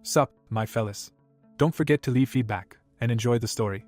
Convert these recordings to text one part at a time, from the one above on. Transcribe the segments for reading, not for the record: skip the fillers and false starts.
Sup, my fellas. Don't forget to leave feedback, and enjoy the story.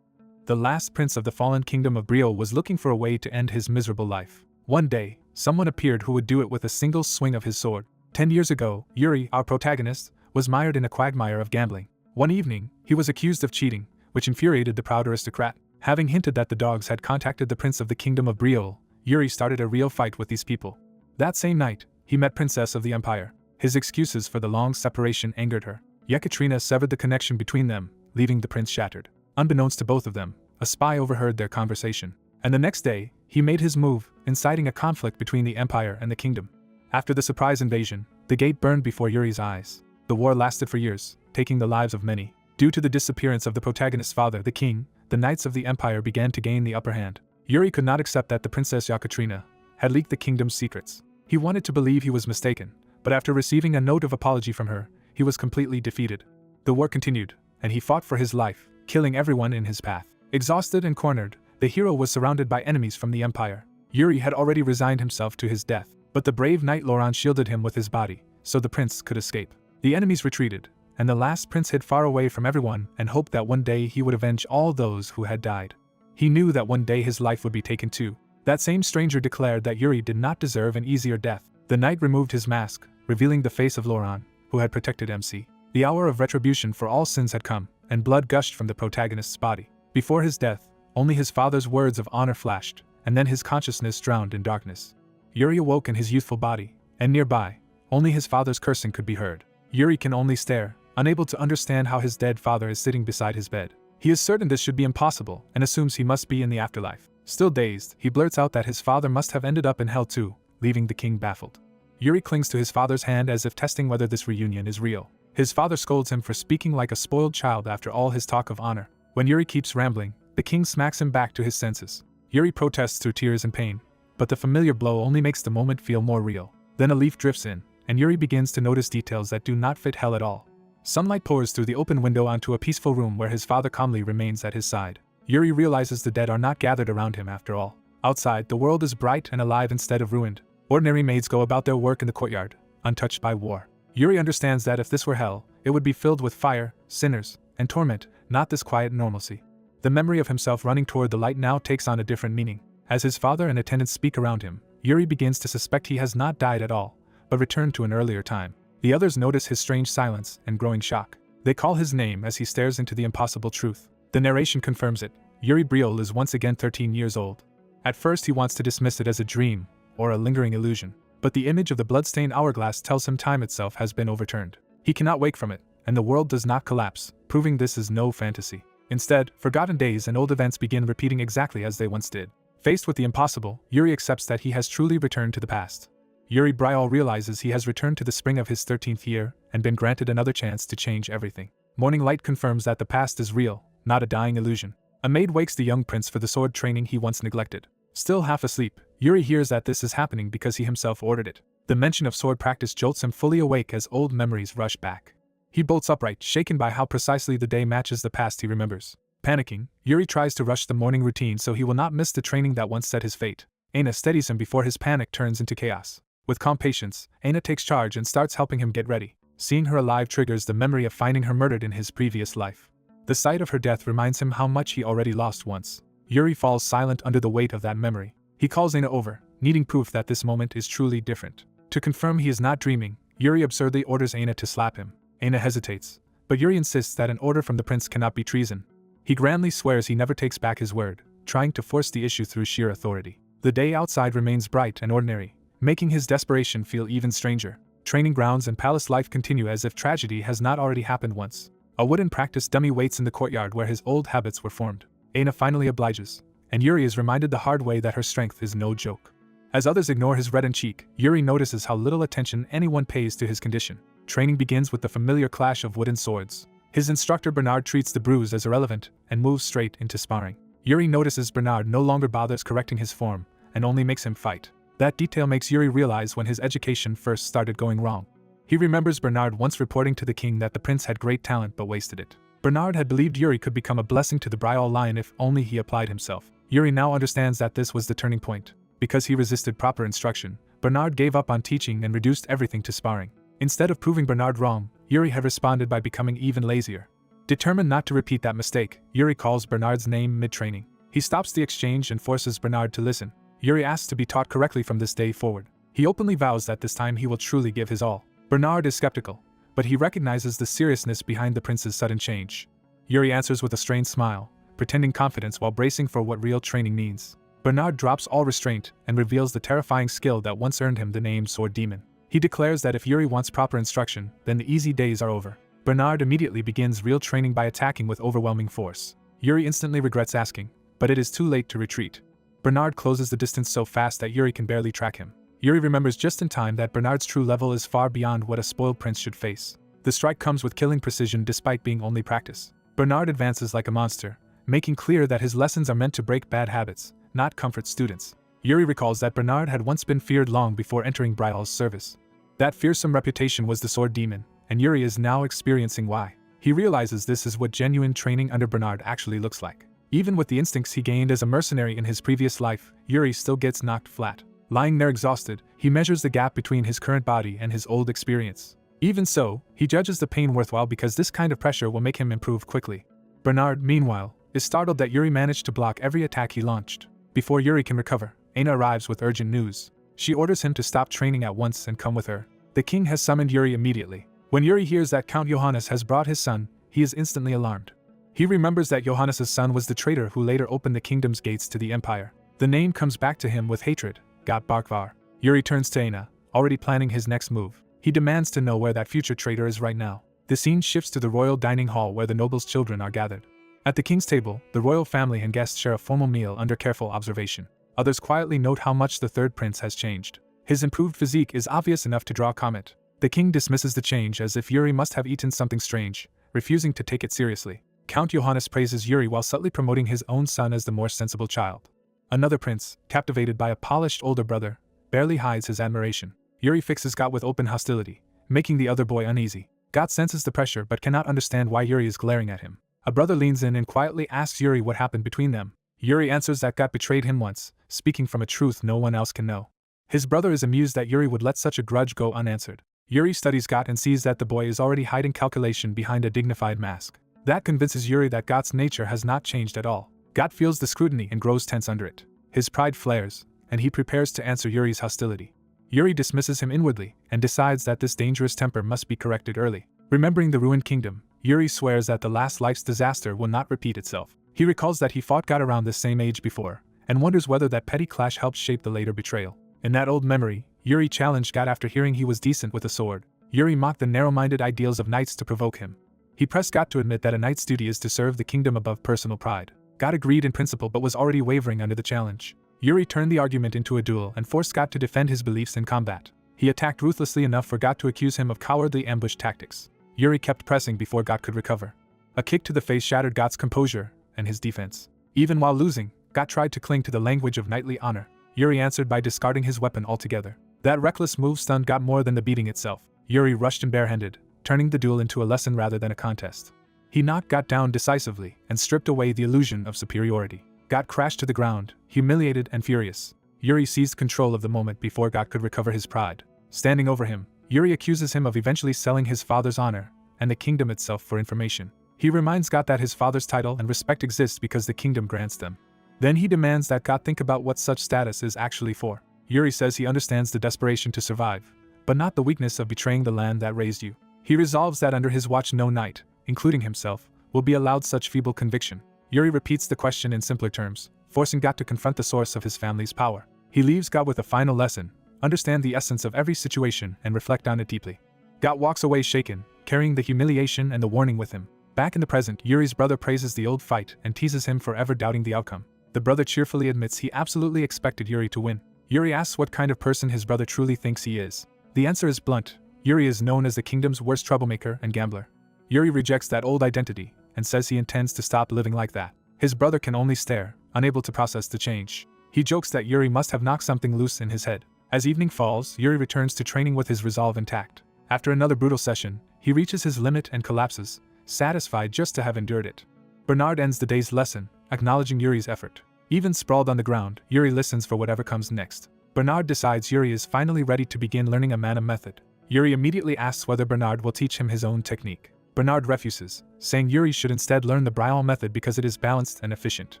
The last prince of the fallen kingdom of Brielle was looking for a way to end his miserable life. One day, someone appeared who would do it with a single swing of his sword. 10 years ago, Yuri, our protagonist, was mired in a quagmire of gambling. One evening, he was accused of cheating, which infuriated the proud aristocrat. Having hinted that the dogs had contacted the prince of the kingdom of Brielle, Yuri started a real fight with these people. That same night, he met Princess of the Empire. His excuses for the long separation angered her. Yekaterina severed the connection between them, leaving the prince shattered. Unbeknownst to both of them, a spy overheard their conversation. And the next day, he made his move, inciting a conflict between the empire and the kingdom. After the surprise invasion, the gate burned before Yuri's eyes. The war lasted for years, taking the lives of many. Due to the disappearance of the protagonist's father, the king, the knights of the empire began to gain the upper hand. Yuri could not accept that the Princess Yekaterina had leaked the kingdom's secrets. He wanted to believe he was mistaken, but after receiving a note of apology from her, he was completely defeated. The war continued, and he fought for his life, killing everyone in his path. Exhausted and cornered, the hero was surrounded by enemies from the empire. Yuri had already resigned himself to his death, but the brave knight Laurent shielded him with his body, so the prince could escape. The enemies retreated, and the last prince hid far away from everyone and hoped that one day he would avenge all those who had died. He knew that one day his life would be taken too. That same stranger declared that Yuri did not deserve an easier death. The knight removed his mask, revealing the face of Laurent, who had protected MC. The hour of retribution for all sins had come, and blood gushed from the protagonist's body. Before his death, only his father's words of honor flashed, and then his consciousness drowned in darkness. Yuri awoke in his youthful body, and nearby, only his father's cursing could be heard. Yuri can only stare, unable to understand how his dead father is sitting beside his bed. He is certain this should be impossible, and assumes he must be in the afterlife. Still dazed, he blurts out that his father must have ended up in hell too, leaving the king baffled. Yuri clings to his father's hand as if testing whether this reunion is real. His father scolds him for speaking like a spoiled child after all his talk of honor. When Yuri keeps rambling, the king smacks him back to his senses. Yuri protests through tears and pain, but the familiar blow only makes the moment feel more real. Then a leaf drifts in, and Yuri begins to notice details that do not fit hell at all. Sunlight pours through the open window onto a peaceful room where his father calmly remains at his side. Yuri realizes the dead are not gathered around him after all. Outside, the world is bright and alive instead of ruined. Ordinary maids go about their work in the courtyard, untouched by war. Yuri understands that if this were hell, it would be filled with fire, sinners, and torment, not this quiet normalcy. The memory of himself running toward the light now takes on a different meaning. As his father and attendants speak around him, Yuri begins to suspect he has not died at all, but returned to an earlier time. The others notice his strange silence and growing shock. They call his name as he stares into the impossible truth. The narration confirms it. Yuri Brielle is once again 13 years old. At first he wants to dismiss it as a dream, or a lingering illusion, but the image of the bloodstained hourglass tells him time itself has been overturned. He cannot wake from it, and the world does not collapse, proving this is no fantasy. Instead, forgotten days and old events begin repeating exactly as they once did. Faced with the impossible, Yuri accepts that he has truly returned to the past. Yuri Brielle realizes he has returned to the spring of his 13th year and been granted another chance to change everything. Morning light confirms that the past is real, not a dying illusion. A maid wakes the young prince for the sword training he once neglected. Still half asleep, Yuri hears that this is happening because he himself ordered it. The mention of sword practice jolts him fully awake as old memories rush back. He bolts upright, shaken by how precisely the day matches the past he remembers. Panicking, Yuri tries to rush the morning routine so he will not miss the training that once set his fate. Aina steadies him before his panic turns into chaos. With calm patience, Aina takes charge and starts helping him get ready. Seeing her alive triggers the memory of finding her murdered in his previous life. The sight of her death reminds him how much he already lost once. Yuri falls silent under the weight of that memory. He calls Aina over, needing proof that this moment is truly different. To confirm he is not dreaming, Yuri absurdly orders Aina to slap him. Aina hesitates, but Yuri insists that an order from the prince cannot be treason. He grandly swears he never takes back his word, trying to force the issue through sheer authority. The day outside remains bright and ordinary, making his desperation feel even stranger. Training grounds and palace life continue as if tragedy has not already happened once. A wooden practice dummy waits in the courtyard where his old habits were formed. Aina finally obliges, and Yuri is reminded the hard way that her strength is no joke. As others ignore his reddened cheek, Yuri notices how little attention anyone pays to his condition. Training begins with the familiar clash of wooden swords. His instructor Bernard treats the bruise as irrelevant and moves straight into sparring. Yuri notices Bernard no longer bothers correcting his form, and only makes him fight. That detail makes Yuri realize when his education first started going wrong. He remembers Bernard once reporting to the king that the prince had great talent but wasted it. Bernard had believed Yuri could become a blessing to the Brielle line if only he applied himself. Yuri now understands that this was the turning point. Because he resisted proper instruction, Bernard gave up on teaching and reduced everything to sparring. Instead of proving Bernard wrong, Yuri had responded by becoming even lazier. Determined not to repeat that mistake, Yuri calls Bernard's name mid-training. He stops the exchange and forces Bernard to listen. Yuri asks to be taught correctly from this day forward. He openly vows that this time he will truly give his all. Bernard is skeptical, but he recognizes the seriousness behind the prince's sudden change. Yuri answers with a strained smile, pretending confidence while bracing for what real training means. Bernard drops all restraint and reveals the terrifying skill that once earned him the name Sword Demon. He declares that if Yuri wants proper instruction, then the easy days are over. Bernard immediately begins real training by attacking with overwhelming force. Yuri instantly regrets asking, but it is too late to retreat. Bernard closes the distance so fast that Yuri can barely track him. Yuri remembers just in time that Bernard's true level is far beyond what a spoiled prince should face. The strike comes with killing precision despite being only practice. Bernard advances like a monster, making clear that his lessons are meant to break bad habits, not comfort students. Yuri recalls that Bernard had once been feared long before entering Bryal's service. That fearsome reputation was the Sword Demon, and Yuri is now experiencing why. He realizes this is what genuine training under Bernard actually looks like. Even with the instincts he gained as a mercenary in his previous life, Yuri still gets knocked flat. Lying there exhausted, he measures the gap between his current body and his old experience. Even so, he judges the pain worthwhile because this kind of pressure will make him improve quickly. Bernard, meanwhile, is startled that Yuri managed to block every attack he launched. Before Yuri can recover, Aina arrives with urgent news. She orders him to stop training at once and come with her. The king has summoned Yuri immediately. When Yuri hears that Count Johannes has brought his son, he is instantly alarmed. He remembers that Johannes' son was the traitor who later opened the kingdom's gates to the empire. The name comes back to him with hatred, Got Barkvar. Yuri turns to Aina, already planning his next move. He demands to know where that future traitor is right now. The scene shifts to the royal dining hall where the nobles' children are gathered. At the king's table, the royal family and guests share a formal meal under careful observation. Others quietly note how much the third prince has changed. His improved physique is obvious enough to draw comment. The king dismisses the change as if Yuri must have eaten something strange, refusing to take it seriously. Count Johannes praises Yuri while subtly promoting his own son as the more sensible child. Another prince, captivated by a polished older brother, barely hides his admiration. Yuri fixes Got with open hostility, making the other boy uneasy. Got senses the pressure but cannot understand why Yuri is glaring at him. A brother leans in and quietly asks Yuri what happened between them. Yuri answers that Got betrayed him once, speaking from a truth no one else can know. His brother is amused that Yuri would let such a grudge go unanswered. Yuri studies Got and sees that the boy is already hiding calculation behind a dignified mask. That convinces Yuri that Got's nature has not changed at all. Got feels the scrutiny and grows tense under it. His pride flares, and he prepares to answer Yuri's hostility. Yuri dismisses him inwardly and decides that this dangerous temper must be corrected early. Remembering the ruined kingdom, Yuri swears that the last life's disaster will not repeat itself. He recalls that he fought Got around this same age before, and wonders whether that petty clash helped shape the later betrayal. In that old memory, Yuri challenged Got after hearing he was decent with a sword. Yuri mocked the narrow-minded ideals of knights to provoke him. He pressed Got to admit that a knight's duty is to serve the kingdom above personal pride. Got agreed in principle but was already wavering under the challenge. Yuri turned the argument into a duel and forced Got to defend his beliefs in combat. He attacked ruthlessly enough for Got to accuse him of cowardly ambush tactics. Yuri kept pressing before Got could recover. A kick to the face shattered Got's composure and his defense. Even while losing, Got tried to cling to the language of knightly honor. Yuri answered by discarding his weapon altogether. That reckless move stunned Got more than the beating itself. Yuri rushed in barehanded, turning the duel into a lesson rather than a contest. He knocked Got down decisively and stripped away the illusion of superiority. Got crashed to the ground, humiliated and furious. Yuri seized control of the moment before Got could recover his pride. Standing over him, Yuri accuses him of eventually selling his father's honor and the kingdom itself for information. He reminds Got that his father's title and respect exist because the kingdom grants them. Then he demands that Got think about what such status is actually for. Yuri says he understands the desperation to survive, but not the weakness of betraying the land that raised you. He resolves that under his watch no knight, including himself, will be allowed such feeble conviction. Yuri repeats the question in simpler terms, forcing Got to confront the source of his family's power. He leaves Got with a final lesson: understand the essence of every situation and reflect on it deeply. Got walks away shaken, carrying the humiliation and the warning with him. Back in the present, Yuri's brother praises the old fight and teases him for ever doubting the outcome. The brother cheerfully admits he absolutely expected Yuri to win. Yuri asks what kind of person his brother truly thinks he is. The answer is blunt: Yuri is known as the kingdom's worst troublemaker and gambler. Yuri rejects that old identity and says he intends to stop living like that. His brother can only stare, unable to process the change. He jokes that Yuri must have knocked something loose in his head. As evening falls, Yuri returns to training with his resolve intact. After another brutal session, he reaches his limit and collapses, satisfied just to have endured it. Bernard ends the day's lesson, acknowledging Yuri's effort. Even sprawled on the ground, Yuri listens for whatever comes next. Bernard decides Yuri is finally ready to begin learning a mana method. Yuri immediately asks whether Bernard will teach him his own technique. Bernard refuses, saying Yuri should instead learn the Braille method because it is balanced and efficient.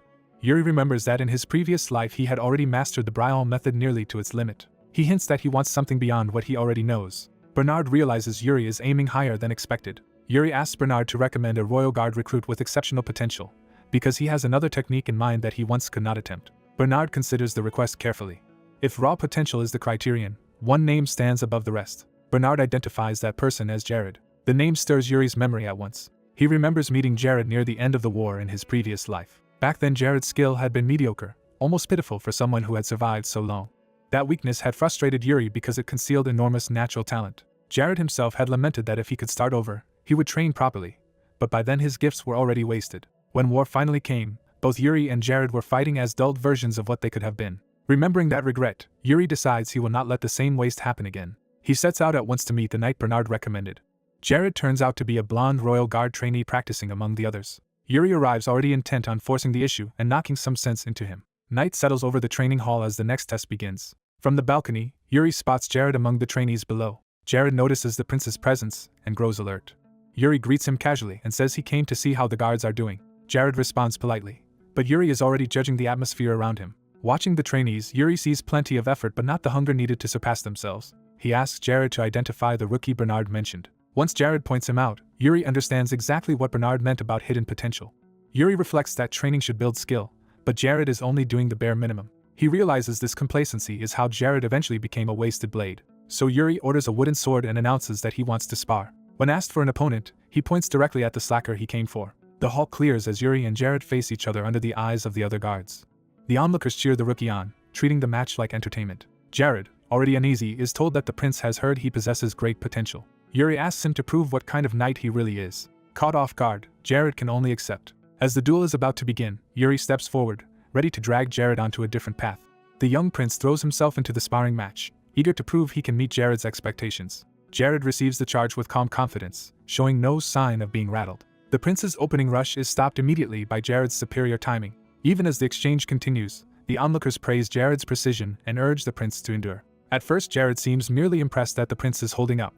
Yuri remembers that in his previous life he had already mastered the Braille method nearly to its limit. He hints that he wants something beyond what he already knows. Bernard realizes Yuri is aiming higher than expected. Yuri asks Bernard to recommend a Royal Guard recruit with exceptional potential, because he has another technique in mind that he once could not attempt. Bernard considers the request carefully. If raw potential is the criterion, one name stands above the rest. Bernard identifies that person as Jared. The name stirs Yuri's memory at once. He remembers meeting Jared near the end of the war in his previous life. Back then Jared's skill had been mediocre, almost pitiful for someone who had survived so long. That weakness had frustrated Yuri because it concealed enormous natural talent. Jared himself had lamented that if he could start over, he would train properly, but by then his gifts were already wasted. When war finally came, both Yuri and Jared were fighting as dulled versions of what they could have been. Remembering that regret, Yuri decides he will not let the same waste happen again. He sets out at once to meet the knight Bernard recommended. Jared turns out to be a blonde Royal Guard trainee practicing among the others. Yuri arrives already intent on forcing the issue and knocking some sense into him. Night settles over the training hall as the next test begins. From the balcony, Yuri spots Jared among the trainees below. Jared notices the prince's presence and grows alert. Yuri greets him casually and says he came to see how the guards are doing. Jared responds politely, but Yuri is already judging the atmosphere around him. Watching the trainees, Yuri sees plenty of effort but not the hunger needed to surpass themselves. He asks Jared to identify the rookie Bernard mentioned. Once Jared points him out, Yuri understands exactly what Bernard meant about hidden potential. Yuri reflects that training should build skill, but Jared is only doing the bare minimum. He realizes this complacency is how Jared eventually became a wasted blade. So Yuri orders a wooden sword and announces that he wants to spar. When asked for an opponent, he points directly at the slacker he came for. The hall clears as Yuri and Jared face each other under the eyes of the other guards. The onlookers cheer the rookie on, treating the match like entertainment. Jared, already uneasy, is told that the prince has heard he possesses great potential. Yuri asks him to prove what kind of knight he really is. Caught off guard, Jared can only accept. As the duel is about to begin, Yuri steps forward, ready to drag Jared onto a different path. The young prince throws himself into the sparring match, eager to prove he can meet Jared's expectations. Jared receives the charge with calm confidence, showing no sign of being rattled. The prince's opening rush is stopped immediately by Jared's superior timing. Even as the exchange continues, the onlookers praise Jared's precision and urge the prince to endure. At first Jared seems merely impressed that the prince is holding up,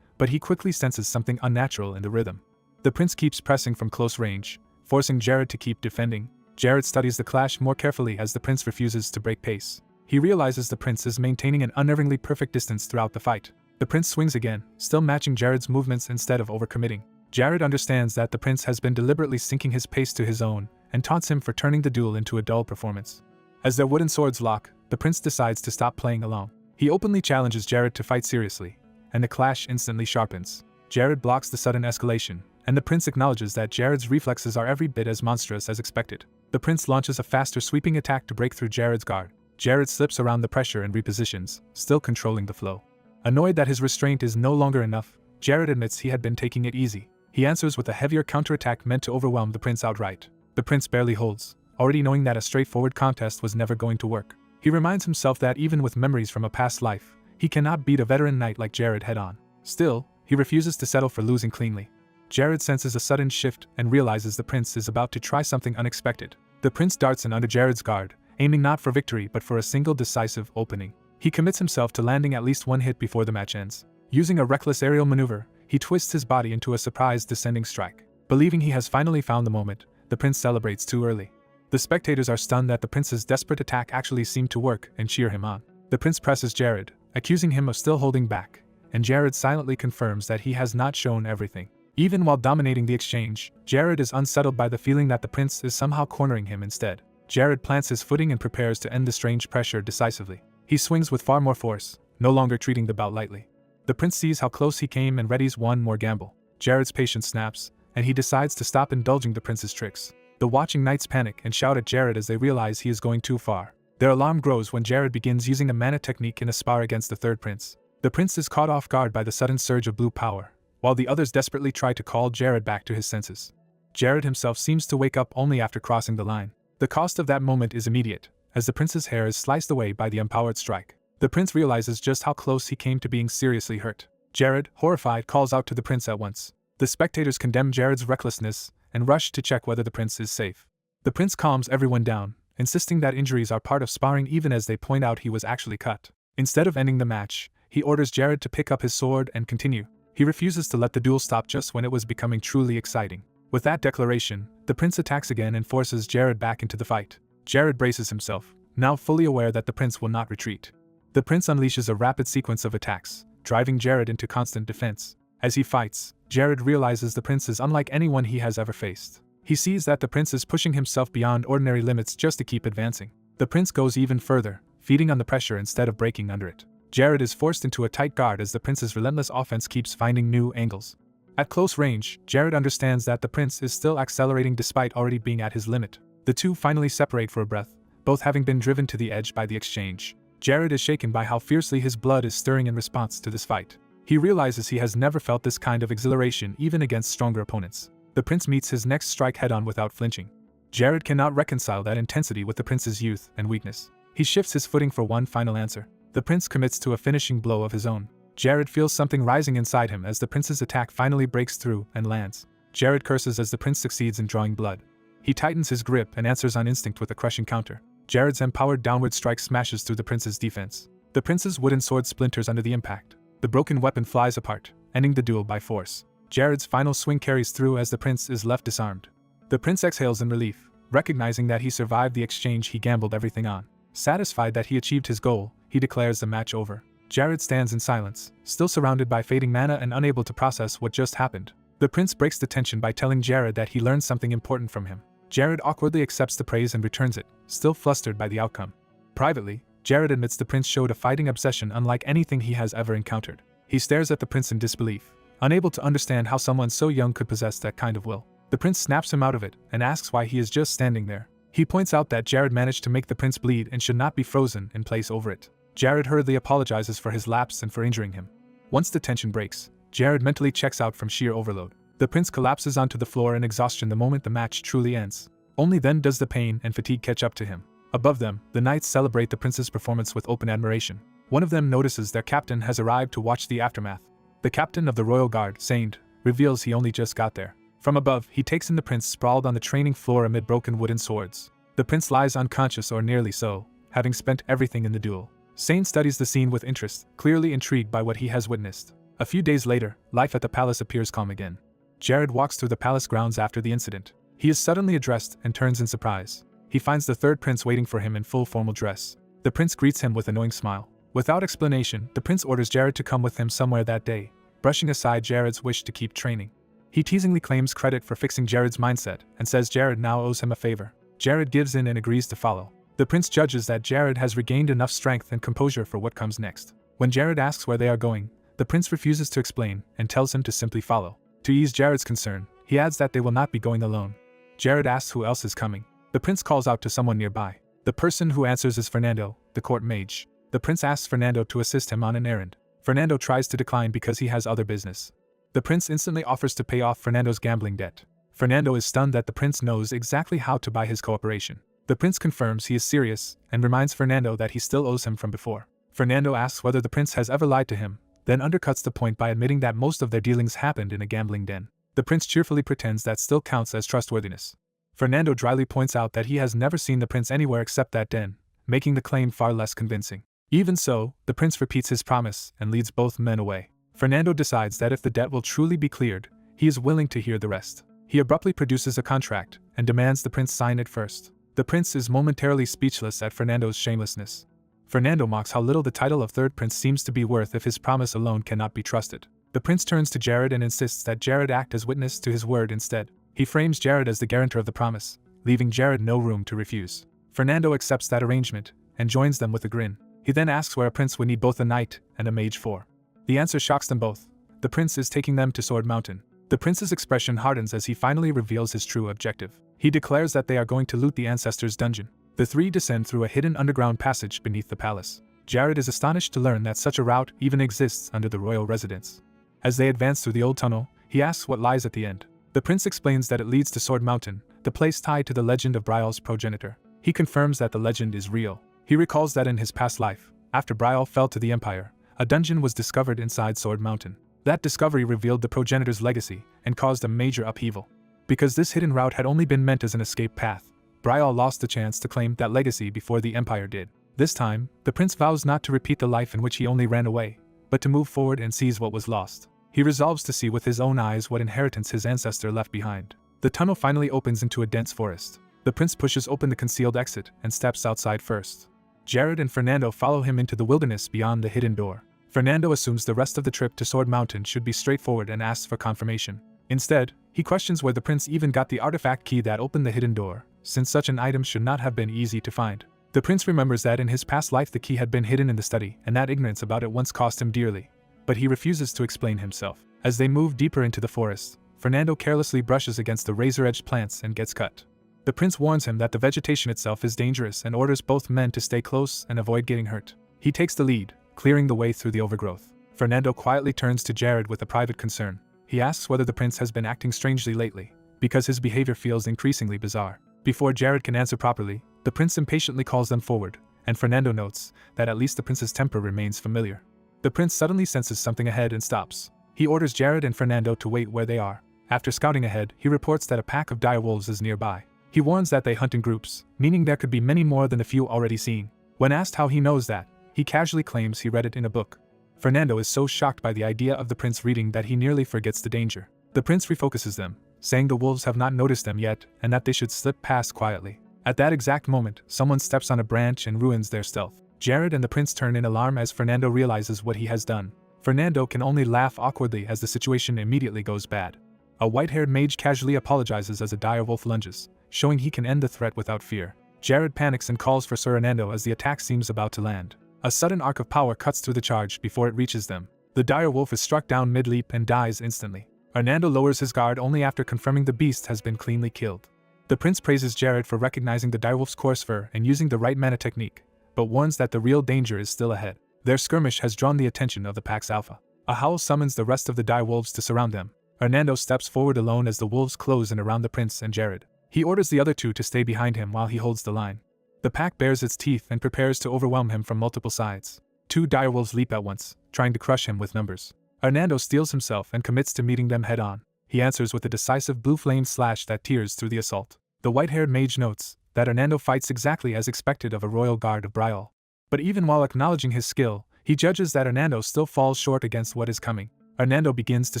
but he quickly senses something unnatural in the rhythm. The prince keeps pressing from close range, forcing Jared to keep defending. Jared studies the clash more carefully as the prince refuses to break pace. He realizes the prince is maintaining an unnervingly perfect distance throughout the fight. The prince swings again, still matching Jared's movements instead of overcommitting. Jared understands that the prince has been deliberately syncing his pace to his own, and taunts him for turning the duel into a dull performance. As their wooden swords lock, the prince decides to stop playing along. He openly challenges Jared to fight seriously, and the clash instantly sharpens. Jared blocks the sudden escalation, and the prince acknowledges that Jared's reflexes are every bit as monstrous as expected. The prince launches a faster sweeping attack to break through Jared's guard. Jared slips around the pressure and repositions, still controlling the flow. Annoyed that his restraint is no longer enough, Jared admits he had been taking it easy. He answers with a heavier counterattack meant to overwhelm the prince outright. The prince barely holds, already knowing that a straightforward contest was never going to work. He reminds himself that even with memories from a past life, he cannot beat a veteran knight like Jared head-on. Still, he refuses to settle for losing cleanly. Jared senses a sudden shift and realizes the prince is about to try something unexpected. The prince darts in under Jared's guard, aiming not for victory but for a single decisive opening. He commits himself to landing at least one hit before the match ends. Using a reckless aerial maneuver, he twists his body into a surprise descending strike. Believing he has finally found the moment, the prince celebrates too early. The spectators are stunned that the prince's desperate attack actually seemed to work and cheer him on. The prince presses Jared, accusing him of still holding back, and Jared silently confirms that he has not shown everything. Even while dominating the exchange, Jared is unsettled by the feeling that the prince is somehow cornering him instead. Jared plants his footing and prepares to end the strange pressure decisively. He swings with far more force, no longer treating the bout lightly. The prince sees how close he came and readies one more gamble. Jared's patience snaps, and he decides to stop indulging the prince's tricks. The watching knights panic and shout at Jared as they realize he is going too far. Their alarm grows when Jared begins using a mana technique in a spar against the third prince. The prince is caught off guard by the sudden surge of blue power, while the others desperately try to call Jared back to his senses. Jared himself seems to wake up only after crossing the line. The cost of that moment is immediate, as the prince's hair is sliced away by the empowered strike. The prince realizes just how close he came to being seriously hurt. Jared, horrified, calls out to the prince at once. The spectators condemn Jared's recklessness and rush to check whether the prince is safe. The prince calms everyone down, insisting that injuries are part of sparring even as they point out he was actually cut. Instead of ending the match, he orders Jared to pick up his sword and continue. He refuses to let the duel stop just when it was becoming truly exciting. With that declaration, the prince attacks again and forces Jared back into the fight. Jared braces himself, now fully aware that the prince will not retreat. The prince unleashes a rapid sequence of attacks, driving Jared into constant defense. As he fights, Jared realizes the prince is unlike anyone he has ever faced. He sees that the prince is pushing himself beyond ordinary limits just to keep advancing. The prince goes even further, feeding on the pressure instead of breaking under it. Jared is forced into a tight guard as the prince's relentless offense keeps finding new angles. At close range, Jared understands that the prince is still accelerating despite already being at his limit. The two finally separate for a breath, both having been driven to the edge by the exchange. Jared is shaken by how fiercely his blood is stirring in response to this fight. He realizes he has never felt this kind of exhilaration even against stronger opponents. The prince meets his next strike head-on without flinching. Jared cannot reconcile that intensity with the prince's youth and weakness. He shifts his footing for one final answer. The prince commits to a finishing blow of his own. Jared feels something rising inside him as the prince's attack finally breaks through and lands. Jared curses as the prince succeeds in drawing blood. He tightens his grip and answers on instinct with a crushing counter. Jared's empowered downward strike smashes through the prince's defense. The prince's wooden sword splinters under the impact. The broken weapon flies apart, ending the duel by force. Jared's final swing carries through as the prince is left disarmed. The prince exhales in relief, recognizing that he survived the exchange he gambled everything on. Satisfied that he achieved his goal, he declares the match over. Jared stands in silence, still surrounded by fading mana and unable to process what just happened. The prince breaks the tension by telling Jared that he learned something important from him. Jared awkwardly accepts the praise and returns it, still flustered by the outcome. Privately, Jared admits the prince showed a fighting obsession unlike anything he has ever encountered. He stares at the prince in disbelief, unable to understand how someone so young could possess that kind of will. The prince snaps him out of it and asks why he is just standing there. He points out that Jared managed to make the prince bleed and should not be frozen in place over it. Jared hurriedly apologizes for his lapse and for injuring him. Once the tension breaks, Jared mentally checks out from sheer overload. The prince collapses onto the floor in exhaustion the moment the match truly ends. Only then does the pain and fatigue catch up to him. Above them, the knights celebrate the prince's performance with open admiration. One of them notices their captain has arrived to watch the aftermath. The captain of the royal guard, Saint, reveals he only just got there. From above, he takes in the prince sprawled on the training floor amid broken wooden swords. The prince lies unconscious or nearly so, having spent everything in the duel. Saint studies the scene with interest, clearly intrigued by what he has witnessed. A few days later, life at the palace appears calm again. Jared walks through the palace grounds after the incident. He is suddenly addressed and turns in surprise. He finds the third prince waiting for him in full formal dress. The prince greets him with a knowing smile. Without explanation, the prince orders Jared to come with him somewhere that day, brushing aside Jared's wish to keep training. He teasingly claims credit for fixing Jared's mindset and says Jared now owes him a favor. Jared gives in and agrees to follow. The prince judges that Jared has regained enough strength and composure for what comes next. When Jared asks where they are going, the prince refuses to explain and tells him to simply follow. To ease Jared's concern, he adds that they will not be going alone. Jared asks who else is coming. The prince calls out to someone nearby. The person who answers is Fernando, the court mage. The prince asks Fernando to assist him on an errand. Fernando tries to decline because he has other business. The prince instantly offers to pay off Fernando's gambling debt. Fernando is stunned that the prince knows exactly how to buy his cooperation. The prince confirms he is serious and reminds Fernando that he still owes him from before. Fernando asks whether the prince has ever lied to him, then undercuts the point by admitting that most of their dealings happened in a gambling den. The prince cheerfully pretends that still counts as trustworthiness. Fernando dryly points out that he has never seen the prince anywhere except that den, making the claim far less convincing. Even so, the prince repeats his promise and leads both men away. Fernando decides that if the debt will truly be cleared, he is willing to hear the rest. He abruptly produces a contract and demands the prince sign it first. The prince is momentarily speechless at Fernando's shamelessness. Fernando mocks how little the title of third prince seems to be worth if his promise alone cannot be trusted. The prince turns to Jared and insists that Jared act as witness to his word instead. He frames Jared as the guarantor of the promise, leaving Jared no room to refuse. Fernando accepts that arrangement and joins them with a grin. He then asks where a prince would need both a knight and a mage for. The answer shocks them both. The prince is taking them to Sword Mountain. The prince's expression hardens as he finally reveals his true objective. He declares that they are going to loot the ancestors' dungeon. The three descend through a hidden underground passage beneath the palace. Jared is astonished to learn that such a route even exists under the royal residence. As they advance through the old tunnel, he asks what lies at the end. The prince explains that it leads to Sword Mountain, the place tied to the legend of Brial's progenitor. He confirms that the legend is real. He recalls that in his past life, after Brial fell to the Empire, a dungeon was discovered inside Sword Mountain. That discovery revealed the progenitor's legacy and caused a major upheaval. Because this hidden route had only been meant as an escape path, Brial lost the chance to claim that legacy before the Empire did. This time, the prince vows not to repeat the life in which he only ran away, but to move forward and seize what was lost. He resolves to see with his own eyes what inheritance his ancestor left behind. The tunnel finally opens into a dense forest. The prince pushes open the concealed exit and steps outside first. Jared and Fernando follow him into the wilderness beyond the hidden door. Fernando assumes the rest of the trip to Sword Mountain should be straightforward and asks for confirmation. Instead, he questions where the prince even got the artifact key that opened the hidden door, since such an item should not have been easy to find. The prince remembers that in his past life the key had been hidden in the study, and that ignorance about it once cost him dearly. But he refuses to explain himself. As they move deeper into the forest, Fernando carelessly brushes against the razor-edged plants and gets cut. The prince warns him that the vegetation itself is dangerous and orders both men to stay close and avoid getting hurt. He takes the lead, clearing the way through the overgrowth. Fernando quietly turns to Jared with a private concern. He asks whether the prince has been acting strangely lately, because his behavior feels increasingly bizarre. Before Jared can answer properly, the prince impatiently calls them forward, and Fernando notes that at least the prince's temper remains familiar. The prince suddenly senses something ahead and stops. He orders Jared and Fernando to wait where they are. After scouting ahead, he reports that a pack of dire wolves is nearby. He warns that they hunt in groups, meaning there could be many more than the few already seen. When asked how he knows that, he casually claims he read it in a book. Fernando is so shocked by the idea of the prince reading that he nearly forgets the danger. The prince refocuses them, saying the wolves have not noticed them yet and that they should slip past quietly. At that exact moment, someone steps on a branch and ruins their stealth. Jared and the prince turn in alarm as Fernando realizes what he has done. Fernando can only laugh awkwardly as the situation immediately goes bad. A white-haired mage casually apologizes as a dire wolf lunges, showing he can end the threat without fear. Jared panics and calls for Sir Hernando as the attack seems about to land. A sudden arc of power cuts through the charge before it reaches them. The dire wolf is struck down mid-leap and dies instantly. Hernando lowers his guard only after confirming the beast has been cleanly killed. The prince praises Jared for recognizing the direwolf's coarse fur and using the right mana technique, but warns that the real danger is still ahead. Their skirmish has drawn the attention of the pack's alpha. A howl summons the rest of the direwolves to surround them. Hernando steps forward alone as the wolves close in around the prince and Jared. He orders the other two to stay behind him while he holds the line. The pack bares its teeth and prepares to overwhelm him from multiple sides. Two direwolves leap at once, trying to crush him with numbers. Hernando steels himself and commits to meeting them head-on. He answers with a decisive blue flame slash that tears through the assault. The white-haired mage notes that Hernando fights exactly as expected of a royal guard of Brial. But even while acknowledging his skill, he judges that Hernando still falls short against what is coming. Hernando begins to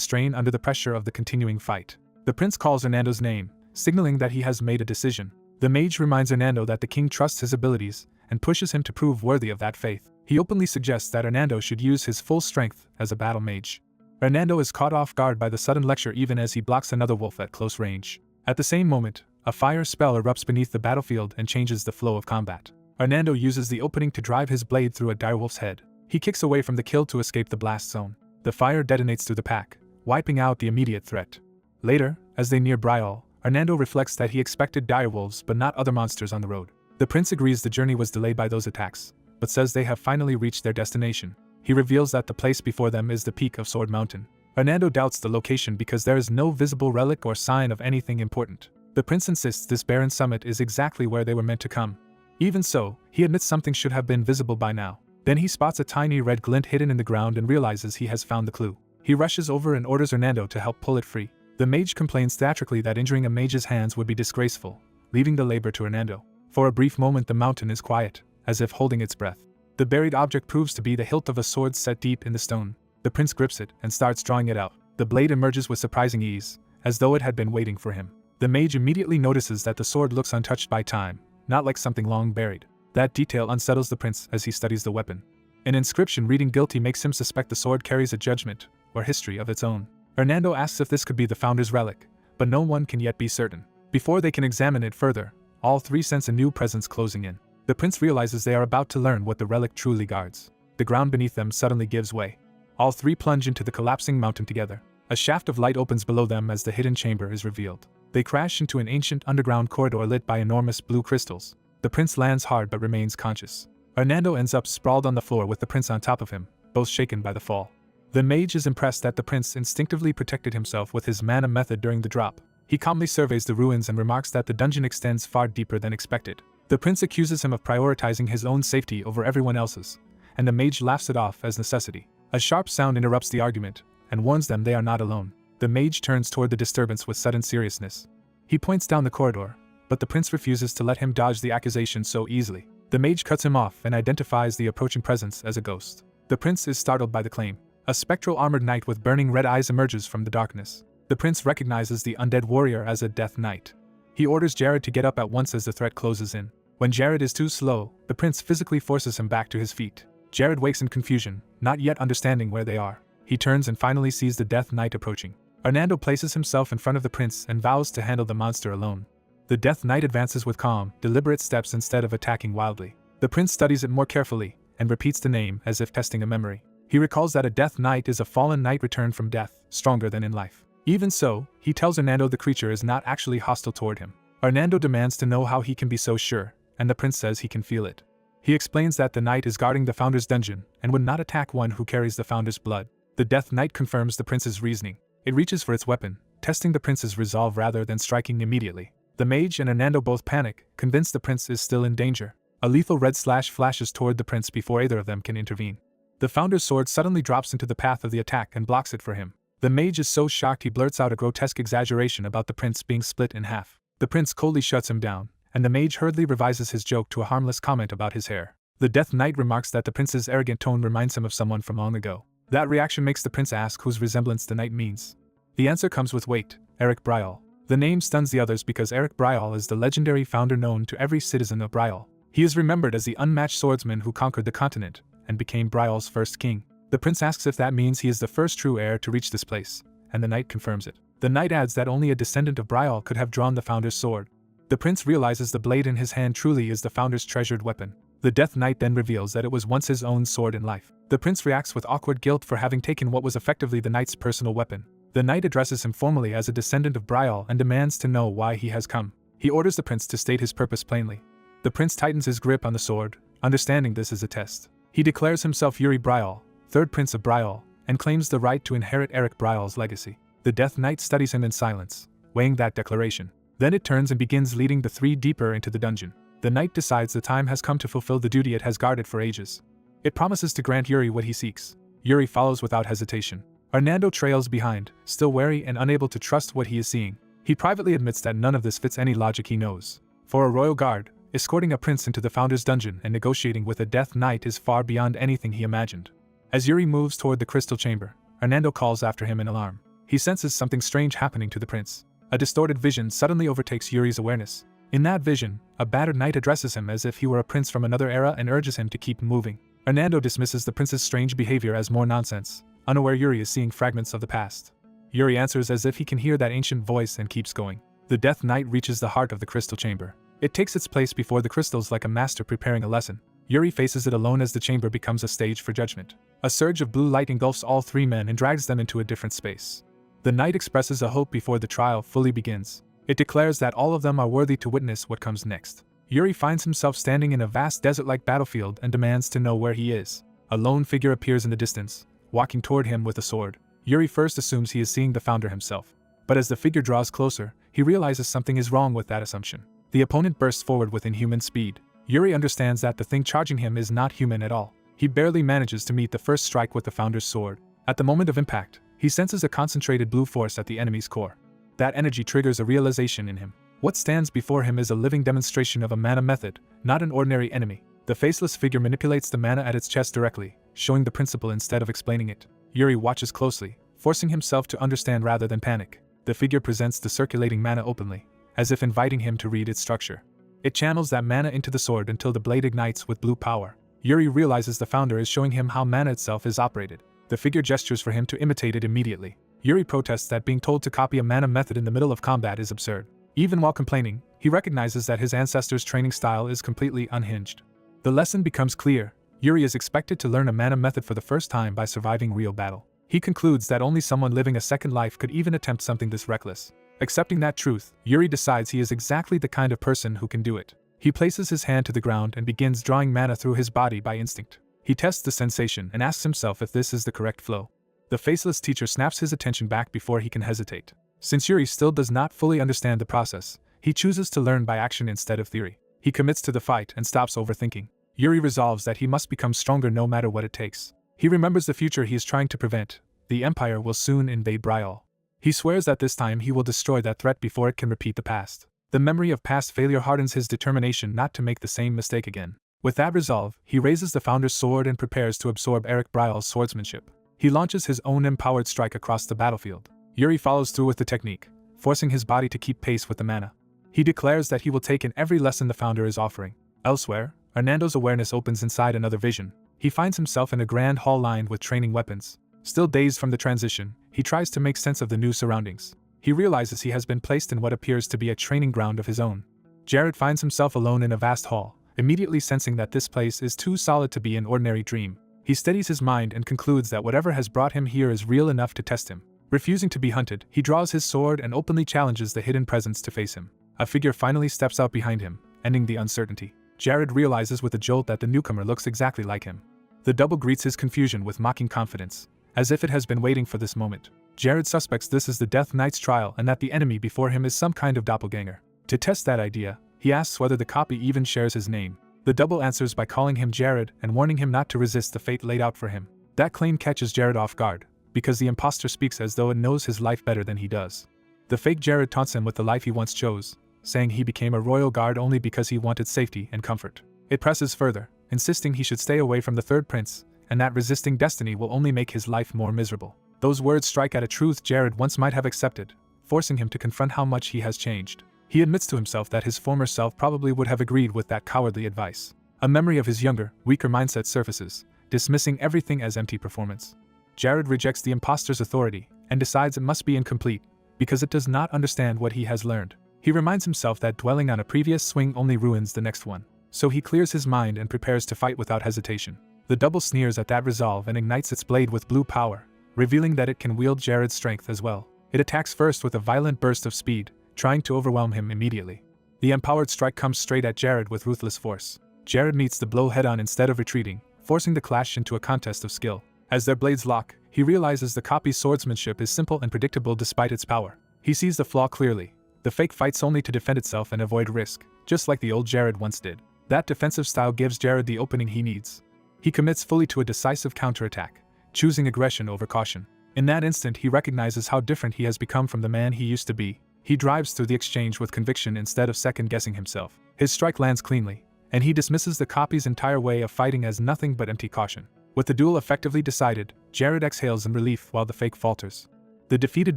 strain under the pressure of the continuing fight. The prince calls Hernando's name, signaling that he has made a decision. The mage reminds Hernando that the king trusts his abilities and pushes him to prove worthy of that faith. He openly suggests that Hernando should use his full strength as a battle mage. Hernando is caught off guard by the sudden lecture even as he blocks another wolf at close range. At the same moment, a fire spell erupts beneath the battlefield and changes the flow of combat. Hernando uses the opening to drive his blade through a direwolf's head. He kicks away from the kill to escape the blast zone. The fire detonates through the pack, wiping out the immediate threat. Later, as they near Brial, Hernando reflects that he expected direwolves but not other monsters on the road. The prince agrees the journey was delayed by those attacks, but says they have finally reached their destination. He reveals that the place before them is the peak of Sword Mountain. Hernando doubts the location because there is no visible relic or sign of anything important. The prince insists this barren summit is exactly where they were meant to come. Even so, he admits something should have been visible by now. Then he spots a tiny red glint hidden in the ground and realizes he has found the clue. He rushes over and orders Hernando to help pull it free. The mage complains theatrically that injuring a mage's hands would be disgraceful, leaving the labor to Hernando. For a brief moment the mountain is quiet, as if holding its breath. The buried object proves to be the hilt of a sword set deep in the stone. The prince grips it and starts drawing it out. The blade emerges with surprising ease, as though it had been waiting for him. The mage immediately notices that the sword looks untouched by time, not like something long buried. That detail unsettles the prince as he studies the weapon. An inscription reading guilty makes him suspect the sword carries a judgment, or history of its own. Hernando asks if this could be the founder's relic, but no one can yet be certain. Before they can examine it further, all three sense a new presence closing in. The prince realizes they are about to learn what the relic truly guards. The ground beneath them suddenly gives way. All three plunge into the collapsing mountain together. A shaft of light opens below them as the hidden chamber is revealed. They crash into an ancient underground corridor lit by enormous blue crystals. The prince lands hard but remains conscious. Hernando ends up sprawled on the floor with the prince on top of him, both shaken by the fall. The mage is impressed that the prince instinctively protected himself with his mana method during the drop. He calmly surveys the ruins and remarks that the dungeon extends far deeper than expected. The prince accuses him of prioritizing his own safety over everyone else's, and the mage laughs it off as necessity. A sharp sound interrupts the argument, and warns them they are not alone. The mage turns toward the disturbance with sudden seriousness. He points down the corridor, but the prince refuses to let him dodge the accusation so easily. The mage cuts him off and identifies the approaching presence as a ghost. The prince is startled by the claim. A spectral armored knight with burning red eyes emerges from the darkness. The prince recognizes the undead warrior as a death knight. He orders Jared to get up at once as the threat closes in. When Jared is too slow, the prince physically forces him back to his feet. Jared wakes in confusion, not yet understanding where they are. He turns and finally sees the death knight approaching. Hernando places himself in front of the prince and vows to handle the monster alone. The death knight advances with calm, deliberate steps instead of attacking wildly. The prince studies it more carefully and repeats the name as if testing a memory. He recalls that a death knight is a fallen knight returned from death, stronger than in life. Even so, he tells Hernando the creature is not actually hostile toward him. Hernando demands to know how he can be so sure, and the prince says he can feel it. He explains that the knight is guarding the founder's dungeon and would not attack one who carries the founder's blood. The death knight confirms the prince's reasoning. It reaches for its weapon, testing the prince's resolve rather than striking immediately. The mage and Hernando both panic, convinced the prince is still in danger. A lethal red slash flashes toward the prince before either of them can intervene. The founder's sword suddenly drops into the path of the attack and blocks it for him. The mage is so shocked he blurts out a grotesque exaggeration about the prince being split in half. The prince coldly shuts him down, and the mage hurriedly revises his joke to a harmless comment about his hair. The death knight remarks that the prince's arrogant tone reminds him of someone from long ago. That reaction makes the prince ask whose resemblance the knight means. The answer comes with weight: Eric Brial. The name stuns the others because Eric Brial is the legendary founder known to every citizen of Brial. He is remembered as the unmatched swordsman who conquered the continent and became Brial's first king. The prince asks if that means he is the first true heir to reach this place, and the knight confirms it. The knight adds that only a descendant of Brial could have drawn the founder's sword. The prince realizes the blade in his hand truly is the founder's treasured weapon. The death knight then reveals that it was once his own sword in life. The prince reacts with awkward guilt for having taken what was effectively the knight's personal weapon. The knight addresses him formally as a descendant of Brial and demands to know why he has come. He orders the prince to state his purpose plainly. The prince tightens his grip on the sword, understanding this is a test. He declares himself Yuri Brial, third prince of Brial, and claims the right to inherit Eric Brial's legacy. The death knight studies him in silence, weighing that declaration. Then it turns and begins leading the three deeper into the dungeon. The knight decides the time has come to fulfill the duty it has guarded for ages. It promises to grant Yuri what he seeks. Yuri follows without hesitation. Hernando trails behind, still wary and unable to trust what he is seeing. He privately admits that none of this fits any logic he knows. For a royal guard, escorting a prince into the founder's dungeon and negotiating with a death knight is far beyond anything he imagined. As Yuri moves toward the crystal chamber, Hernando calls after him in alarm. He senses something strange happening to the prince. A distorted vision suddenly overtakes Yuri's awareness. In that vision, a battered knight addresses him as if he were a prince from another era and urges him to keep moving. Hernando dismisses the prince's strange behavior as more nonsense, unaware Yuri is seeing fragments of the past. Yuri answers as if he can hear that ancient voice and keeps going. The death knight reaches the heart of the crystal chamber. It takes its place before the crystals like a master preparing a lesson. Yuri faces it alone as the chamber becomes a stage for judgment. A surge of blue light engulfs all three men and drags them into a different space. The knight expresses a hope before the trial fully begins. It declares that all of them are worthy to witness what comes next. Yuri finds himself standing in a vast desert-like battlefield and demands to know where he is. A lone figure appears in the distance, walking toward him with a sword. Yuri first assumes he is seeing the founder himself. But as the figure draws closer, he realizes something is wrong with that assumption. The opponent bursts forward with inhuman speed. Yuri understands that the thing charging him is not human at all. He barely manages to meet the first strike with the founder's sword. At the moment of impact, he senses a concentrated blue force at the enemy's core. That energy triggers a realization in him. What stands before him is a living demonstration of a mana method, not an ordinary enemy. The faceless figure manipulates the mana at its chest directly, showing the principle instead of explaining it. Yuri watches closely, forcing himself to understand rather than panic. The figure presents the circulating mana openly, as if inviting him to read its structure. It channels that mana into the sword until the blade ignites with blue power. Yuri realizes the founder is showing him how mana itself is operated. The figure gestures for him to imitate it immediately. Yuri protests that being told to copy a mana method in the middle of combat is absurd. Even while complaining, he recognizes that his ancestors' training style is completely unhinged. The lesson becomes clear. Yuri is expected to learn a mana method for the first time by surviving real battle. He concludes that only someone living a second life could even attempt something this reckless. Accepting that truth, Yuri decides he is exactly the kind of person who can do it. He places his hand to the ground and begins drawing mana through his body by instinct. He tests the sensation and asks himself if this is the correct flow. The faceless teacher snaps his attention back before he can hesitate. Since Yuri still does not fully understand the process, he chooses to learn by action instead of theory. He commits to the fight and stops overthinking. Yuri resolves that he must become stronger no matter what it takes. He remembers the future he is trying to prevent. The Empire will soon invade Brial. He swears that this time he will destroy that threat before it can repeat the past. The memory of past failure hardens his determination not to make the same mistake again. With that resolve, he raises the founder's sword and prepares to absorb Eric Brial's swordsmanship. He launches his own empowered strike across the battlefield. Yuri follows through with the technique, forcing his body to keep pace with the mana. He declares that he will take in every lesson the founder is offering. Elsewhere, Hernando's awareness opens inside another vision. He finds himself in a grand hall lined with training weapons. Still dazed from the transition, he tries to make sense of the new surroundings. He realizes he has been placed in what appears to be a training ground of his own. Jared finds himself alone in a vast hall, immediately sensing that this place is too solid to be an ordinary dream. He steadies his mind and concludes that whatever has brought him here is real enough to test him. Refusing to be hunted, he draws his sword and openly challenges the hidden presence to face him. A figure finally steps out behind him, ending the uncertainty. Jared realizes with a jolt that the newcomer looks exactly like him. The double greets his confusion with mocking confidence, as if it has been waiting for this moment. Jared suspects this is the Death Knight's trial and that the enemy before him is some kind of doppelganger. To test that idea, he asks whether the copy even shares his name. The double answers by calling him Jared and warning him not to resist the fate laid out for him. That claim catches Jared off guard, because the imposter speaks as though it knows his life better than he does. The fake Jared taunts him with the life he once chose, saying he became a royal guard only because he wanted safety and comfort. It presses further, insisting he should stay away from the third prince, and that resisting destiny will only make his life more miserable. Those words strike at a truth Jared once might have accepted, forcing him to confront how much he has changed. He admits to himself that his former self probably would have agreed with that cowardly advice. A memory of his younger, weaker mindset surfaces, dismissing everything as empty performance. Jared rejects the imposter's authority and decides it must be incomplete, because it does not understand what he has learned. He reminds himself that dwelling on a previous swing only ruins the next one. So he clears his mind and prepares to fight without hesitation. The double sneers at that resolve and ignites its blade with blue power, revealing that it can wield Jared's strength as well. It attacks first with a violent burst of speed, trying to overwhelm him immediately. The empowered strike comes straight at Jared with ruthless force. Jared meets the blow head-on instead of retreating, forcing the clash into a contest of skill. As their blades lock, he realizes the copy's swordsmanship is simple and predictable despite its power. He sees the flaw clearly. The fake fights only to defend itself and avoid risk, just like the old Jared once did. That defensive style gives Jared the opening he needs. He commits fully to a decisive counterattack, choosing aggression over caution. In that instant, he recognizes how different he has become from the man he used to be. He drives through the exchange with conviction instead of second-guessing himself. His strike lands cleanly, and he dismisses the copy's entire way of fighting as nothing but empty caution. With the duel effectively decided, Jared exhales in relief while the fake falters. The defeated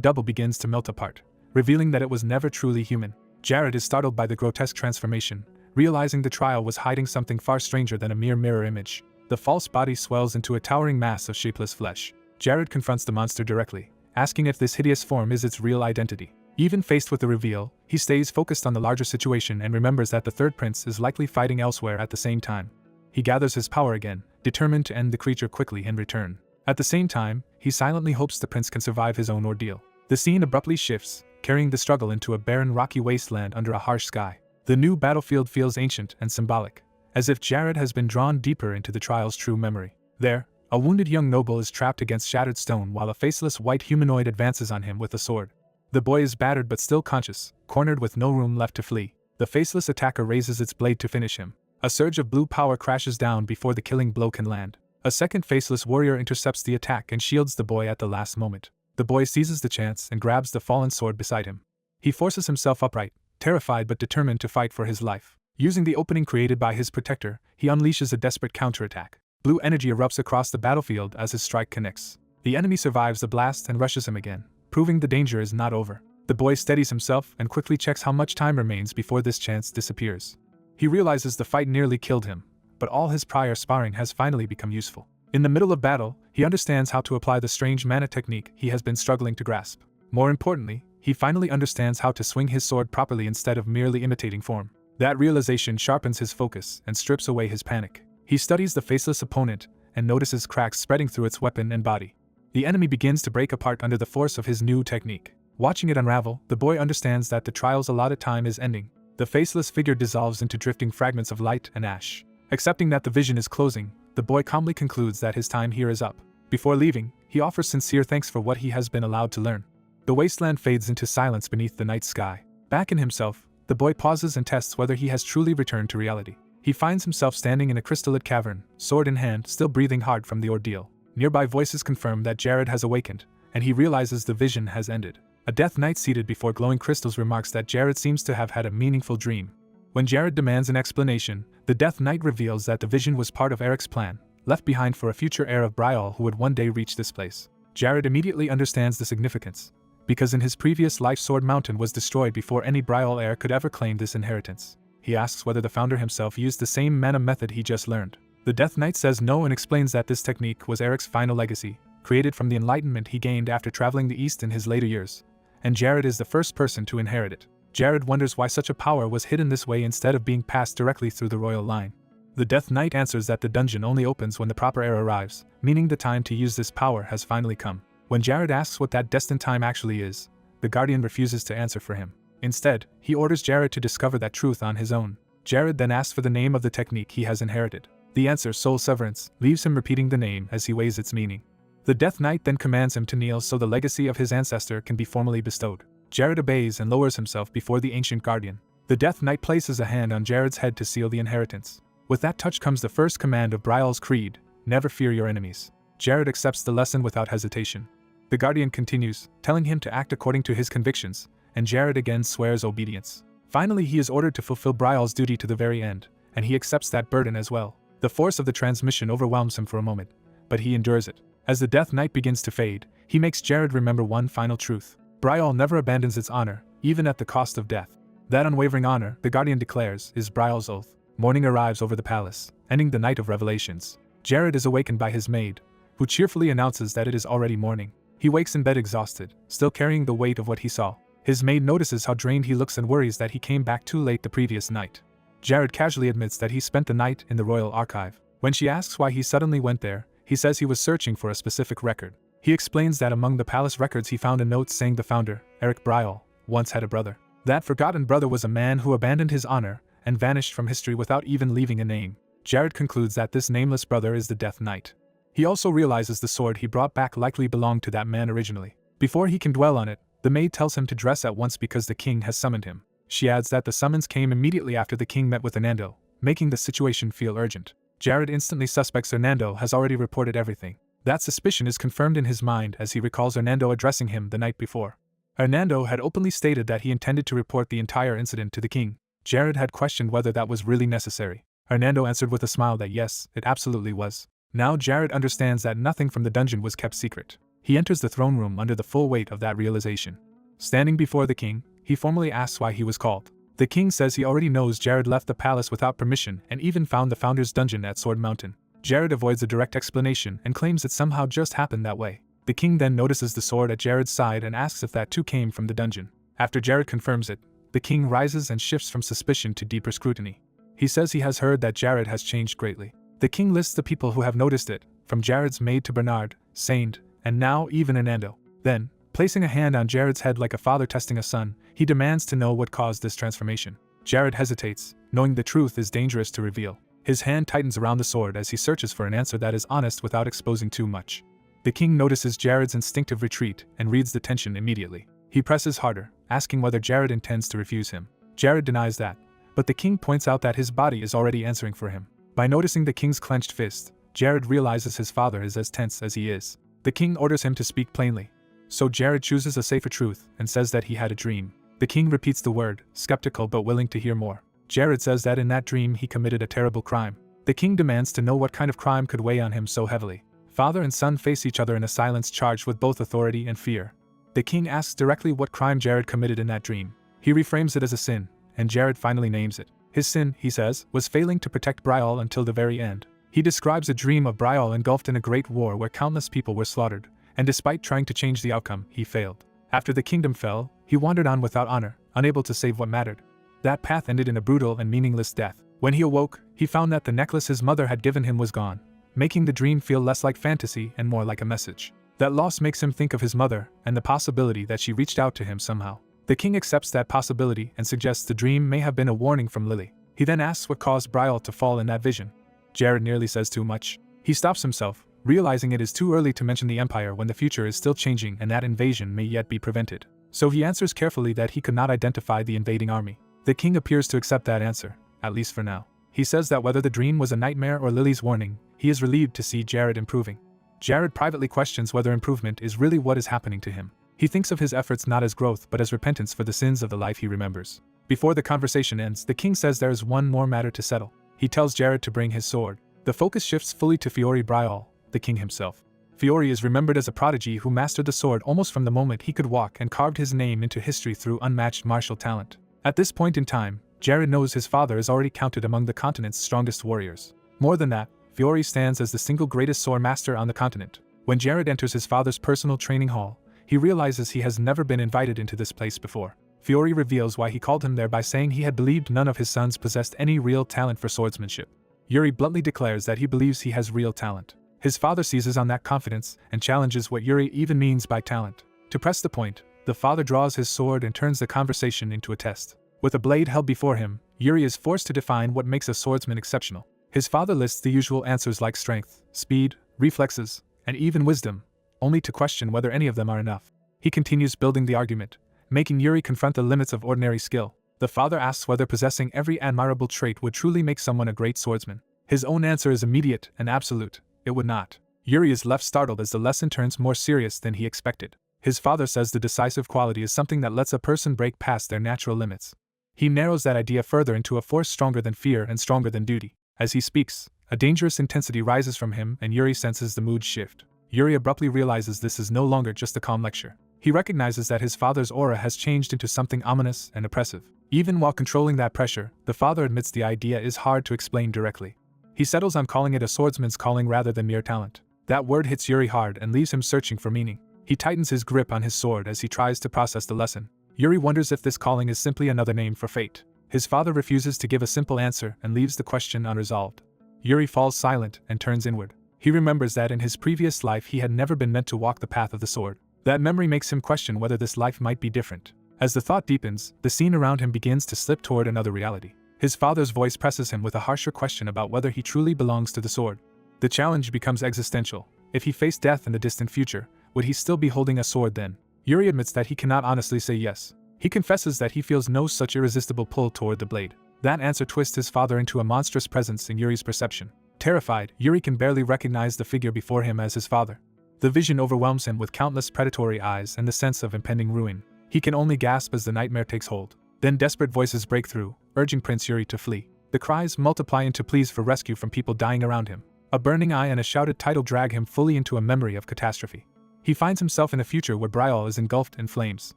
double begins to melt apart, revealing that it was never truly human. Jared is startled by the grotesque transformation, realizing the trial was hiding something far stranger than a mere mirror image. The false body swells into a towering mass of shapeless flesh. Jared confronts the monster directly, asking if this hideous form is its real identity. Even faced with the reveal, he stays focused on the larger situation and remembers that the third prince is likely fighting elsewhere at the same time. He gathers his power again, determined to end the creature quickly in return. At the same time, he silently hopes the prince can survive his own ordeal. The scene abruptly shifts, carrying the struggle into a barren rocky wasteland under a harsh sky. The new battlefield feels ancient and symbolic, as if Jared has been drawn deeper into the trial's true memory. There, a wounded young noble is trapped against shattered stone while a faceless white humanoid advances on him with a sword. The boy is battered but still conscious, cornered with no room left to flee. The faceless attacker raises its blade to finish him. A surge of blue power crashes down before the killing blow can land. A second faceless warrior intercepts the attack and shields the boy at the last moment. The boy seizes the chance and grabs the fallen sword beside him. He forces himself upright, terrified but determined to fight for his life. Using the opening created by his protector, he unleashes a desperate counterattack. Blue energy erupts across the battlefield as his strike connects. The enemy survives the blast and rushes him again, proving the danger is not over. The boy steadies himself and quickly checks how much time remains before this chance disappears. He realizes the fight nearly killed him, but all his prior sparring has finally become useful. In the middle of battle, he understands how to apply the strange mana technique he has been struggling to grasp. More importantly, he finally understands how to swing his sword properly instead of merely imitating form. That realization sharpens his focus and strips away his panic. He studies the faceless opponent and notices cracks spreading through its weapon and body. The enemy begins to break apart under the force of his new technique. Watching it unravel, the boy understands that the trial's allotted time is ending. The faceless figure dissolves into drifting fragments of light and ash. Accepting that the vision is closing, the boy calmly concludes that his time here is up. Before leaving, he offers sincere thanks for what he has been allowed to learn. The wasteland fades into silence beneath the night sky. Back in himself, the boy pauses and tests whether he has truly returned to reality. He finds himself standing in a crystalline cavern, sword in hand, still breathing hard from the ordeal. Nearby voices confirm that Jared has awakened, and he realizes the vision has ended. A Death Knight seated before glowing crystals remarks that Jared seems to have had a meaningful dream. When Jared demands an explanation, the Death Knight reveals that the vision was part of Eric's plan, left behind for a future heir of Brial who would one day reach this place. Jared immediately understands the significance, because in his previous life Sword Mountain was destroyed before any Brial heir could ever claim this inheritance. He asks whether the founder himself used the same mana method he just learned. The Death Knight says no and explains that this technique was Eric's final legacy, created from the enlightenment he gained after traveling the East in his later years, and Jared is the first person to inherit it. Jared wonders why such a power was hidden this way instead of being passed directly through the royal line. The Death Knight answers that the dungeon only opens when the proper heir arrives, meaning the time to use this power has finally come. When Jared asks what that destined time actually is, the Guardian refuses to answer for him. Instead, he orders Jared to discover that truth on his own. Jared then asks for the name of the technique he has inherited. The answer, Soul Severance, leaves him repeating the name as he weighs its meaning. The Death Knight then commands him to kneel so the legacy of his ancestor can be formally bestowed. Jared obeys and lowers himself before the ancient guardian. The Death Knight places a hand on Jared's head to seal the inheritance. With that touch comes the first command of Brial's creed, never fear your enemies. Jared accepts the lesson without hesitation. The guardian continues, telling him to act according to his convictions, and Jared again swears obedience. Finally, he is ordered to fulfill Brial's duty to the very end, and he accepts that burden as well. The force of the transmission overwhelms him for a moment, but he endures it. As the Death Knight begins to fade, he makes Jared remember one final truth. Brial never abandons its honor, even at the cost of death. That unwavering honor, the Guardian declares, is Brial's oath. Morning arrives over the palace, ending the night of revelations. Jared is awakened by his maid, who cheerfully announces that it is already morning. He wakes in bed exhausted, still carrying the weight of what he saw. His maid notices how drained he looks and worries that he came back too late the previous night. Jared casually admits that he spent the night in the royal archive. When she asks why he suddenly went there, he says he was searching for a specific record. He explains that among the palace records he found a note saying the founder, Eric Brial, once had a brother. That forgotten brother was a man who abandoned his honor and vanished from history without even leaving a name. Jared concludes that this nameless brother is the Death Knight. He also realizes the sword he brought back likely belonged to that man originally. Before he can dwell on it, the maid tells him to dress at once because the king has summoned him. She adds that the summons came immediately after the king met with Hernando, making the situation feel urgent. Jared instantly suspects Hernando has already reported everything. That suspicion is confirmed in his mind as he recalls Hernando addressing him the night before. Hernando had openly stated that he intended to report the entire incident to the king. Jared had questioned whether that was really necessary. Hernando answered with a smile that yes, it absolutely was. Now Jared understands that nothing from the dungeon was kept secret. He enters the throne room under the full weight of that realization. Standing before the king, he formally asks why he was called. The king says he already knows Jared left the palace without permission and even found the founder's dungeon at Sword Mountain. Jared avoids a direct explanation and claims it somehow just happened that way. The king then notices the sword at Jared's side and asks if that too came from the dungeon. After Jared confirms it, the king rises and shifts from suspicion to deeper scrutiny. He says he has heard that Jared has changed greatly. The king lists the people who have noticed it, from Jared's maid to Bernard, Saint, and now even Hernando. Then, placing a hand on Jared's head like a father testing a son, he demands to know what caused this transformation. Jared hesitates, knowing the truth is dangerous to reveal. His hand tightens around the sword as he searches for an answer that is honest without exposing too much. The king notices Jared's instinctive retreat and reads the tension immediately. He presses harder, asking whether Jared intends to refuse him. Jared denies that, but the king points out that his body is already answering for him. By noticing the king's clenched fist, Jared realizes his father is as tense as he is. The king orders him to speak plainly. So Jared chooses a safer truth and says that he had a dream. The king repeats the word, skeptical but willing to hear more. Jared says that in that dream he committed a terrible crime. The king demands to know what kind of crime could weigh on him so heavily. Father and son face each other in a silence charged with both authority and fear. The king asks directly what crime Jared committed in that dream. He reframes it as a sin, and Jared finally names it. His sin, he says, was failing to protect Brial until the very end. He describes a dream of Brial engulfed in a great war where countless people were slaughtered, and despite trying to change the outcome, he failed. After the kingdom fell, he wandered on without honor, unable to save what mattered. That path ended in a brutal and meaningless death. When he awoke, he found that the necklace his mother had given him was gone, making the dream feel less like fantasy and more like a message. That loss makes him think of his mother and the possibility that she reached out to him somehow. The king accepts that possibility and suggests the dream may have been a warning from Lily. He then asks what caused Brial to fall in that vision. Jared nearly says too much. He stops himself, realizing it is too early to mention the Empire when the future is still changing and that invasion may yet be prevented. So he answers carefully that he could not identify the invading army. The king appears to accept that answer, at least for now. He says that whether the dream was a nightmare or Lily's warning, he is relieved to see Jared improving. Jared privately questions whether improvement is really what is happening to him. He thinks of his efforts not as growth but as repentance for the sins of the life he remembers. Before the conversation ends, the king says there is one more matter to settle. He tells Jared to bring his sword. The focus shifts fully to Fiore Brial, the king himself. Fiore is remembered as a prodigy who mastered the sword almost from the moment he could walk and carved his name into history through unmatched martial talent. At this point in time, Jared knows his father is already counted among the continent's strongest warriors. More than that, Fiore stands as the single greatest sword master on the continent. When Jared enters his father's personal training hall, he realizes he has never been invited into this place before. Fiore reveals why he called him there by saying he had believed none of his sons possessed any real talent for swordsmanship. Yuri bluntly declares that he believes he has real talent. His father seizes on that confidence and challenges what Yuri even means by talent. To press the point, the father draws his sword and turns the conversation into a test. With a blade held before him, Yuri is forced to define what makes a swordsman exceptional. His father lists the usual answers like strength, speed, reflexes, and even wisdom, only to question whether any of them are enough. He continues building the argument, making Yuri confront the limits of ordinary skill. The father asks whether possessing every admirable trait would truly make someone a great swordsman. His own answer is immediate and absolute: it would not. Yuri is left startled as the lesson turns more serious than he expected. His father says the decisive quality is something that lets a person break past their natural limits. He narrows that idea further into a force stronger than fear and stronger than duty. As he speaks, a dangerous intensity rises from him and Yuri senses the mood shift. Yuri abruptly realizes this is no longer just a calm lecture. He recognizes that his father's aura has changed into something ominous and oppressive. Even while controlling that pressure, the father admits the idea is hard to explain directly. He settles on calling it a swordsman's calling rather than mere talent. That word hits Yuri hard and leaves him searching for meaning. He tightens his grip on his sword as he tries to process the lesson. Yuri wonders if this calling is simply another name for fate. His father refuses to give a simple answer and leaves the question unresolved. Yuri falls silent and turns inward. He remembers that in his previous life he had never been meant to walk the path of the sword. That memory makes him question whether this life might be different. As the thought deepens, the scene around him begins to slip toward another reality. His father's voice presses him with a harsher question about whether he truly belongs to the sword. The challenge becomes existential. If he faced death in the distant future, would he still be holding a sword then? Yuri admits that he cannot honestly say yes. He confesses that he feels no such irresistible pull toward the blade. That answer twists his father into a monstrous presence in Yuri's perception. Terrified, Yuri can barely recognize the figure before him as his father. The vision overwhelms him with countless predatory eyes and the sense of impending ruin. He can only gasp as the nightmare takes hold. Then desperate voices break through, urging Prince Yuri to flee. The cries multiply into pleas for rescue from people dying around him. A burning eye and a shouted title drag him fully into a memory of catastrophe. He finds himself in a future where Brial is engulfed in flames.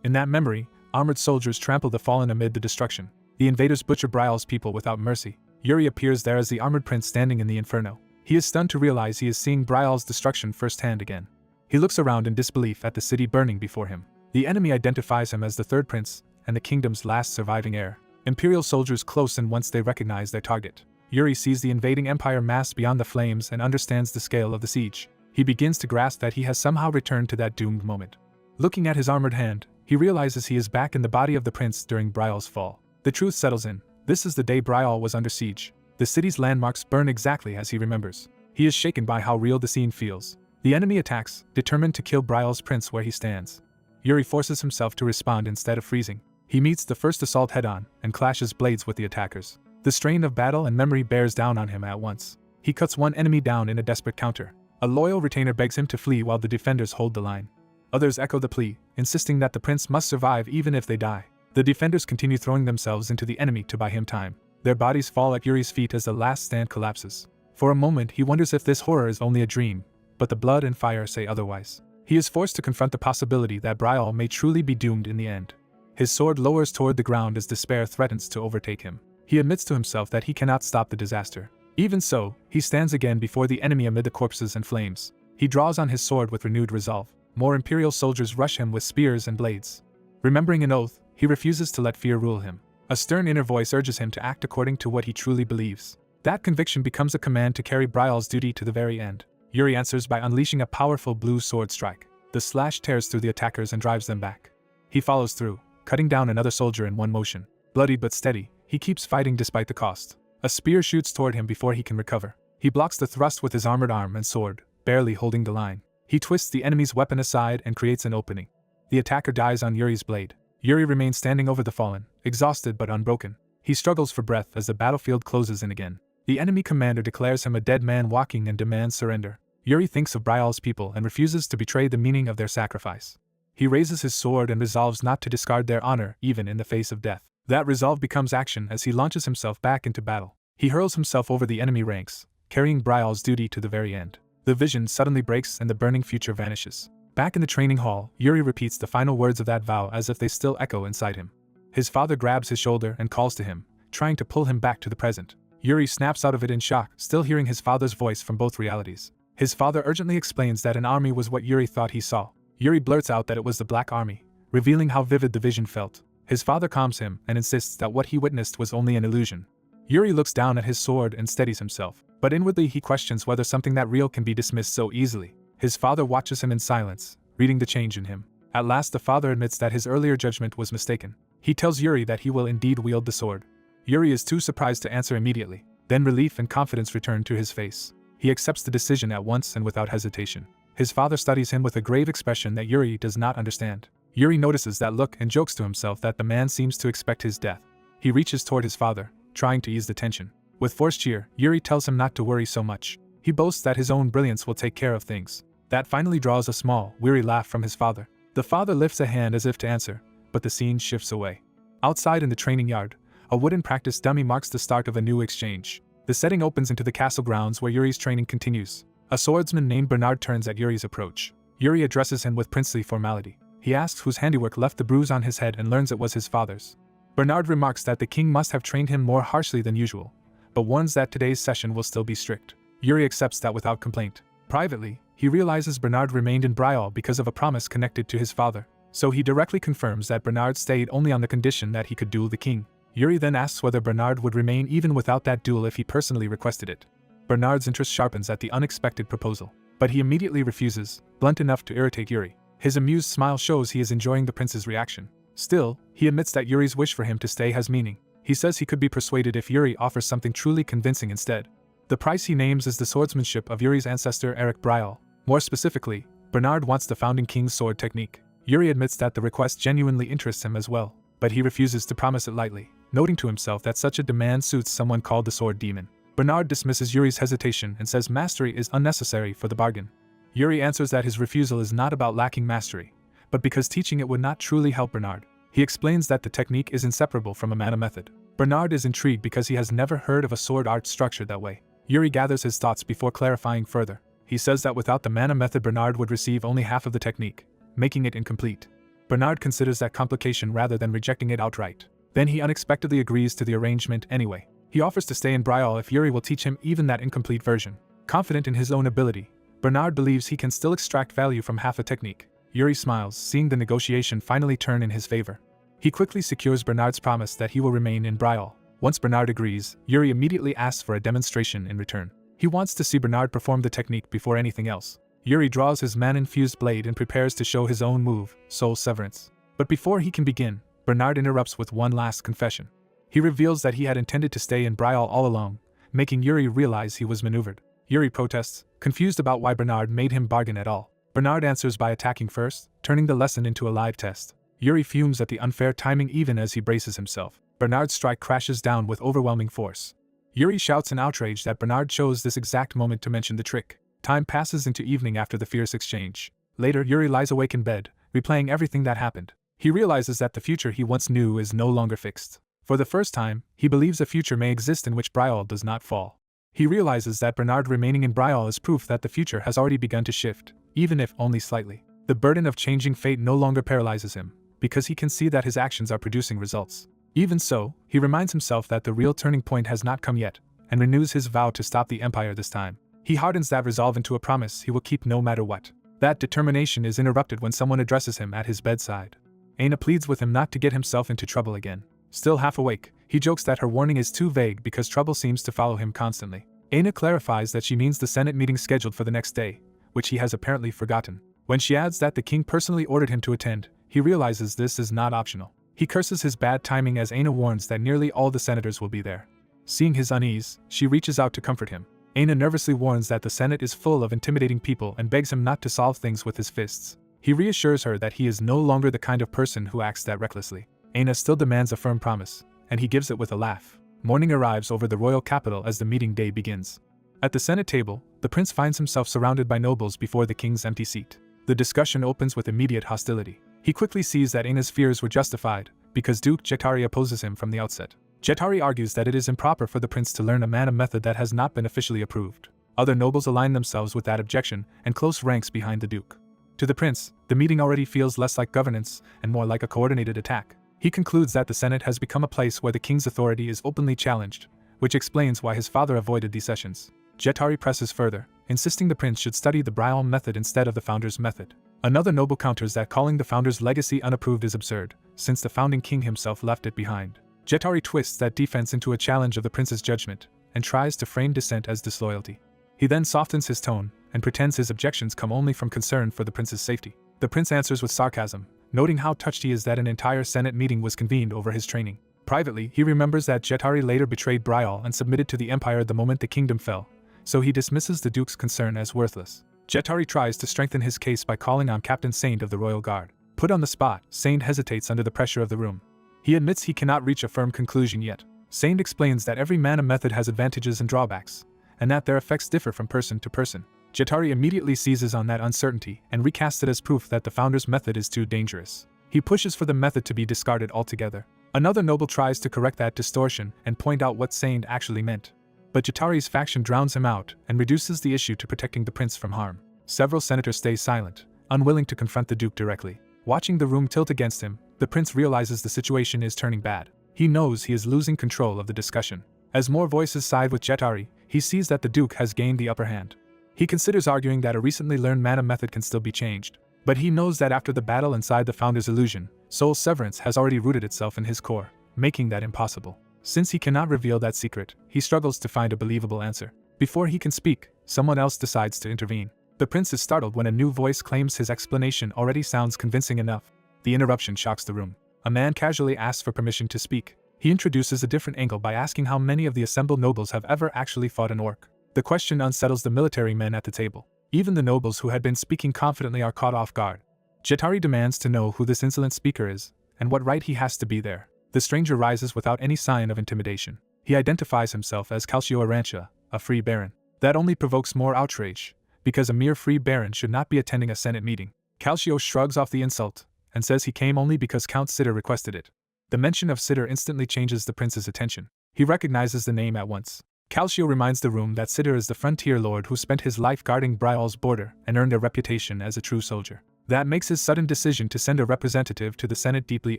In that memory, armored soldiers trample the fallen amid the destruction. The invaders butcher Brial's people without mercy. Yuri appears there as the armored prince standing in the inferno. He is stunned to realize he is seeing Brial's destruction firsthand again. He looks around in disbelief at the city burning before him. The enemy identifies him as the third prince, and the kingdom's last surviving heir. Imperial soldiers close in once they recognize their target. Yuri sees the invading empire mass beyond the flames and understands the scale of the siege. He begins to grasp that he has somehow returned to that doomed moment. Looking at his armored hand, he realizes he is back in the body of the prince during Brial's fall. The truth settles in. This is the day Brial was under siege. The city's landmarks burn exactly as he remembers. He is shaken by how real the scene feels. The enemy attacks, determined to kill Brial's prince where he stands. Yuri forces himself to respond instead of freezing. He meets the first assault head-on and clashes blades with the attackers. The strain of battle and memory bears down on him at once. He cuts one enemy down in a desperate counter. A loyal retainer begs him to flee while the defenders hold the line. Others echo the plea, insisting that the prince must survive even if they die. The defenders continue throwing themselves into the enemy to buy him time. Their bodies fall at Yuri's feet as the last stand collapses. For a moment he wonders if this horror is only a dream, but the blood and fire say otherwise. He is forced to confront the possibility that Brial may truly be doomed in the end. His sword lowers toward the ground as despair threatens to overtake him. He admits to himself that he cannot stop the disaster. Even so, he stands again before the enemy amid the corpses and flames. He draws on his sword with renewed resolve. More Imperial soldiers rush him with spears and blades. Remembering an oath, he refuses to let fear rule him. A stern inner voice urges him to act according to what he truly believes. That conviction becomes a command to carry Brial's duty to the very end. Yuri answers by unleashing a powerful blue sword strike. The slash tears through the attackers and drives them back. He follows through, cutting down another soldier in one motion. Bloodied but steady, he keeps fighting despite the cost. A spear shoots toward him before he can recover. He blocks the thrust with his armored arm and sword, barely holding the line. He twists the enemy's weapon aside and creates an opening. The attacker dies on Yuri's blade. Yuri remains standing over the fallen, exhausted but unbroken. He struggles for breath as the battlefield closes in again. The enemy commander declares him a dead man walking and demands surrender. Yuri thinks of Brial's people and refuses to betray the meaning of their sacrifice. He raises his sword and resolves not to discard their honor even in the face of death. That resolve becomes action as he launches himself back into battle. He hurls himself over the enemy ranks, carrying Brial's duty to the very end. The vision suddenly breaks and the burning future vanishes. Back in the training hall, Yuri repeats the final words of that vow as if they still echo inside him. His father grabs his shoulder and calls to him, trying to pull him back to the present. Yuri snaps out of it in shock, still hearing his father's voice from both realities. His father urgently explains that an army was what Yuri thought he saw. Yuri blurts out that it was the Black Army, revealing how vivid the vision felt. His father calms him and insists that what he witnessed was only an illusion. Yuri looks down at his sword and steadies himself, but inwardly he questions whether something that real can be dismissed so easily. His father watches him in silence, reading the change in him. At last the father admits that his earlier judgment was mistaken. He tells Yuri that he will indeed wield the sword. Yuri is too surprised to answer immediately. Then relief and confidence return to his face. He accepts the decision at once and without hesitation. His father studies him with a grave expression that Yuri does not understand. Yuri notices that look and jokes to himself that the man seems to expect his death. He reaches toward his father, trying to ease the tension. With forced cheer, Yuri tells him not to worry so much. He boasts that his own brilliance will take care of things. That finally draws a small, weary laugh from his father. The father lifts a hand as if to answer, but the scene shifts away. Outside in the training yard, a wooden practice dummy marks the start of a new exchange. The setting opens into the castle grounds where Yuri's training continues. A swordsman named Bernard turns at Yuri's approach. Yuri addresses him with princely formality. He asks whose handiwork left the bruise on his head and learns it was his father's. Bernard remarks that the king must have trained him more harshly than usual, but warns that today's session will still be strict. Yuri accepts that without complaint. Privately, he realizes Bernard remained in Brial because of a promise connected to his father, so he directly confirms that Bernard stayed only on the condition that he could duel the king. Yuri then asks whether Bernard would remain even without that duel if he personally requested it. Bernard's interest sharpens at the unexpected proposal, but he immediately refuses, blunt enough to irritate Yuri. His amused smile shows he is enjoying the prince's reaction. Still, he admits that Yuri's wish for him to stay has meaning. He says he could be persuaded if Yuri offers something truly convincing instead. The price he names is the swordsmanship of Yuri's ancestor Eric Brial. More specifically, Bernard wants the founding king's sword technique. Yuri admits that the request genuinely interests him as well, but he refuses to promise it lightly, noting to himself that such a demand suits someone called the Sword Demon. Bernard dismisses Yuri's hesitation and says mastery is unnecessary for the bargain. Yuri answers that his refusal is not about lacking mastery, but because teaching it would not truly help Bernard. He explains that the technique is inseparable from a mana method. Bernard is intrigued because he has never heard of a sword art structured that way. Yuri gathers his thoughts before clarifying further. He says that without the mana method Bernard would receive only half of the technique, making it incomplete. Bernard considers that complication rather than rejecting it outright. Then he unexpectedly agrees to the arrangement anyway. He offers to stay in Brial if Yuri will teach him even that incomplete version. Confident in his own ability, Bernard believes he can still extract value from half a technique. Yuri smiles, seeing the negotiation finally turn in his favor. He quickly secures Bernard's promise that he will remain in Brial. Once Bernard agrees, Yuri immediately asks for a demonstration in return. He wants to see Bernard perform the technique before anything else. Yuri draws his mana-infused blade and prepares to show his own move, Soul Severance. But before he can begin, Bernard interrupts with one last confession. He reveals that he had intended to stay in Brial all along, making Yuri realize he was maneuvered. Yuri protests, confused about why Bernard made him bargain at all. Bernard answers by attacking first, turning the lesson into a live test. Yuri fumes at the unfair timing even as he braces himself. Bernard's strike crashes down with overwhelming force. Yuri shouts in outrage that Bernard chose this exact moment to mention the trick. Time passes into evening after the fierce exchange. Later, Yuri lies awake in bed, replaying everything that happened. He realizes that the future he once knew is no longer fixed. For the first time, he believes a future may exist in which Brial does not fall. He realizes that Bernard remaining in Brial is proof that the future has already begun to shift, even if only slightly. The burden of changing fate no longer paralyzes him, because he can see that his actions are producing results. Even so, he reminds himself that the real turning point has not come yet, and renews his vow to stop the Empire this time. He hardens that resolve into a promise he will keep no matter what. That determination is interrupted when someone addresses him at his bedside. Aina pleads with him not to get himself into trouble again. Still half awake, he jokes that her warning is too vague because trouble seems to follow him constantly. Aina clarifies that she means the Senate meeting scheduled for the next day, which he has apparently forgotten. When she adds that the king personally ordered him to attend, he realizes this is not optional. He curses his bad timing as Aina warns that nearly all the senators will be there. Seeing his unease, she reaches out to comfort him. Aina nervously warns that the Senate is full of intimidating people and begs him not to solve things with his fists. He reassures her that he is no longer the kind of person who acts that recklessly. Aina still demands a firm promise, and he gives it with a laugh. Morning arrives over the royal capital as the meeting day begins. At the Senate table, the prince finds himself surrounded by nobles before the king's empty seat. The discussion opens with immediate hostility. He quickly sees that Aina's fears were justified, because Duke Jetari opposes him from the outset. Jetari argues that it is improper for the prince to learn a mana method that has not been officially approved. Other nobles align themselves with that objection and close ranks behind the Duke. To the prince, the meeting already feels less like governance and more like a coordinated attack. He concludes that the Senate has become a place where the king's authority is openly challenged, which explains why his father avoided these sessions. Jetari presses further, insisting the prince should study the Brial method instead of the founder's method. Another noble counters that calling the founder's legacy unapproved is absurd, since the founding king himself left it behind. Jetari twists that defense into a challenge of the prince's judgment, and tries to frame dissent as disloyalty. He then softens his tone, and pretends his objections come only from concern for the prince's safety. The prince answers with sarcasm, noting how touched he is that an entire Senate meeting was convened over his training. Privately, he remembers that Jetari later betrayed Brial and submitted to the empire the moment the kingdom fell, so he dismisses the duke's concern as worthless. Jetari tries to strengthen his case by calling on Captain Saint of the Royal Guard. Put on the spot, Saint hesitates under the pressure of the room. He admits he cannot reach a firm conclusion yet. Saint explains that every mana method has advantages and drawbacks, and that their effects differ from person to person. Jetari immediately seizes on that uncertainty and recasts it as proof that the founder's method is too dangerous. He pushes for the method to be discarded altogether. Another noble tries to correct that distortion and point out what Saint actually meant. But Jetari's faction drowns him out and reduces the issue to protecting the prince from harm. Several senators stay silent, unwilling to confront the duke directly. Watching the room tilt against him, the prince realizes the situation is turning bad. He knows he is losing control of the discussion. As more voices side with Jetari, he sees that the duke has gained the upper hand. He considers arguing that a recently learned mana method can still be changed. But he knows that after the battle inside the founder's illusion, soul severance has already rooted itself in his core, making that impossible. Since he cannot reveal that secret, he struggles to find a believable answer. Before he can speak, someone else decides to intervene. The prince is startled when a new voice claims his explanation already sounds convincing enough. The interruption shocks the room. A man casually asks for permission to speak. He introduces a different angle by asking how many of the assembled nobles have ever actually fought an orc. The question unsettles the military men at the table. Even the nobles who had been speaking confidently are caught off guard. Jetari demands to know who this insolent speaker is, and what right he has to be there. The stranger rises without any sign of intimidation. He identifies himself as Calcio Arantia, a free baron. That only provokes more outrage, because a mere free baron should not be attending a Senate meeting. Calcio shrugs off the insult, and says he came only because Count Sitter requested it. The mention of Sitter instantly changes the prince's attention. He recognizes the name at once. Calcio reminds the room that Sitter is the frontier lord who spent his life guarding Brial's border and earned a reputation as a true soldier. That makes his sudden decision to send a representative to the Senate deeply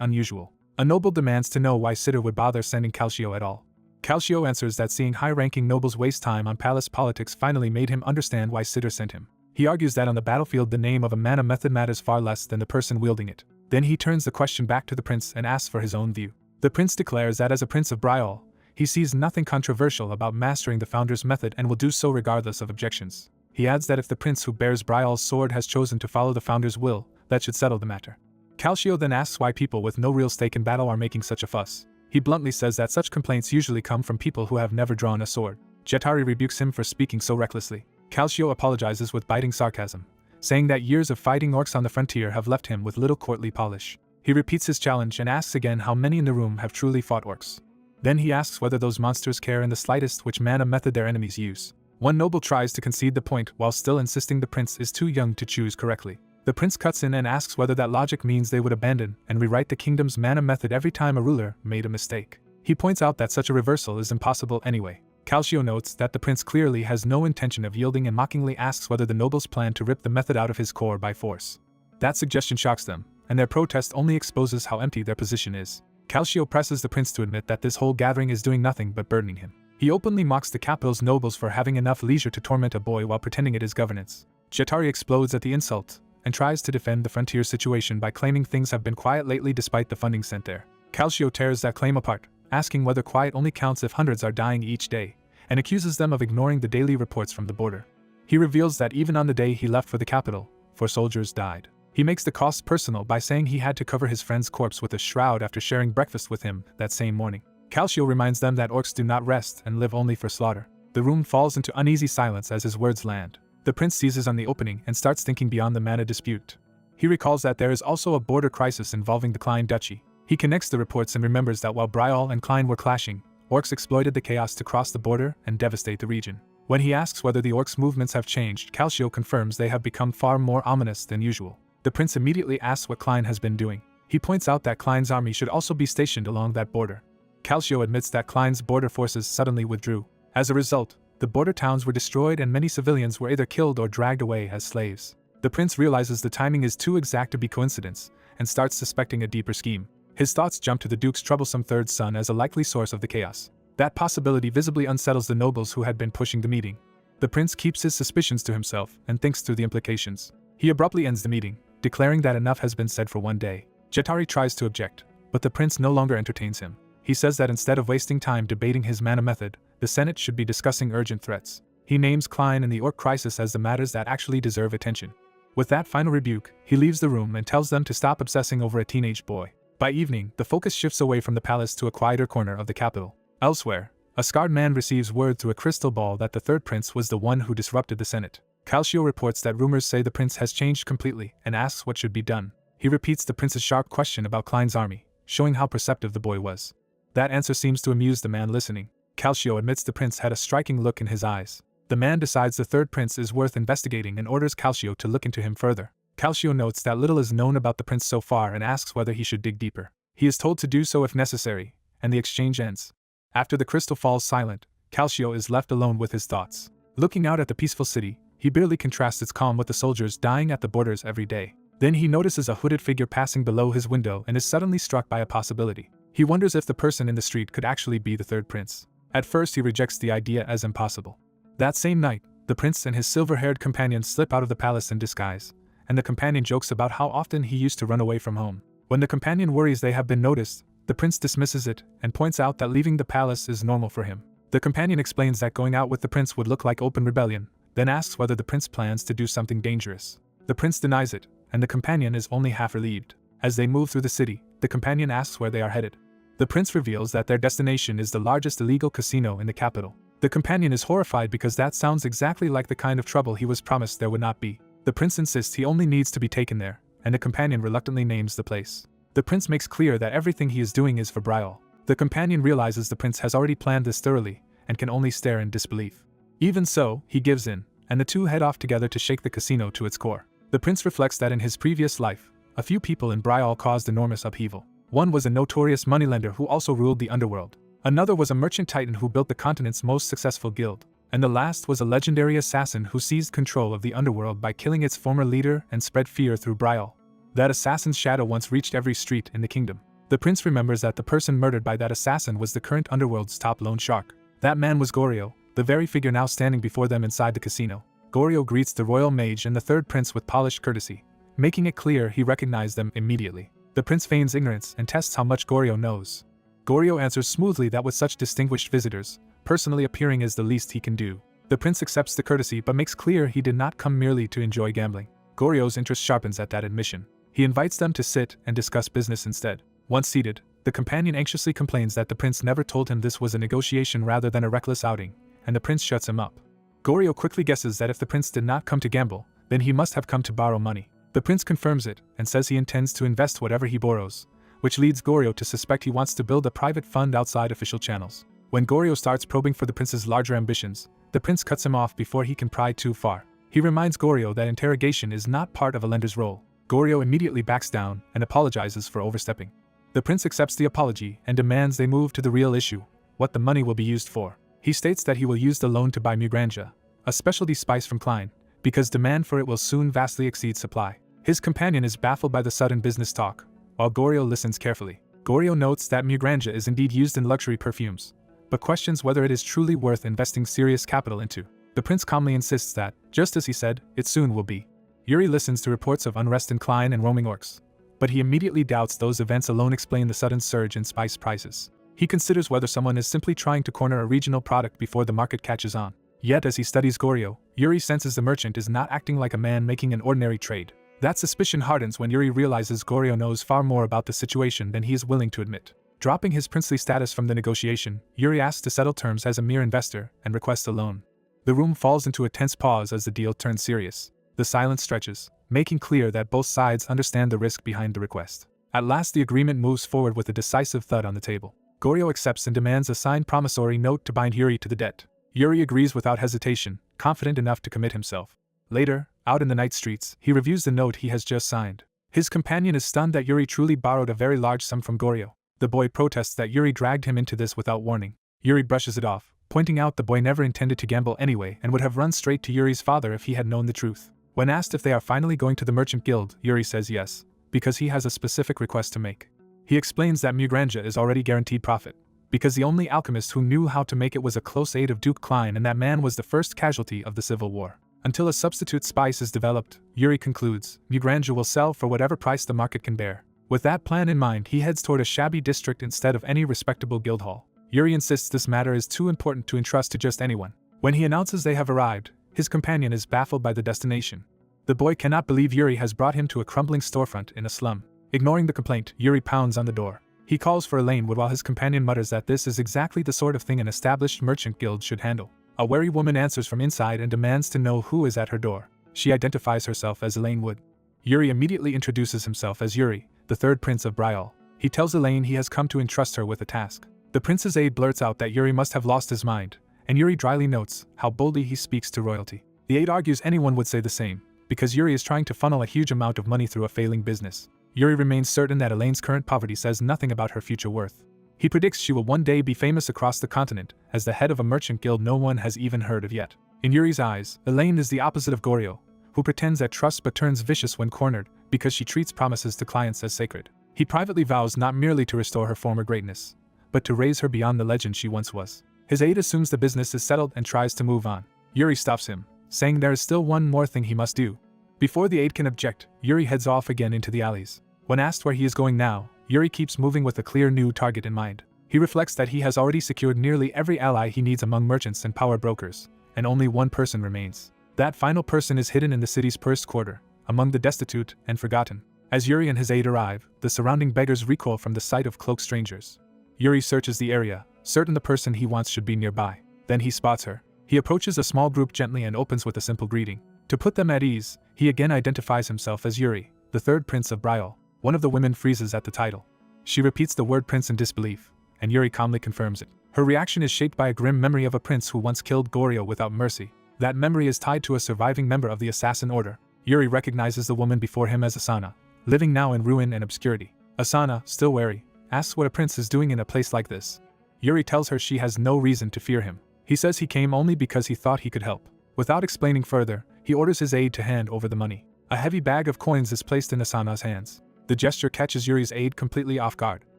unusual. A noble demands to know why Sitter would bother sending Calcio at all. Calcio answers that seeing high-ranking nobles waste time on palace politics finally made him understand why Sitter sent him. He argues that on the battlefield the name of a mana method matters far less than the person wielding it. Then he turns the question back to the prince and asks for his own view. The prince declares that as a prince of Brial, he sees nothing controversial about mastering the founder's method and will do so regardless of objections. He adds that if the prince who bears Brial's sword has chosen to follow the founder's will, that should settle the matter. Calcio then asks why people with no real stake in battle are making such a fuss. He bluntly says that such complaints usually come from people who have never drawn a sword. Jetari rebukes him for speaking so recklessly. Calcio apologizes with biting sarcasm, saying that years of fighting orcs on the frontier have left him with little courtly polish. He repeats his challenge and asks again how many in the room have truly fought orcs. Then he asks whether those monsters care in the slightest which mana method their enemies use. One noble tries to concede the point while still insisting the prince is too young to choose correctly. The prince cuts in and asks whether that logic means they would abandon and rewrite the kingdom's mana method every time a ruler made a mistake. He points out that such a reversal is impossible anyway. Calcio notes that the prince clearly has no intention of yielding and mockingly asks whether the nobles plan to rip the method out of his core by force. That suggestion shocks them, and their protest only exposes how empty their position is. Calcio presses the prince to admit that this whole gathering is doing nothing but burdening him. He openly mocks the capital's nobles for having enough leisure to torment a boy while pretending it is governance. Jetari explodes at the insult, and tries to defend the frontier situation by claiming things have been quiet lately despite the funding sent there. Calcio tears that claim apart, asking whether quiet only counts if hundreds are dying each day, and accuses them of ignoring the daily reports from the border. He reveals that even on the day he left for the capital, 4 soldiers died. He makes the costs personal by saying he had to cover his friend's corpse with a shroud after sharing breakfast with him that same morning. Calcio reminds them that orcs do not rest and live only for slaughter. The room falls into uneasy silence as his words land. The prince seizes on the opening and starts thinking beyond the mana dispute. He recalls that there is also a border crisis involving the Klein Duchy. He connects the reports and remembers that while Brial and Klein were clashing, orcs exploited the chaos to cross the border and devastate the region. When he asks whether the orcs' movements have changed, Calcio confirms they have become far more ominous than usual. The prince immediately asks what Klein has been doing. He points out that Klein's army should also be stationed along that border. Calcio admits that Klein's border forces suddenly withdrew. As a result, the border towns were destroyed and many civilians were either killed or dragged away as slaves. The prince realizes the timing is too exact to be coincidence, and starts suspecting a deeper scheme. His thoughts jump to the duke's troublesome third son as a likely source of the chaos. That possibility visibly unsettles the nobles who had been pushing the meeting. The prince keeps his suspicions to himself and thinks through the implications. He abruptly ends the meeting, declaring that enough has been said for one day. Jetari tries to object, but the prince no longer entertains him. He says that instead of wasting time debating his mana method, the Senate should be discussing urgent threats. He names Klein and the Orc crisis as the matters that actually deserve attention. With that final rebuke, he leaves the room and tells them to stop obsessing over a teenage boy. By evening, the focus shifts away from the palace to a quieter corner of the capital. Elsewhere, a scarred man receives word through a crystal ball that the third prince was the one who disrupted the Senate. Calcio reports that rumors say the prince has changed completely and asks what should be done. He repeats the prince's sharp question about Klein's army, showing how perceptive the boy was. That answer seems to amuse the man listening. Calcio admits the prince had a striking look in his eyes. The man decides the third prince is worth investigating and orders Calcio to look into him further. Calcio notes that little is known about the prince so far and asks whether he should dig deeper. He is told to do so if necessary, and the exchange ends. After the crystal falls silent, Calcio is left alone with his thoughts. Looking out at the peaceful city, he barely contrasts its calm with the soldiers dying at the borders every day. Then he notices a hooded figure passing below his window and is suddenly struck by a possibility. He wonders if the person in the street could actually be the third prince. At first he rejects the idea as impossible. That same night, the prince and his silver-haired companion slip out of the palace in disguise, and the companion jokes about how often he used to run away from home. When the companion worries they have been noticed, the prince dismisses it and points out that leaving the palace is normal for him. The companion explains that going out with the prince would look like open rebellion, then asks whether the prince plans to do something dangerous. The prince denies it, and the companion is only half relieved. As they move through the city, the companion asks where they are headed. The prince reveals that their destination is the largest illegal casino in the capital. The companion is horrified because that sounds exactly like the kind of trouble he was promised there would not be. The prince insists he only needs to be taken there, and the companion reluctantly names the place. The prince makes clear that everything he is doing is for Brial. The companion realizes the prince has already planned this thoroughly, and can only stare in disbelief. Even so, he gives in, and the two head off together to shake the casino to its core. The prince reflects that in his previous life, a few people in Brial caused enormous upheaval. One was a notorious moneylender who also ruled the underworld. Another was a merchant titan who built the continent's most successful guild. And the last was a legendary assassin who seized control of the underworld by killing its former leader and spread fear through Brial. That assassin's shadow once reached every street in the kingdom. The prince remembers that the person murdered by that assassin was the current underworld's top loan shark. That man was Goryo, the very figure now standing before them inside the casino. Goryo greets the royal mage and the third prince with polished courtesy, making it clear he recognized them immediately. The prince feigns ignorance and tests how much Goryo knows. Goryo answers smoothly that with such distinguished visitors, personally appearing is the least he can do. The prince accepts the courtesy but makes clear he did not come merely to enjoy gambling. Goryo's interest sharpens at that admission. He invites them to sit and discuss business instead. Once seated, the companion anxiously complains that the prince never told him this was a negotiation rather than a reckless outing, and the prince shuts him up. Goryo quickly guesses that if the prince did not come to gamble, then he must have come to borrow money. The prince confirms it and says he intends to invest whatever he borrows, which leads Goryo to suspect he wants to build a private fund outside official channels. When Goryo starts probing for the prince's larger ambitions, the prince cuts him off before he can pry too far. He reminds Goryo that interrogation is not part of a lender's role. Goryo immediately backs down and apologizes for overstepping. The prince accepts the apology and demands they move to the real issue, what the money will be used for. He states that he will use the loan to buy Mugranja, a specialty spice from Klein, because demand for it will soon vastly exceed supply. His companion is baffled by the sudden business talk, while Goryo listens carefully. Goryo notes that Mugranja is indeed used in luxury perfumes, but questions whether it is truly worth investing serious capital into. The prince calmly insists that, just as he said, it soon will be. Yuri listens to reports of unrest in Klein and roaming orcs, but he immediately doubts those events alone explain the sudden surge in spice prices. He considers whether someone is simply trying to corner a regional product before the market catches on. Yet as he studies Goryo, Yuri senses the merchant is not acting like a man making an ordinary trade. That suspicion hardens when Yuri realizes Goryo knows far more about the situation than he is willing to admit. Dropping his princely status from the negotiation, Yuri asks to settle terms as a mere investor and requests a loan. The room falls into a tense pause as the deal turns serious. The silence stretches, making clear that both sides understand the risk behind the request. At last the agreement moves forward with a decisive thud on the table. Goryo accepts and demands a signed promissory note to bind Yuri to the debt. Yuri agrees without hesitation, confident enough to commit himself. Later, out in the night streets, he reviews the note he has just signed. His companion is stunned that Yuri truly borrowed a very large sum from Goryo. The boy protests that Yuri dragged him into this without warning. Yuri brushes it off, pointing out the boy never intended to gamble anyway and would have run straight to Yuri's father if he had known the truth. When asked if they are finally going to the merchant guild, Yuri says yes, because he has a specific request to make. He explains that Mugranja is already guaranteed profit, because the only alchemist who knew how to make it was a close aide of Duke Klein, and that man was the first casualty of the Civil War. Until a substitute spice is developed, Yuri concludes, Mugranja will sell for whatever price the market can bear. With that plan in mind, he heads toward a shabby district instead of any respectable guild hall. Yuri insists this matter is too important to entrust to just anyone. When he announces they have arrived, his companion is baffled by the destination. The boy cannot believe Yuri has brought him to a crumbling storefront in a slum. Ignoring the complaint, Yuri pounds on the door. He calls for Elaine while his companion mutters that this is exactly the sort of thing an established merchant guild should handle. A wary woman answers from inside and demands to know who is at her door. She identifies herself as Elaine Wood. Yuri immediately introduces himself as Yuri, the third prince of Bryal. He tells Elaine he has come to entrust her with a task. The prince's aide blurts out that Yuri must have lost his mind, and Yuri dryly notes how boldly he speaks to royalty. The aide argues anyone would say the same, because Yuri is trying to funnel a huge amount of money through a failing business. Yuri remains certain that Elaine's current poverty says nothing about her future worth. He predicts she will one day be famous across the continent as the head of a merchant guild no one has even heard of yet. In Yuri's eyes, Elaine is the opposite of Goryo, who pretends at trust but turns vicious when cornered because she treats promises to clients as sacred. He privately vows not merely to restore her former greatness, but to raise her beyond the legend she once was. His aide assumes the business is settled and tries to move on. Yuri stops him, saying there is still one more thing he must do. Before the aide can object, Yuri heads off again into the alleys. When asked where he is going now, Yuri keeps moving with a clear new target in mind. He reflects that he has already secured nearly every ally he needs among merchants and power brokers, and only one person remains. That final person is hidden in the city's first quarter, among the destitute and forgotten. As Yuri and his aide arrive, the surrounding beggars recoil from the sight of cloaked strangers. Yuri searches the area, certain the person he wants should be nearby. Then he spots her. He approaches a small group gently and opens with a simple greeting. To put them at ease, he again identifies himself as Yuri, the third prince of Bryal. One of the women freezes at the title. She repeats the word prince in disbelief, and Yuri calmly confirms it. Her reaction is shaped by a grim memory of a prince who once killed Goryo without mercy. That memory is tied to a surviving member of the assassin order. Yuri recognizes the woman before him as Asana, living now in ruin and obscurity. Asana, still wary, asks what a prince is doing in a place like this. Yuri tells her she has no reason to fear him. He says he came only because he thought he could help. Without explaining further, he orders his aide to hand over the money. A heavy bag of coins is placed in Asana's hands. The gesture catches Yuri's aide completely off guard.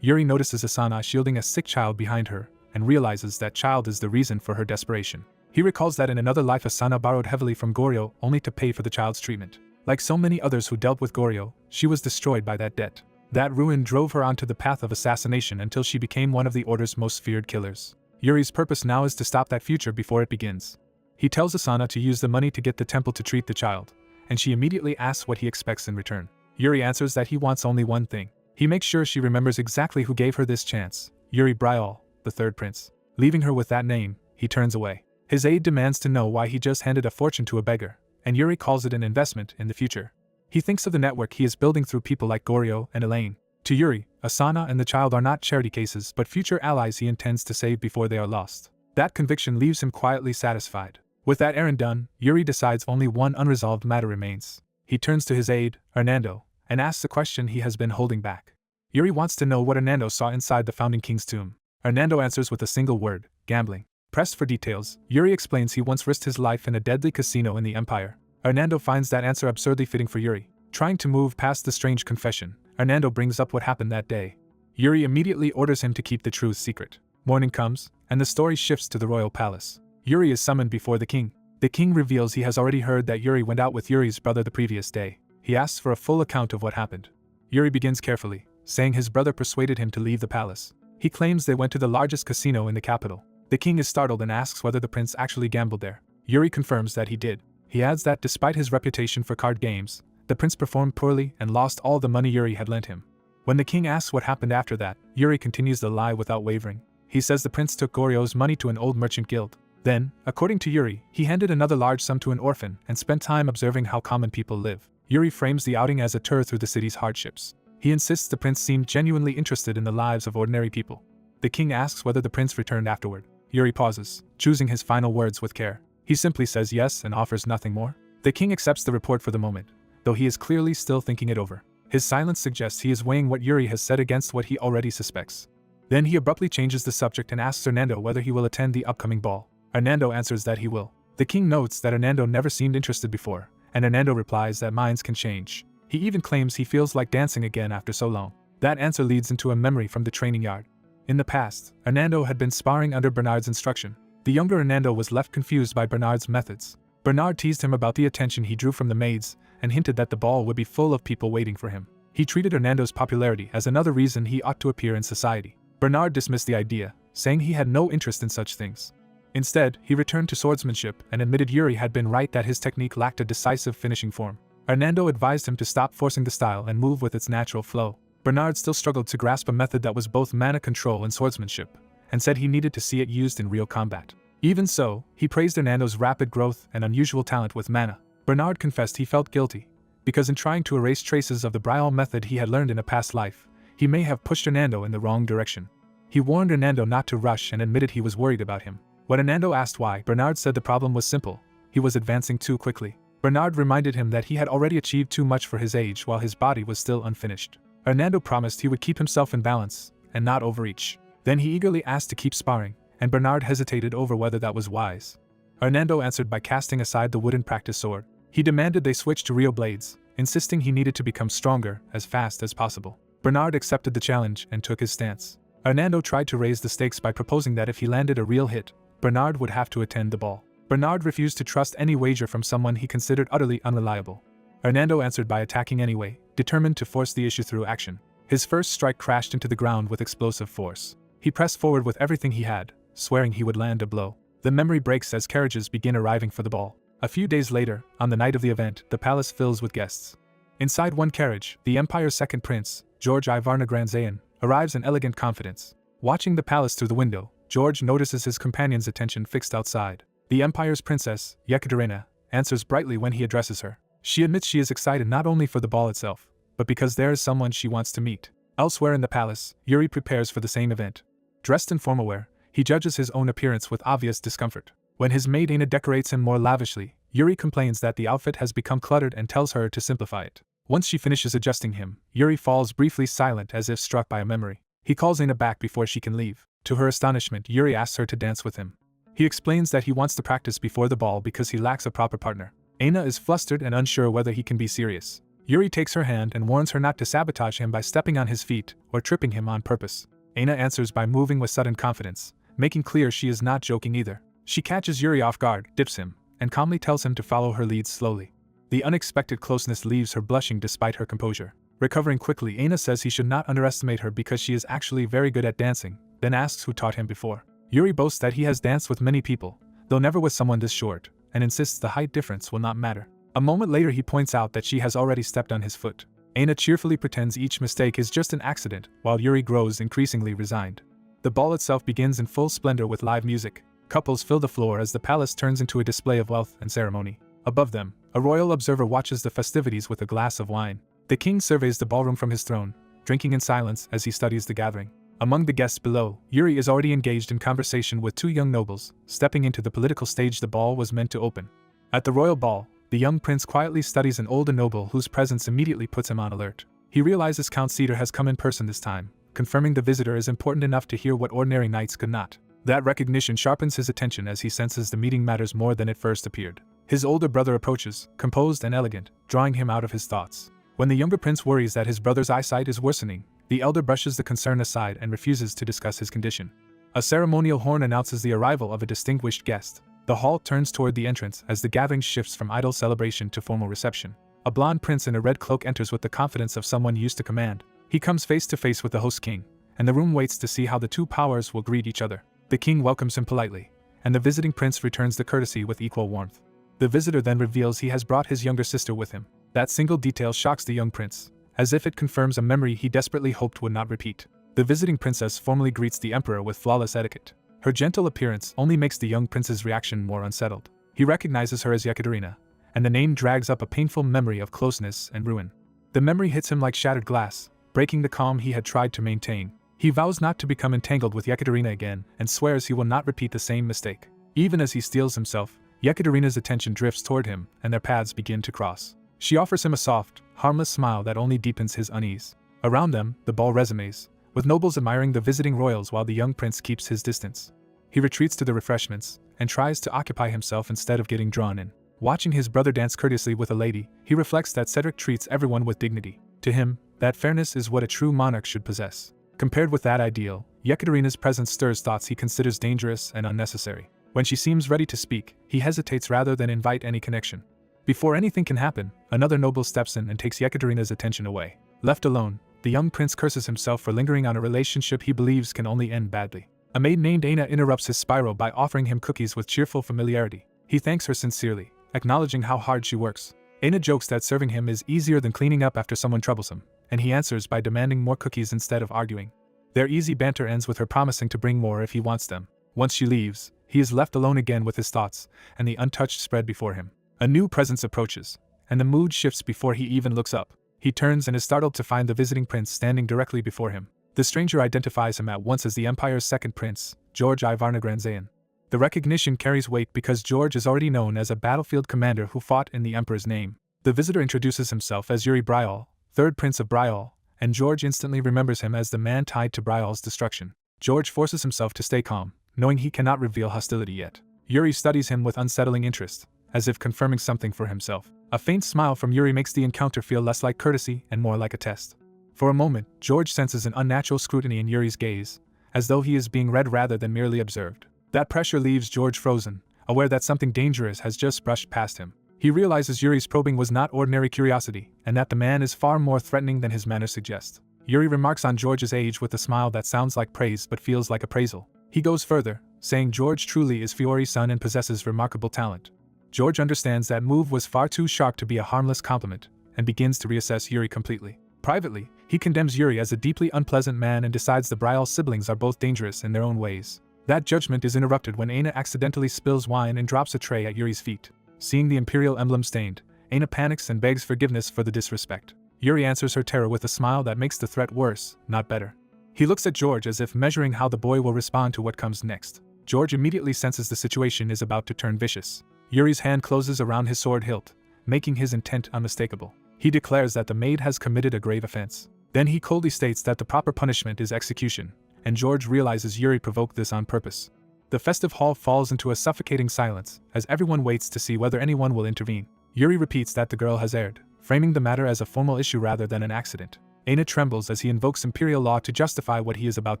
Yuri notices Asana shielding a sick child behind her, and realizes that child is the reason for her desperation. He recalls that in another life Asana borrowed heavily from Goryo only to pay for the child's treatment. Like so many others who dealt with Goryo, she was destroyed by that debt. That ruin drove her onto the path of assassination until she became one of the Order's most feared killers. Yuri's purpose now is to stop that future before it begins. He tells Asana to use the money to get the temple to treat the child, and she immediately asks what he expects in return. Yuri answers that he wants only one thing. He makes sure she remembers exactly who gave her this chance, Yuri Bryal, the third prince. Leaving her with that name, he turns away. His aide demands to know why he just handed a fortune to a beggar, and Yuri calls it an investment in the future. He thinks of the network he is building through people like Goryo and Elaine. To Yuri, Asana and the child are not charity cases but future allies he intends to save before they are lost. That conviction leaves him quietly satisfied. With that errand done, Yuri decides only one unresolved matter remains. He turns to his aide, Hernando, and asks a question he has been holding back. Yuri wants to know what Hernando saw inside the founding king's tomb. Hernando answers with a single word, gambling. Pressed for details, Yuri explains he once risked his life in a deadly casino in the Empire. Hernando finds that answer absurdly fitting for Yuri. Trying to move past the strange confession, Hernando brings up what happened that day. Yuri immediately orders him to keep the truth secret. Morning comes, and the story shifts to the royal palace. Yuri is summoned before the king. The king reveals he has already heard that Yuri went out with Yuri's brother the previous day. He asks for a full account of what happened. Yuri begins carefully, saying his brother persuaded him to leave the palace. He claims they went to the largest casino in the capital. The king is startled and asks whether the prince actually gambled there. Yuri confirms that he did. He adds that despite his reputation for card games, the prince performed poorly and lost all the money Yuri had lent him. When the king asks what happened after that, Yuri continues the lie without wavering. He says the prince took Goryo's money to an old merchant guild. Then, according to Yuri, he handed another large sum to an orphan and spent time observing how common people live. Yuri frames the outing as a tour through the city's hardships. He insists the prince seemed genuinely interested in the lives of ordinary people. The king asks whether the prince returned afterward. Yuri pauses, choosing his final words with care. He simply says yes and offers nothing more. The king accepts the report for the moment, though he is clearly still thinking it over. His silence suggests he is weighing what Yuri has said against what he already suspects. Then he abruptly changes the subject and asks Hernando whether he will attend the upcoming ball. Hernando answers that he will. The king notes that Hernando never seemed interested before, and Hernando replies that minds can change. He even claims he feels like dancing again after so long. That answer leads into a memory from the training yard. In the past, Hernando had been sparring under Bernard's instruction. The younger Hernando was left confused by Bernard's methods. Bernard teased him about the attention he drew from the maids, and hinted that the ball would be full of people waiting for him. He treated Hernando's popularity as another reason he ought to appear in society. Bernard dismissed the idea, saying he had no interest in such things. Instead, he returned to swordsmanship and admitted Yuri had been right that his technique lacked a decisive finishing form. Hernando advised him to stop forcing the style and move with its natural flow. Bernard still struggled to grasp a method that was both mana control and swordsmanship, and said he needed to see it used in real combat. Even so, he praised Hernando's rapid growth and unusual talent with mana. Bernard confessed he felt guilty, because in trying to erase traces of the Brial method he had learned in a past life, he may have pushed Hernando in the wrong direction. He warned Hernando not to rush and admitted he was worried about him. When Hernando asked why, Bernard said the problem was simple: he was advancing too quickly. Bernard reminded him that he had already achieved too much for his age while his body was still unfinished. Hernando promised he would keep himself in balance, and not overreach. Then he eagerly asked to keep sparring, and Bernard hesitated over whether that was wise. Hernando answered by casting aside the wooden practice sword. He demanded they switch to real blades, insisting he needed to become stronger as fast as possible. Bernard accepted the challenge and took his stance. Hernando tried to raise the stakes by proposing that if he landed a real hit, Bernard would have to attend the ball. Bernard refused to trust any wager from someone he considered utterly unreliable. Hernando answered by attacking anyway, determined to force the issue through action. His first strike crashed into the ground with explosive force. He pressed forward with everything he had, swearing he would land a blow. The memory breaks as carriages begin arriving for the ball. A few days later, on the night of the event, the palace fills with guests. Inside one carriage, the Empire's second prince, George Ivarnagranzayan, arrives in elegant confidence. Watching the palace through the window, George notices his companion's attention fixed outside. The Empire's princess, Yekaterina, answers brightly when he addresses her. She admits she is excited not only for the ball itself, but because there is someone she wants to meet. Elsewhere in the palace, Yuri prepares for the same event. Dressed in formal wear, he judges his own appearance with obvious discomfort. When his maid Aina decorates him more lavishly, Yuri complains that the outfit has become cluttered and tells her to simplify it. Once she finishes adjusting him, Yuri falls briefly silent as if struck by a memory. He calls Aina back before she can leave. To her astonishment, Yuri asks her to dance with him. He explains that he wants to practice before the ball because he lacks a proper partner. Aina is flustered and unsure whether he can be serious. Yuri takes her hand and warns her not to sabotage him by stepping on his feet or tripping him on purpose. Aina answers by moving with sudden confidence, making clear she is not joking either. She catches Yuri off guard, dips him, and calmly tells him to follow her lead slowly. The unexpected closeness leaves her blushing despite her composure. Recovering quickly, Aina says he should not underestimate her because she is actually very good at dancing, then asks who taught him before. Yuri boasts that he has danced with many people, though never with someone this short, and insists the height difference will not matter. A moment later he points out that she has already stepped on his foot. Aina cheerfully pretends each mistake is just an accident, while Yuri grows increasingly resigned. The ball itself begins in full splendor with live music. Couples fill the floor as the palace turns into a display of wealth and ceremony. Above them, a royal observer watches the festivities with a glass of wine. The king surveys the ballroom from his throne, drinking in silence as he studies the gathering. Among the guests below, Yuri is already engaged in conversation with two young nobles, stepping into the political stage the ball was meant to open. At the royal ball, the young prince quietly studies an older noble whose presence immediately puts him on alert. He realizes Count Cedar has come in person this time, confirming the visitor is important enough to hear what ordinary knights could not. That recognition sharpens his attention as he senses the meeting matters more than it first appeared. His older brother approaches, composed and elegant, drawing him out of his thoughts. When the younger prince worries that his brother's eyesight is worsening, the elder brushes the concern aside and refuses to discuss his condition. A ceremonial horn announces the arrival of a distinguished guest. The hall turns toward the entrance as the gathering shifts from idle celebration to formal reception. A blond prince in a red cloak enters with the confidence of someone used to command. He comes face to face with the host king, and the room waits to see how the two powers will greet each other. The king welcomes him politely, and the visiting prince returns the courtesy with equal warmth. The visitor then reveals he has brought his younger sister with him. That single detail shocks the young prince, as if it confirms a memory he desperately hoped would not repeat. The visiting princess formally greets the emperor with flawless etiquette. Her gentle appearance only makes the young prince's reaction more unsettled. He recognizes her as Yekaterina, and the name drags up a painful memory of closeness and ruin. The memory hits him like shattered glass, breaking the calm he had tried to maintain. He vows not to become entangled with Yekaterina again and swears he will not repeat the same mistake. Even as he steels himself, Yekaterina's attention drifts toward him and their paths begin to cross. She offers him a soft, harmless smile that only deepens his unease. Around them, the ball resumes, with nobles admiring the visiting royals while the young prince keeps his distance. He retreats to the refreshments, and tries to occupy himself instead of getting drawn in. Watching his brother dance courteously with a lady, he reflects that Cedric treats everyone with dignity. To him, that fairness is what a true monarch should possess. Compared with that ideal, Yekaterina's presence stirs thoughts he considers dangerous and unnecessary. When she seems ready to speak, he hesitates rather than invite any connection. Before anything can happen, another noble steps in and takes Yekaterina's attention away. Left alone, the young prince curses himself for lingering on a relationship he believes can only end badly. A maid named Aina interrupts his spiral by offering him cookies with cheerful familiarity. He thanks her sincerely, acknowledging how hard she works. Aina jokes that serving him is easier than cleaning up after someone troublesome, and he answers by demanding more cookies instead of arguing. Their easy banter ends with her promising to bring more if he wants them. Once she leaves, he is left alone again with his thoughts and the untouched spread before him. A new presence approaches, and the mood shifts before he even looks up. He turns and is startled to find the visiting prince standing directly before him. The stranger identifies him at once as the Empire's second prince, George I Varnagranzayan. The recognition carries weight because George is already known as a battlefield commander who fought in the Emperor's name. The visitor introduces himself as Yuri Bryal, third prince of Bryal, and George instantly remembers him as the man tied to Bryal's destruction. George forces himself to stay calm, knowing he cannot reveal hostility yet. Yuri studies him with unsettling interest, as if confirming something for himself. A faint smile from Yuri makes the encounter feel less like courtesy and more like a test. For a moment, George senses an unnatural scrutiny in Yuri's gaze, as though he is being read rather than merely observed. That pressure leaves George frozen, aware that something dangerous has just brushed past him. He realizes Yuri's probing was not ordinary curiosity, and that the man is far more threatening than his manner suggests. Yuri remarks on George's age with a smile that sounds like praise but feels like appraisal. He goes further, saying George truly is Fiori's son and possesses remarkable talent. George understands that move was far too sharp to be a harmless compliment, and begins to reassess Yuri completely. Privately, he condemns Yuri as a deeply unpleasant man and decides the Bryal siblings are both dangerous in their own ways. That judgment is interrupted when Aina accidentally spills wine and drops a tray at Yuri's feet. Seeing the imperial emblem stained, Aina panics and begs forgiveness for the disrespect. Yuri answers her terror with a smile that makes the threat worse, not better. He looks at George as if measuring how the boy will respond to what comes next. George immediately senses the situation is about to turn vicious. Yuri's hand closes around his sword hilt, making his intent unmistakable. He declares that the maid has committed a grave offense. Then he coldly states that the proper punishment is execution, and George realizes Yuri provoked this on purpose. The festive hall falls into a suffocating silence, as everyone waits to see whether anyone will intervene. Yuri repeats that the girl has erred, framing the matter as a formal issue rather than an accident. Aina trembles as he invokes imperial law to justify what he is about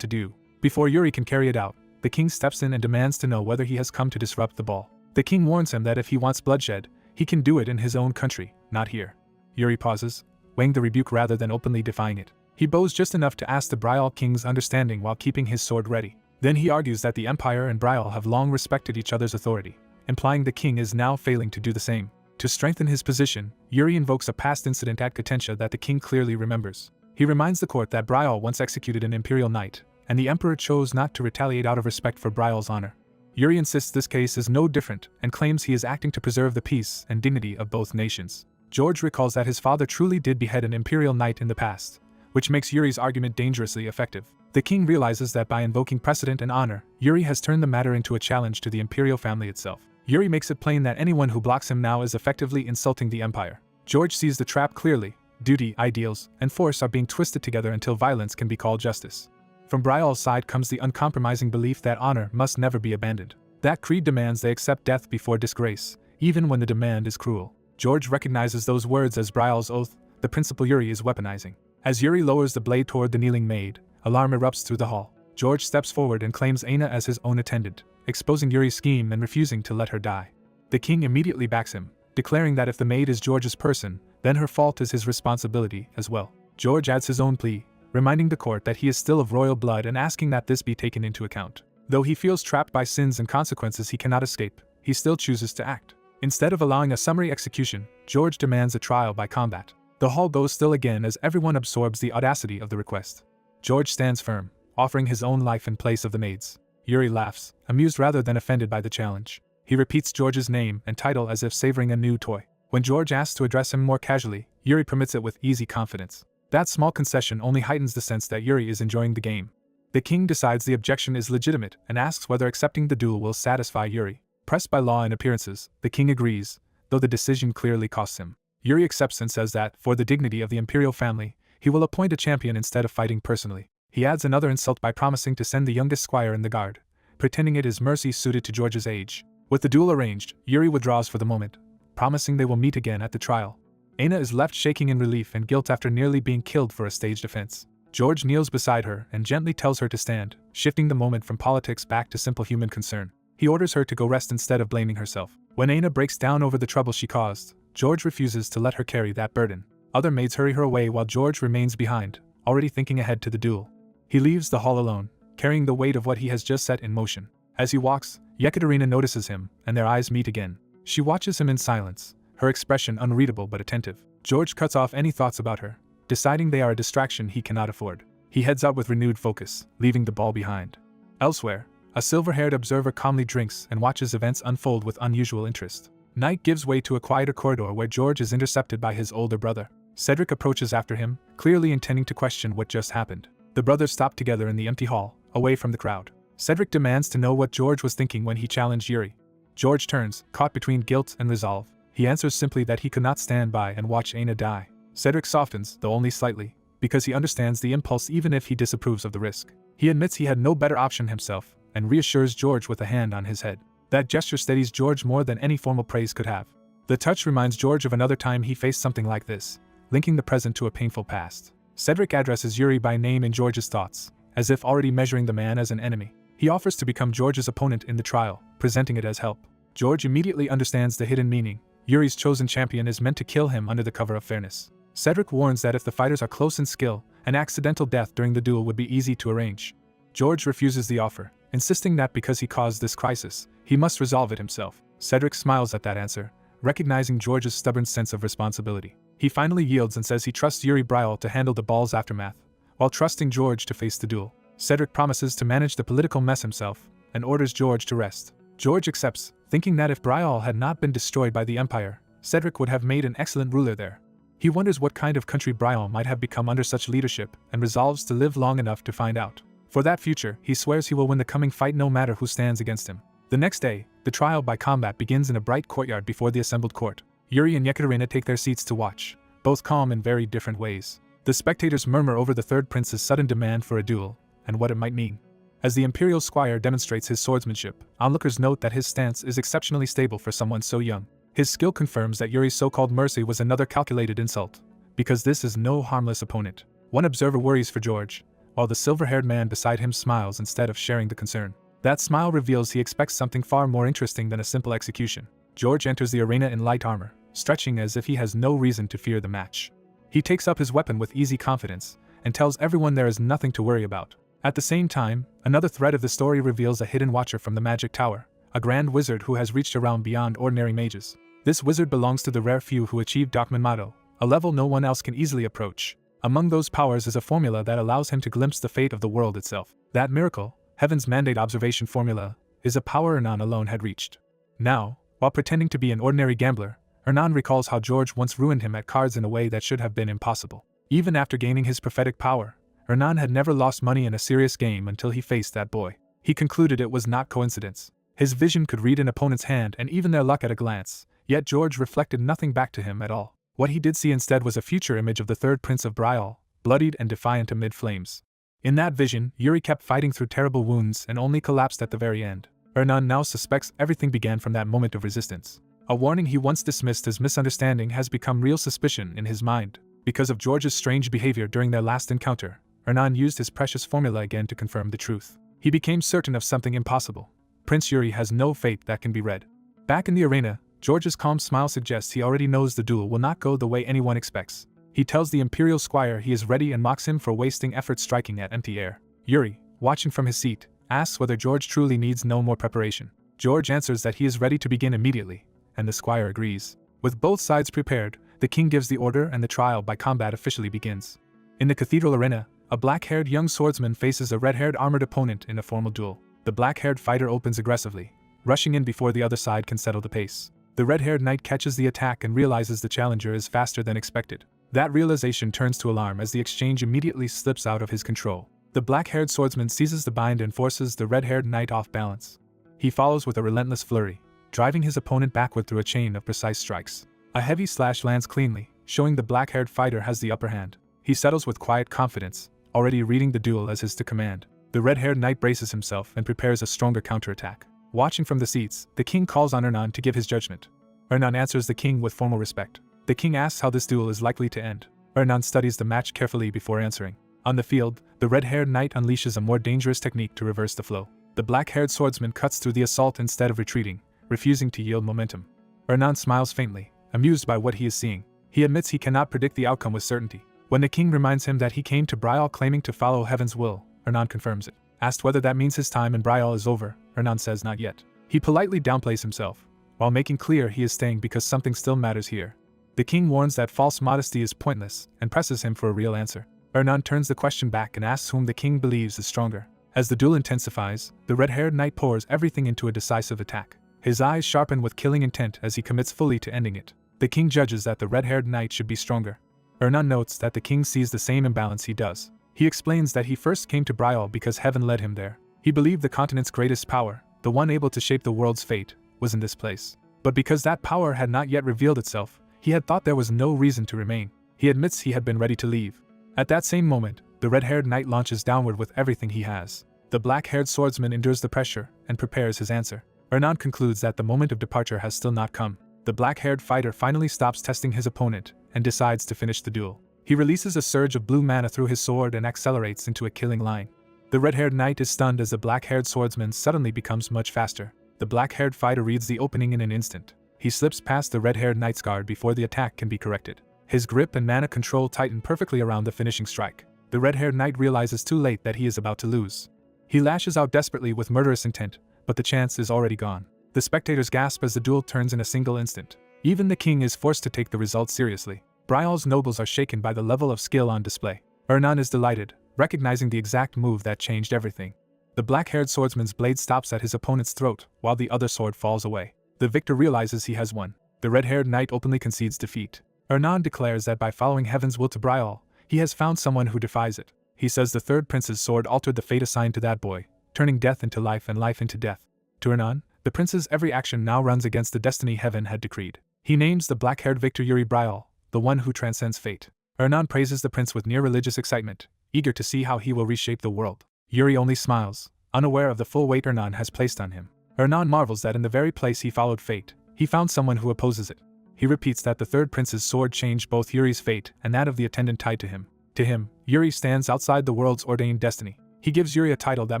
to do. Before Yuri can carry it out, the king steps in and demands to know whether he has come to disrupt the ball. The king warns him that if he wants bloodshed, he can do it in his own country, not here. Yuri pauses, weighing the rebuke rather than openly defying it. He bows just enough to ask the Bryal king's understanding while keeping his sword ready. Then he argues that the Empire and Bryal have long respected each other's authority, implying the king is now failing to do the same. To strengthen his position, Yuri invokes a past incident at Katentia that the king clearly remembers. He reminds the court that Bryal once executed an imperial knight, and the emperor chose not to retaliate out of respect for Bryal's honor. Yuri insists this case is no different and claims he is acting to preserve the peace and dignity of both nations. George recalls that his father truly did behead an imperial knight in the past, which makes Yuri's argument dangerously effective. The king realizes that by invoking precedent and honor, Yuri has turned the matter into a challenge to the imperial family itself. Yuri makes it plain that anyone who blocks him now is effectively insulting the empire. George sees the trap clearly. Duty, ideals, and force are being twisted together until violence can be called justice. From Bryal's side comes the uncompromising belief that honor must never be abandoned. That creed demands they accept death before disgrace, even when the demand is cruel. George recognizes those words as Bryal's oath, the principle Yuri is weaponizing. As Yuri lowers the blade toward the kneeling maid, alarm erupts through the hall. George steps forward and claims Aina as his own attendant, exposing Yuri's scheme and refusing to let her die. The king immediately backs him, declaring that if the maid is George's person, then her fault is his responsibility as well. George adds his own plea, reminding the court that he is still of royal blood and asking that this be taken into account. Though he feels trapped by sins and consequences he cannot escape, he still chooses to act. Instead of allowing a summary execution, George demands a trial by combat. The hall goes still again as everyone absorbs the audacity of the request. George stands firm, offering his own life in place of the maid's. Yuri laughs, amused rather than offended by the challenge. He repeats George's name and title as if savoring a new toy. When George asks to address him more casually, Yuri permits it with easy confidence. That small concession only heightens the sense that Yuri is enjoying the game. The king decides the objection is legitimate and asks whether accepting the duel will satisfy Yuri. Pressed by law and appearances, the king agrees, though the decision clearly costs him. Yuri accepts and says that, for the dignity of the imperial family, he will appoint a champion instead of fighting personally. He adds another insult by promising to send the youngest squire in the guard, pretending it is mercy suited to George's age. With the duel arranged, Yuri withdraws for the moment, promising they will meet again at the trial. Aina is left shaking in relief and guilt after nearly being killed for a staged offense. George kneels beside her and gently tells her to stand, shifting the moment from politics back to simple human concern. He orders her to go rest instead of blaming herself. When Aina breaks down over the trouble she caused, George refuses to let her carry that burden. Other maids hurry her away while George remains behind, already thinking ahead to the duel. He leaves the hall alone, carrying the weight of what he has just set in motion. As he walks, Yekaterina notices him, and their eyes meet again. She watches him in silence, her expression unreadable but attentive. George cuts off any thoughts about her, deciding they are a distraction he cannot afford. He heads out with renewed focus, leaving the ball behind. Elsewhere, a silver-haired observer calmly drinks and watches events unfold with unusual interest. Night gives way to a quieter corridor where George is intercepted by his older brother. Cedric approaches after him, clearly intending to question what just happened. The brothers stop together in the empty hall, away from the crowd. Cedric demands to know what George was thinking when he challenged Yuri. George turns, caught between guilt and resolve. He answers simply that he could not stand by and watch Aina die. Cedric softens, though only slightly, because he understands the impulse even if he disapproves of the risk. He admits he had no better option himself, and reassures George with a hand on his head. That gesture steadies George more than any formal praise could have. The touch reminds George of another time he faced something like this, linking the present to a painful past. Cedric addresses Yuri by name in George's thoughts, as if already measuring the man as an enemy. He offers to become George's opponent in the trial, presenting it as help. George immediately understands the hidden meaning. Yuri's chosen champion is meant to kill him under the cover of fairness. Cedric warns that if the fighters are close in skill, an accidental death during the duel would be easy to arrange. George refuses the offer, insisting that because he caused this crisis, he must resolve it himself. Cedric smiles at that answer, recognizing George's stubborn sense of responsibility. He finally yields and says he trusts Yuri Brial to handle the ball's aftermath, while trusting George to face the duel. Cedric promises to manage the political mess himself, and orders George to rest. George accepts, thinking that if Brial had not been destroyed by the Empire, Cedric would have made an excellent ruler there. He wonders what kind of country Brial might have become under such leadership, and resolves to live long enough to find out. For that future, he swears he will win the coming fight no matter who stands against him. The next day, the trial by combat begins in a bright courtyard before the assembled court. Yuri and Yekaterina take their seats to watch, both calm in very different ways. The spectators murmur over the third prince's sudden demand for a duel, and what it might mean. As the imperial squire demonstrates his swordsmanship, onlookers note that his stance is exceptionally stable for someone so young. His skill confirms that Yuri's so-called mercy was another calculated insult, because this is no harmless opponent. One observer worries for George, while the silver-haired man beside him smiles instead of sharing the concern. That smile reveals he expects something far more interesting than a simple execution. George enters the arena in light armor, stretching as if he has no reason to fear the match. He takes up his weapon with easy confidence, and tells everyone there is nothing to worry about. At the same time, another thread of the story reveals a hidden watcher from the Magic Tower, a grand wizard who has reached a realm beyond ordinary mages. This wizard belongs to the rare few who achieve Manhwa, a level no one else can easily approach. Among those powers is a formula that allows him to glimpse the fate of the world itself. That miracle, Heaven's Mandate Observation Formula, is a power Hernan alone had reached. Now, while pretending to be an ordinary gambler, Hernan recalls how George once ruined him at cards in a way that should have been impossible. Even after gaining his prophetic power, Hernan had never lost money in a serious game until he faced that boy. He concluded it was not coincidence. His vision could read an opponent's hand and even their luck at a glance, yet George reflected nothing back to him at all. What he did see instead was a future image of the third prince of Brial, bloodied and defiant amid flames. In that vision, Yuri kept fighting through terrible wounds and only collapsed at the very end. Hernan now suspects everything began from that moment of resistance. A warning he once dismissed as misunderstanding has become real suspicion in his mind. Because of George's strange behavior during their last encounter, Hernan used his precious formula again to confirm the truth. He became certain of something impossible. Prince Yuri has no fate that can be read. Back in the arena, George's calm smile suggests he already knows the duel will not go the way anyone expects. He tells the imperial squire he is ready and mocks him for wasting effort striking at empty air. Yuri, watching from his seat, asks whether George truly needs no more preparation. George answers that he is ready to begin immediately, and the squire agrees. With both sides prepared, the king gives the order and the trial by combat officially begins. In the cathedral arena, a black-haired young swordsman faces a red-haired armored opponent in a formal duel. The black-haired fighter opens aggressively, rushing in before the other side can settle the pace. The red-haired knight catches the attack and realizes the challenger is faster than expected. That realization turns to alarm as the exchange immediately slips out of his control. The black-haired swordsman seizes the bind and forces the red-haired knight off balance. He follows with a relentless flurry, driving his opponent backward through a chain of precise strikes. A heavy slash lands cleanly, showing the black-haired fighter has the upper hand. He settles with quiet confidence, already reading the duel as his to command. The red-haired knight braces himself and prepares a stronger counterattack. Watching from the seats, the king calls on Ernan to give his judgment. Ernan answers the king with formal respect. The king asks how this duel is likely to end. Ernan studies the match carefully before answering. On the field, the red-haired knight unleashes a more dangerous technique to reverse the flow. The black-haired swordsman cuts through the assault instead of retreating, refusing to yield momentum. Ernan smiles faintly, amused by what he is seeing. He admits he cannot predict the outcome with certainty. When the king reminds him that he came to Brial claiming to follow heaven's will, Ernan confirms it. Asked whether that means his time in Brial is over, Ernan says not yet. He politely downplays himself, while making clear he is staying because something still matters here. The king warns that false modesty is pointless and presses him for a real answer. Ernan turns the question back and asks whom the king believes is stronger. As the duel intensifies, the red-haired knight pours everything into a decisive attack. His eyes sharpen with killing intent as he commits fully to ending it. The king judges that the red-haired knight should be stronger. Ernan notes that the king sees the same imbalance he does. He explains that he first came to Brial because heaven led him there. He believed the continent's greatest power, the one able to shape the world's fate, was in this place. But because that power had not yet revealed itself, he had thought there was no reason to remain. He admits he had been ready to leave. At that same moment, the red-haired knight launches downward with everything he has. The black-haired swordsman endures the pressure and prepares his answer. Ernan concludes that the moment of departure has still not come. The black-haired fighter finally stops testing his opponent and decides to finish the duel. He releases a surge of blue mana through his sword and accelerates into a killing line. The red-haired knight is stunned as the black-haired swordsman suddenly becomes much faster. The black-haired fighter reads the opening in an instant. He slips past the red-haired knight's guard before the attack can be corrected. His grip and mana control tighten perfectly around the finishing strike. The red-haired knight realizes too late that he is about to lose. He lashes out desperately with murderous intent, but the chance is already gone. The spectators gasp as the duel turns in a single instant. Even the king is forced to take the results seriously. Brial's nobles are shaken by the level of skill on display. Ernan is delighted, recognizing the exact move that changed everything. The black-haired swordsman's blade stops at his opponent's throat, while the other sword falls away. The victor realizes he has won. The red-haired knight openly concedes defeat. Ernan declares that by following heaven's will to Brial, he has found someone who defies it. He says the third prince's sword altered the fate assigned to that boy, turning death into life and life into death. To Ernan, the prince's every action now runs against the destiny heaven had decreed. He names the black-haired victor Yuri Brial, the one who transcends fate. Ernan praises the prince with near religious excitement, eager to see how he will reshape the world. Yuri only smiles, unaware of the full weight Ernan has placed on him. Ernan marvels that in the very place he followed fate, he found someone who opposes it. He repeats that the third prince's sword changed both Yuri's fate and that of the attendant tied to him. To him, Yuri stands outside the world's ordained destiny. He gives Yuri a title that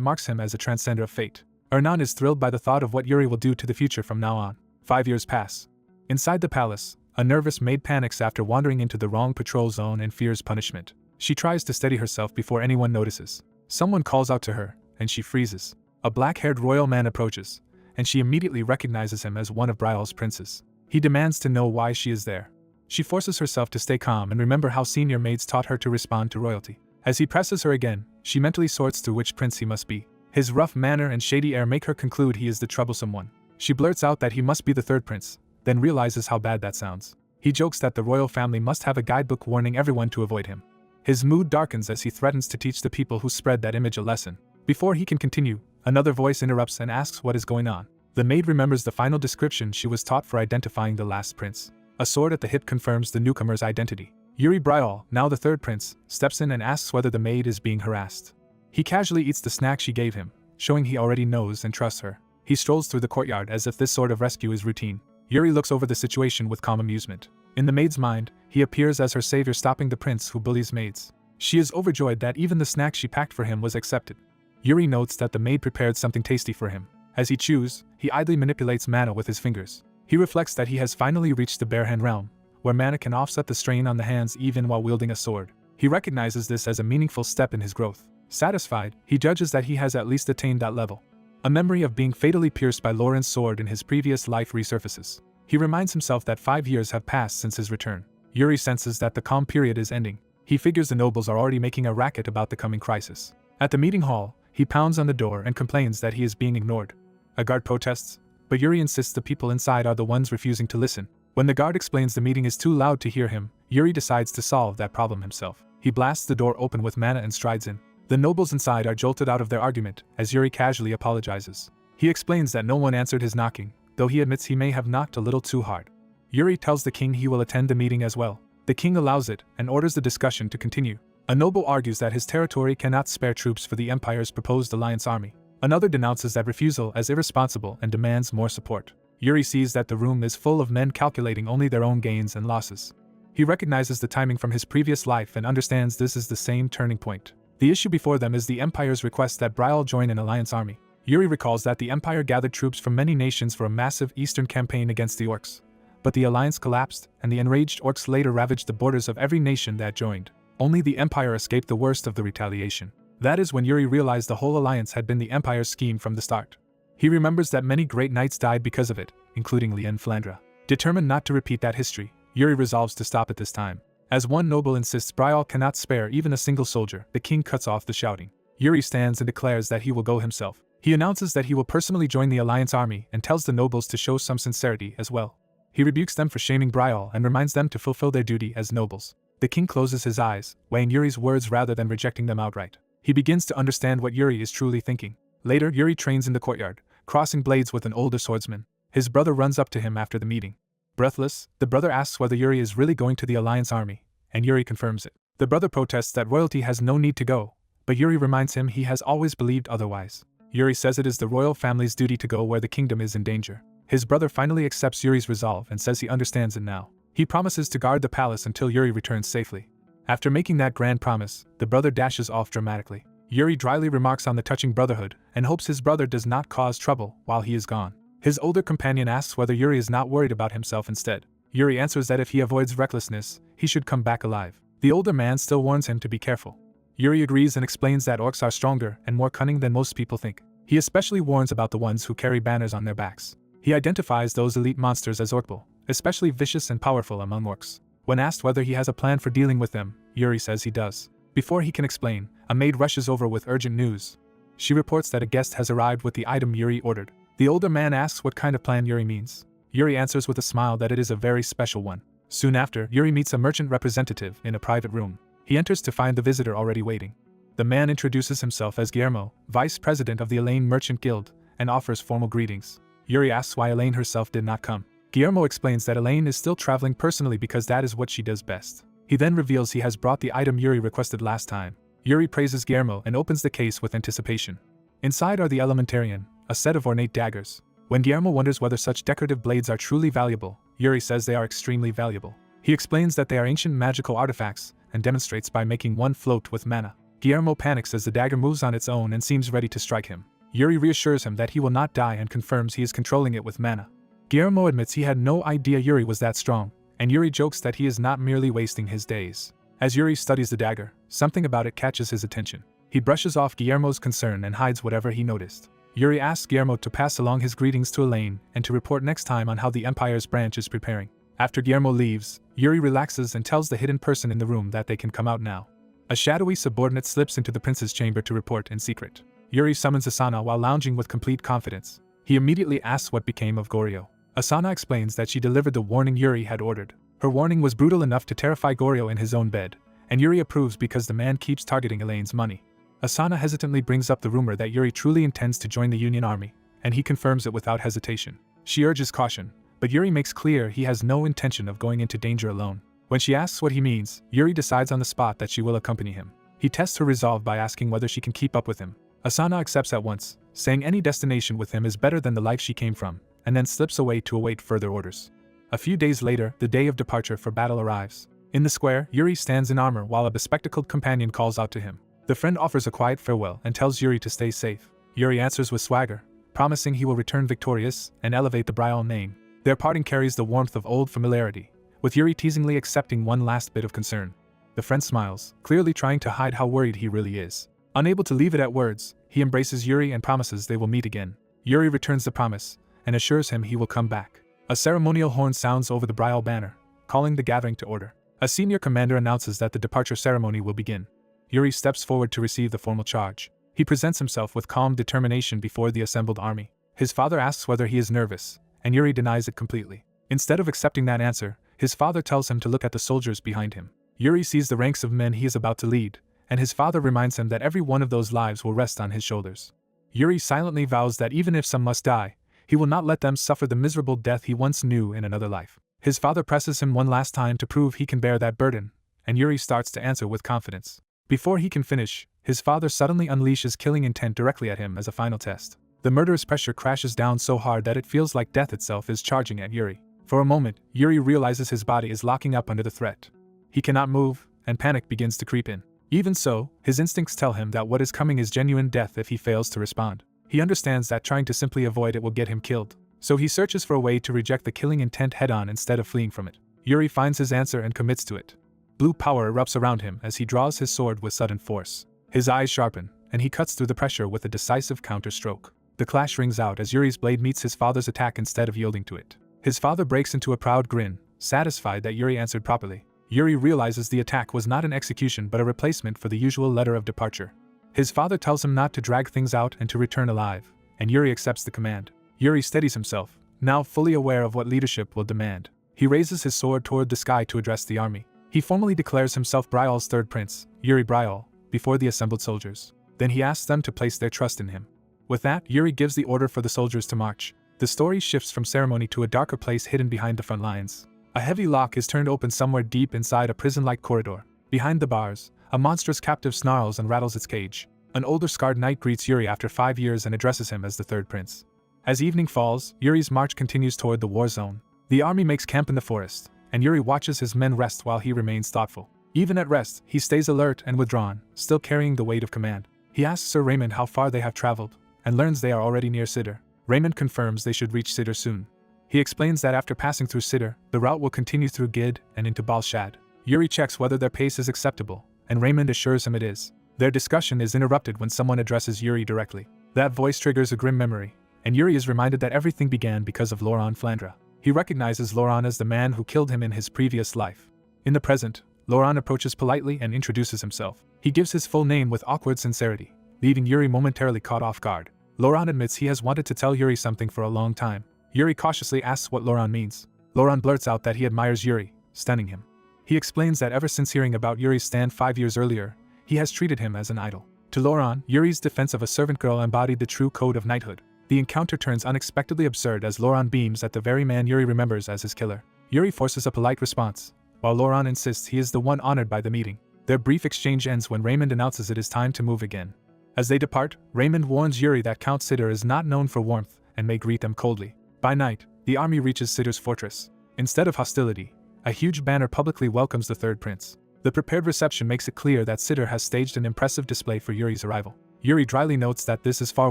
marks him as a transcender of fate. Ernan is thrilled by the thought of what Yuri will do to the future from now on. 5 years pass. Inside the palace, a nervous maid panics after wandering into the wrong patrol zone and fears punishment. She tries to steady herself before anyone notices. Someone calls out to her, and she freezes. A black-haired royal man approaches, and she immediately recognizes him as one of Brial's princes. He demands to know why she is there. She forces herself to stay calm and remember how senior maids taught her to respond to royalty. As he presses her again, she mentally sorts through which prince he must be. His rough manner and shady air make her conclude he is the troublesome one. She blurts out that he must be the third prince, then realizes how bad that sounds. He jokes that the royal family must have a guidebook warning everyone to avoid him. His mood darkens as he threatens to teach the people who spread that image a lesson. Before he can continue, another voice interrupts and asks what is going on. The maid remembers the final description she was taught for identifying the last prince. A sword at the hip confirms the newcomer's identity. Yuri Brial, now the third prince, steps in and asks whether the maid is being harassed. He casually eats the snack she gave him, showing he already knows and trusts her. He strolls through the courtyard as if this sort of rescue is routine. Yuri looks over the situation with calm amusement. In the maid's mind, he appears as her savior stopping the prince who bullies maids. She is overjoyed that even the snack she packed for him was accepted. Yuri notes that the maid prepared something tasty for him. As he chews, he idly manipulates mana with his fingers. He reflects that he has finally reached the bare hand realm, where mana can offset the strain on the hands even while wielding a sword. He recognizes this as a meaningful step in his growth. Satisfied, he judges that he has at least attained that level. A memory of being fatally pierced by Lauren's sword in his previous life resurfaces. He reminds himself that 5 years have passed since his return. Yuri senses that the calm period is ending. He figures the nobles are already making a racket about the coming crisis. At the meeting hall, he pounds on the door and complains that he is being ignored. A guard protests, but Yuri insists the people inside are the ones refusing to listen. When the guard explains the meeting is too loud to hear him, Yuri decides to solve that problem himself. He blasts the door open with mana and strides in. The nobles inside are jolted out of their argument as Yuri casually apologizes. He explains that no one answered his knocking, though he admits he may have knocked a little too hard. Yuri tells the king he will attend the meeting as well. The king allows it and orders the discussion to continue. A noble argues that his territory cannot spare troops for the empire's proposed alliance army. Another denounces that refusal as irresponsible and demands more support. Yuri sees that the room is full of men calculating only their own gains and losses. He recognizes the timing from his previous life and understands this is the same turning point. The issue before them is the empire's request that Brial join an alliance army. Yuri recalls that the empire gathered troops from many nations for a massive eastern campaign against the orcs. But the alliance collapsed, and the enraged orcs later ravaged the borders of every nation that joined. Only the empire escaped the worst of the retaliation. That is when Yuri realized the whole alliance had been the empire's scheme from the start. He remembers that many great knights died because of it, including Lien Flandre. Determined not to repeat that history, Yuri resolves to stop at this time. As one noble insists Brial cannot spare even a single soldier, the king cuts off the shouting. Yuri stands and declares that he will go himself. He announces that he will personally join the alliance army and tells the nobles to show some sincerity as well. He rebukes them for shaming Brial and reminds them to fulfill their duty as nobles. The king closes his eyes, weighing Yuri's words rather than rejecting them outright. He begins to understand what Yuri is truly thinking. Later, Yuri trains in the courtyard, crossing blades with an older swordsman. His brother runs up to him after the meeting. Breathless, the brother asks whether Yuri is really going to the alliance army, and Yuri confirms it. The brother protests that royalty has no need to go, but Yuri reminds him he has always believed otherwise. Yuri says it is the royal family's duty to go where the kingdom is in danger. His brother finally accepts Yuri's resolve and says he understands it now. He promises to guard the palace until Yuri returns safely. After making that grand promise, the brother dashes off dramatically. Yuri dryly remarks on the touching brotherhood and hopes his brother does not cause trouble while he is gone. His older companion asks whether Yuri is not worried about himself instead. Yuri answers that if he avoids recklessness, he should come back alive. The older man still warns him to be careful. Yuri agrees and explains that orcs are stronger and more cunning than most people think. He especially warns about the ones who carry banners on their backs. He identifies those elite monsters as orcable, especially vicious and powerful among orcs. When asked whether he has a plan for dealing with them, Yuri says he does. Before he can explain, a maid rushes over with urgent news. She reports that a guest has arrived with the item Yuri ordered. The older man asks what kind of plan Yuri means. Yuri answers with a smile that it is a very special one. Soon after, Yuri meets a merchant representative in a private room. He enters to find the visitor already waiting. The man introduces himself as Guillermo, vice president of the Elaine Merchant Guild, and offers formal greetings. Yuri asks why Elaine herself did not come. Guillermo explains that Elaine is still traveling personally because that is what she does best. He then reveals he has brought the item Yuri requested last time. Yuri praises Guillermo and opens the case with anticipation. Inside are the Elementarian, a set of ornate daggers. When Guillermo wonders whether such decorative blades are truly valuable, Yuri says they are extremely valuable. He explains that they are ancient magical artifacts and demonstrates by making one float with mana. Guillermo panics as the dagger moves on its own and seems ready to strike him. Yuri reassures him that he will not die and confirms he is controlling it with mana. Guillermo admits he had no idea Yuri was that strong, and Yuri jokes that he is not merely wasting his days. As Yuri studies the dagger, something about it catches his attention. He brushes off Guillermo's concern and hides whatever he noticed. Yuri asks Guillermo to pass along his greetings to Elaine and to report next time on how the Empire's branch is preparing. After Guillermo leaves, Yuri relaxes and tells the hidden person in the room that they can come out now. A shadowy subordinate slips into the prince's chamber to report in secret. Yuri summons Asana while lounging with complete confidence. He immediately asks what became of Goryo. Asana explains that she delivered the warning Yuri had ordered. Her warning was brutal enough to terrify Goryo in his own bed, and Yuri approves because the man keeps targeting Elaine's money. Asana hesitantly brings up the rumor that Yuri truly intends to join the Union Army, and he confirms it without hesitation. She urges caution, but Yuri makes clear he has no intention of going into danger alone. When she asks what he means, Yuri decides on the spot that she will accompany him. He tests her resolve by asking whether she can keep up with him. Asana accepts at once, saying any destination with him is better than the life she came from, and then slips away to await further orders. A few days later, the day of departure for battle arrives. In the square, Yuri stands in armor while a bespectacled companion calls out to him. The friend offers a quiet farewell and tells Yuri to stay safe. Yuri answers with swagger, promising he will return victorious and elevate the Brial name. Their parting carries the warmth of old familiarity, with Yuri teasingly accepting one last bit of concern. The friend smiles, clearly trying to hide how worried he really is. Unable to leave it at words, he embraces Yuri and promises they will meet again. Yuri returns the promise and assures him he will come back. A ceremonial horn sounds over the Brial banner, calling the gathering to order. A senior commander announces that the departure ceremony will begin. Yuri steps forward to receive the formal charge. He presents himself with calm determination before the assembled army. His father asks whether he is nervous, and Yuri denies it completely. Instead of accepting that answer, his father tells him to look at the soldiers behind him. Yuri sees the ranks of men he is about to lead, and his father reminds him that every one of those lives will rest on his shoulders. Yuri silently vows that even if some must die, he will not let them suffer the miserable death he once knew in another life. His father presses him one last time to prove he can bear that burden, and Yuri starts to answer with confidence. Before he can finish, his father suddenly unleashes killing intent directly at him as a final test. The murderous pressure crashes down so hard that it feels like death itself is charging at Yuri. For a moment, Yuri realizes his body is locking up under the threat. He cannot move, and panic begins to creep in. Even so, his instincts tell him that what is coming is genuine death if he fails to respond. He understands that trying to simply avoid it will get him killed, so he searches for a way to reject the killing intent head-on instead of fleeing from it. Yuri finds his answer and commits to it. Blue power erupts around him as he draws his sword with sudden force. His eyes sharpen, and he cuts through the pressure with a decisive counter-stroke. The clash rings out as Yuri's blade meets his father's attack instead of yielding to it. His father breaks into a proud grin, satisfied that Yuri answered properly. Yuri realizes the attack was not an execution but a replacement for the usual letter of departure. His father tells him not to drag things out and to return alive, and Yuri accepts the command. Yuri steadies himself, now fully aware of what leadership will demand. He raises his sword toward the sky to address the army. He formally declares himself Bryal's third prince, Yuri Bryal, before the assembled soldiers. Then he asks them to place their trust in him. With that, Yuri gives the order for the soldiers to march. The story shifts from ceremony to a darker place hidden behind the front lines. A heavy lock is turned open somewhere deep inside a prison-like corridor. Behind the bars, a monstrous captive snarls and rattles its cage. An older scarred knight greets Yuri after 5 years and addresses him as the third prince. As evening falls, Yuri's march continues toward the war zone. The army makes camp in the forest, and Yuri watches his men rest while he remains thoughtful. Even at rest, he stays alert and withdrawn, still carrying the weight of command. He asks Sir Raymond how far they have traveled, and learns they are already near Sidr. Raymond confirms they should reach Sidr soon. He explains that after passing through Sidr, the route will continue through Gid and into Balshad. Yuri checks whether their pace is acceptable, and Raymond assures him it is. Their discussion is interrupted when someone addresses Yuri directly. That voice triggers a grim memory, and Yuri is reminded that everything began because of Laurent Flandre. He recognizes Laurent as the man who killed him in his previous life. In the present, Laurent approaches politely and introduces himself. He gives his full name with awkward sincerity, leaving Yuri momentarily caught off guard. Laurent admits he has wanted to tell Yuri something for a long time. Yuri cautiously asks what Laurent means. Laurent blurts out that he admires Yuri, stunning him. He explains that ever since hearing about Yuri's stand 5 years earlier, he has treated him as an idol. To Laurent, Yuri's defense of a servant girl embodied the true code of knighthood. The encounter turns unexpectedly absurd as Laurent beams at the very man Yuri remembers as his killer. Yuri forces a polite response, while Laurent insists he is the one honored by the meeting. Their brief exchange ends when Raymond announces it is time to move again. As they depart, Raymond warns Yuri that Count Sidr is not known for warmth and may greet them coldly. By night, the army reaches Sidr's fortress. Instead of hostility, a huge banner publicly welcomes the third prince. The prepared reception makes it clear that Sidr has staged an impressive display for Yuri's arrival. Yuri dryly notes that this is far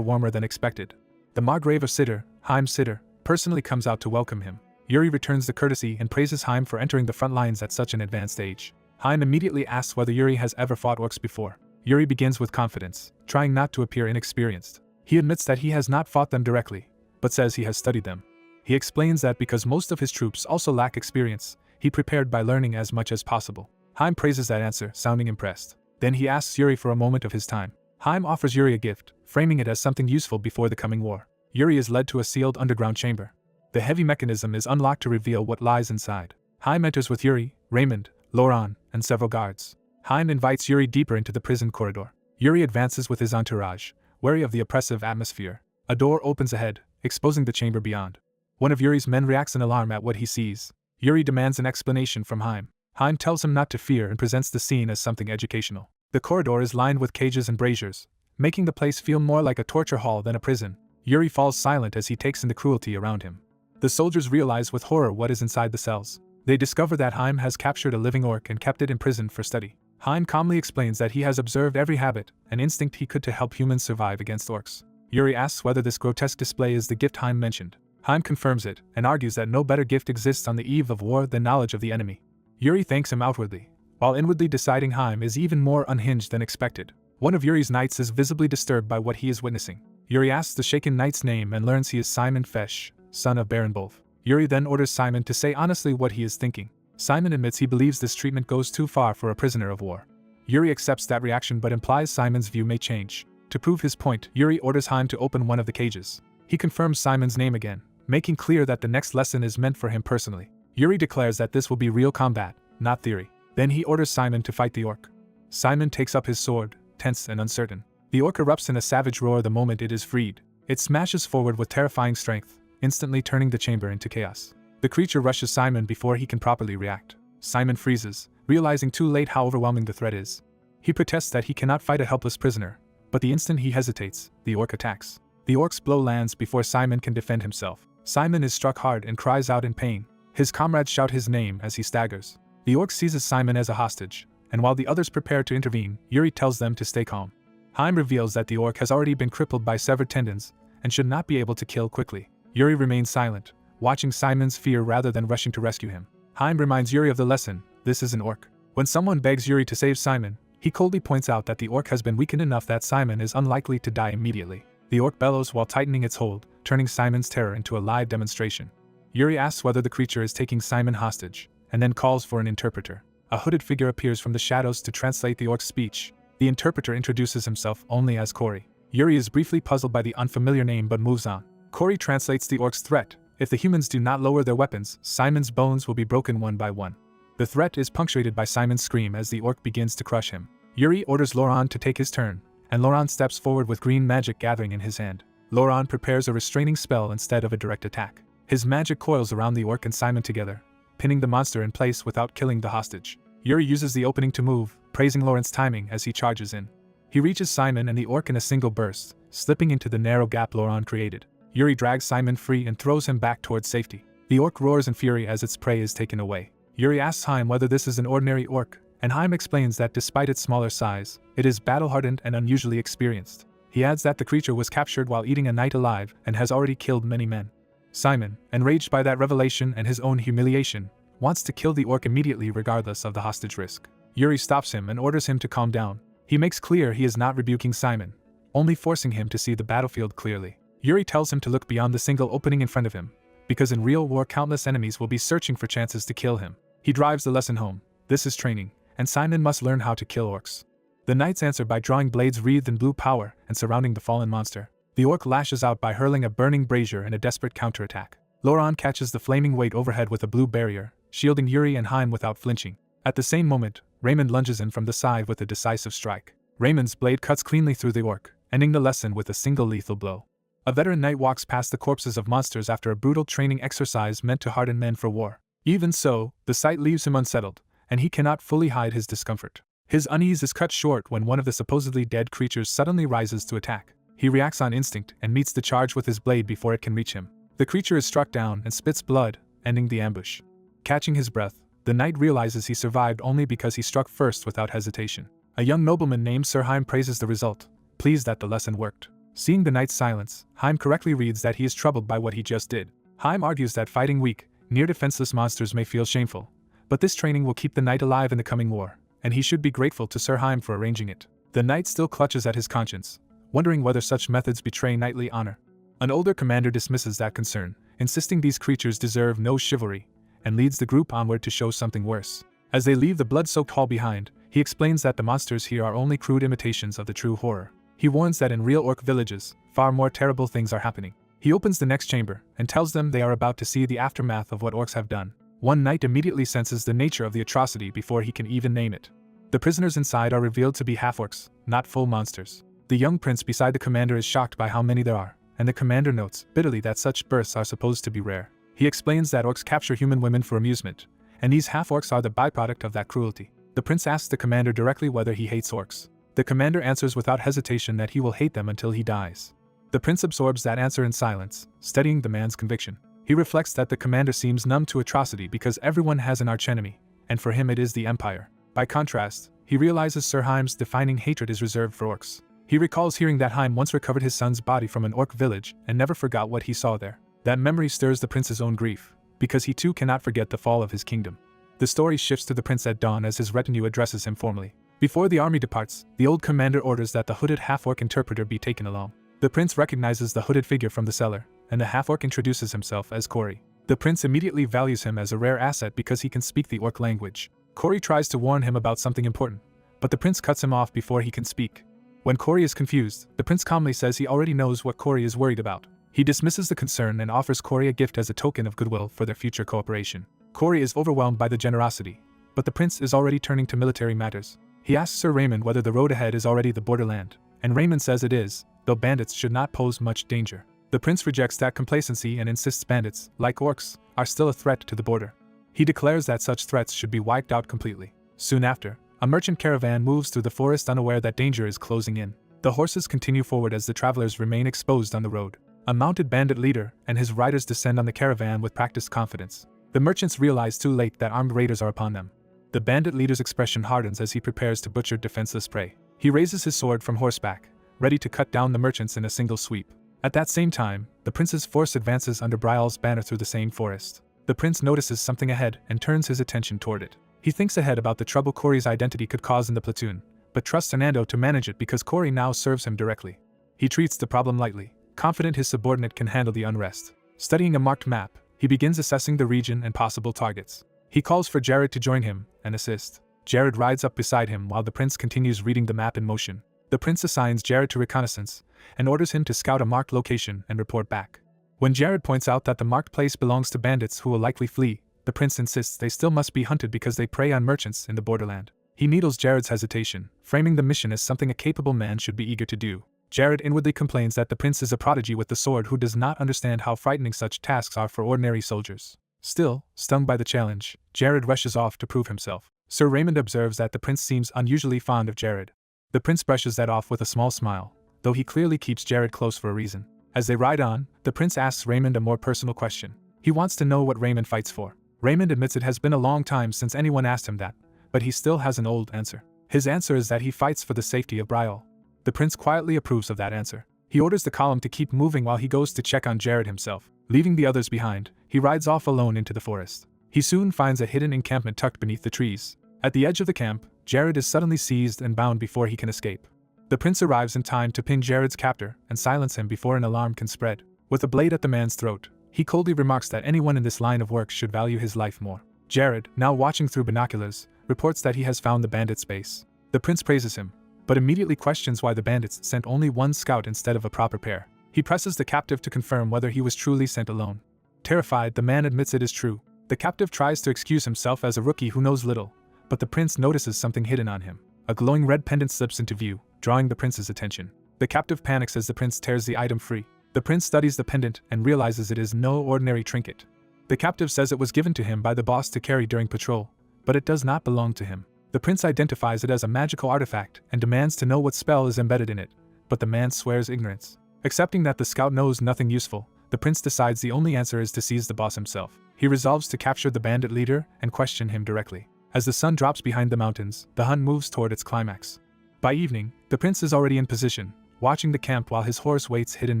warmer than expected. The Margrave of Sidr, Haim Sidr, personally comes out to welcome him. Yuri returns the courtesy and praises Haim for entering the front lines at such an advanced age. Haim immediately asks whether Yuri has ever fought orcs before. Yuri begins with confidence, trying not to appear inexperienced. He admits that he has not fought them directly, but says he has studied them. He explains that because most of his troops also lack experience, he prepared by learning as much as possible. Haim praises that answer, sounding impressed. Then he asks Yuri for a moment of his time. Haim offers Yuri a gift, framing it as something useful before the coming war. Yuri is led to a sealed underground chamber. The heavy mechanism is unlocked to reveal what lies inside. Haim enters with Yuri, Raymond, Laurent, and several guards. Haim invites Yuri deeper into the prison corridor. Yuri advances with his entourage, wary of the oppressive atmosphere. A door opens ahead, exposing the chamber beyond. One of Yuri's men reacts in alarm at what he sees. Yuri demands an explanation from Haim. Haim tells him not to fear and presents the scene as something educational. The corridor is lined with cages and braziers, making the place feel more like a torture hall than a prison. Yuri falls silent as he takes in the cruelty around him. The soldiers realize with horror what is inside the cells. They discover that Haim has captured a living orc and kept it in prison for study. Haim calmly explains that he has observed every habit and instinct he could to help humans survive against orcs. Yuri asks whether this grotesque display is the gift Haim mentioned. Haim confirms it and argues that no better gift exists on the eve of war than knowledge of the enemy. Yuri thanks him outwardly, while inwardly deciding Haim is even more unhinged than expected. One of Yuri's knights is visibly disturbed by what he is witnessing. Yuri asks the shaken knight's name and learns he is Simon Fesh, son of Baron Bolf. Yuri then orders Simon to say honestly what he is thinking. Simon admits he believes this treatment goes too far for a prisoner of war. Yuri accepts that reaction but implies Simon's view may change. To prove his point, Yuri orders Haim to open one of the cages. He confirms Simon's name again, making clear that the next lesson is meant for him personally. Yuri declares that this will be real combat, not theory. Then he orders Simon to fight the orc. Simon takes up his sword, tense and uncertain. The orc erupts in a savage roar the moment it is freed. It smashes forward with terrifying strength, instantly turning the chamber into chaos. The creature rushes Simon before he can properly react. Simon freezes, realizing too late how overwhelming the threat is. He protests that he cannot fight a helpless prisoner, but the instant he hesitates, the orc attacks. The orc's blow lands before Simon can defend himself. Simon is struck hard and cries out in pain. His comrades shout his name as he staggers. The orc seizes Simon as a hostage, and while the others prepare to intervene, Yuri tells them to stay calm. Haim reveals that the orc has already been crippled by severed tendons and should not be able to kill quickly. Yuri remains silent, watching Simon's fear rather than rushing to rescue him. Haim reminds Yuri of the lesson: this is an orc. When someone begs Yuri to save Simon, he coldly points out that the orc has been weakened enough that Simon is unlikely to die immediately. The orc bellows while tightening its hold, turning Simon's terror into a live demonstration. Yuri asks whether the creature is taking Simon hostage, and then calls for an interpreter. A hooded figure appears from the shadows to translate the orc's speech. The interpreter introduces himself only as Cory. Yuri is briefly puzzled by the unfamiliar name but moves on. Cory translates the orc's threat: if the humans do not lower their weapons, Simon's bones will be broken one by one. The threat is punctuated by Simon's scream as the orc begins to crush him. Yuri orders Laurent to take his turn, and Laurent steps forward with green magic gathering in his hand. Laurent prepares a restraining spell instead of a direct attack. His magic coils around the orc and Simon together, pinning the monster in place without killing the hostage. Yuri uses the opening to move, praising Laurent's timing as he charges in. He reaches Simon and the orc in a single burst, slipping into the narrow gap Laurent created. Yuri drags Simon free and throws him back towards safety. The orc roars in fury as its prey is taken away. Yuri asks Haim whether this is an ordinary orc, and Haim explains that despite its smaller size, it is battle-hardened and unusually experienced. He adds that the creature was captured while eating a knight alive and has already killed many men. Simon, enraged by that revelation and his own humiliation, wants to kill the orc immediately regardless of the hostage risk. Yuri stops him and orders him to calm down. He makes clear he is not rebuking Simon, only forcing him to see the battlefield clearly. Yuri tells him to look beyond the single opening in front of him, because in real war countless enemies will be searching for chances to kill him. He drives the lesson home: this is training, and Simon must learn how to kill orcs. The knights answer by drawing blades wreathed in blue power and surrounding the fallen monster. The orc lashes out by hurling a burning brazier in a desperate counterattack. Laurent catches the flaming weight overhead with a blue barrier, shielding Yuri and Haim without flinching. At the same moment, Raymond lunges in from the side with a decisive strike. Raymond's blade cuts cleanly through the orc, ending the lesson with a single lethal blow. A veteran knight walks past the corpses of monsters after a brutal training exercise meant to harden men for war. Even so, the sight leaves him unsettled, and he cannot fully hide his discomfort. His unease is cut short when one of the supposedly dead creatures suddenly rises to attack. He reacts on instinct and meets the charge with his blade before it can reach him. The creature is struck down and spits blood, ending the ambush. Catching his breath, the knight realizes he survived only because he struck first without hesitation. A young nobleman named Sir Haim praises the result, pleased that the lesson worked. Seeing the knight's silence, Haim correctly reads that he is troubled by what he just did. Haim argues that fighting weak, near-defenseless monsters may feel shameful, but this training will keep the knight alive in the coming war, and he should be grateful to Sir Haim for arranging it. The knight still clutches at his conscience, wondering whether such methods betray knightly honor. An older commander dismisses that concern, insisting these creatures deserve no chivalry, and leads the group onward to show something worse. As they leave the blood-soaked hall behind, he explains that the monsters here are only crude imitations of the true horror. He warns that in real orc villages, far more terrible things are happening. He opens the next chamber, and tells them they are about to see the aftermath of what orcs have done. One knight immediately senses the nature of the atrocity before he can even name it. The prisoners inside are revealed to be half-orcs, not full monsters. The young prince beside the commander is shocked by how many there are, and the commander notes bitterly that such births are supposed to be rare. He explains that orcs capture human women for amusement, and these half-orcs are the byproduct of that cruelty. The prince asks the commander directly whether he hates orcs. The commander answers without hesitation that he will hate them until he dies. The prince absorbs that answer in silence, studying the man's conviction. He reflects that the commander seems numb to atrocity because everyone has an archenemy, and for him it is the Empire. By contrast, he realizes Sir Haim's defining hatred is reserved for orcs. He recalls hearing that Haim once recovered his son's body from an orc village and never forgot what he saw there. That memory stirs the prince's own grief, because he too cannot forget the fall of his kingdom. The story shifts to the prince at dawn as his retinue addresses him formally. Before the army departs, the old commander orders that the hooded half-orc interpreter be taken along. The prince recognizes the hooded figure from the cellar, and the half-orc introduces himself as Cory. The prince immediately values him as a rare asset because he can speak the orc language. Cory tries to warn him about something important, but the prince cuts him off before he can speak. When Cory is confused, the prince calmly says he already knows what Cory is worried about. He dismisses the concern and offers Cory a gift as a token of goodwill for their future cooperation. Cory is overwhelmed by the generosity, but the prince is already turning to military matters. He asks Sir Raymond whether the road ahead is already the borderland, and Raymond says it is, though bandits should not pose much danger. The prince rejects that complacency and insists bandits, like orcs, are still a threat to the border. He declares that such threats should be wiped out completely. Soon after, a merchant caravan moves through the forest unaware that danger is closing in. The horses continue forward as the travelers remain exposed on the road. A mounted bandit leader and his riders descend on the caravan with practiced confidence. The merchants realize too late that armed raiders are upon them. The bandit leader's expression hardens as he prepares to butcher defenseless prey. He raises his sword from horseback, ready to cut down the merchants in a single sweep. At that same time, the prince's force advances under Brial's banner through the same forest. The prince notices something ahead and turns his attention toward it. He thinks ahead about the trouble Corey's identity could cause in the platoon, but trusts Hernando to manage it because Corey now serves him directly. He treats the problem lightly, confident his subordinate can handle the unrest. Studying a marked map, he begins assessing the region and possible targets. He calls for Jared to join him and assist. Jared rides up beside him while the prince continues reading the map in motion. The prince assigns Jared to reconnaissance and orders him to scout a marked location and report back. When Jared points out that the marked place belongs to bandits who will likely flee, the prince insists they still must be hunted because they prey on merchants in the borderland. He needles Jared's hesitation, framing the mission as something a capable man should be eager to do. Jared inwardly complains that the prince is a prodigy with the sword who does not understand how frightening such tasks are for ordinary soldiers. Still, stung by the challenge, Jared rushes off to prove himself. Sir Raymond observes that the prince seems unusually fond of Jared. The prince brushes that off with a small smile, though he clearly keeps Jared close for a reason. As they ride on, the prince asks Raymond a more personal question. He wants to know what Raymond fights for. Raymond admits it has been a long time since anyone asked him that, but he still has an old answer. His answer is that he fights for the safety of Brial. The prince quietly approves of that answer. He orders the column to keep moving while he goes to check on Jared himself. Leaving the others behind, he rides off alone into the forest. He soon finds a hidden encampment tucked beneath the trees. At the edge of the camp, Jared is suddenly seized and bound before he can escape. The prince arrives in time to pin Jared's captor and silence him before an alarm can spread. With a blade at the man's throat, he coldly remarks that anyone in this line of work should value his life more. Jared, now watching through binoculars, reports that he has found the bandit's base. The prince praises him, but immediately questions why the bandits sent only one scout instead of a proper pair. He presses the captive to confirm whether he was truly sent alone. Terrified, the man admits it is true. The captive tries to excuse himself as a rookie who knows little, but the prince notices something hidden on him. A glowing red pendant slips into view, drawing the prince's attention. The captive panics as the prince tears the item free. The prince studies the pendant and realizes it is no ordinary trinket. The captive says it was given to him by the boss to carry during patrol, but it does not belong to him. The prince identifies it as a magical artifact and demands to know what spell is embedded in it, but the man swears ignorance. Accepting that the scout knows nothing useful, the prince decides the only answer is to seize the boss himself. He resolves to capture the bandit leader and question him directly. As the sun drops behind the mountains, the hunt moves toward its climax. By evening, the prince is already in position, watching the camp while his horse waits hidden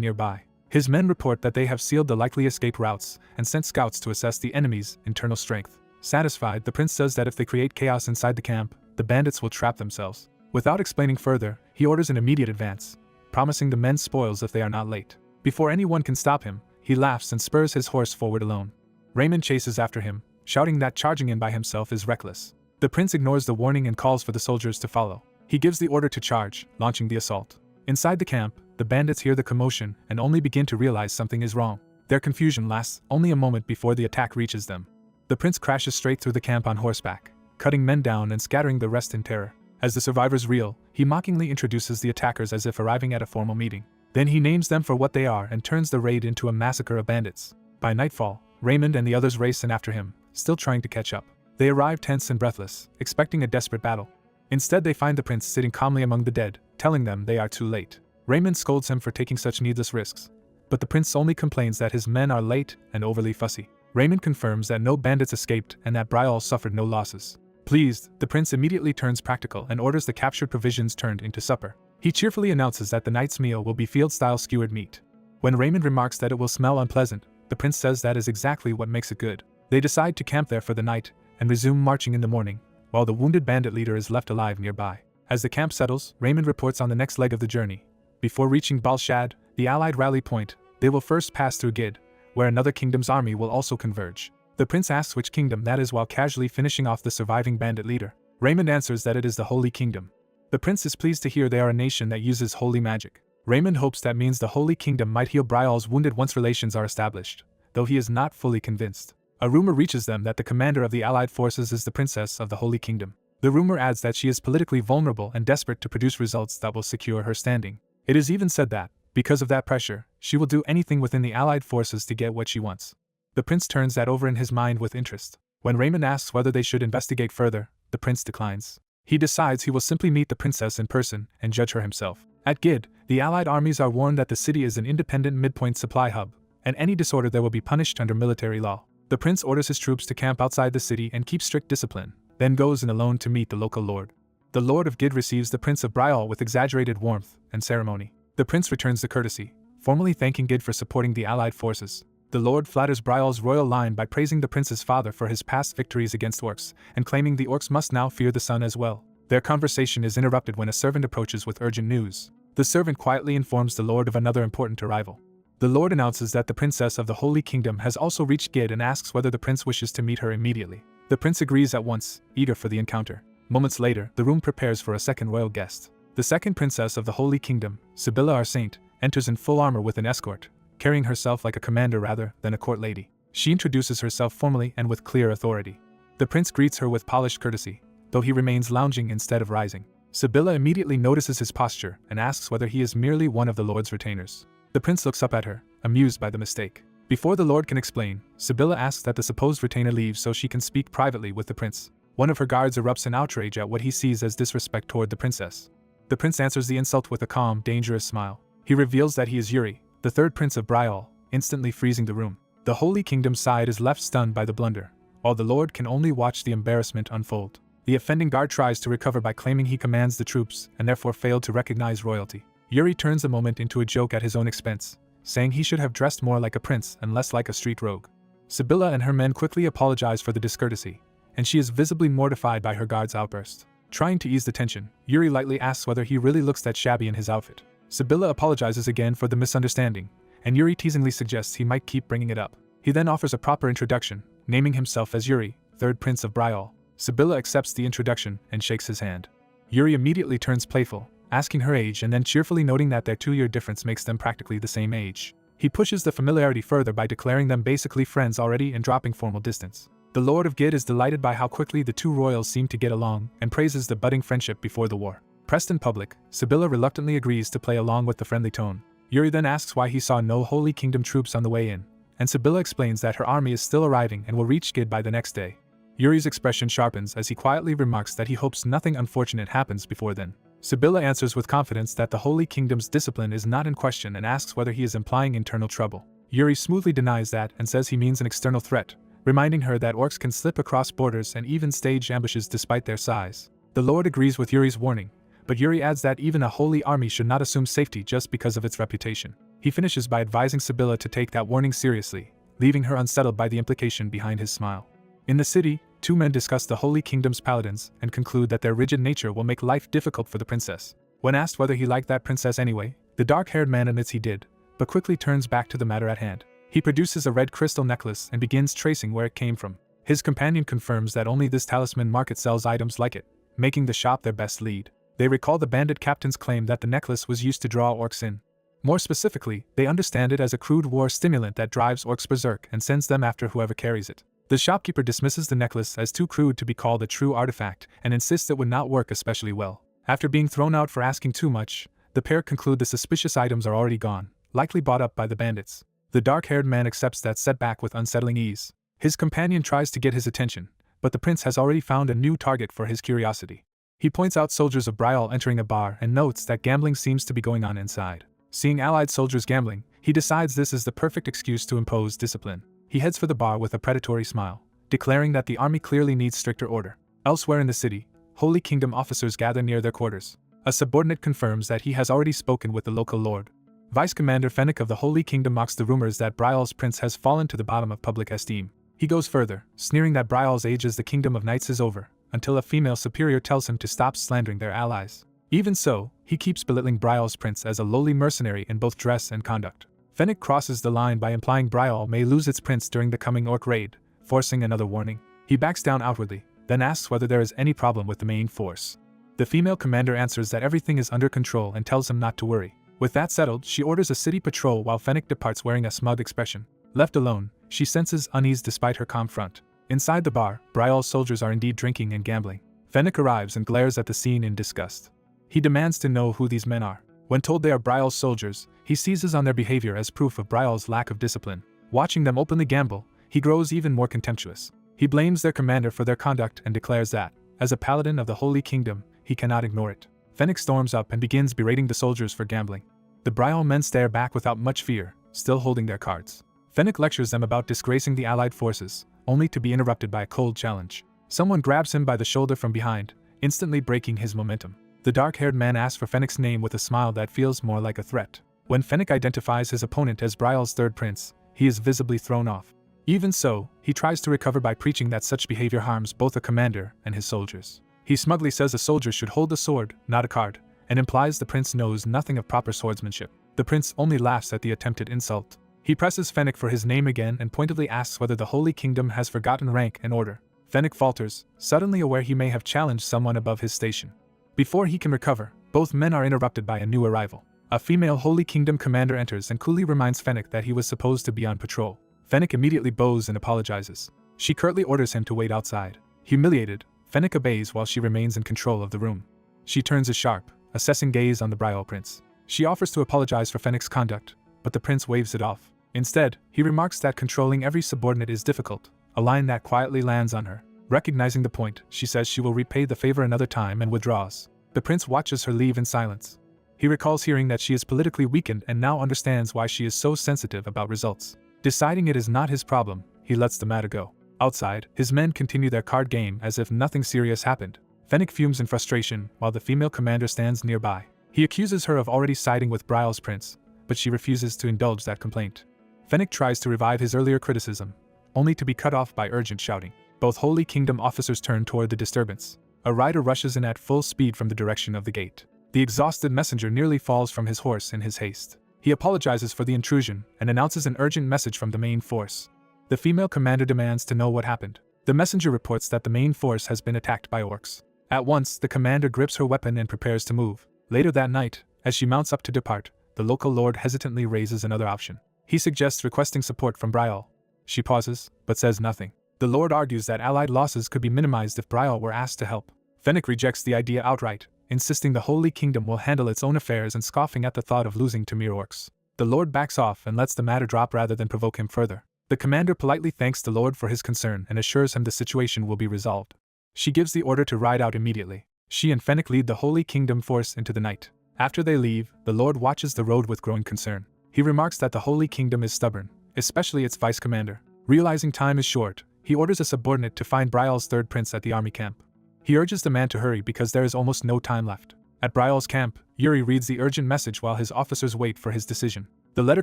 nearby. His men report that they have sealed the likely escape routes and sent scouts to assess the enemy's internal strength. Satisfied, the prince says that if they create chaos inside the camp, the bandits will trap themselves. Without explaining further, he orders an immediate advance, promising the men spoils if they are not late. Before anyone can stop him, he laughs and spurs his horse forward alone. Raymond chases after him, shouting that charging in by himself is reckless. The prince ignores the warning and calls for the soldiers to follow. He gives the order to charge, launching the assault. Inside the camp, the bandits hear the commotion and only begin to realize something is wrong. Their confusion lasts only a moment before the attack reaches them. The prince crashes straight through the camp on horseback, cutting men down and scattering the rest in terror. As the survivors reel, he mockingly introduces the attackers as if arriving at a formal meeting. Then he names them for what they are and turns the raid into a massacre of bandits. By nightfall, Raymond and the others race in after him, still trying to catch up. They arrive tense and breathless, expecting a desperate battle. Instead, they find the prince sitting calmly among the dead, telling them they are too late. Raymond scolds him for taking such needless risks, but the prince only complains that his men are late and overly fussy. Raymond confirms that no bandits escaped and that Brial suffered no losses. Pleased, the prince immediately turns practical and orders the captured provisions turned into supper. He cheerfully announces that the night's meal will be field-style skewered meat. When Raymond remarks that it will smell unpleasant, the prince says that is exactly what makes it good. They decide to camp there for the night and resume marching in the morning, while the wounded bandit leader is left alive nearby. As the camp settles, Raymond reports on the next leg of the journey. Before reaching Balshad, the allied rally point, they will first pass through Gid, where another kingdom's army will also converge. The prince asks which kingdom that is while casually finishing off the surviving bandit leader. Raymond answers that it is the Holy Kingdom. The prince is pleased to hear they are a nation that uses holy magic. Raymond hopes that means the Holy Kingdom might heal Brial's wounded once relations are established, though he is not fully convinced. A rumor reaches them that the commander of the allied forces is the princess of the Holy Kingdom. The rumor adds that she is politically vulnerable and desperate to produce results that will secure her standing. It is even said that, because of that pressure, she will do anything within the allied forces to get what she wants. The prince turns that over in his mind with interest. When Raymond asks whether they should investigate further, the prince declines. He decides he will simply meet the princess in person and judge her himself. At Gid, the Allied armies are warned that the city is an independent midpoint supply hub, and any disorder there will be punished under military law. The prince orders his troops to camp outside the city and keep strict discipline, then goes in alone to meet the local lord. The Lord of Gid receives the Prince of Brial with exaggerated warmth and ceremony. The prince returns the courtesy, formally thanking Gid for supporting the Allied forces. The Lord flatters Brial's royal line by praising the prince's father for his past victories against orcs, and claiming the orcs must now fear the sun as well. Their conversation is interrupted when a servant approaches with urgent news. The servant quietly informs the Lord of another important arrival. The Lord announces that the princess of the Holy Kingdom has also reached Gid and asks whether the prince wishes to meet her immediately. The prince agrees at once, eager for the encounter. Moments later, the room prepares for a second royal guest. The second princess of the Holy Kingdom, Sibylla our saint, enters in full armor with an escort, carrying herself like a commander rather than a court lady. She introduces herself formally and with clear authority. The prince greets her with polished courtesy, though he remains lounging instead of rising. Sibylla immediately notices his posture and asks whether he is merely one of the Lord's retainers. The prince looks up at her, amused by the mistake. Before the Lord can explain, Sibylla asks that the supposed retainer leave so she can speak privately with the prince. One of her guards erupts in outrage at what he sees as disrespect toward the princess. The prince answers the insult with a calm, dangerous smile. He reveals that he is Yuri, the third prince of Brial, instantly freezing the room. The Holy Kingdom's side is left stunned by the blunder, while the Lord can only watch the embarrassment unfold. The offending guard tries to recover by claiming he commands the troops and therefore failed to recognize royalty. Yuri turns the moment into a joke at his own expense, saying he should have dressed more like a prince and less like a street rogue. Sibylla and her men quickly apologize for the discourtesy, and she is visibly mortified by her guard's outburst. Trying to ease the tension, Yuri lightly asks whether he really looks that shabby in his outfit. Sibylla apologizes again for the misunderstanding, and Yuri teasingly suggests he might keep bringing it up. He then offers a proper introduction, naming himself as Yuri, third prince of Brial. Sibylla accepts the introduction and shakes his hand. Yuri immediately turns playful, asking her age and then cheerfully noting that their 2-year difference makes them practically the same age. He pushes the familiarity further by declaring them basically friends already and dropping formal distance. The Lord of Gid is delighted by how quickly the two royals seem to get along and praises the budding friendship before the war. Pressed in public, Sibylla reluctantly agrees to play along with the friendly tone. Yuri then asks why he saw no Holy Kingdom troops on the way in, and Sibylla explains that her army is still arriving and will reach Gid by the next day. Yuri's expression sharpens as he quietly remarks that he hopes nothing unfortunate happens before then. Sibylla answers with confidence that the Holy Kingdom's discipline is not in question and asks whether he is implying internal trouble. Yuri smoothly denies that and says he means an external threat, reminding her that orcs can slip across borders and even stage ambushes despite their size. The Lord agrees with Yuri's warning, but Yuri adds that even a holy army should not assume safety just because of its reputation. He finishes by advising Sibylla to take that warning seriously, leaving her unsettled by the implication behind his smile. In the city, two men discuss the Holy Kingdom's paladins and conclude that their rigid nature will make life difficult for the princess. When asked whether he liked that princess anyway, the dark-haired man admits he did, but quickly turns back to the matter at hand. He produces a red crystal necklace and begins tracing where it came from. His companion confirms that only this talisman market sells items like it, making the shop their best lead. They recall the bandit captain's claim that the necklace was used to draw orcs in. More specifically, they understand it as a crude war stimulant that drives orcs berserk and sends them after whoever carries it. The shopkeeper dismisses the necklace as too crude to be called a true artifact and insists it would not work especially well. After being thrown out for asking too much, the pair conclude the suspicious items are already gone, likely bought up by the bandits. The dark-haired man accepts that setback with unsettling ease. His companion tries to get his attention, but the prince has already found a new target for his curiosity. He points out soldiers of Brial entering a bar and notes that gambling seems to be going on inside. Seeing allied soldiers gambling, he decides this is the perfect excuse to impose discipline. He heads for the bar with a predatory smile, declaring that the army clearly needs stricter order. Elsewhere in the city, Holy Kingdom officers gather near their quarters. A subordinate confirms that he has already spoken with the local lord. Vice Commander Fennec of the Holy Kingdom mocks the rumors that Brial's prince has fallen to the bottom of public esteem. He goes further, sneering that Brial's age as the Kingdom of Knights is over, until a female superior tells him to stop slandering their allies. Even so, he keeps belittling Brial's prince as a lowly mercenary in both dress and conduct. Fennec crosses the line by implying Brial may lose its prince during the coming orc raid, forcing another warning. He backs down outwardly, then asks whether there is any problem with the main force. The female commander answers that everything is under control and tells him not to worry. With that settled, she orders a city patrol while Fennec departs wearing a smug expression. Left alone, she senses unease despite her calm front. Inside the bar, Brial's soldiers are indeed drinking and gambling. Fennec arrives and glares at the scene in disgust. He demands to know who these men are. When told they are Brial's soldiers, he seizes on their behavior as proof of Brial's lack of discipline. Watching them openly gamble, he grows even more contemptuous. He blames their commander for their conduct and declares that, as a paladin of the Holy Kingdom, he cannot ignore it. Fennec storms up and begins berating the soldiers for gambling. The Brial men stare back without much fear, still holding their cards. Fennec lectures them about disgracing the allied forces, only to be interrupted by a cold challenge. Someone grabs him by the shoulder from behind, instantly breaking his momentum. The dark-haired man asks for Fennec's name with a smile that feels more like a threat. When Fennec identifies his opponent as Brial's third prince, he is visibly thrown off. Even so, he tries to recover by preaching that such behavior harms both a commander and his soldiers. He smugly says a soldier should hold a sword, not a card, and implies the prince knows nothing of proper swordsmanship. The prince only laughs at the attempted insult. He presses Fennec for his name again and pointedly asks whether the Holy Kingdom has forgotten rank and order. Fennec falters, suddenly aware he may have challenged someone above his station. Before he can recover, both men are interrupted by a new arrival. A female Holy Kingdom commander enters and coolly reminds Fennec that he was supposed to be on patrol. Fennec immediately bows and apologizes. She curtly orders him to wait outside. Humiliated, Fennec obeys while she remains in control of the room. She turns a sharp, assessing gaze on the Brial prince. She offers to apologize for Fennec's conduct, but the prince waves it off. Instead, he remarks that controlling every subordinate is difficult, a line that quietly lands on her. Recognizing the point, she says she will repay the favor another time and withdraws. The prince watches her leave in silence. He recalls hearing that she is politically weakened and now understands why she is so sensitive about results. Deciding it is not his problem, he lets the matter go. Outside, his men continue their card game as if nothing serious happened. Fennec fumes in frustration while the female commander stands nearby. He accuses her of already siding with Brial's prince, but she refuses to indulge that complaint. Fennec tries to revive his earlier criticism, only to be cut off by urgent shouting. Both Holy Kingdom officers turn toward the disturbance. A rider rushes in at full speed from the direction of the gate. The exhausted messenger nearly falls from his horse in his haste. He apologizes for the intrusion and announces an urgent message from the main force. The female commander demands to know what happened. The messenger reports that the main force has been attacked by orcs. At once, the commander grips her weapon and prepares to move. Later that night, as she mounts up to depart, the local lord hesitantly raises another option. He suggests requesting support from Brial. She pauses, but says nothing. The lord argues that allied losses could be minimized if Brial were asked to help. Fennec rejects the idea outright, insisting the Holy Kingdom will handle its own affairs and scoffing at the thought of losing to mere orcs. The lord backs off and lets the matter drop rather than provoke him further. The commander politely thanks the lord for his concern and assures him the situation will be resolved. She gives the order to ride out immediately. She and Fennec lead the Holy Kingdom force into the night. After they leave, the lord watches the road with growing concern. He remarks that the Holy Kingdom is stubborn, especially its vice commander. Realizing time is short, he orders a subordinate to find Brial's third prince at the army camp. He urges the man to hurry because there is almost no time left. At Brial's camp, Yuri reads the urgent message while his officers wait for his decision. The letter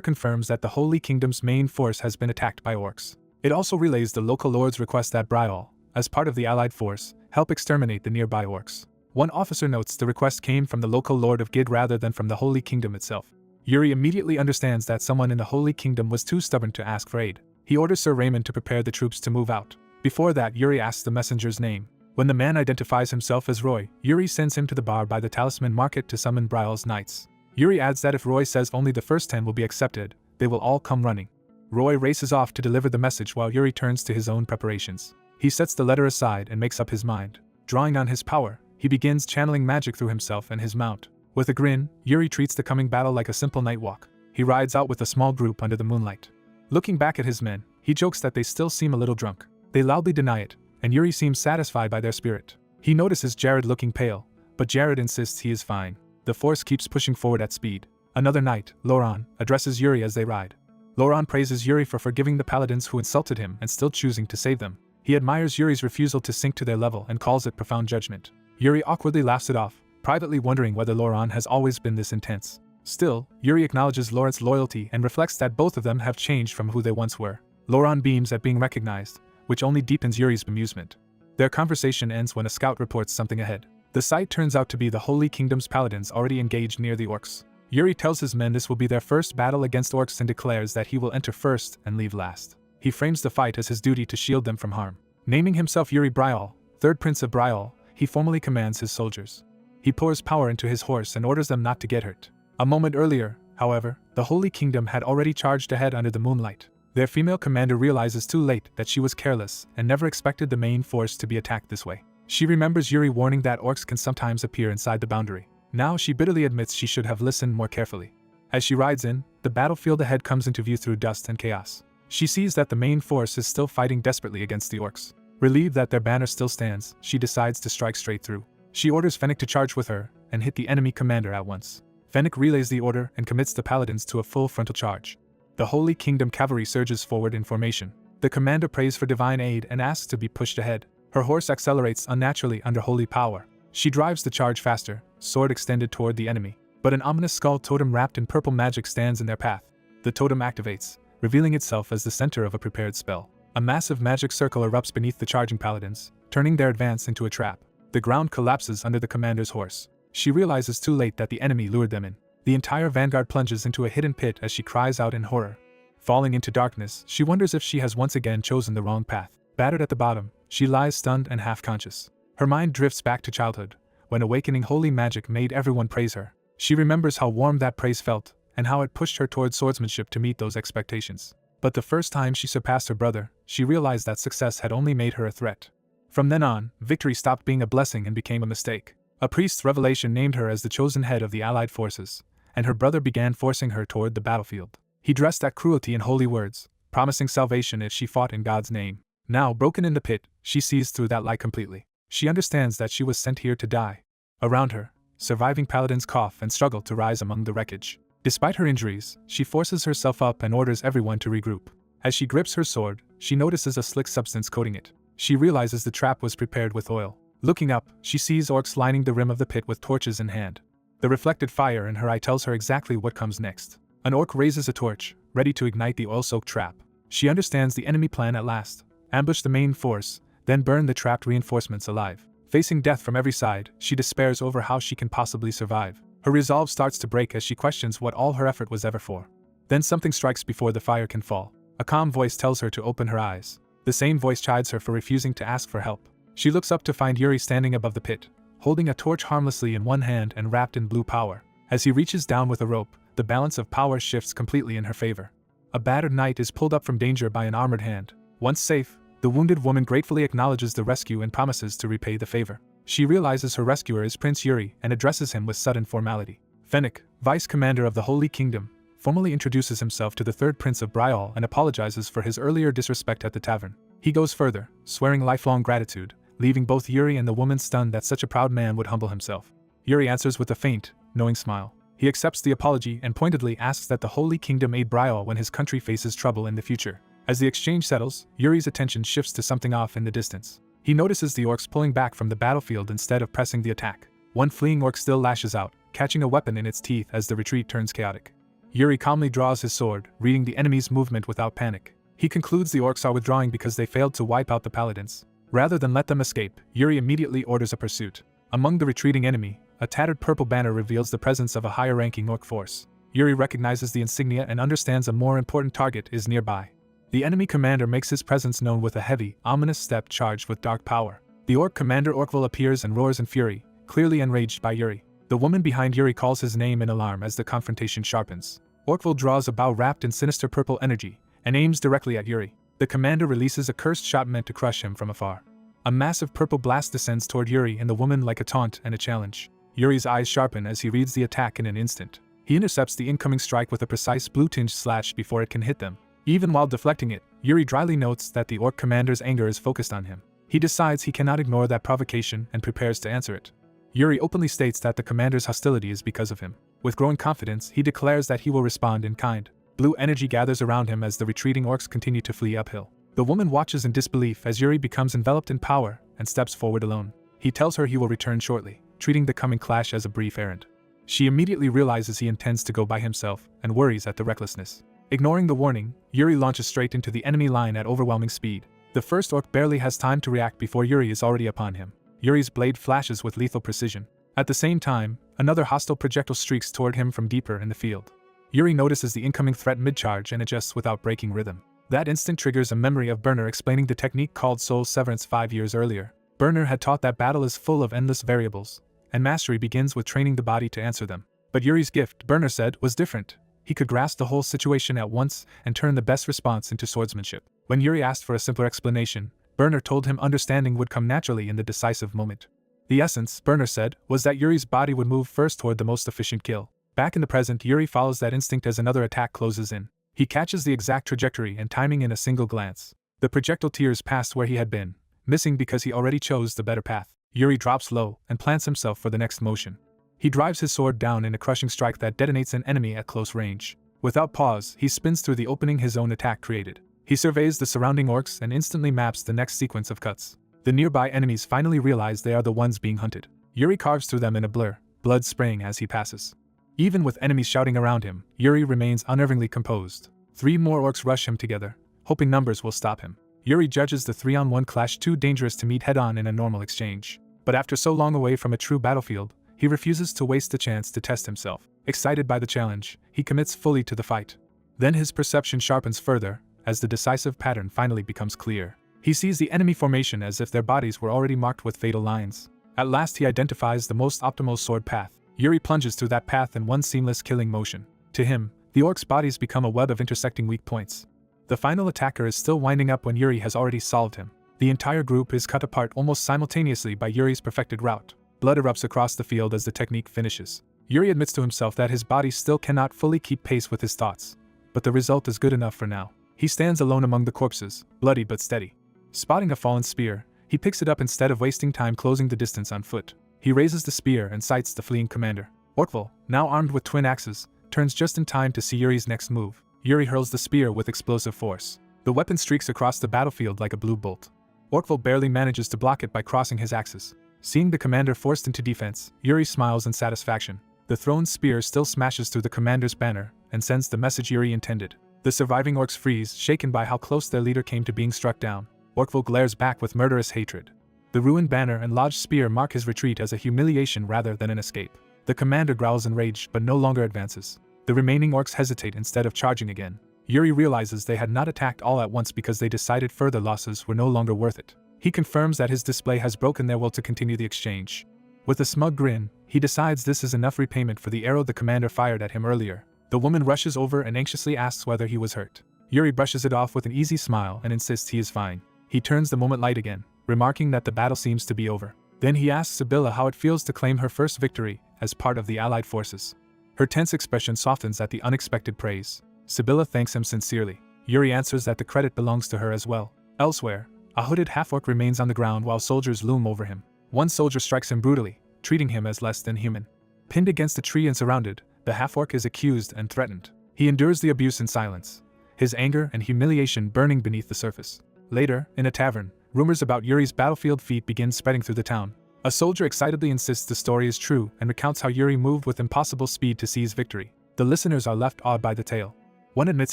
confirms that the Holy Kingdom's main force has been attacked by orcs. It also relays the local lord's request that Brial, as part of the allied force, help exterminate the nearby orcs. One officer notes the request came from the local lord of Gid rather than from the Holy Kingdom itself. Yuri immediately understands that someone in the Holy Kingdom was too stubborn to ask for aid. He orders Sir Raymond to prepare the troops to move out. Before that, Yuri asks the messenger's name. When the man identifies himself as Roy, Yuri sends him to the bar by the Talisman Market to summon Brial's knights. Yuri adds that if Roy says only the first 10 will be accepted, they will all come running. Roy races off to deliver the message while Yuri turns to his own preparations. He sets the letter aside and makes up his mind. Drawing on his power, he begins channeling magic through himself and his mount. With a grin, Yuri treats the coming battle like a simple night walk. He rides out with a small group under the moonlight. Looking back at his men, he jokes that they still seem a little drunk. They loudly deny it, and Yuri seems satisfied by their spirit. He notices Jared looking pale, but Jared insists he is fine. The force keeps pushing forward at speed. Another night, Laurent addresses Yuri as they ride. Laurent praises Yuri for forgiving the paladins who insulted him and still choosing to save them. He admires Yuri's refusal to sink to their level and calls it profound judgment. Yuri awkwardly laughs it off, privately wondering whether Laurent has always been this intense. Still, Yuri acknowledges Laurent's loyalty and reflects that both of them have changed from who they once were. Laurent beams at being recognized, which only deepens Yuri's amusement. Their conversation ends when a scout reports something ahead. The site turns out to be the Holy Kingdom's paladins already engaged near the orcs. Yuri tells his men this will be their first battle against orcs and declares that he will enter first and leave last. He frames the fight as his duty to shield them from harm. Naming himself Yuri Brial, third prince of Brial, he formally commands his soldiers. He pours power into his horse and orders them not to get hurt. A moment earlier, however, the Holy Kingdom had already charged ahead under the moonlight. Their female commander realizes too late that she was careless and never expected the main force to be attacked this way. She remembers Yuri warning that orcs can sometimes appear inside the boundary. Now she bitterly admits she should have listened more carefully. As she rides in, the battlefield ahead comes into view through dust and chaos. She sees that the main force is still fighting desperately against the orcs. Relieved that their banner still stands, she decides to strike straight through. She orders Fennec to charge with her and hit the enemy commander at once. Fennec relays the order and commits the paladins to a full frontal charge. The Holy Kingdom cavalry surges forward in formation. The commander prays for divine aid and asks to be pushed ahead. Her horse accelerates unnaturally under holy power. She drives the charge faster, sword extended toward the enemy. But an ominous skull totem wrapped in purple magic stands in their path. The totem activates, revealing itself as the center of a prepared spell. A massive magic circle erupts beneath the charging paladins, turning their advance into a trap. The ground collapses under the commander's horse. She realizes too late that the enemy lured them in. The entire vanguard plunges into a hidden pit as she cries out in horror. Falling into darkness, she wonders if she has once again chosen the wrong path. Battered at the bottom, she lies stunned and half-conscious. Her mind drifts back to childhood, when awakening holy magic made everyone praise her. She remembers how warm that praise felt, and how it pushed her towards swordsmanship to meet those expectations. But the first time she surpassed her brother, she realized that success had only made her a threat. From then on, victory stopped being a blessing and became a mistake. A priest's revelation named her as the chosen head of the allied forces, and her brother began forcing her toward the battlefield. He dressed that cruelty in holy words, promising salvation if she fought in God's name. Now, broken in the pit, she sees through that lie completely. She understands that she was sent here to die. Around her, surviving paladins cough and struggle to rise among the wreckage. Despite her injuries, she forces herself up and orders everyone to regroup. As she grips her sword, she notices a slick substance coating it. She realizes the trap was prepared with oil. Looking up, she sees orcs lining the rim of the pit with torches in hand. The reflected fire in her eye tells her exactly what comes next. An orc raises a torch, ready to ignite the oil-soaked trap. She understands the enemy plan at last. Ambush the main force, then burn the trapped reinforcements alive. Facing death from every side, she despairs over how she can possibly survive. Her resolve starts to break as she questions what all her effort was ever for. Then something strikes before the fire can fall. A calm voice tells her to open her eyes. The same voice chides her for refusing to ask for help. She looks up to find Yuri standing above the pit, holding a torch harmlessly in one hand and wrapped in blue power. As he reaches down with a rope, the balance of power shifts completely in her favor. A battered knight is pulled up from danger by an armored hand. Once safe, the wounded woman gratefully acknowledges the rescue and promises to repay the favor. She realizes her rescuer is Prince Yuri and addresses him with sudden formality. Fennec, Vice Commander of the Holy Kingdom, formally introduces himself to the third Prince of Brial and apologizes for his earlier disrespect at the tavern. He goes further, swearing lifelong gratitude, leaving both Yuri and the woman stunned that such a proud man would humble himself. Yuri answers with a faint, knowing smile. He accepts the apology and pointedly asks that the Holy Kingdom aid Brial when his country faces trouble in the future. As the exchange settles, Yuri's attention shifts to something off in the distance. He notices the orcs pulling back from the battlefield instead of pressing the attack. One fleeing orc still lashes out, catching a weapon in its teeth as the retreat turns chaotic. Yuri calmly draws his sword, reading the enemy's movement without panic. He concludes the orcs are withdrawing because they failed to wipe out the paladins. Rather than let them escape, Yuri immediately orders a pursuit. Among the retreating enemy, a tattered purple banner reveals the presence of a higher-ranking orc force. Yuri recognizes the insignia and understands a more important target is nearby. The enemy commander makes his presence known with a heavy, ominous step charged with dark power. The orc commander Orkville appears and roars in fury, clearly enraged by Yuri. The woman behind Yuri calls his name in alarm as the confrontation sharpens. Orkville draws a bow wrapped in sinister purple energy and aims directly at Yuri. The commander releases a cursed shot meant to crush him from afar. A massive purple blast descends toward Yuri and the woman like a taunt and a challenge. Yuri's eyes sharpen as he reads the attack in an instant. He intercepts the incoming strike with a precise blue-tinged slash before it can hit them. Even while deflecting it, Yuri dryly notes that the orc commander's anger is focused on him. He decides he cannot ignore that provocation and prepares to answer it. Yuri openly states that the commander's hostility is because of him. With growing confidence, he declares that he will respond in kind. Blue energy gathers around him as the retreating orcs continue to flee uphill. The woman watches in disbelief as Yuri becomes enveloped in power and steps forward alone. He tells her he will return shortly, treating the coming clash as a brief errand. She immediately realizes he intends to go by himself and worries at the recklessness. Ignoring the warning, Yuri launches straight into the enemy line at overwhelming speed. The first orc barely has time to react before Yuri is already upon him. Yuri's blade flashes with lethal precision. At the same time, another hostile projectile streaks toward him from deeper in the field. Yuri notices the incoming threat mid-charge and adjusts without breaking rhythm. That instant triggers a memory of Burner explaining the technique called Soul Severance 5 years earlier. Burner had taught that battle is full of endless variables, and mastery begins with training the body to answer them. But Yuri's gift, Burner said, was different. He could grasp the whole situation at once and turn the best response into swordsmanship. When Yuri asked for a simpler explanation, Burner told him understanding would come naturally in the decisive moment. The essence, Burner said, was that Yuri's body would move first toward the most efficient kill. Back in the present, Yuri follows that instinct as another attack closes in. He catches the exact trajectory and timing in a single glance. The projectile tears past where he had been, missing because he already chose the better path. Yuri drops low and plants himself for the next motion. He drives his sword down in a crushing strike that detonates an enemy at close range. Without pause, he spins through the opening his own attack created. He surveys the surrounding orcs and instantly maps the next sequence of cuts. The nearby enemies finally realize they are the ones being hunted. Yuri carves through them in a blur, blood spraying as he passes. Even with enemies shouting around him, Yuri remains unnervingly composed. 3 more orcs rush him together, hoping numbers will stop him. Yuri judges the 3-on-1 clash too dangerous to meet head-on in a normal exchange. But after so long away from a true battlefield, he refuses to waste the chance to test himself. Excited by the challenge, he commits fully to the fight. Then his perception sharpens further, as the decisive pattern finally becomes clear. He sees the enemy formation as if their bodies were already marked with fatal lines. At last he identifies the most optimal sword path. Yuri plunges through that path in one seamless killing motion. To him, the orcs' bodies become a web of intersecting weak points. The final attacker is still winding up when Yuri has already solved him. The entire group is cut apart almost simultaneously by Yuri's perfected route. Blood erupts across the field as the technique finishes. Yuri admits to himself that his body still cannot fully keep pace with his thoughts, but the result is good enough for now. He stands alone among the corpses, bloody but steady. Spotting a fallen spear, he picks it up instead of wasting time closing the distance on foot. He raises the spear and sights the fleeing commander. Orkvul, now armed with twin axes, turns just in time to see Yuri's next move. Yuri hurls the spear with explosive force. The weapon streaks across the battlefield like a blue bolt. Orkvul barely manages to block it by crossing his axes. Seeing the commander forced into defense, Yuri smiles in satisfaction. The thrown spear still smashes through the commander's banner and sends the message Yuri intended. The surviving orcs freeze, shaken by how close their leader came to being struck down. Orkvul glares back with murderous hatred. The ruined banner and lodged spear mark his retreat as a humiliation rather than an escape. The commander growls in rage but no longer advances. The remaining orcs hesitate instead of charging again. Yuri realizes they had not attacked all at once because they decided further losses were no longer worth it. He confirms that his display has broken their will to continue the exchange. With a smug grin, he decides this is enough repayment for the arrow the commander fired at him earlier. The woman rushes over and anxiously asks whether he was hurt. Yuri brushes it off with an easy smile and insists he is fine. He turns the moment light again, remarking that the battle seems to be over. Then he asks Sibylla how it feels to claim her first victory as part of the Allied forces. Her tense expression softens at the unexpected praise. Sibylla thanks him sincerely. Yuri answers that the credit belongs to her as well. Elsewhere, a hooded half-orc remains on the ground while soldiers loom over him. One soldier strikes him brutally, treating him as less than human. Pinned against a tree and surrounded, the half-orc is accused and threatened. He endures the abuse in silence, his anger and humiliation burning beneath the surface. Later, in a tavern, rumors about Yuri's battlefield feat begin spreading through the town. A soldier excitedly insists the story is true and recounts how Yuri moved with impossible speed to seize victory. The listeners are left awed by the tale. One admits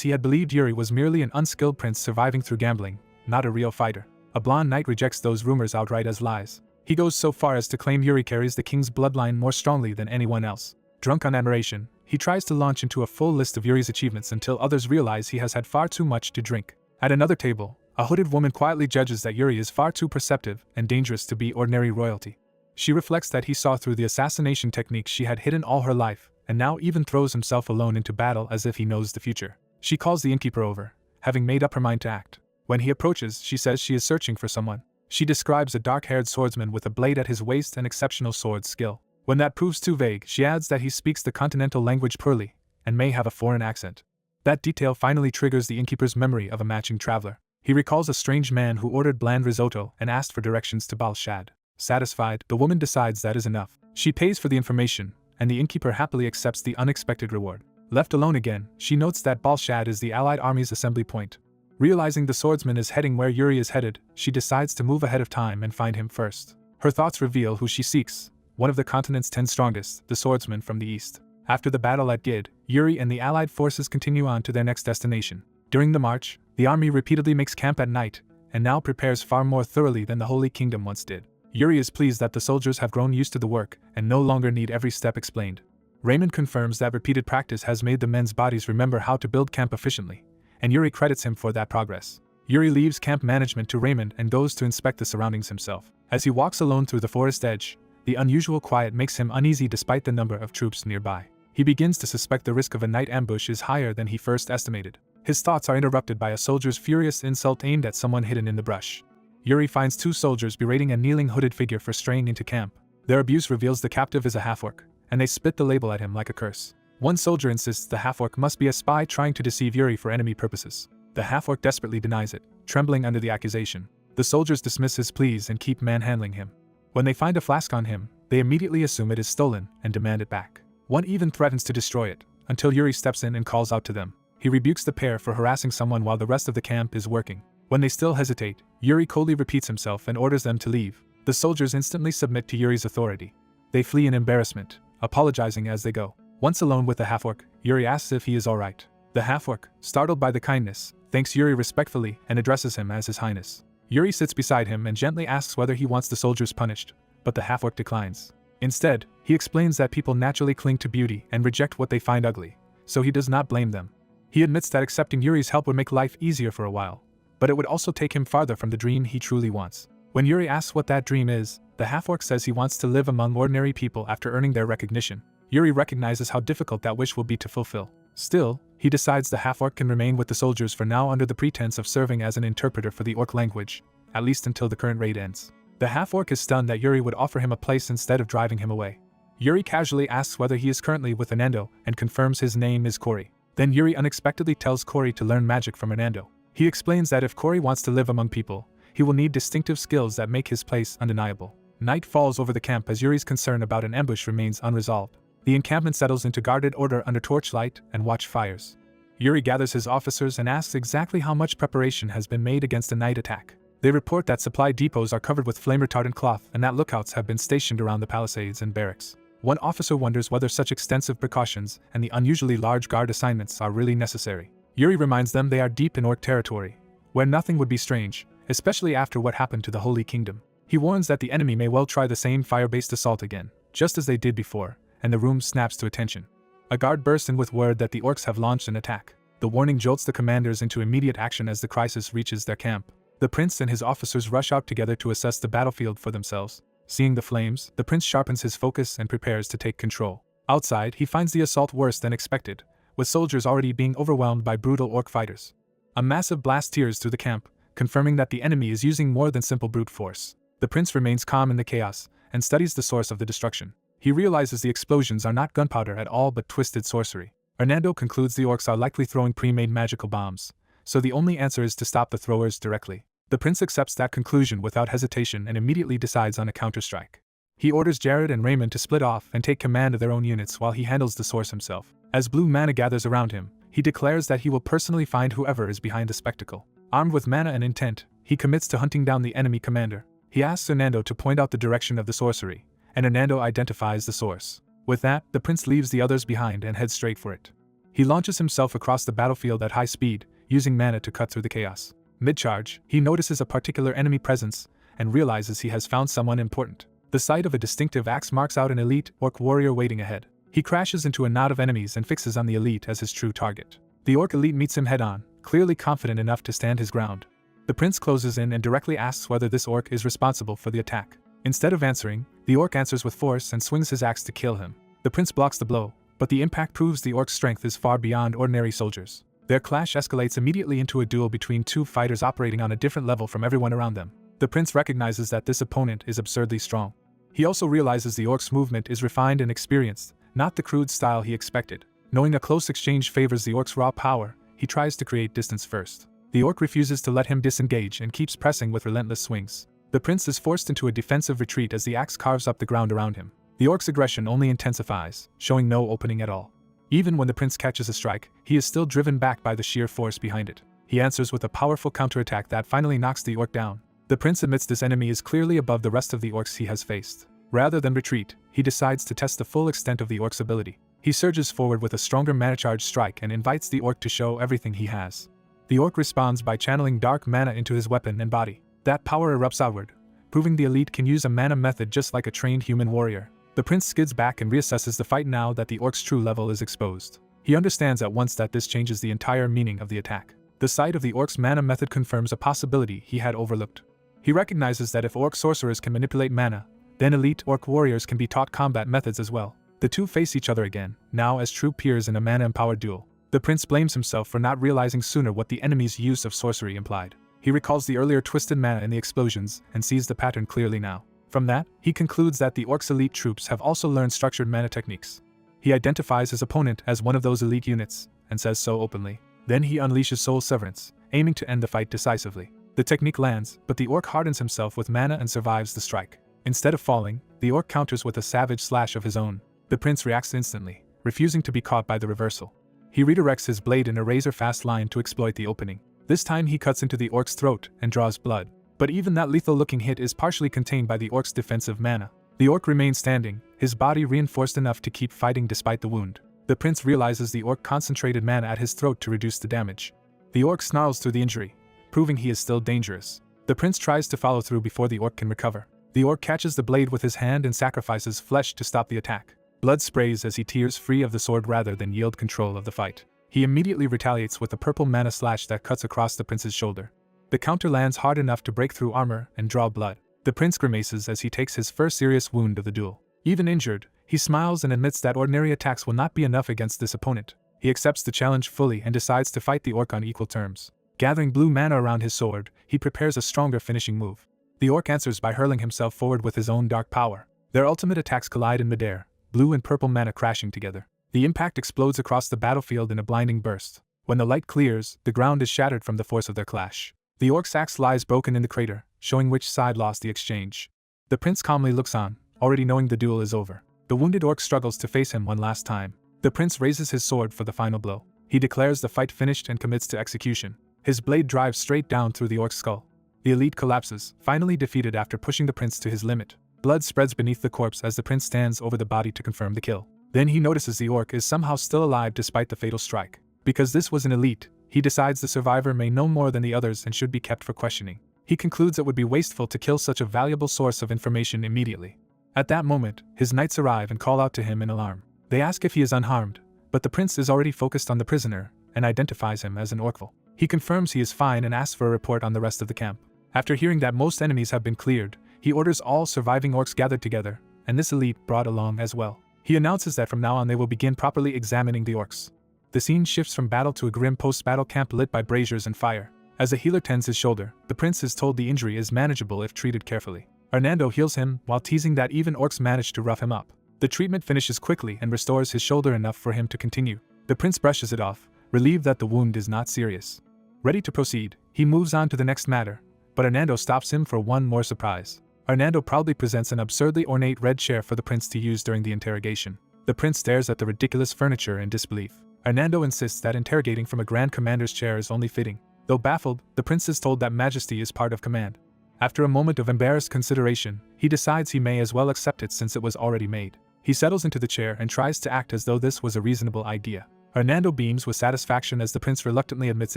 he had believed Yuri was merely an unskilled prince surviving through gambling, not a real fighter. A blonde knight rejects those rumors outright as lies. He goes so far as to claim Yuri carries the king's bloodline more strongly than anyone else. Drunk on admiration, he tries to launch into a full list of Yuri's achievements until others realize he has had far too much to drink. At another table, a hooded woman quietly judges that Yuri is far too perceptive and dangerous to be ordinary royalty. She reflects that he saw through the assassination techniques she had hidden all her life, and now even throws himself alone into battle as if he knows the future. She calls the innkeeper over, having made up her mind to act. When he approaches, she says she is searching for someone. She describes a dark-haired swordsman with a blade at his waist and exceptional sword skill. When that proves too vague, she adds that he speaks the continental language poorly, and may have a foreign accent. That detail finally triggers the innkeeper's memory of a matching traveler. He recalls a strange man who ordered bland risotto and asked for directions to Balshad. Satisfied, the woman decides that is enough. She pays for the information, and the innkeeper happily accepts the unexpected reward. Left alone again, she notes that Balshad is the Allied army's assembly point. Realizing the swordsman is heading where Yuri is headed, she decides to move ahead of time and find him first. Her thoughts reveal who she seeks, one of the continent's 10 strongest, the swordsman from the east. After the battle at Gid, Yuri and the Allied forces continue on to their next destination. During the march, the army repeatedly makes camp at night, and now prepares far more thoroughly than the Holy Kingdom once did. Yuri is pleased that the soldiers have grown used to the work and no longer need every step explained. Raymond confirms that repeated practice has made the men's bodies remember how to build camp efficiently, and Yuri credits him for that progress. Yuri leaves camp management to Raymond and goes to inspect the surroundings himself. As he walks alone through the forest edge, the unusual quiet makes him uneasy despite the number of troops nearby. He begins to suspect the risk of a night ambush is higher than he first estimated. His thoughts are interrupted by a soldier's furious insult aimed at someone hidden in the brush. Yuri finds 2 soldiers berating a kneeling hooded figure for straying into camp. Their abuse reveals the captive is a half-orc, and they spit the label at him like a curse. One soldier insists the half-orc must be a spy trying to deceive Yuri for enemy purposes. The half-orc desperately denies it, trembling under the accusation. The soldiers dismiss his pleas and keep manhandling him. When they find a flask on him, they immediately assume it is stolen and demand it back. One even threatens to destroy it, until Yuri steps in and calls out to them. He rebukes the pair for harassing someone while the rest of the camp is working. When they still hesitate, Yuri coldly repeats himself and orders them to leave. The soldiers instantly submit to Yuri's authority. They flee in embarrassment, apologizing as they go. Once alone with the half-orc, Yuri asks if he is alright. The half-orc, startled by the kindness, thanks Yuri respectfully and addresses him as His Highness. Yuri sits beside him and gently asks whether he wants the soldiers punished, but the half-orc declines. Instead, he explains that people naturally cling to beauty and reject what they find ugly, so he does not blame them. He admits that accepting Yuri's help would make life easier for a while, but it would also take him farther from the dream he truly wants. When Yuri asks what that dream is, the half-orc says he wants to live among ordinary people after earning their recognition. Yuri recognizes how difficult that wish will be to fulfill. Still, he decides the half-orc can remain with the soldiers for now under the pretense of serving as an interpreter for the orc language, at least until the current raid ends. The half-orc is stunned that Yuri would offer him a place instead of driving him away. Yuri casually asks whether he is currently with Anando and confirms his name is Cory. Then Yuri unexpectedly tells Cory to learn magic from Anando. He explains that if Cory wants to live among people, he will need distinctive skills that make his place undeniable. Night falls over the camp as Yuri's concern about an ambush remains unresolved. The encampment settles into guarded order under torchlight and watchfires. Yuri gathers his officers and asks exactly how much preparation has been made against a night attack. They report that supply depots are covered with flame-retardant cloth and that lookouts have been stationed around the palisades and barracks. One officer wonders whether such extensive precautions and the unusually large guard assignments are really necessary. Yuri reminds them they are deep in orc territory, where nothing would be strange, especially after what happened to the Holy Kingdom. He warns that the enemy may well try the same fire-based assault again, just as they did before, and the room snaps to attention. A guard bursts in with word that the orcs have launched an attack. The warning jolts the commanders into immediate action as the crisis reaches their camp. The prince and his officers rush out together to assess the battlefield for themselves. Seeing the flames, the prince sharpens his focus and prepares to take control. Outside, he finds the assault worse than expected, with soldiers already being overwhelmed by brutal orc fighters. A massive blast tears through the camp, confirming that the enemy is using more than simple brute force. The prince remains calm in the chaos and studies the source of the destruction. He realizes the explosions are not gunpowder at all but twisted sorcery. Hernando concludes the orcs are likely throwing pre-made magical bombs, so the only answer is to stop the throwers directly. The prince accepts that conclusion without hesitation and immediately decides on a counterstrike. He orders Jared and Raymond to split off and take command of their own units while he handles the source himself. As blue mana gathers around him, he declares that he will personally find whoever is behind the spectacle. Armed with mana and intent, he commits to hunting down the enemy commander. He asks Hernando to point out the direction of the sorcery, and Hernando identifies the source. With that, the prince leaves the others behind and heads straight for it. He launches himself across the battlefield at high speed, using mana to cut through the chaos. Mid-charge, he notices a particular enemy presence and realizes he has found someone important. The sight of a distinctive axe marks out an elite orc warrior waiting ahead. He crashes into a knot of enemies and fixes on the elite as his true target. The orc elite meets him head-on, clearly confident enough to stand his ground. The prince closes in and directly asks whether this orc is responsible for the attack. Instead of answering, the orc answers with force and swings his axe to kill him. The prince blocks the blow, but the impact proves the orc's strength is far beyond ordinary soldiers. Their clash escalates immediately into a duel between two fighters operating on a different level from everyone around them. The prince recognizes that this opponent is absurdly strong. He also realizes the orc's movement is refined and experienced, not the crude style he expected. Knowing a close exchange favors the orc's raw power, he tries to create distance first. The orc refuses to let him disengage and keeps pressing with relentless swings. The prince is forced into a defensive retreat as the axe carves up the ground around him. The orc's aggression only intensifies, showing no opening at all. Even when the prince catches a strike, he is still driven back by the sheer force behind it. He answers with a powerful counterattack that finally knocks the orc down. The prince admits this enemy is clearly above the rest of the orcs he has faced. Rather than retreat, he decides to test the full extent of the orc's ability. He surges forward with a stronger mana charge strike and invites the orc to show everything he has. The orc responds by channeling dark mana into his weapon and body. That power erupts outward, proving the elite can use a mana method just like a trained human warrior. The prince skids back and reassesses the fight now that the orc's true level is exposed. He understands at once that this changes the entire meaning of the attack. The sight of the orc's mana method confirms a possibility he had overlooked. He recognizes that if orc sorcerers can manipulate mana, then elite orc warriors can be taught combat methods as well. The two face each other again, now as true peers in a mana-empowered duel. The prince blames himself for not realizing sooner what the enemy's use of sorcery implied. He recalls the earlier twisted mana in the explosions and sees the pattern clearly now. From that, he concludes that the orc's elite troops have also learned structured mana techniques. He identifies his opponent as one of those elite units, and says so openly. Then he unleashes Soul Severance, aiming to end the fight decisively. The technique lands, but the orc hardens himself with mana and survives the strike. Instead of falling, the orc counters with a savage slash of his own. The prince reacts instantly, refusing to be caught by the reversal. He redirects his blade in a razor-fast line to exploit the opening. This time he cuts into the orc's throat and draws blood. But even that lethal-looking hit is partially contained by the orc's defensive mana. The orc remains standing, his body reinforced enough to keep fighting despite the wound. The prince realizes the orc concentrated mana at his throat to reduce the damage. The orc snarls through the injury, proving he is still dangerous. The prince tries to follow through before the orc can recover. The orc catches the blade with his hand and sacrifices flesh to stop the attack. Blood sprays as he tears free of the sword rather than yield control of the fight. He immediately retaliates with a purple mana slash that cuts across the prince's shoulder. The counter lands hard enough to break through armor and draw blood. The prince grimaces as he takes his first serious wound of the duel. Even injured, he smiles and admits that ordinary attacks will not be enough against this opponent. He accepts the challenge fully and decides to fight the orc on equal terms. Gathering blue mana around his sword, he prepares a stronger finishing move. The orc answers by hurling himself forward with his own dark power. Their ultimate attacks collide in midair, blue and purple mana crashing together. The impact explodes across the battlefield in a blinding burst. When the light clears, the ground is shattered from the force of their clash. The orc's axe lies broken in the crater, showing which side lost the exchange. The prince calmly looks on, already knowing the duel is over. The wounded orc struggles to face him one last time. The prince raises his sword for the final blow. He declares the fight finished and commits to execution. His blade drives straight down through the orc's skull. The elite collapses, finally defeated after pushing the prince to his limit. Blood spreads beneath the corpse as the prince stands over the body to confirm the kill. Then he notices the orc is somehow still alive despite the fatal strike. Because this was an elite, he decides the survivor may know more than the others and should be kept for questioning. He concludes it would be wasteful to kill such a valuable source of information immediately. At that moment, his knights arrive and call out to him in alarm. They ask if he is unharmed, but the prince is already focused on the prisoner and identifies him as an orcval. He confirms he is fine and asks for a report on the rest of the camp. After hearing that most enemies have been cleared, he orders all surviving orcs gathered together, and this elite brought along as well. He announces that from now on they will begin properly examining the orcs. The scene shifts from battle to a grim post-battle camp lit by braziers and fire. As the healer tends his shoulder, the prince is told the injury is manageable if treated carefully. Hernando heals him while teasing that even orcs manage to rough him up. The treatment finishes quickly and restores his shoulder enough for him to continue. The prince brushes it off, relieved that the wound is not serious. Ready to proceed, he moves on to the next matter, but Hernando stops him for one more surprise. Hernando proudly presents an absurdly ornate red chair for the prince to use during the interrogation. The prince stares at the ridiculous furniture in disbelief. Hernando insists that interrogating from a Grand Commander's chair is only fitting. Though baffled, the prince is told that majesty is part of command. After a moment of embarrassed consideration, he decides he may as well accept it since it was already made. He settles into the chair and tries to act as though this was a reasonable idea. Hernando beams with satisfaction as the prince reluctantly admits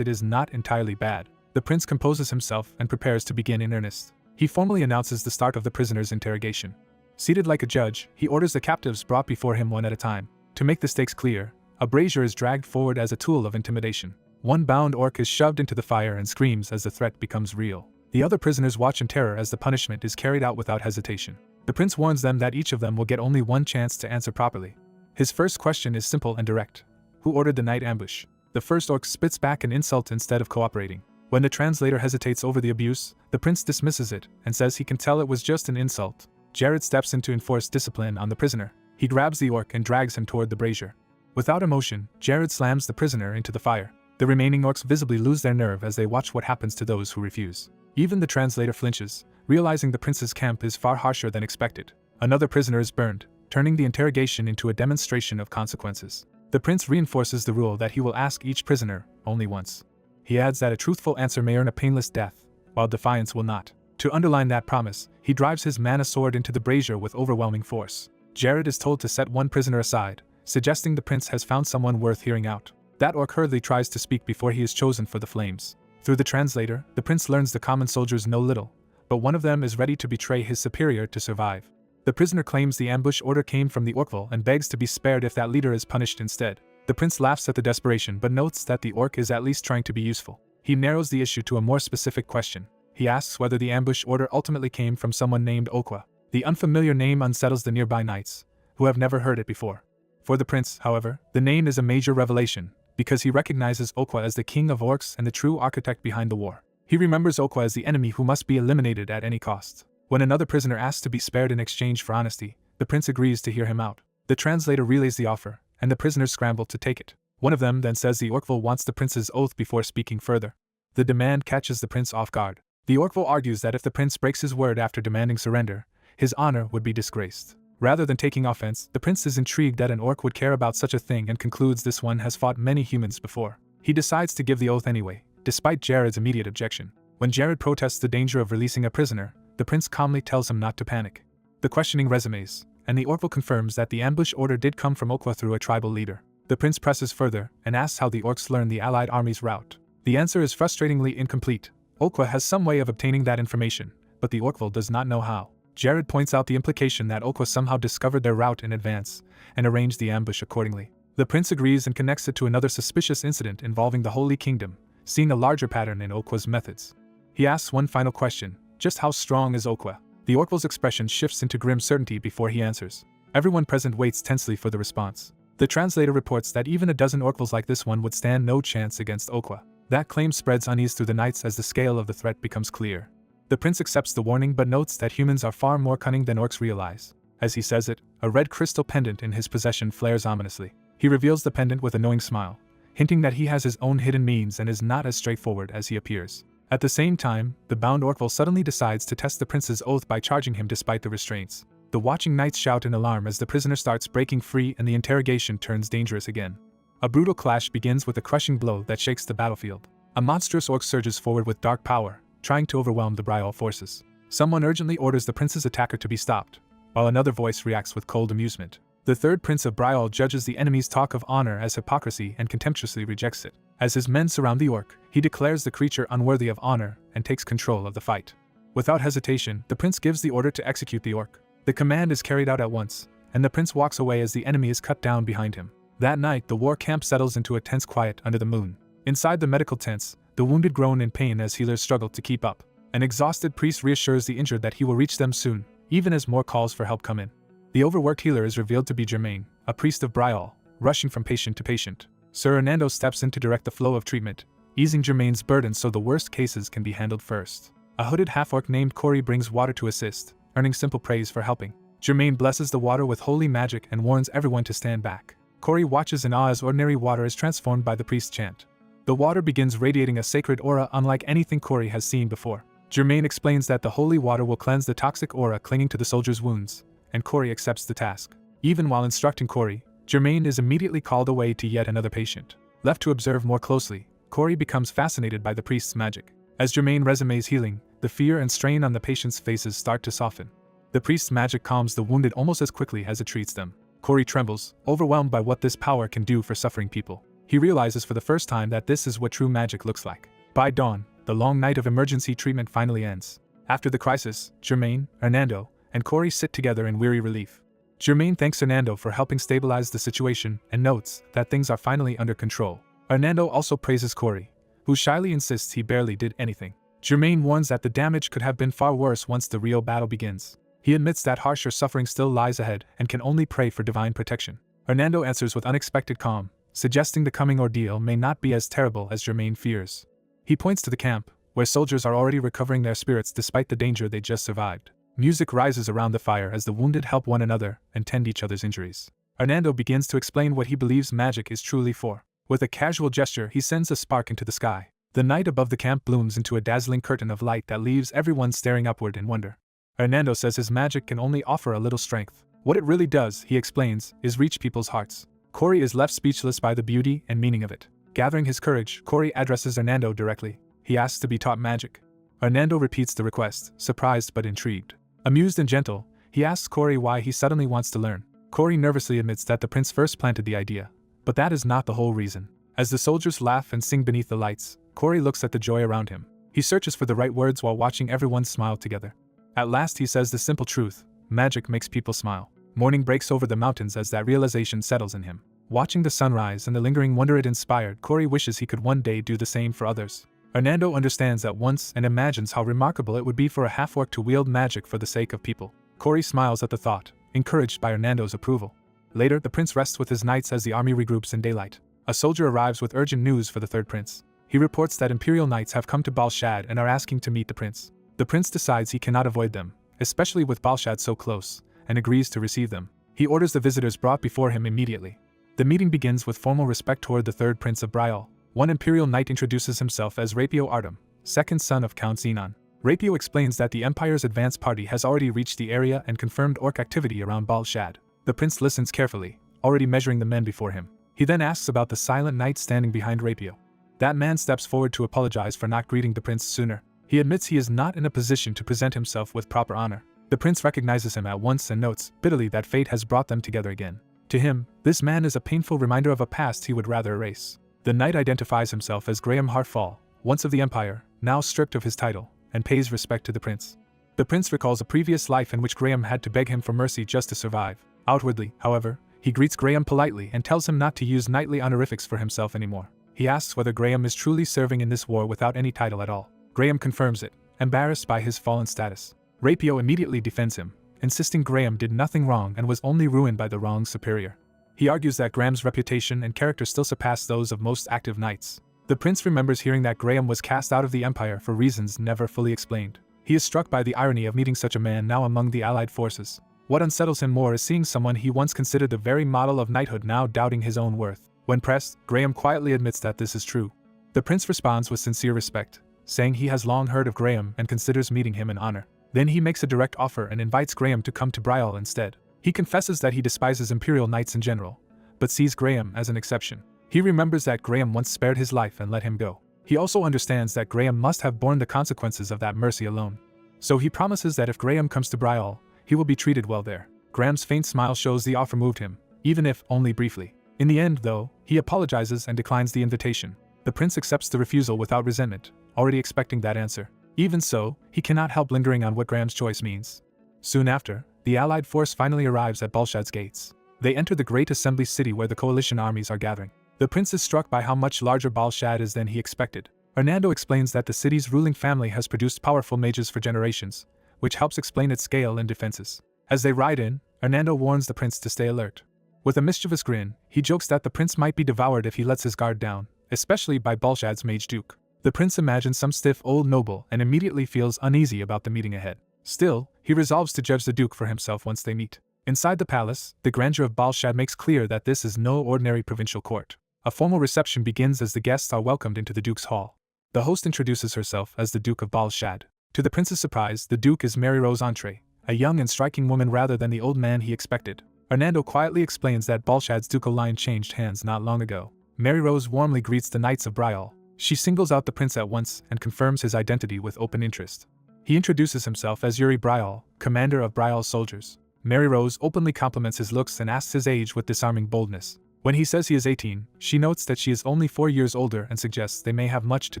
it is not entirely bad. The prince composes himself and prepares to begin in earnest. He formally announces the start of the prisoner's interrogation. Seated like a judge, he orders the captives brought before him one at a time. To make the stakes clear, a brazier is dragged forward as a tool of intimidation. One bound orc is shoved into the fire and screams as the threat becomes real. The other prisoners watch in terror as the punishment is carried out without hesitation. The prince warns them that each of them will get only one chance to answer properly. His first question is simple and direct. Who ordered the night ambush? The first orc spits back an insult instead of cooperating. When the translator hesitates over the abuse, the prince dismisses it and says he can tell it was just an insult. Jared steps in to enforce discipline on the prisoner. He grabs the orc and drags him toward the brazier. Without emotion, Jared slams the prisoner into the fire. The remaining orcs visibly lose their nerve as they watch what happens to those who refuse. Even the translator flinches, realizing the prince's camp is far harsher than expected. Another prisoner is burned, turning the interrogation into a demonstration of consequences. The prince reinforces the rule that he will ask each prisoner only once. He adds that a truthful answer may earn a painless death, while defiance will not. To underline that promise, he drives his mana sword into the brazier with overwhelming force. Jared is told to set one prisoner aside, suggesting the prince has found someone worth hearing out. That orc hurriedly tries to speak before he is chosen for the flames. Through the translator, the prince learns the common soldiers know little, but one of them is ready to betray his superior to survive. The prisoner claims the ambush order came from the orcval and begs to be spared if that leader is punished instead. The prince laughs at the desperation but notes that the orc is at least trying to be useful. He narrows the issue to a more specific question. He asks whether the ambush order ultimately came from someone named Okwa. The unfamiliar name unsettles the nearby knights, who have never heard it before. For the prince, however, the name is a major revelation, because he recognizes Okwa as the king of orcs and the true architect behind the war. He remembers Okwa as the enemy who must be eliminated at any cost. When another prisoner asks to be spared in exchange for honesty, the prince agrees to hear him out. The translator relays the offer, and the prisoners scramble to take it. One of them then says the Orkville wants the prince's oath before speaking further. The demand catches the prince off guard. The Orkville argues that if the prince breaks his word after demanding surrender, his honor would be disgraced. Rather than taking offense, the prince is intrigued that an orc would care about such a thing and concludes this one has fought many humans before. He decides to give the oath anyway, despite Jared's immediate objection. When Jared protests the danger of releasing a prisoner, the prince calmly tells him not to panic. The questioning resumes, and the Orkville confirms that the ambush order did come from Okwa through a tribal leader. The prince presses further and asks how the orcs learned the allied army's route. The answer is frustratingly incomplete. Okwa has some way of obtaining that information, but the Orkville does not know how. Jared points out the implication that Okwa somehow discovered their route in advance and arranged the ambush accordingly. The prince agrees and connects it to another suspicious incident involving the Holy Kingdom, seeing a larger pattern in Okwa's methods. He asks one final question: just how strong is Okwa? The Orkville's expression shifts into grim certainty before he answers. Everyone present waits tensely for the response. The translator reports that even a dozen Orkvilles like this one would stand no chance against Okwa. That claim spreads unease through the nights as the scale of the threat becomes clear. The prince accepts the warning but notes that humans are far more cunning than orcs realize. As he says it, a red crystal pendant in his possession flares ominously. He reveals the pendant with a knowing smile, hinting that he has his own hidden means and is not as straightforward as he appears. At the same time, the bound Orkville suddenly decides to test the prince's oath by charging him despite the restraints. The watching knights shout in alarm as the prisoner starts breaking free and the interrogation turns dangerous again. A brutal clash begins with a crushing blow that shakes the battlefield. A monstrous orc surges forward with dark power, trying to overwhelm the Brial forces. Someone urgently orders the prince's attacker to be stopped, while another voice reacts with cold amusement. The third prince of Brial judges the enemy's talk of honor as hypocrisy and contemptuously rejects it. As his men surround the orc, he declares the creature unworthy of honor and takes control of the fight. Without hesitation, the prince gives the order to execute the orc. The command is carried out at once, and the prince walks away as the enemy is cut down behind him. That night, the war camp settles into a tense quiet under the moon. Inside the medical tents, the wounded groan in pain as healers struggle to keep up. An exhausted priest reassures the injured that he will reach them soon, even as more calls for help come in. The overworked healer is revealed to be Germain, a priest of Brial, rushing from patient to patient. Sir Hernando steps in to direct the flow of treatment, easing Germain's burden so the worst cases can be handled first. A hooded half-orc named Corey brings water to assist, earning simple praise for helping. Germain blesses the water with holy magic and warns everyone to stand back. Corey watches in awe as ordinary water is transformed by the priest's chant. The water begins radiating a sacred aura unlike anything Corey has seen before. Germain explains that the holy water will cleanse the toxic aura clinging to the soldier's wounds, and Corey accepts the task. Even while instructing Corey, Germain is immediately called away to yet another patient. Left to observe more closely, Corey becomes fascinated by the priest's magic. As Germain resumes healing, the fear and strain on the patient's faces start to soften. The priest's magic calms the wounded almost as quickly as it treats them. Corey trembles, overwhelmed by what this power can do for suffering people. He realizes for the first time that this is what true magic looks like. By dawn, the long night of emergency treatment finally ends. After the crisis, Germain, Hernando, and Corey sit together in weary relief. Germain thanks Hernando for helping stabilize the situation and notes that things are finally under control. Hernando also praises Corey, who shyly insists he barely did anything. Germain warns that the damage could have been far worse once the real battle begins. He admits that harsher suffering still lies ahead and can only pray for divine protection. Hernando answers with unexpected calm, suggesting the coming ordeal may not be as terrible as Germain fears. He points to the camp, where soldiers are already recovering their spirits despite the danger they just survived. Music rises around the fire as the wounded help one another and tend each other's injuries. Hernando begins to explain what he believes magic is truly for. With a casual gesture, he sends a spark into the sky. The night above the camp blooms into a dazzling curtain of light that leaves everyone staring upward in wonder. Hernando says his magic can only offer a little strength. What it really does, he explains, is reach people's hearts. Corey is left speechless by the beauty and meaning of it. Gathering his courage, Corey addresses Hernando directly. He asks to be taught magic. Hernando repeats the request, surprised but intrigued. Amused and gentle, he asks Corey why he suddenly wants to learn. Corey nervously admits that the prince first planted the idea, but that is not the whole reason. As the soldiers laugh and sing beneath the lights, Corey looks at the joy around him. He searches for the right words while watching everyone smile together. At last he says the simple truth: magic makes people smile. Morning breaks over the mountains as that realization settles in him. Watching the sunrise and the lingering wonder it inspired, Corey wishes he could one day do the same for others. Hernando understands at once and imagines how remarkable it would be for a half-orc to wield magic for the sake of people. Corey smiles at the thought, encouraged by Hernando's approval. Later, the prince rests with his knights as the army regroups in daylight. A soldier arrives with urgent news for the third prince. He reports that imperial knights have come to Balshad and are asking to meet the prince. The prince decides he cannot avoid them, especially with Balshad so close, and agrees to receive them. He orders the visitors brought before him immediately. The meeting begins with formal respect toward the third prince of Brial. One imperial knight introduces himself as Rapio Artem, second son of Count Xenon. Rapio explains that the Empire's advance party has already reached the area and confirmed orc activity around Bal Shad. The prince listens carefully, already measuring the men before him. He then asks about the silent knight standing behind Rapio. That man steps forward to apologize for not greeting the prince sooner. He admits he is not in a position to present himself with proper honor. The prince recognizes him at once and notes, bitterly, that fate has brought them together again. To him, this man is a painful reminder of a past he would rather erase. The knight identifies himself as Graham Hartfall, once of the Empire, now stripped of his title, and pays respect to the prince. The prince recalls a previous life in which Graham had to beg him for mercy just to survive. Outwardly, however, he greets Graham politely and tells him not to use knightly honorifics for himself anymore. He asks whether Graham is truly serving in this war without any title at all. Graham confirms it, embarrassed by his fallen status. Rapio immediately defends him, insisting Graham did nothing wrong and was only ruined by the wrong superior. He argues that Graham's reputation and character still surpass those of most active knights. The prince remembers hearing that Graham was cast out of the Empire for reasons never fully explained. He is struck by the irony of meeting such a man now among the allied forces. What unsettles him more is seeing someone he once considered the very model of knighthood now doubting his own worth. When pressed, Graham quietly admits that this is true. The prince responds with sincere respect, saying he has long heard of Graham and considers meeting him in honor. Then he makes a direct offer and invites Graham to come to Brial instead. He confesses that he despises imperial knights in general, but sees Graham as an exception. He remembers that Graham once spared his life and let him go. He also understands that Graham must have borne the consequences of that mercy alone. So he promises that if Graham comes to Brial, he will be treated well there. Graham's faint smile shows the offer moved him, even if only briefly. In the end, though, he apologizes and declines the invitation. The prince accepts the refusal without resentment, already expecting that answer. Even so, he cannot help lingering on what Graham's choice means. Soon after, the allied force finally arrives at Balshad's gates. They enter the great assembly city where the coalition armies are gathering. The prince is struck by how much larger Balshad is than he expected. Hernando explains that the city's ruling family has produced powerful mages for generations, which helps explain its scale and defenses. As they ride in, Hernando warns the prince to stay alert. With a mischievous grin, he jokes that the prince might be devoured if he lets his guard down, especially by Balshad's mage duke. The prince imagines some stiff old noble and immediately feels uneasy about the meeting ahead. Still, he resolves to judge the duke for himself once they meet. Inside the palace, the grandeur of Balshad makes clear that this is no ordinary provincial court. A formal reception begins as the guests are welcomed into the duke's hall. The host introduces herself as the Duke of Balshad. To the prince's surprise, the duke is Mary Rose Entree, a young and striking woman rather than the old man he expected. Hernando quietly explains that Balshad's ducal line changed hands not long ago. Mary Rose warmly greets the Knights of Brial. She singles out the prince at once and confirms his identity with open interest. He introduces himself as Yuri Brial, commander of Brial's soldiers. Mary Rose openly compliments his looks and asks his age with disarming boldness. When he says he is 18, she notes that she is only 4 years older and suggests they may have much to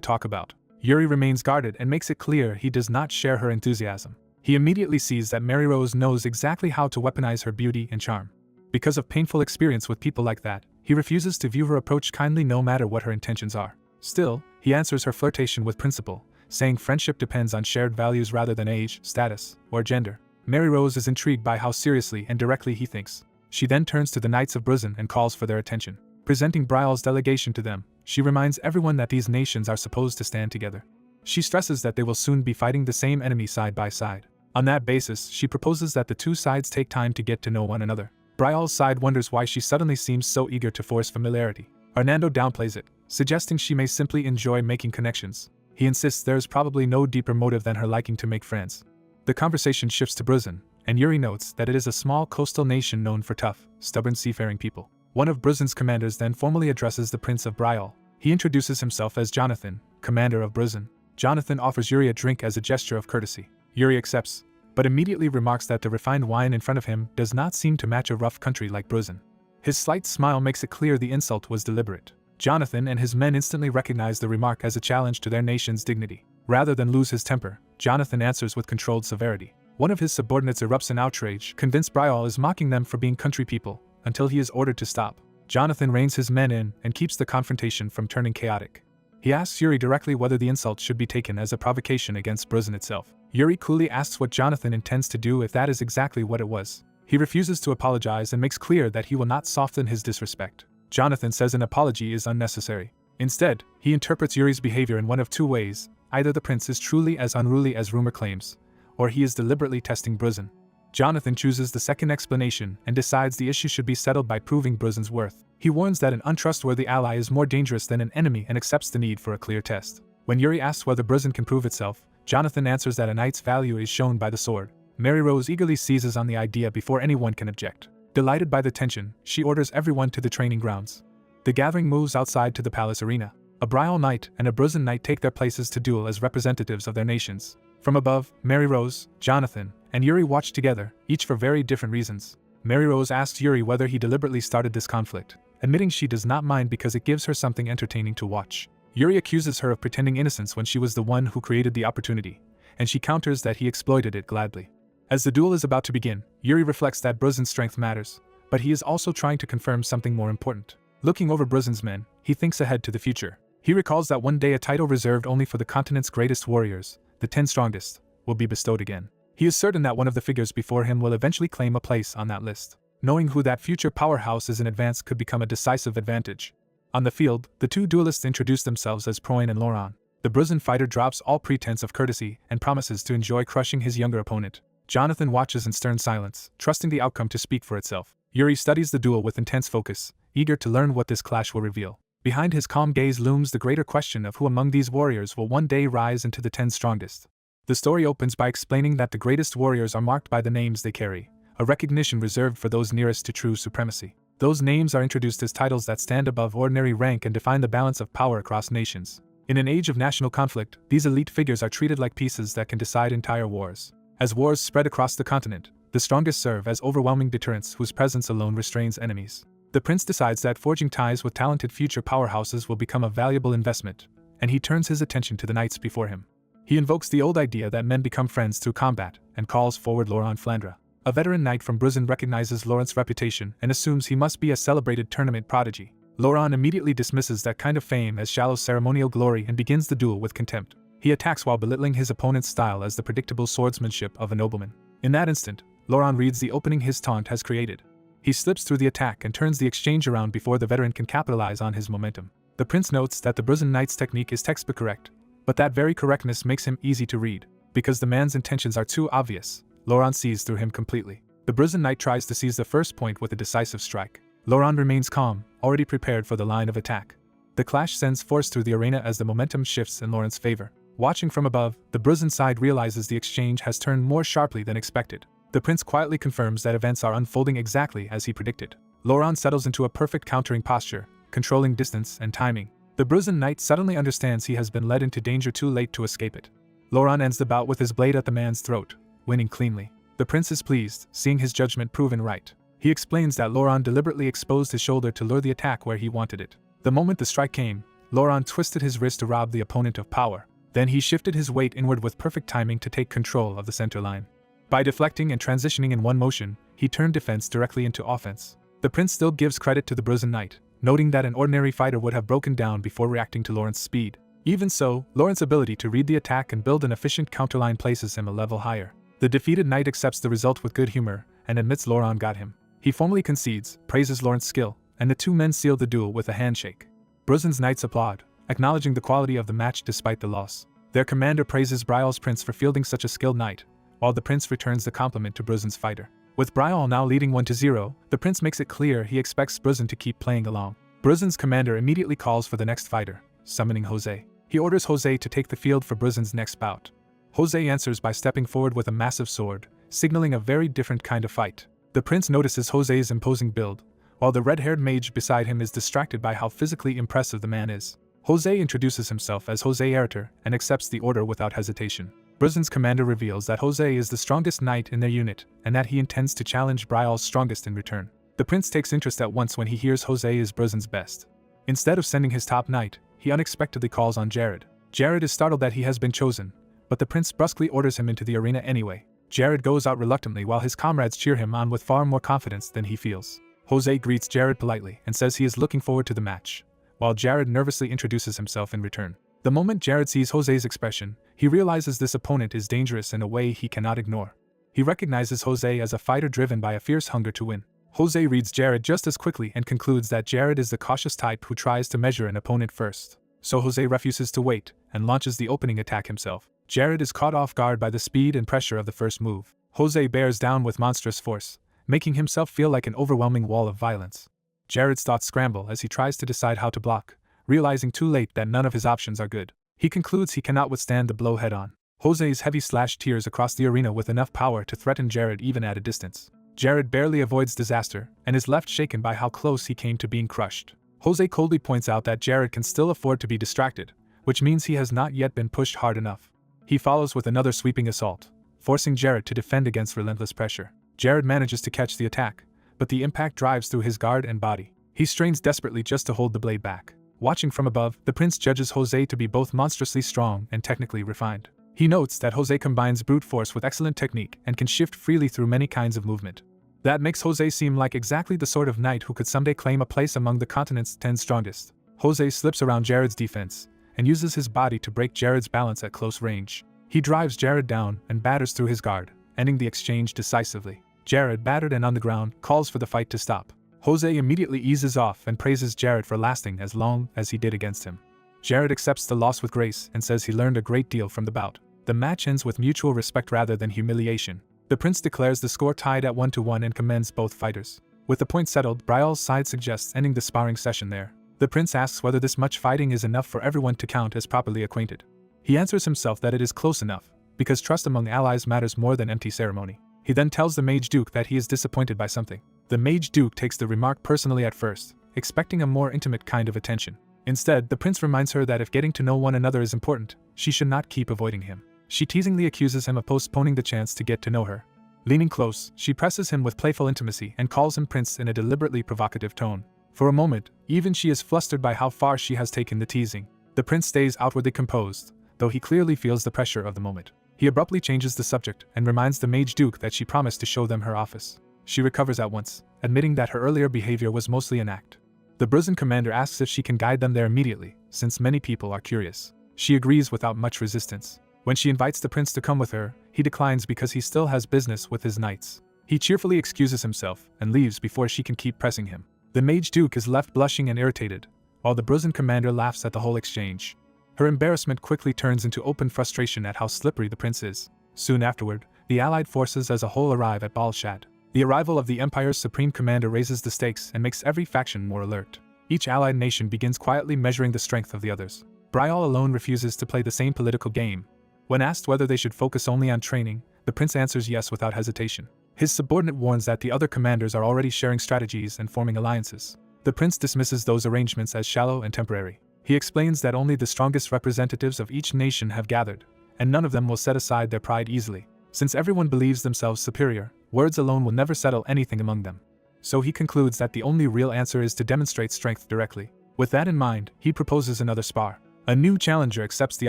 talk about. Yuri remains guarded and makes it clear he does not share her enthusiasm. He immediately sees that Mary Rose knows exactly how to weaponize her beauty and charm. Because of painful experience with people like that, he refuses to view her approach kindly no matter what her intentions are. Still, he answers her flirtation with principle, saying friendship depends on shared values rather than age, status, or gender. Mary Rose is intrigued by how seriously and directly he thinks. She then turns to the Knights of Bruzzen and calls for their attention. Presenting Brial's delegation to them, she reminds everyone that these nations are supposed to stand together. She stresses that they will soon be fighting the same enemy side by side. On that basis, she proposes that the two sides take time to get to know one another. Brial's side wonders why she suddenly seems so eager to force familiarity. Hernando downplays it, suggesting she may simply enjoy making connections. He insists there is probably no deeper motive than her liking to make friends. The conversation shifts to Bruzzen, and Yuri notes that it is a small coastal nation known for tough, stubborn seafaring people. One of Bruzzen's commanders then formally addresses the Prince of Brial. He introduces himself as Jonathan, commander of Bruzzen. Jonathan offers Yuri a drink as a gesture of courtesy. Yuri accepts, but immediately remarks that the refined wine in front of him does not seem to match a rough country like Bruzzen. His slight smile makes it clear the insult was deliberate. Jonathan and his men instantly recognize the remark as a challenge to their nation's dignity. Rather than lose his temper, Jonathan answers with controlled severity. One of his subordinates erupts in outrage, convinced Brial is mocking them for being country people, until he is ordered to stop. Jonathan reins his men in and keeps the confrontation from turning chaotic. He asks Yuri directly whether the insult should be taken as a provocation against Bruzzen itself. Yuri coolly asks what Jonathan intends to do if that is exactly what it was. He refuses to apologize and makes clear that he will not soften his disrespect. Jonathan says an apology is unnecessary. Instead, he interprets Yuri's behavior in one of two ways: either the prince is truly as unruly as rumor claims, or he is deliberately testing Bruzzen. Jonathan chooses the second explanation and decides the issue should be settled by proving Brzen's worth. He warns that an untrustworthy ally is more dangerous than an enemy and accepts the need for a clear test. When Yuri asks whether Brzen can prove itself, Jonathan answers that a knight's value is shown by the sword. Mary Rose eagerly seizes on the idea before anyone can object. Delighted by the tension, she orders everyone to the training grounds. The gathering moves outside to the palace arena. A Brial knight and a Brzen knight take their places to duel as representatives of their nations. From above, Mary Rose, Jonathan, and Yuri watch together, each for very different reasons. Mary Rose asks Yuri whether he deliberately started this conflict, admitting she does not mind because it gives her something entertaining to watch. Yuri accuses her of pretending innocence when she was the one who created the opportunity, and she counters that he exploited it gladly. As the duel is about to begin, Yuri reflects that Brzen's strength matters, but he is also trying to confirm something more important. Looking over Brzen's men, he thinks ahead to the future. He recalls that one day a title reserved only for the continent's greatest warriors, the 10 strongest, will be bestowed again. He is certain that one of the figures before him will eventually claim a place on that list. Knowing who that future powerhouse is in advance could become a decisive advantage. On the field, the two duelists introduce themselves as Proin and Laurent. The Brzen fighter drops all pretense of courtesy and promises to enjoy crushing his younger opponent. Jonathan watches in stern silence, trusting the outcome to speak for itself. Yuri studies the duel with intense focus, eager to learn what this clash will reveal. Behind his calm gaze looms the greater question of who among these warriors will one day rise into the 10 strongest. The story opens by explaining that the greatest warriors are marked by the names they carry, a recognition reserved for those nearest to true supremacy. Those names are introduced as titles that stand above ordinary rank and define the balance of power across nations. In an age of national conflict, these elite figures are treated like pieces that can decide entire wars. As wars spread across the continent, the strongest serve as overwhelming deterrents whose presence alone restrains enemies. The prince decides that forging ties with talented future powerhouses will become a valuable investment, and he turns his attention to the knights before him. He invokes the old idea that men become friends through combat, and calls forward Laurent Flandre. A veteran knight from Brzen recognizes Laurent's reputation and assumes he must be a celebrated tournament prodigy. Laurent immediately dismisses that kind of fame as shallow ceremonial glory and begins the duel with contempt. He attacks while belittling his opponent's style as the predictable swordsmanship of a nobleman. In that instant, Laurent reads the opening his taunt has created. He slips through the attack and turns the exchange around before the veteran can capitalize on his momentum. The prince notes that the Brzen knight's technique is textbook correct, but that very correctness makes him easy to read. Because the man's intentions are too obvious, Laurent sees through him completely. The Brzen knight tries to seize the first point with a decisive strike. Laurent remains calm, already prepared for the line of attack. The clash sends force through the arena as the momentum shifts in Laurent's favor. Watching from above, the Brzen side realizes the exchange has turned more sharply than expected. The prince quietly confirms that events are unfolding exactly as he predicted. Laurent settles into a perfect countering posture, controlling distance and timing. The Brzen knight suddenly understands he has been led into danger too late to escape it. Laurent ends the bout with his blade at the man's throat, winning cleanly. The prince is pleased, seeing his judgment proven right. He explains that Laurent deliberately exposed his shoulder to lure the attack where he wanted it. The moment the strike came, Laurent twisted his wrist to rob the opponent of power. Then he shifted his weight inward with perfect timing to take control of the center line. By deflecting and transitioning in one motion, he turned defense directly into offense. The prince still gives credit to the Brzen knight, noting that an ordinary fighter would have broken down before reacting to Laurent's speed. Even so, Laurent's ability to read the attack and build an efficient counterline places him a level higher. The defeated knight accepts the result with good humor and admits Laurent got him. He formally concedes, praises Laurent's skill, and the two men seal the duel with a handshake. Brzen's knights applaud, acknowledging the quality of the match despite the loss. Their commander praises Brial's prince for fielding such a skilled knight, while the prince returns the compliment to Brzen's fighter. With Brial now leading 1-0, the prince makes it clear he expects Brzen to keep playing along. Brzen's commander immediately calls for the next fighter, summoning Jose. He orders Jose to take the field for Brzen's next bout. Jose answers by stepping forward with a massive sword, signaling a very different kind of fight. The prince notices Jose's imposing build, while the red-haired mage beside him is distracted by how physically impressive the man is. Jose introduces himself as Jose Erter and accepts the order without hesitation. Brzen's commander reveals that Jose is the strongest knight in their unit and that he intends to challenge Brial's strongest in return. The prince takes interest at once when he hears Jose is Brzen's best. Instead of sending his top knight, he unexpectedly calls on Jared. Jared is startled that he has been chosen, but the prince brusquely orders him into the arena anyway. Jared goes out reluctantly while his comrades cheer him on with far more confidence than he feels. Jose greets Jared politely and says he is looking forward to the match, while Jared nervously introduces himself in return. The moment Jared sees Jose's expression, he realizes this opponent is dangerous in a way he cannot ignore. He recognizes Jose as a fighter driven by a fierce hunger to win. Jose reads Jared just as quickly and concludes that Jared is the cautious type who tries to measure an opponent first. So Jose refuses to wait and launches the opening attack himself. Jared is caught off guard by the speed and pressure of the first move. Jose bears down with monstrous force, making himself feel like an overwhelming wall of violence. Jared's thoughts scramble as he tries to decide how to block, realizing too late that none of his options are good. He concludes he cannot withstand the blow head-on. Jose's heavy slash tears across the arena with enough power to threaten Jared even at a distance. Jared barely avoids disaster, and is left shaken by how close he came to being crushed. Jose coldly points out that Jared can still afford to be distracted, which means he has not yet been pushed hard enough. He follows with another sweeping assault, forcing Jared to defend against relentless pressure. Jared manages to catch the attack, but the impact drives through his guard and body. He strains desperately just to hold the blade back. Watching from above, the prince judges Jose to be both monstrously strong and technically refined. He notes that Jose combines brute force with excellent technique and can shift freely through many kinds of movement. That makes Jose seem like exactly the sort of knight who could someday claim a place among the continent's 10 strongest. Jose slips around Jared's defense and uses his body to break Jared's balance at close range. He drives Jared down and batters through his guard, ending the exchange decisively. Jared, battered and on the ground, calls for the fight to stop. Jose immediately eases off and praises Jared for lasting as long as he did against him. Jared accepts the loss with grace and says he learned a great deal from the bout. The match ends with mutual respect rather than humiliation. The prince declares the score tied at 1-1 and commends both fighters. With the point settled, Brial's side suggests ending the sparring session there. The prince asks whether this much fighting is enough for everyone to count as properly acquainted. He answers himself that it is close enough, because trust among allies matters more than empty ceremony. He then tells the Mage Duke that he is disappointed by something. The Mage Duke takes the remark personally at first, expecting a more intimate kind of attention. Instead, the prince reminds her that if getting to know one another is important, she should not keep avoiding him. She teasingly accuses him of postponing the chance to get to know her. Leaning close, she presses him with playful intimacy and calls him prince in a deliberately provocative tone. For a moment, even she is flustered by how far she has taken the teasing. The prince stays outwardly composed, though he clearly feels the pressure of the moment. He abruptly changes the subject and reminds the Mage Duke that she promised to show them her office. She recovers at once, admitting that her earlier behavior was mostly an act. The Bruzen commander asks if she can guide them there immediately, since many people are curious. She agrees without much resistance. When she invites the prince to come with her, he declines because he still has business with his knights. He cheerfully excuses himself and leaves before she can keep pressing him. The Mage Duke is left blushing and irritated, while the Bruzen commander laughs at the whole exchange. Her embarrassment quickly turns into open frustration at how slippery the prince is. Soon afterward, the allied forces as a whole arrive at Balshad. The arrival of the Empire's supreme commander raises the stakes and makes every faction more alert. Each allied nation begins quietly measuring the strength of the others. Brial alone refuses to play the same political game. When asked whether they should focus only on training, the prince answers yes without hesitation. His subordinate warns that the other commanders are already sharing strategies and forming alliances. The prince dismisses those arrangements as shallow and temporary. He explains that only the strongest representatives of each nation have gathered, and none of them will set aside their pride easily. Since everyone believes themselves superior, words alone will never settle anything among them. So he concludes that the only real answer is to demonstrate strength directly. With that in mind, he proposes another spar. A new challenger accepts the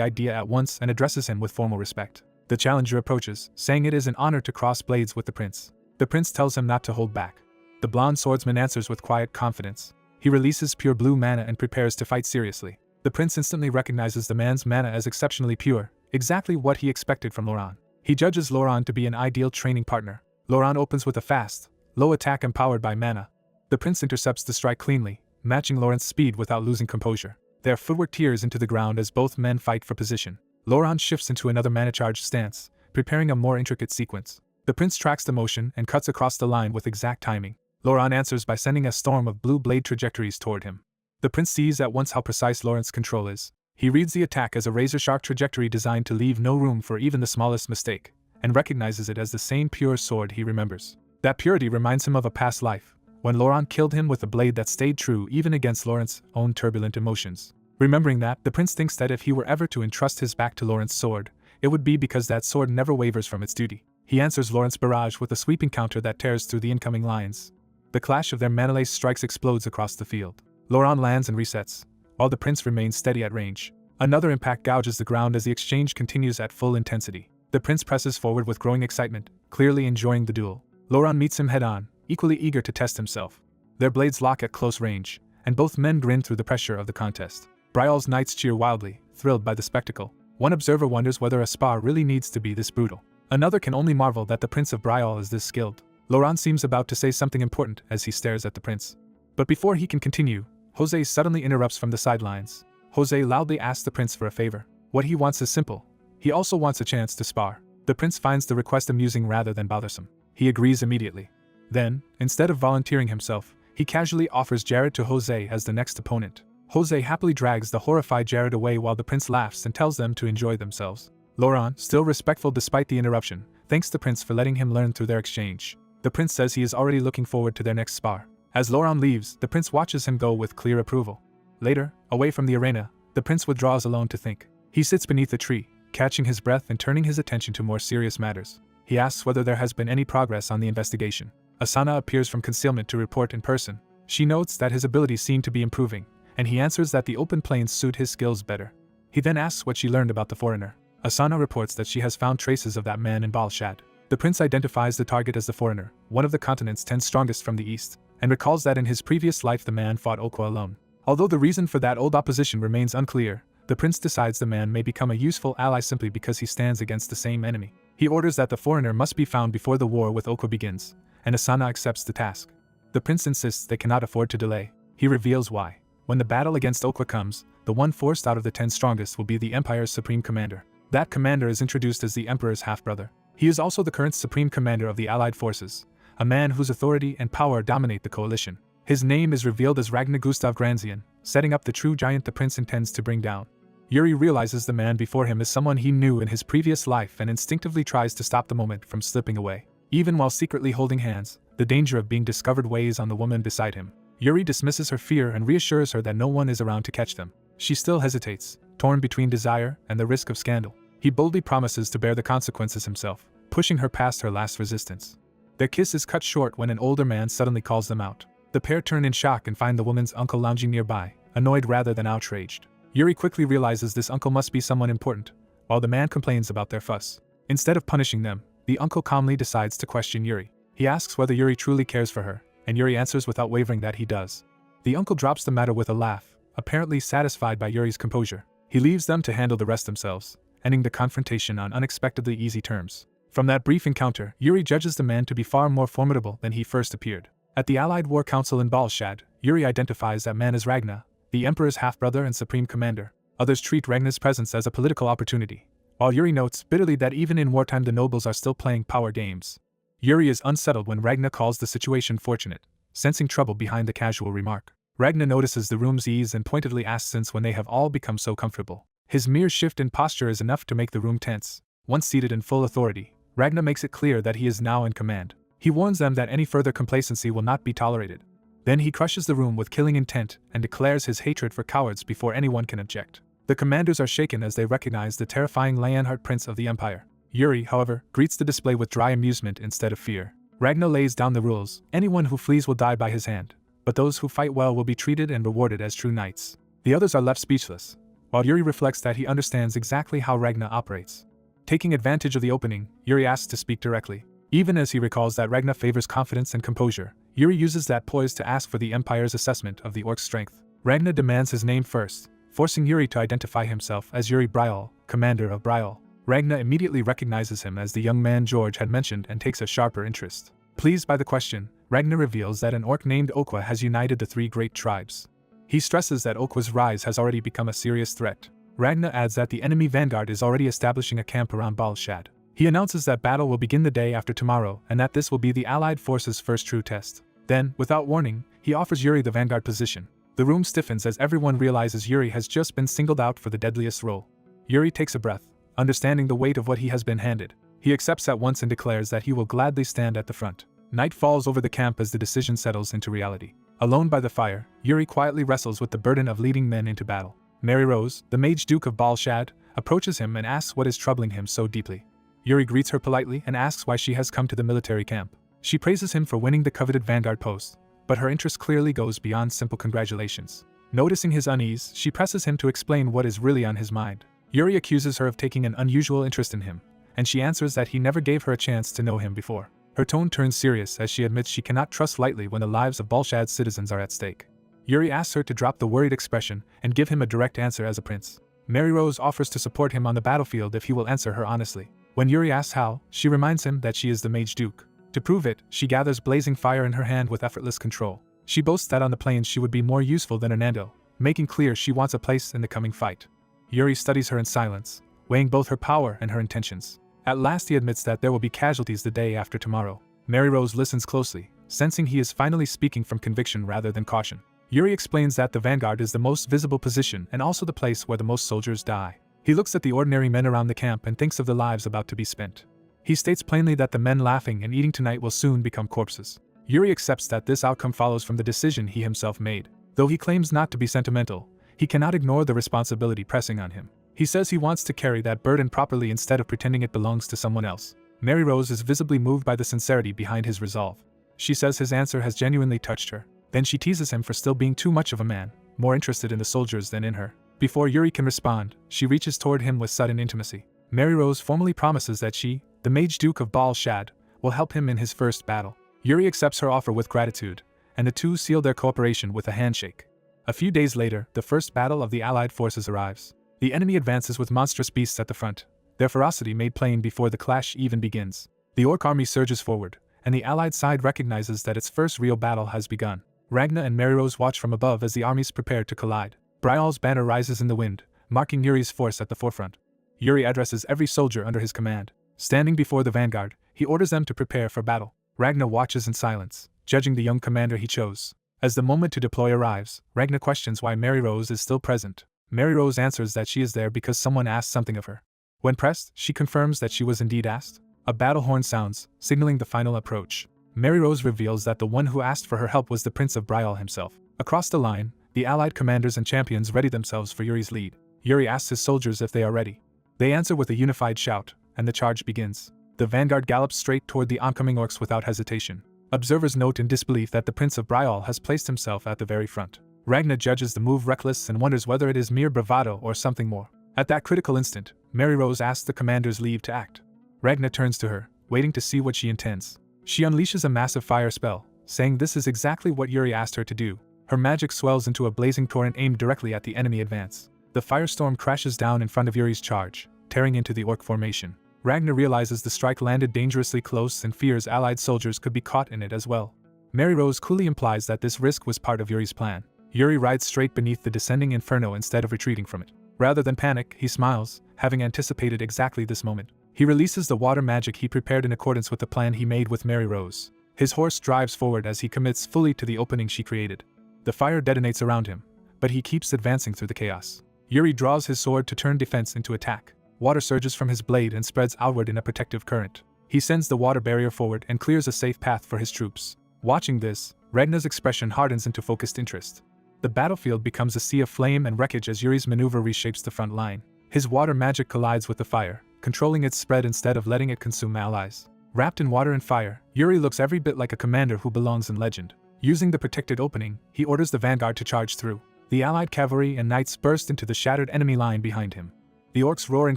idea at once and addresses him with formal respect. The challenger approaches, saying it is an honor to cross blades with the prince. The prince tells him not to hold back. The blonde swordsman answers with quiet confidence. He releases pure blue mana and prepares to fight seriously. The prince instantly recognizes the man's mana as exceptionally pure, exactly what he expected from Laurent. He judges Laurent to be an ideal training partner. Laurent opens with a fast, low attack empowered by mana. The prince intercepts the strike cleanly, matching Laurent's speed without losing composure. Their footwork tears into the ground as both men fight for position. Laurent shifts into another mana-charged stance, preparing a more intricate sequence. The prince tracks the motion and cuts across the line with exact timing. Laurent answers by sending a storm of blue blade trajectories toward him. The prince sees at once how precise Laurent's control is. He reads the attack as a razor-sharp trajectory designed to leave no room for even the smallest mistake, and recognizes it as the same pure sword he remembers. That purity reminds him of a past life, when Laurent killed him with a blade that stayed true even against Laurent's own turbulent emotions. Remembering that, the prince thinks that if he were ever to entrust his back to Laurent's sword, it would be because that sword never wavers from its duty. He answers Laurent's barrage with a sweeping counter that tears through the incoming lines. The clash of their mana-laced strikes explodes across the field. Laurent lands and resets, while the prince remains steady at range. Another impact gouges the ground as the exchange continues at full intensity. The prince presses forward with growing excitement, clearly enjoying the duel. Laurent meets him head-on, equally eager to test himself. Their blades lock at close range, and both men grin through the pressure of the contest. Brial's knights cheer wildly, thrilled by the spectacle. One observer wonders whether a spar really needs to be this brutal. Another can only marvel that the Prince of Brial is this skilled. Laurent seems about to say something important as he stares at the prince. But before he can continue, Jose suddenly interrupts from the sidelines. Jose loudly asks the prince for a favor. What he wants is simple. He also wants a chance to spar. The prince finds the request amusing rather than bothersome. He agrees immediately. Then, instead of volunteering himself, he casually offers Jared to Jose as the next opponent. Jose happily drags the horrified Jared away while the prince laughs and tells them to enjoy themselves. Laurent, still respectful despite the interruption, thanks the prince for letting him learn through their exchange. The prince says he is already looking forward to their next spar. As Laurent leaves, the prince watches him go with clear approval. Later, away from the arena, the prince withdraws alone to think. He sits beneath a tree, catching his breath and turning his attention to more serious matters. He asks whether there has been any progress on the investigation. Asuna appears from concealment to report in person. She notes that his abilities seem to be improving, and he answers that the open plains suit his skills better. He then asks what she learned about the foreigner. Asuna reports that she has found traces of that man in Balshad. The prince identifies the target as the foreigner, one of the continent's 10 strongest from the east, and recalls that in his previous life the man fought Okwa alone. Although the reason for that old opposition remains unclear, the prince decides the man may become a useful ally simply because he stands against the same enemy. He orders that the foreigner must be found before the war with Okwa begins, and Asuna accepts the task. The prince insists they cannot afford to delay. He reveals why. When the battle against Okwa comes, the one forced out of the 10 strongest will be the Empire's supreme commander. That commander is introduced as the Emperor's half-brother. He is also the current supreme commander of the Allied forces, a man whose authority and power dominate the coalition. His name is revealed as Ragnar Gustav Granzian, setting up the true giant the prince intends to bring down. Yuri realizes the man before him is someone he knew in his previous life and instinctively tries to stop the moment from slipping away. Even while secretly holding hands, the danger of being discovered weighs on the woman beside him. Yuri dismisses her fear and reassures her that no one is around to catch them. She still hesitates, torn between desire and the risk of scandal. He boldly promises to bear the consequences himself, pushing her past her last resistance. Their kiss is cut short when an older man suddenly calls them out. The pair turn in shock and find the woman's uncle lounging nearby, annoyed rather than outraged. Yuri quickly realizes this uncle must be someone important, while the man complains about their fuss. Instead of punishing them, the uncle calmly decides to question Yuri. He asks whether Yuri truly cares for her, and Yuri answers without wavering that he does. The uncle drops the matter with a laugh, apparently satisfied by Yuri's composure. He leaves them to handle the rest themselves, ending the confrontation on unexpectedly easy terms. From that brief encounter, Yuri judges the man to be far more formidable than he first appeared. At the Allied War Council in Balshad, Yuri identifies that man as Ragnar, the Emperor's half-brother and supreme commander. Others treat Ragnar's presence as a political opportunity, while Yuri notes bitterly that even in wartime the nobles are still playing power games. Yuri is unsettled when Ragnar calls the situation fortunate, sensing trouble behind the casual remark. Ragnar notices the room's ease and pointedly asks since when they have all become so comfortable. His mere shift in posture is enough to make the room tense. Once seated in full authority, Ragnar makes it clear that he is now in command. He warns them that any further complacency will not be tolerated. Then he crushes the room with killing intent and declares his hatred for cowards before anyone can object. The commanders are shaken as they recognize the terrifying Lionheart Prince of the Empire. Yuri, however, greets the display with dry amusement instead of fear. Ragnar lays down the rules: anyone who flees will die by his hand, but those who fight well will be treated and rewarded as true knights. The others are left speechless, while Yuri reflects that he understands exactly how Ragnar operates. Taking advantage of the opening, Yuri asks to speak directly. Even as he recalls that Ragnar favors confidence and composure, Yuri uses that poise to ask for the Empire's assessment of the orc's strength. Ragnar demands his name first, forcing Yuri to identify himself as Yuri Bryal, commander of Bryal. Ragnar immediately recognizes him as the young man George had mentioned and takes a sharper interest. Pleased by the question, Ragnar reveals that an orc named Okwa has united the 3 great tribes. He stresses that Okwa's rise has already become a serious threat. Ragnar adds that the enemy vanguard is already establishing a camp around Balshad. He announces that battle will begin the day after tomorrow and that this will be the Allied forces' first true test. Then, without warning, he offers Yuri the vanguard position. The room stiffens as everyone realizes Yuri has just been singled out for the deadliest role. Yuri takes a breath, understanding the weight of what he has been handed. He accepts at once and declares that he will gladly stand at the front. Night falls over the camp as the decision settles into reality. Alone by the fire, Yuri quietly wrestles with the burden of leading men into battle. Mary Rose, the Mage Duke of Balshad, approaches him and asks what is troubling him so deeply. Yuri greets her politely and asks why she has come to the military camp. She praises him for winning the coveted vanguard post, but her interest clearly goes beyond simple congratulations. Noticing his unease, she presses him to explain what is really on his mind. Yuri accuses her of taking an unusual interest in him, and she answers that he never gave her a chance to know him before. Her tone turns serious as she admits she cannot trust lightly when the lives of Balshad's citizens are at stake. Yuri asks her to drop the worried expression and give him a direct answer as a prince. Mary Rose offers to support him on the battlefield if he will answer her honestly. When Yuri asks how, she reminds him that she is the Mage Duke. To prove it, she gathers blazing fire in her hand with effortless control. She boasts that on the plains she would be more useful than Hernando, making clear she wants a place in the coming fight. Yuri studies her in silence, weighing both her power and her intentions. At last he admits that there will be casualties the day after tomorrow. Mary Rose listens closely, sensing he is finally speaking from conviction rather than caution. Yuri explains that the vanguard is the most visible position and also the place where the most soldiers die. He looks at the ordinary men around the camp and thinks of the lives about to be spent. He states plainly that the men laughing and eating tonight will soon become corpses. Yuri accepts that this outcome follows from the decision he himself made. Though he claims not to be sentimental, he cannot ignore the responsibility pressing on him. He says he wants to carry that burden properly instead of pretending it belongs to someone else. Mary Rose is visibly moved by the sincerity behind his resolve. She says his answer has genuinely touched her. Then she teases him for still being too much of a man, more interested in the soldiers than in her. Before Yuri can respond, she reaches toward him with sudden intimacy. Mary Rose formally promises that she, the Mage Duke of Baal Shad, will help him in his first battle. Yuri accepts her offer with gratitude, and the two seal their cooperation with a handshake. A few days later, the first battle of the Allied forces arrives. The enemy advances with monstrous beasts at the front, their ferocity made plain before the clash even begins. The Orc army surges forward, and the Allied side recognizes that its first real battle has begun. Ragna and Mary Rose watch from above as the armies prepare to collide. Bryal's banner rises in the wind, marking Yuri's force at the forefront. Yuri addresses every soldier under his command. Standing before the vanguard, he orders them to prepare for battle. Ragna watches in silence, judging the young commander he chose. As the moment to deploy arrives, Ragna questions why Mary Rose is still present. Mary Rose answers that she is there because someone asked something of her. When pressed, she confirms that she was indeed asked. A battle horn sounds, signaling the final approach. Mary Rose reveals that the one who asked for her help was the Prince of Bryal himself. Across the line, the Allied commanders and champions ready themselves for Yuri's lead. Yuri asks his soldiers if they are ready. They answer with a unified shout, and the charge begins. The vanguard gallops straight toward the oncoming orcs without hesitation. Observers note in disbelief that the Prince of Bryal has placed himself at the very front. Ragna judges the move reckless and wonders whether it is mere bravado or something more. At that critical instant, Mary Rose asks the commander's leave to act. Ragna turns to her, waiting to see what she intends. She unleashes a massive fire spell, saying this is exactly what Yuri asked her to do. Her magic swells into a blazing torrent aimed directly at the enemy advance. The firestorm crashes down in front of Yuri's charge, tearing into the orc formation. Ragna realizes the strike landed dangerously close and fears Allied soldiers could be caught in it as well. Mary Rose coolly implies that this risk was part of Yuri's plan. Yuri rides straight beneath the descending inferno instead of retreating from it. Rather than panic, he smiles, having anticipated exactly this moment. He releases the water magic he prepared in accordance with the plan he made with Mary Rose. His horse drives forward as he commits fully to the opening she created. The fire detonates around him, but he keeps advancing through the chaos. Yuri draws his sword to turn defense into attack. Water surges from his blade and spreads outward in a protective current. He sends the water barrier forward and clears a safe path for his troops. Watching this, Ragna's expression hardens into focused interest. The battlefield becomes a sea of flame and wreckage as Yuri's maneuver reshapes the front line. His water magic collides with the fire, controlling its spread instead of letting it consume allies. Wrapped in water and fire, Yuri looks every bit like a commander who belongs in legend. Using the protected opening, he orders the vanguard to charge through. The Allied cavalry and knights burst into the shattered enemy line behind him. The orcs roar in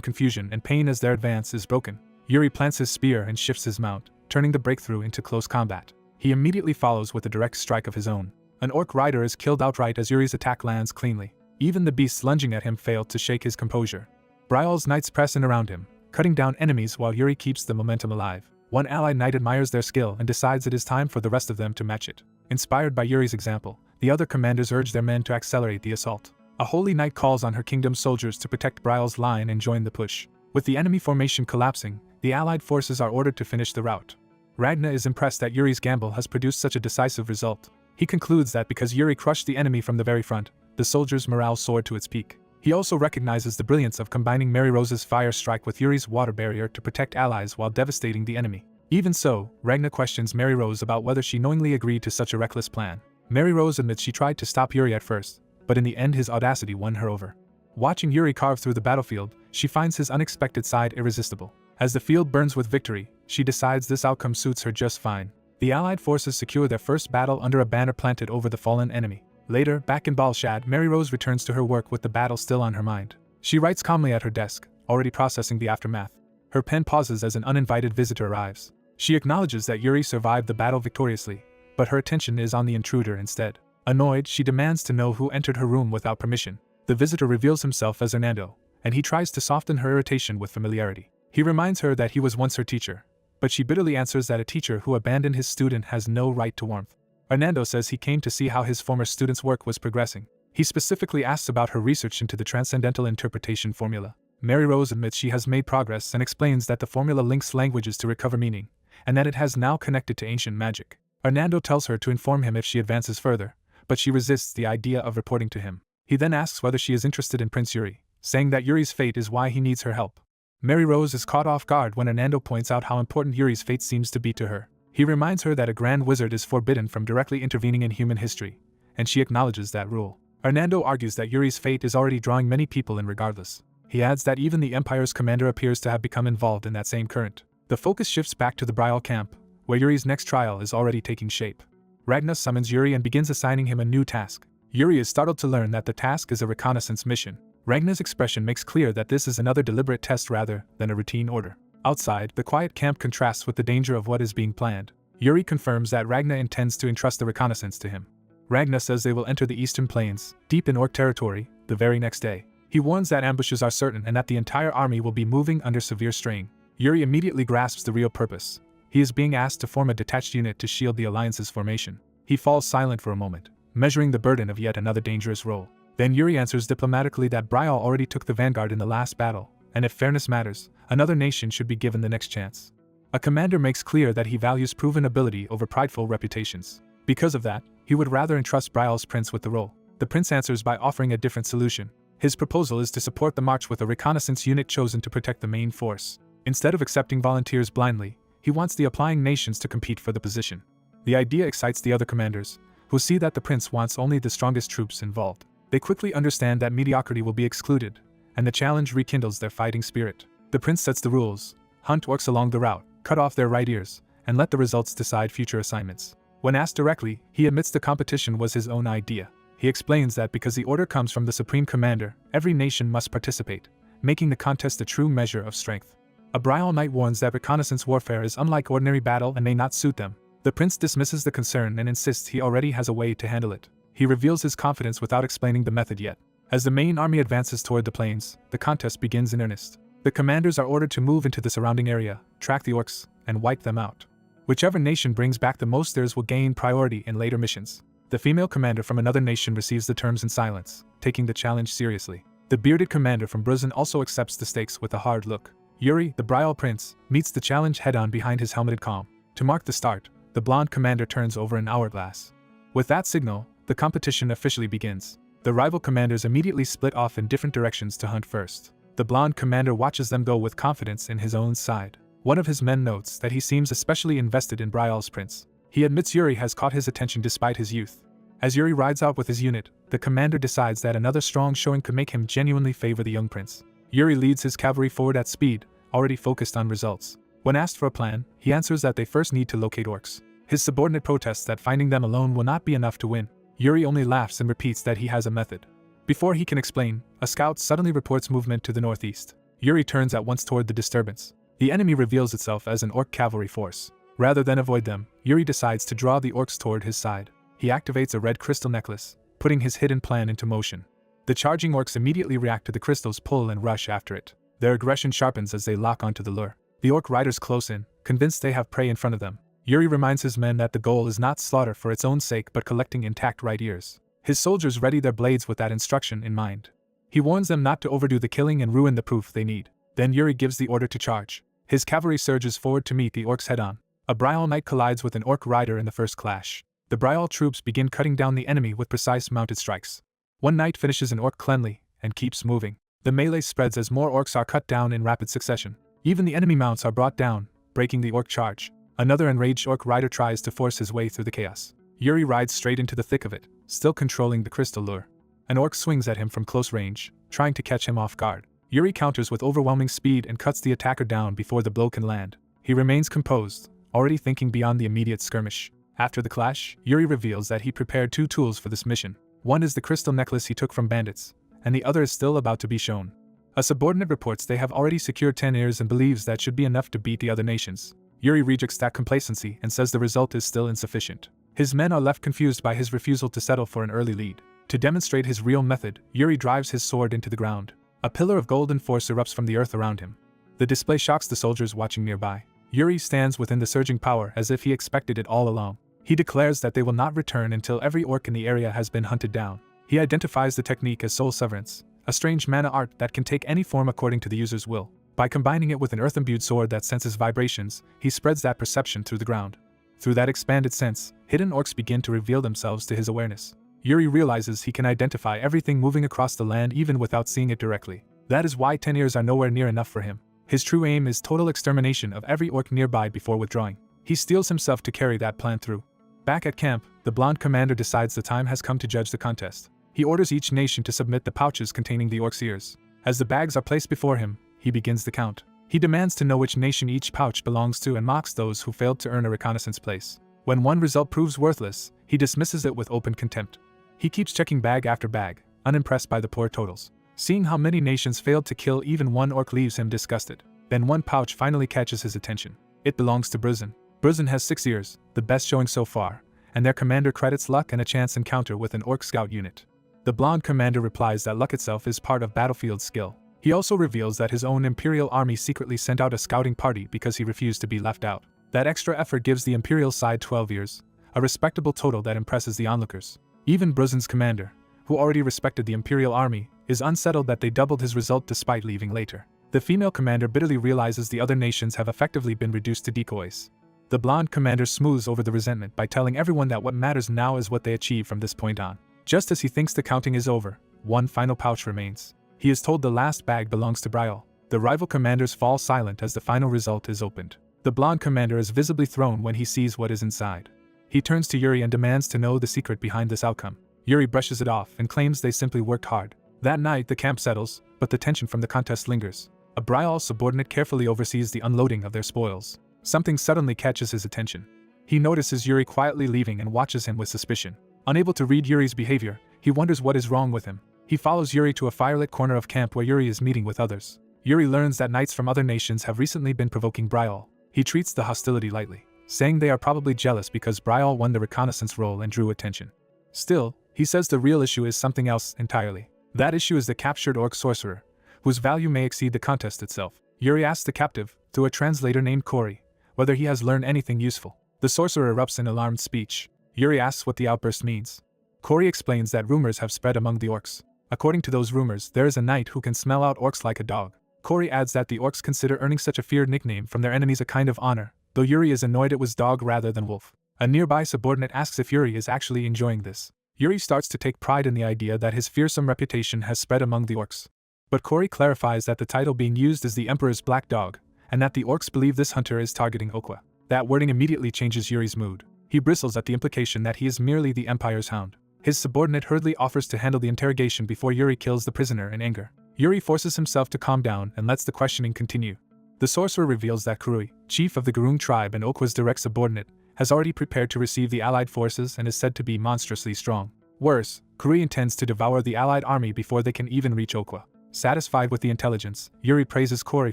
confusion and pain as their advance is broken. Yuri plants his spear and shifts his mount, turning the breakthrough into close combat. He immediately follows with a direct strike of his own. An orc rider is killed outright as Yuri's attack lands cleanly. Even the beasts lunging at him fail to shake his composure. Bryal's knights press in around him, cutting down enemies while Yuri keeps the momentum alive. One allied knight admires their skill and decides it is time for the rest of them to match it. Inspired by Yuri's example, the other commanders urge their men to accelerate the assault. A holy knight calls on her kingdom's soldiers to protect Bryal's line and join the push. With the enemy formation collapsing, the allied forces are ordered to finish the rout. Ragna is impressed that Yuri's gamble has produced such a decisive result. He concludes that because Yuri crushed the enemy from the very front, the soldiers' morale soared to its peak. He also recognizes the brilliance of combining Mary Rose's fire strike with Yuri's water barrier to protect allies while devastating the enemy. Even so, Ragna questions Mary Rose about whether she knowingly agreed to such a reckless plan. Mary Rose admits she tried to stop Yuri at first, but in the end his audacity won her over. Watching Yuri carve through the battlefield, she finds his unexpected side irresistible. As the field burns with victory, she decides this outcome suits her just fine. The Allied forces secure their first battle under a banner planted over the fallen enemy. Later, back in Balshad, Mary Rose returns to her work with the battle still on her mind. She writes calmly at her desk, already processing the aftermath. Her pen pauses as an uninvited visitor arrives. She acknowledges that Yuri survived the battle victoriously, but her attention is on the intruder instead. Annoyed, she demands to know who entered her room without permission. The visitor reveals himself as Hernando, and he tries to soften her irritation with familiarity. He reminds her that he was once her teacher, but she bitterly answers that a teacher who abandoned his student has no right to warmth. Hernando says he came to see how his former student's work was progressing. He specifically asks about her research into the transcendental interpretation formula. Mary Rose admits she has made progress and explains that the formula links languages to recover meaning, and that it has now connected to ancient magic. Hernando tells her to inform him if she advances further, but she resists the idea of reporting to him. He then asks whether she is interested in Prince Yuri, saying that Yuri's fate is why he needs her help. Mary Rose is caught off guard when Hernando points out how important Yuri's fate seems to be to her. He reminds her that a grand wizard is forbidden from directly intervening in human history, and she acknowledges that rule. Hernando argues that Yuri's fate is already drawing many people in regardless. He adds that even the Empire's commander appears to have become involved in that same current. The focus shifts back to the Brial camp, where Yuri's next trial is already taking shape. Ragna summons Yuri and begins assigning him a new task. Yuri is startled to learn that the task is a reconnaissance mission. Ragna's expression makes clear that this is another deliberate test rather than a routine order. Outside, the quiet camp contrasts with the danger of what is being planned. Yuri confirms that Ragna intends to entrust the reconnaissance to him. Ragna says they will enter the eastern plains, deep in Orc territory, the very next day. He warns that ambushes are certain and that the entire army will be moving under severe strain. Yuri immediately grasps the real purpose. He is being asked to form a detached unit to shield the Alliance's formation. He falls silent for a moment, measuring the burden of yet another dangerous role. Then Yuri answers diplomatically that Brial already took the vanguard in the last battle, and if fairness matters, another nation should be given the next chance. A commander makes clear that he values proven ability over prideful reputations. Because of that, he would rather entrust Brial's prince with the role. The prince answers by offering a different solution. His proposal is to support the march with a reconnaissance unit chosen to protect the main force. Instead of accepting volunteers blindly, he wants the applying nations to compete for the position. The idea excites the other commanders, who see that the prince wants only the strongest troops involved. They quickly understand that mediocrity will be excluded, and the challenge rekindles their fighting spirit. The prince sets the rules: hunt orcs along the route, cut off their right ears, and let the results decide future assignments. When asked directly, he admits the competition was his own idea. He explains that because the order comes from the supreme commander, every nation must participate, making the contest a true measure of strength. A Brial knight warns that reconnaissance warfare is unlike ordinary battle and may not suit them. The prince dismisses the concern and insists he already has a way to handle it. He reveals his confidence without explaining the method yet. As the main army advances toward the plains, the contest begins in earnest. The commanders are ordered to move into the surrounding area, track the orcs, and wipe them out. Whichever nation brings back the most theirs will gain priority in later missions. The female commander from another nation receives the terms in silence, taking the challenge seriously. The bearded commander from Bruzin also accepts the stakes with a hard look. Yuri, the Brial prince, meets the challenge head-on behind his helmeted calm. To mark the start, the blonde commander turns over an hourglass. With that signal, the competition officially begins. The rival commanders immediately split off in different directions to hunt first. The blonde commander watches them go with confidence in his own side. One of his men notes that he seems especially invested in Brial's prince. He admits Yuri has caught his attention despite his youth. As Yuri rides out with his unit, the commander decides that another strong showing could make him genuinely favor the young prince. Yuri leads his cavalry forward at speed, already focused on results. When asked for a plan, he answers that they first need to locate orcs. His subordinate protests that finding them alone will not be enough to win. Yuri only laughs and repeats that he has a method. Before he can explain, a scout suddenly reports movement to the northeast. Yuri turns at once toward the disturbance. The enemy reveals itself as an orc cavalry force. Rather than avoid them, Yuri decides to draw the orcs toward his side. He activates a red crystal necklace, putting his hidden plan into motion. The charging orcs immediately react to the crystal's pull and rush after it. Their aggression sharpens as they lock onto the lure. The orc riders close in, convinced they have prey in front of them. Yuri reminds his men that the goal is not slaughter for its own sake but collecting intact right ears. His soldiers ready their blades with that instruction in mind. He warns them not to overdo the killing and ruin the proof they need. Then Yuri gives the order to charge. His cavalry surges forward to meet the orcs head-on. A Brial knight collides with an orc rider in the first clash. The Brial troops begin cutting down the enemy with precise mounted strikes. One knight finishes an orc cleanly and keeps moving. The melee spreads as more orcs are cut down in rapid succession. Even the enemy mounts are brought down, breaking the orc charge. Another enraged orc rider tries to force his way through the chaos. Yuri rides straight into the thick of it, still controlling the crystal lure. An orc swings at him from close range, trying to catch him off guard. Yuri counters with overwhelming speed and cuts the attacker down before the blow can land. He remains composed, already thinking beyond the immediate skirmish. After the clash, Yuri reveals that he prepared 2 tools for this mission. One is the crystal necklace he took from bandits, and the other is still about to be shown. A subordinate reports they have already secured 10 ears and believes that should be enough to beat the other nations. Yuri rejects that complacency and says the result is still insufficient. His men are left confused by his refusal to settle for an early lead. To demonstrate his real method, Yuri drives his sword into the ground. A pillar of golden force erupts from the earth around him. The display shocks the soldiers watching nearby. Yuri stands within the surging power as if he expected it all along. He declares that they will not return until every orc in the area has been hunted down. He identifies the technique as soul severance, a strange mana art that can take any form according to the user's will. By combining it with an earth-imbued sword that senses vibrations, he spreads that perception through the ground. Through that expanded sense, hidden orcs begin to reveal themselves to his awareness. Yuri realizes he can identify everything moving across the land even without seeing it directly. That is why 10 years are nowhere near enough for him. His true aim is total extermination of every orc nearby before withdrawing. He steels himself to carry that plan through. Back at camp, the blonde commander decides the time has come to judge the contest. He orders each nation to submit the pouches containing the orcs' ears. As the bags are placed before him, he begins the count. He demands to know which nation each pouch belongs to and mocks those who failed to earn a reconnaissance place. When one result proves worthless, he dismisses it with open contempt. He keeps checking bag after bag, unimpressed by the poor totals. Seeing how many nations failed to kill even one orc leaves him disgusted. Then one pouch finally catches his attention. It belongs to Brzin. Brzin has 6 ears, the best showing so far, and their commander credits luck and a chance encounter with an orc scout unit. The blonde commander replies that luck itself is part of battlefield skill. He also reveals that his own imperial army secretly sent out a scouting party because he refused to be left out. That extra effort gives the imperial side 12 ears, a respectable total that impresses the onlookers. Even Brzin's commander, who already respected the imperial army, is unsettled that they doubled his result despite leaving later. The female commander bitterly realizes the other nations have effectively been reduced to decoys. The blonde commander smooths over the resentment by telling everyone that what matters now is what they achieve from this point on. Just as he thinks the counting is over, one final pouch remains. He is told the last bag belongs to Brial. The rival commanders fall silent as the final result is opened. The blonde commander is visibly thrown when he sees what is inside. He turns to Yuri and demands to know the secret behind this outcome. Yuri brushes it off and claims they simply worked hard. That night the camp settles, but the tension from the contest lingers. A Brial subordinate carefully oversees the unloading of their spoils. Something suddenly catches his attention. He notices Yuri quietly leaving and watches him with suspicion. Unable to read Yuri's behavior, he wonders what is wrong with him. He follows Yuri to a firelit corner of camp where Yuri is meeting with others. Yuri learns that knights from other nations have recently been provoking Brial. He treats the hostility lightly, saying they are probably jealous because Brial won the reconnaissance role and drew attention. Still, he says the real issue is something else entirely. That issue is the captured orc sorcerer, whose value may exceed the contest itself. Yuri asks the captive, through a translator named Cory, whether he has learned anything useful. The sorcerer erupts in alarmed speech. Yuri asks what the outburst means. Cory explains that rumors have spread among the orcs. According to those rumors, there is a knight who can smell out orcs like a dog. Cory adds that the orcs consider earning such a feared nickname from their enemies a kind of honor, though Yuri is annoyed it was dog rather than wolf. A nearby subordinate asks if Yuri is actually enjoying this. Yuri starts to take pride in the idea that his fearsome reputation has spread among the orcs. But Cory clarifies that the title being used is the Emperor's Black Dog, and that the orcs believe this hunter is targeting Okwa. That wording immediately changes Yuri's mood. He bristles at the implication that he is merely the Empire's hound. His subordinate hurriedly offers to handle the interrogation before Yuri kills the prisoner in anger. Yuri forces himself to calm down and lets the questioning continue. The sorcerer reveals that Kurui, chief of the Garung tribe and Okwa's direct subordinate, has already prepared to receive the allied forces and is said to be monstrously strong. Worse, Kurui intends to devour the allied army before they can even reach Okwa. Satisfied with the intelligence, Yuri praises Cory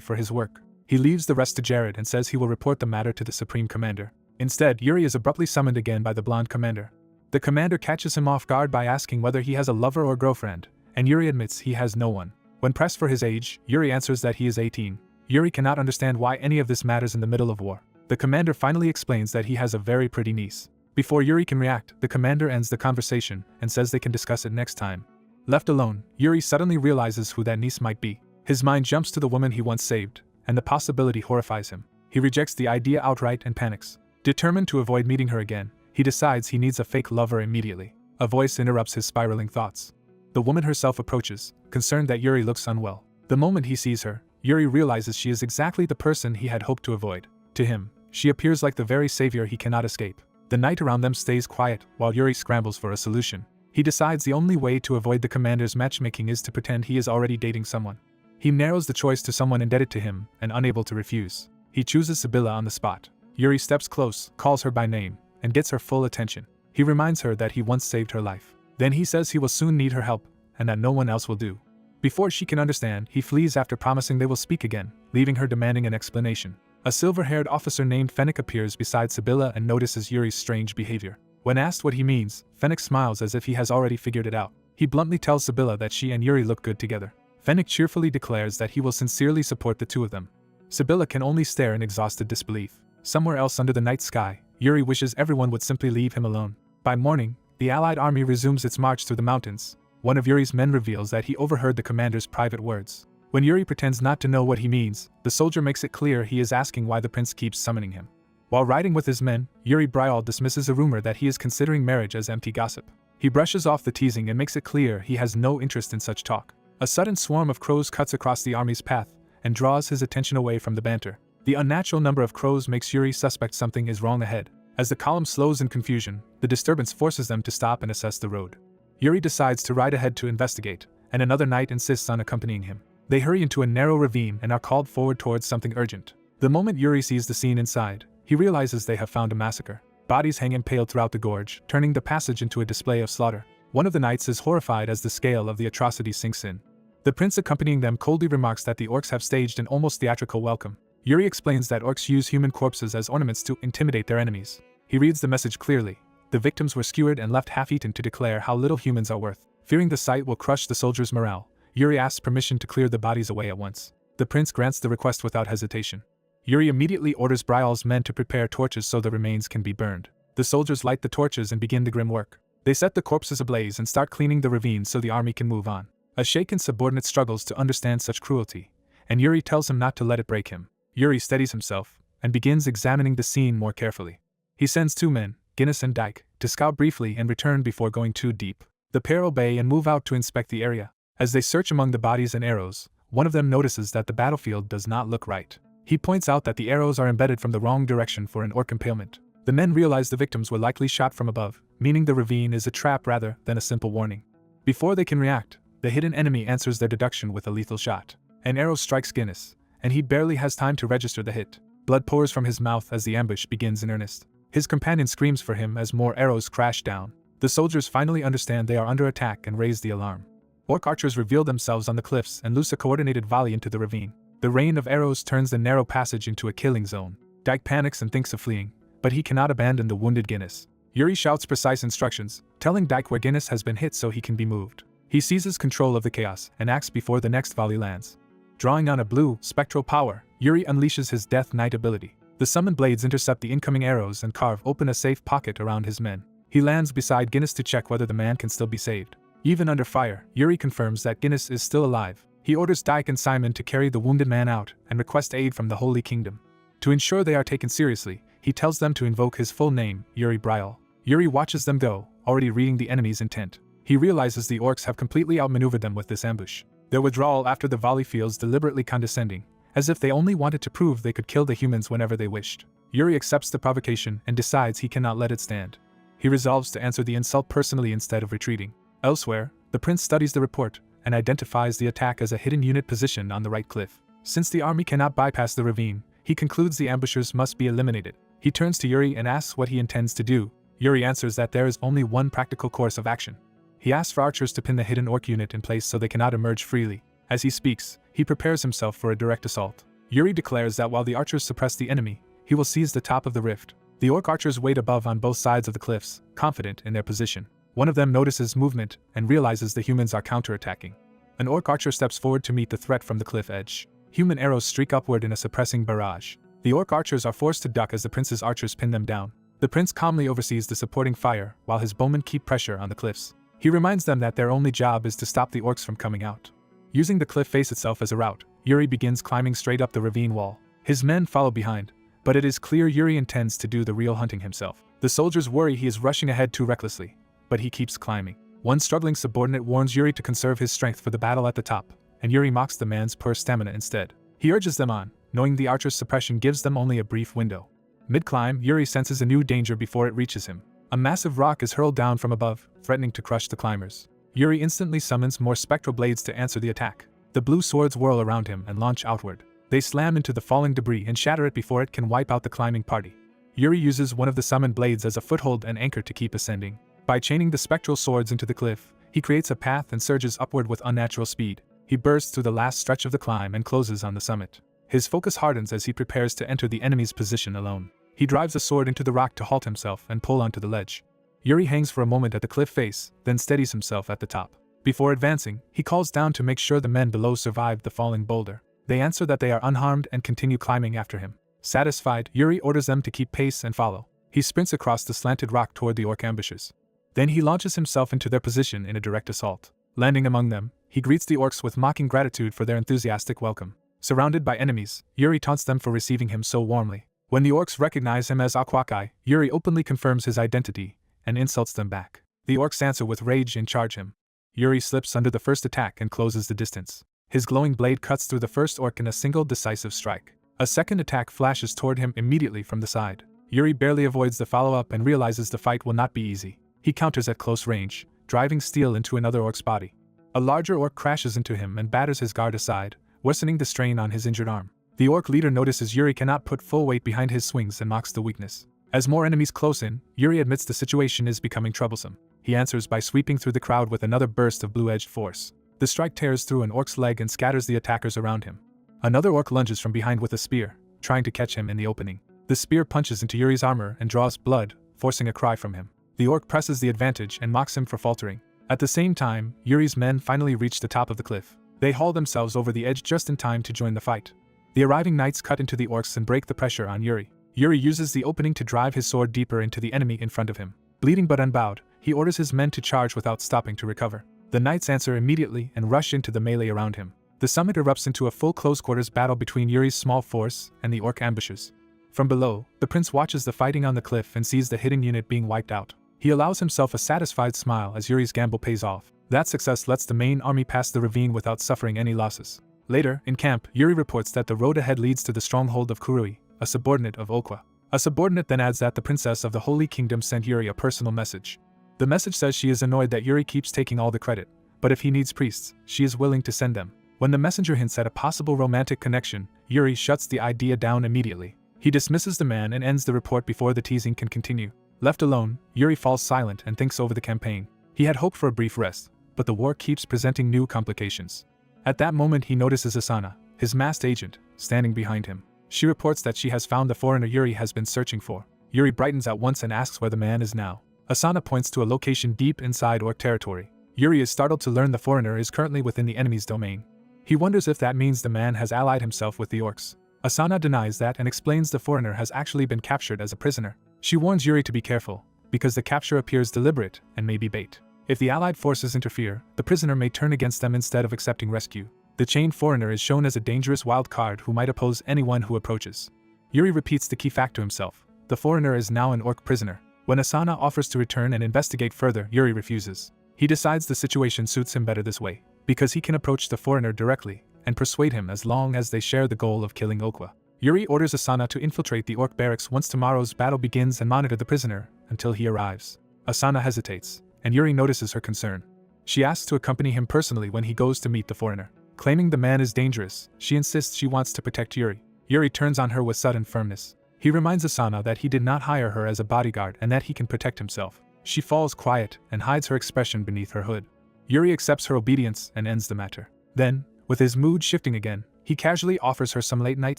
for his work. He leaves the rest to Jared and says he will report the matter to the Supreme Commander. Instead, Yuri is abruptly summoned again by the blonde commander. The commander catches him off guard by asking whether he has a lover or girlfriend, and Yuri admits he has no one. When pressed for his age, Yuri answers that he is 18. Yuri cannot understand why any of this matters in the middle of war. The commander finally explains that he has a very pretty niece. Before Yuri can react, the commander ends the conversation and says they can discuss it next time. Left alone, Yuri suddenly realizes who that niece might be. His mind jumps to the woman he once saved, and the possibility horrifies him. He rejects the idea outright and panics. Determined to avoid meeting her again, he decides he needs a fake lover immediately. A voice interrupts his spiraling thoughts. The woman herself approaches, concerned that Yuri looks unwell. The moment he sees her, Yuri realizes she is exactly the person he had hoped to avoid. To him, she appears like the very savior he cannot escape. The night around them stays quiet while Yuri scrambles for a solution. He decides the only way to avoid the commander's matchmaking is to pretend he is already dating someone. He narrows the choice to someone indebted to him and unable to refuse. He chooses Sibylla on the spot. Yuri steps close, calls her by name, and gets her full attention. He reminds her that he once saved her life. Then he says he will soon need her help, and that no one else will do. Before she can understand, he flees after promising they will speak again, leaving her demanding an explanation. A silver-haired officer named Fennec appears beside Sibylla and notices Yuri's strange behavior. When asked what he means, Fennec smiles as if he has already figured it out. He bluntly tells Sibylla that she and Yuri look good together. Fennec cheerfully declares that he will sincerely support the two of them. Sibylla can only stare in exhausted disbelief. Somewhere else under the night sky, Yuri wishes everyone would simply leave him alone. By morning, the Allied army resumes its march through the mountains. One of Yuri's men reveals that he overheard the commander's private words. When Yuri pretends not to know what he means, the soldier makes it clear he is asking why the prince keeps summoning him. While riding with his men, Yuri Bryal dismisses a rumor that he is considering marriage as empty gossip. He brushes off the teasing and makes it clear he has no interest in such talk. A sudden swarm of crows cuts across the army's path and draws his attention away from the banter. The unnatural number of crows makes Yuri suspect something is wrong ahead. As the column slows in confusion, the disturbance forces them to stop and assess the road. Yuri decides to ride ahead to investigate, and another knight insists on accompanying him. They hurry into a narrow ravine and are called forward towards something urgent. The moment Yuri sees the scene inside, he realizes they have found a massacre. Bodies hang impaled throughout the gorge, turning the passage into a display of slaughter. One of the knights is horrified as the scale of the atrocity sinks in. The prince accompanying them coldly remarks that the orcs have staged an almost theatrical welcome. Yuri explains that orcs use human corpses as ornaments to intimidate their enemies. He reads the message clearly. The victims were skewered and left half-eaten to declare how little humans are worth. Fearing the sight will crush the soldiers' morale, Yuri asks permission to clear the bodies away at once. The prince grants the request without hesitation. Yuri immediately orders Bryal's men to prepare torches so the remains can be burned. The soldiers light the torches and begin the grim work. They set the corpses ablaze and start cleaning the ravine so the army can move on. A shaken subordinate struggles to understand such cruelty, and Yuri tells him not to let it break him. Yuri steadies himself and begins examining the scene more carefully. He sends two men, Guinness and Dyke, to scout briefly and return before going too deep. The pair obey and move out to inspect the area. As they search among the bodies and arrows, one of them notices that the battlefield does not look right. He points out that the arrows are embedded from the wrong direction for an orc impalement. The men realize the victims were likely shot from above, meaning the ravine is a trap rather than a simple warning. Before they can react, the hidden enemy answers their deduction with a lethal shot. An arrow strikes Guinness, and he barely has time to register the hit. Blood pours from his mouth as the ambush begins in earnest. His companion screams for him as more arrows crash down. The soldiers finally understand they are under attack and raise the alarm. Orc archers reveal themselves on the cliffs and loose a coordinated volley into the ravine. The rain of arrows turns the narrow passage into a killing zone. Dyke panics and thinks of fleeing, but he cannot abandon the wounded Guinness. Yuri shouts precise instructions, telling Dyke where Guinness has been hit so he can be moved. He seizes control of the chaos and acts before the next volley lands. Drawing on a blue, spectral power, Yuri unleashes his Death Knight ability. The summoned blades intercept the incoming arrows and carve open a safe pocket around his men. He lands beside Guinness to check whether the man can still be saved. Even under fire, Yuri confirms that Guinness is still alive. He orders Dyke and Simon to carry the wounded man out and request aid from the Holy Kingdom. To ensure they are taken seriously, he tells them to invoke his full name, Yuri Bryal. Yuri watches them go, already reading the enemy's intent. He realizes the orcs have completely outmaneuvered them with this ambush. Their withdrawal after the volley feels deliberately condescending, as if they only wanted to prove they could kill the humans whenever they wished. Yuri accepts the provocation and decides he cannot let it stand. He resolves to answer the insult personally instead of retreating. Elsewhere, the prince studies the report and identifies the attack as a hidden unit positioned on the right cliff. Since the army cannot bypass the ravine, he concludes the ambushers must be eliminated. He turns to Yuri and asks what he intends to do. Yuri answers that there is only one practical course of action. He asks for archers to pin the hidden orc unit in place so they cannot emerge freely. As he speaks, he prepares himself for a direct assault. Yuri declares that while the archers suppress the enemy, he will seize the top of the rift. The orc archers wait above on both sides of the cliffs, confident in their position. One of them notices movement and realizes the humans are counterattacking. An orc archer steps forward to meet the threat from the cliff edge. Human arrows streak upward in a suppressing barrage. The orc archers are forced to duck as the prince's archers pin them down. The prince calmly oversees the supporting fire while his bowmen keep pressure on the cliffs. He reminds them that their only job is to stop the orcs from coming out. Using the cliff face itself as a route, Yuri begins climbing straight up the ravine wall. His men follow behind, but it is clear Yuri intends to do the real hunting himself. The soldiers worry he is rushing ahead too recklessly, but he keeps climbing. One struggling subordinate warns Yuri to conserve his strength for the battle at the top, and Yuri mocks the man's poor stamina instead. He urges them on, knowing the archer's suppression gives them only a brief window. Mid-climb, Yuri senses a new danger before it reaches him. A massive rock is hurled down from above, threatening to crush the climbers. Yuri instantly summons more spectral blades to answer the attack. The blue swords whirl around him and launch outward. They slam into the falling debris and shatter it before it can wipe out the climbing party. Yuri uses one of the summoned blades as a foothold and anchor to keep ascending. By chaining the spectral swords into the cliff, he creates a path and surges upward with unnatural speed. He bursts through the last stretch of the climb and closes on the summit. His focus hardens as he prepares to enter the enemy's position alone. He drives a sword into the rock to halt himself and pull onto the ledge. Yuri hangs for a moment at the cliff face, then steadies himself at the top. Before advancing, he calls down to make sure the men below survived the falling boulder. They answer that they are unharmed and continue climbing after him. Satisfied, Yuri orders them to keep pace and follow. He sprints across the slanted rock toward the orc ambushers. Then he launches himself into their position in a direct assault. Landing among them, he greets the orcs with mocking gratitude for their enthusiastic welcome. Surrounded by enemies, Yuri taunts them for receiving him so warmly. When the orcs recognize him as Aquakai, Yuri openly confirms his identity and insults them back. The orcs answer with rage and charge him. Yuri slips under the first attack and closes the distance. His glowing blade cuts through the first orc in a single decisive strike. A second attack flashes toward him immediately from the side. Yuri barely avoids the follow-up and realizes the fight will not be easy. He counters at close range, driving steel into another orc's body. A larger orc crashes into him and batters his guard aside, worsening the strain on his injured arm. The orc leader notices Yuri cannot put full weight behind his swings and mocks the weakness. As more enemies close in, Yuri admits the situation is becoming troublesome. He answers by sweeping through the crowd with another burst of blue-edged force. The strike tears through an orc's leg and scatters the attackers around him. Another orc lunges from behind with a spear, trying to catch him in the opening. The spear punches into Yuri's armor and draws blood, forcing a cry from him. The orc presses the advantage and mocks him for faltering. At the same time, Yuri's men finally reach the top of the cliff. They haul themselves over the edge just in time to join the fight. The arriving knights cut into the orcs and break the pressure on Yuri. Yuri uses the opening to drive his sword deeper into the enemy in front of him. Bleeding but unbowed, he orders his men to charge without stopping to recover. The knights answer immediately and rush into the melee around him. The summit erupts into a full close-quarters battle between Yuri's small force and the orc ambushers. From below, the prince watches the fighting on the cliff and sees the hidden unit being wiped out. He allows himself a satisfied smile as Yuri's gamble pays off. That success lets the main army pass the ravine without suffering any losses. Later, in camp, Yuri reports that the road ahead leads to the stronghold of Kurui, a subordinate of Okwa. A subordinate then adds that the princess of the Holy Kingdom sent Yuri a personal message. The message says she is annoyed that Yuri keeps taking all the credit, but if he needs priests, she is willing to send them. When the messenger hints at a possible romantic connection, Yuri shuts the idea down immediately. He dismisses the man and ends the report before the teasing can continue. Left alone, Yuri falls silent and thinks over the campaign. He had hoped for a brief rest, but the war keeps presenting new complications. At that moment he notices Asana, his masked agent, standing behind him. She reports that she has found the foreigner Yuri has been searching for. Yuri brightens at once and asks where the man is now. Asana points to a location deep inside orc territory. Yuri is startled to learn the foreigner is currently within the enemy's domain. He wonders if that means the man has allied himself with the orcs. Asana denies that and explains the foreigner has actually been captured as a prisoner. She warns Yuri to be careful, because the capture appears deliberate and may be bait. If the allied forces interfere, the prisoner may turn against them instead of accepting rescue. The chained foreigner is shown as a dangerous wild card who might oppose anyone who approaches. Yuri repeats the key fact to himself. The foreigner is now an orc prisoner. When Asana offers to return and investigate further, Yuri refuses. He decides the situation suits him better this way, because he can approach the foreigner directly and persuade him as long as they share the goal of killing Okwa. Yuri orders Asana to infiltrate the orc barracks once tomorrow's battle begins and monitor the prisoner until he arrives. Asana hesitates, and Yuri notices her concern. She asks to accompany him personally when he goes to meet the foreigner. Claiming the man is dangerous, she insists she wants to protect Yuri. Yuri turns on her with sudden firmness. He reminds Asana that he did not hire her as a bodyguard and that he can protect himself. She falls quiet and hides her expression beneath her hood. Yuri accepts her obedience and ends the matter. Then, with his mood shifting again, he casually offers her some late-night